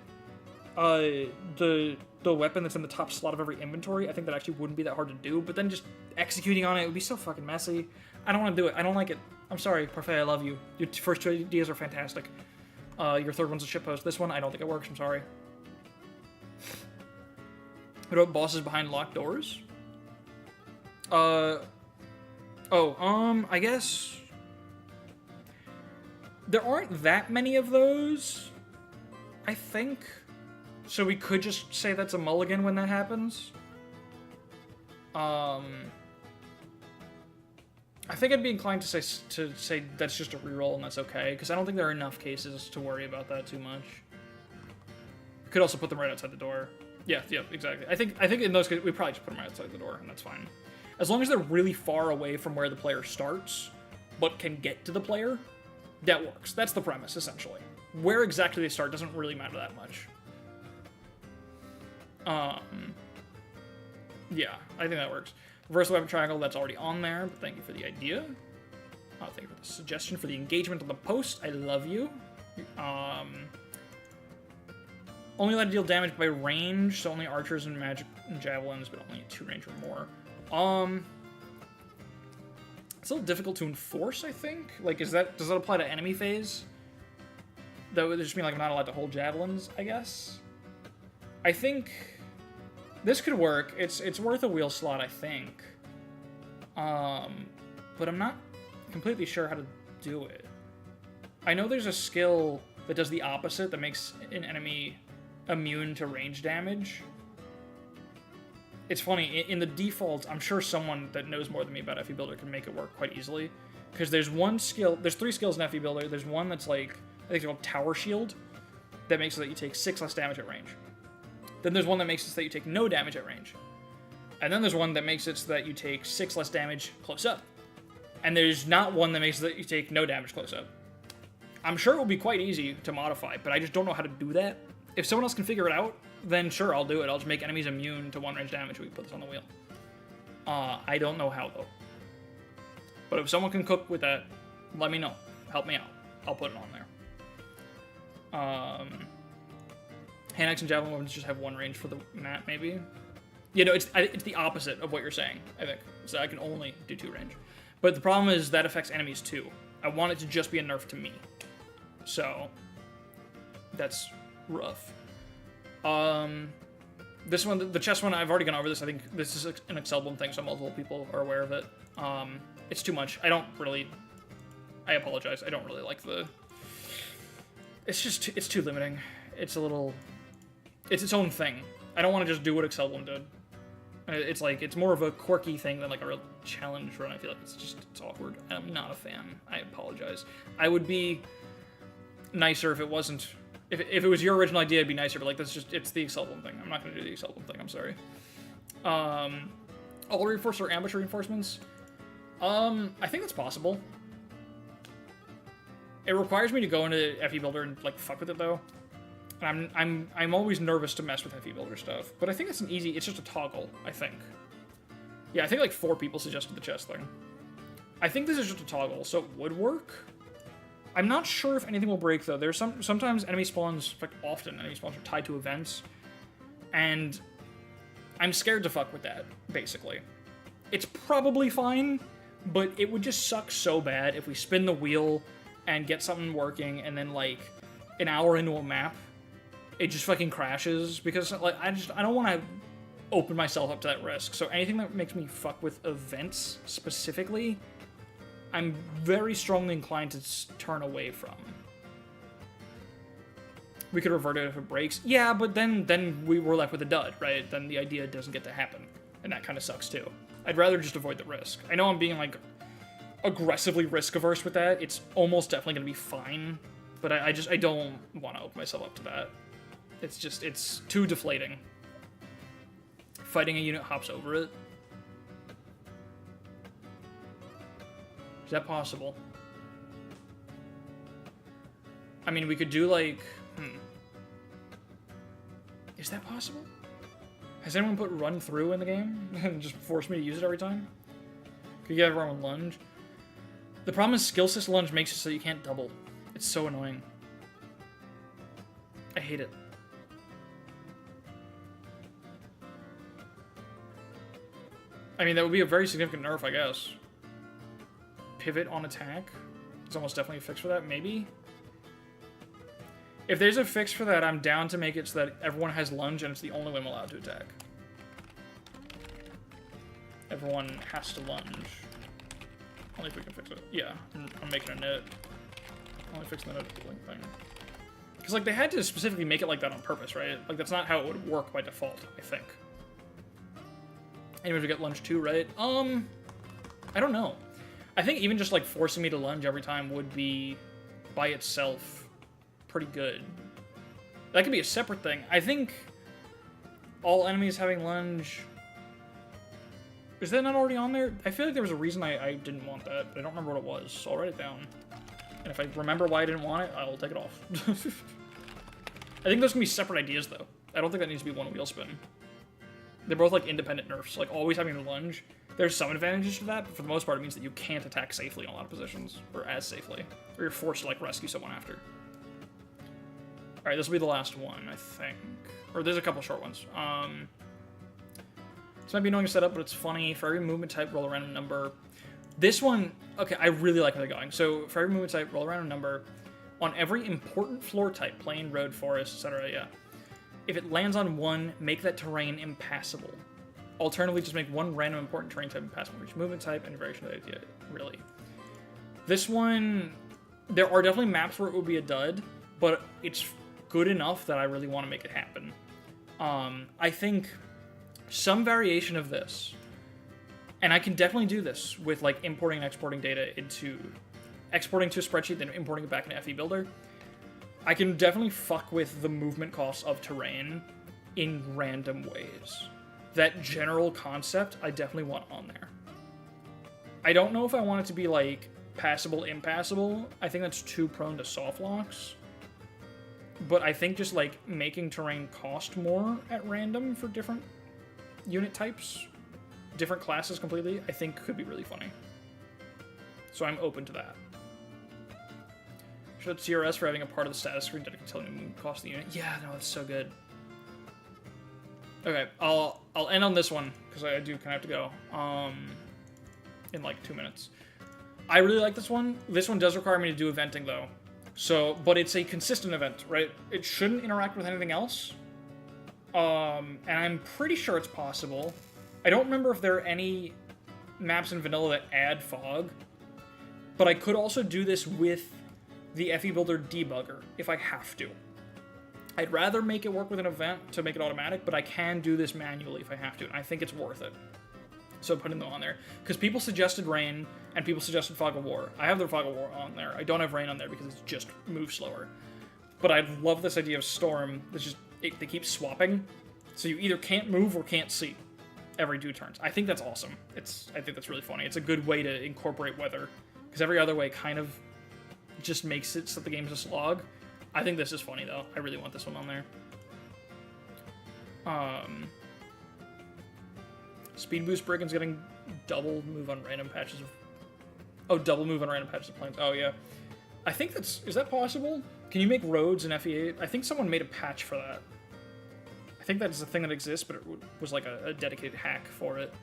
the weapon that's in the top slot of every inventory. I think that actually wouldn't be that hard to do, but then just executing on it would be so fucking messy. I don't want to do it. I don't like it. I'm sorry, Parfait, I love you. Your first 2 ideas are fantastic. Your third one's a shitpost. This one, I don't think it works. I'm sorry. What about bosses behind locked doors? I guess there aren't that many of those, I think. So we could just say that's a mulligan when that happens. I think I'd be inclined to say that's just a reroll and that's okay, because I don't think there are enough cases to worry about that too much. Could also put them right outside the door. Yeah, exactly. I think in those cases we probably just put them right outside the door, and that's fine. As long as they're really far away from where the player starts, but can get to the player, that works. That's the premise, essentially. Where exactly they start doesn't really matter that much. Yeah, I think that works. Reverse weapon triangle, that's already on there, but thank you for the idea. Thank you for the suggestion, for the engagement on the post. I love you. Only allowed to deal damage by range, so only archers and magic and javelins, but only at 2 range or more. It's a little difficult to enforce, I think. Like, does that apply to enemy phase? That would just mean, like, I'm not allowed to hold javelins, I guess? I think this could work. It's worth a wheel slot, I think. But I'm not completely sure how to do it. I know there's a skill that does the opposite, that makes an enemy immune to range damage. It's funny, in the default, I'm sure someone that knows more than me about FE Builder can make it work quite easily. Because there's 3 skills in FE Builder. There's one that's like, I think it's called Tower Shield, that makes it so that you take 6 less damage at range. Then there's one that makes it so that you take no damage at range. And then there's one that makes it so that you take 6 less damage close up. And there's not one that makes it so that you take no damage close up. I'm sure it will be quite easy to modify, but I just don't know how to do that. If someone else can figure it out, then sure, I'll do it. I'll just make enemies immune to 1 range damage. We can put this on the wheel. I don't know how, though. But if someone can cook with that, let me know. Help me out. I'll put it on there. Hand axe and javelin weapons just have 1 range for the map, maybe? You know, it's the opposite of what you're saying, I think. So I can only do 2 range. But the problem is that affects enemies, too. I want it to just be a nerf to me. So, that's rough. This one, the chest one, I've already gone over this. I think this is an Excelblum thing, so multiple people are aware of it. It's too much. I apologize. I don't really like the... it's too limiting. It's its own thing. I don't want to just do what Excelblum did. It's more of a quirky thing than like a real challenge run. I feel like it's awkward. I'm not a fan. I apologize. I would be nicer if it wasn't... If it was your original idea, it'd be nicer, but like, it's the Excelblum thing. I'm not going to do the Excelblum thing, I'm sorry. All reinforced or ambush reinforcements? I think that's possible. It requires me to go into FE Builder and like fuck with it though. And I'm always nervous to mess with FE Builder stuff. But I think it's it's just a toggle, I think. Yeah, I think like 4 people suggested the chest thing. I think this is just a toggle, so it would work. I'm not sure if anything will break, though. There's sometimes enemy spawns, in fact, often enemy spawns are tied to events, and I'm scared to fuck with that, basically. It's probably fine, but it would just suck so bad if we spin the wheel and get something working, and then, like, an hour into a map, it just fucking crashes, because, like, I don't want to open myself up to that risk. So anything that makes me fuck with events, specifically, I'm very strongly inclined to turn away from. We could revert it if it breaks. Yeah, but then we were left with a dud, right? Then the idea doesn't get to happen. And that kind of sucks too. I'd rather just avoid the risk. I know I'm being like aggressively risk averse with that. It's almost definitely going to be fine. But I don't want to open myself up to that. It's too deflating. Fighting a unit hops over it. Is that possible? I mean, we could do like... Is that possible? Has anyone put run through in the game and just forced me to use it every time? Could you get everyone with lunge? The problem is skill assist lunge makes it so you can't double. It's so annoying. I hate it. I mean, that would be a very significant nerf, I guess. Pivot on attack. There's almost definitely a fix for that, maybe? If there's a fix for that, I'm down to make it so that everyone has lunge and it's the only way I'm allowed to attack. Everyone has to lunge. Only if we can fix it. Yeah, I'm making a note. Only fixing the note thing. Because, like, they had to specifically make it like that on purpose, right? Like, that's not how it would work by default, I think. Anyway, we get lunge too, right? I don't know. I think even just, like, forcing me to lunge every time would be, by itself, pretty good. That could be a separate thing. I think all enemies having lunge... Is that not already on there? I feel like there was a reason I didn't want that, but I don't remember what it was, so I'll write it down. And if I remember why I didn't want it, I'll take it off. I think those can be separate ideas, though. I don't think that needs to be one wheel spin. They're both like independent nerfs. Like always having to lunge. There's some advantages to that, but for the most part, it means that you can't attack safely in a lot of positions, or as safely, or you're forced to like rescue someone after. All right, this will be the last one, I think, or there's a couple short ones. This might be annoying to set up, but it's funny. For every movement type, roll a random number. This one, okay, I really like where they're going. So for every movement type, roll a random number. On every important floor type, plain, road, forest, etc. Yeah. If it lands on one, make that terrain impassable. Alternatively, just make one random important terrain type impassable for each movement type and variation of the idea. Really. This one, there are definitely maps where it would be a dud, but it's good enough that I really want to make it happen. I think some variation of this, and I can definitely do this with like importing and exporting data into, exporting to a spreadsheet, then importing it back into FE Builder. I can definitely fuck with the movement costs of terrain in random ways. That general concept, I definitely want on there. I don't know if I want it to be like passable, impassable. I think that's too prone to soft locks. But I think just like making terrain cost more at random for different unit types, different classes completely, I think could be really funny. So I'm open to that. Should CRS for having a part of the status screen that can tell you the cost of the unit. Yeah, no, that's so good. Okay, I'll end on this one because I do kind of have to go in like 2 minutes. I really like this one. This one does require me to do eventing though. So, but it's a consistent event, right? It shouldn't interact with anything else. And I'm pretty sure it's possible. I don't remember if there are any maps in vanilla that add fog, but I could also do this with the FE Builder debugger if I have to. I'd rather make it work with an event to make it automatic, but I can do this manually if I have to, and I think it's worth it. So putting them on there. Because people suggested Rain, and people suggested Fog of War. I have the Fog of War on there. I don't have Rain on there because it's just moves slower. But I love this idea of Storm. It's just, they keep swapping, so you either can't move or can't see every 2 turns. I think that's awesome. I think that's really funny. It's a good way to incorporate weather, because every other way kind of just makes it so the game's a slog. I think this is funny, though. I really want this one on there. Speed Boost Brigand's getting double move on random patches of... Oh, double move on random patches of planes. Oh, yeah. I think that's... Is that possible? Can you make roads in FE8? I think someone made a patch for that. I think that's a thing that exists, but it was like a dedicated hack for it.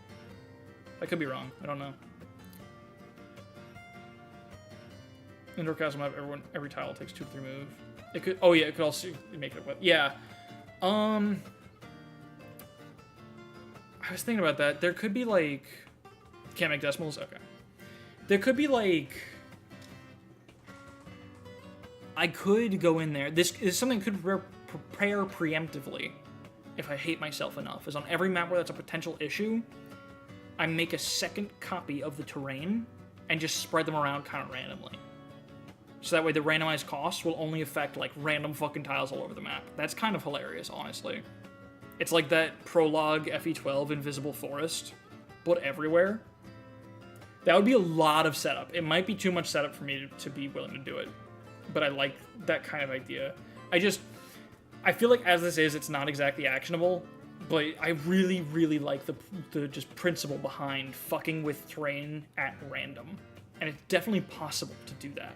I could be wrong. I don't know. Indoor Castle map, every tile takes 2 to 3 move. It could... Oh, yeah, it could also make it... Yeah. I was thinking about that. There could be, like... Can't make decimals? Okay. There could be, like... I could go in there. This is something I could prepare preemptively if I hate myself enough. Is on every map where that's a potential issue, I make a second copy of the terrain and just spread them around kind of randomly. So that way the randomized costs will only affect, like, random fucking tiles all over the map. That's kind of hilarious, honestly. It's like that prologue FE12 Invisible Forest, but everywhere. That would be a lot of setup. It might be too much setup for me to be willing to do it, but I like that kind of idea. I feel like as this is, it's not exactly actionable, but I really, really like the just principle behind fucking with terrain at random. And it's definitely possible to do that.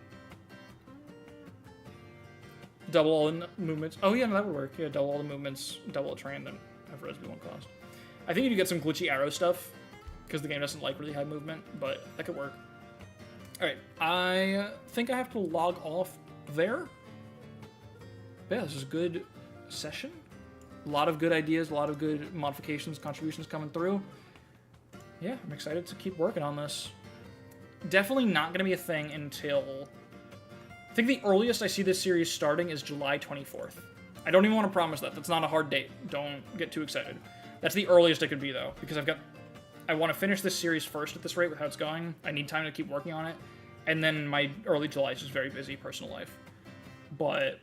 Double all the movements. Oh yeah, no, that would work. Yeah, double all the movements, double a terrain, then have Resby 1 cost. I think you do get some glitchy arrow stuff, because the game doesn't like really high movement, but that could work. Alright, I think I have to log off there. But yeah, this is a good session. A lot of good ideas, a lot of good modifications, contributions coming through. Yeah, I'm excited to keep working on this. Definitely not going to be a thing until... I think the earliest I see this series starting is July 24th. I don't even want to promise that. That's not a hard date. Don't get too excited. That's the earliest it could be, though, because I want to finish this series first at this rate with how it's going. I need time to keep working on it. And then my early July is just very busy personal life. But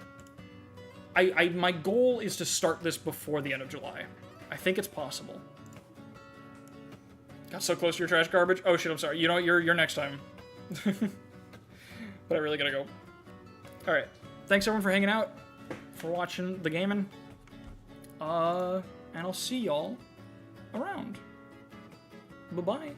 my goal is to start this before the end of July. I think it's possible. Got so close to your trash garbage. Oh shit, I'm sorry. You know what? You're next time. But I really gotta go. Alright. Thanks everyone for hanging out, for watching the gaming. And I'll see y'all around. Bye-bye.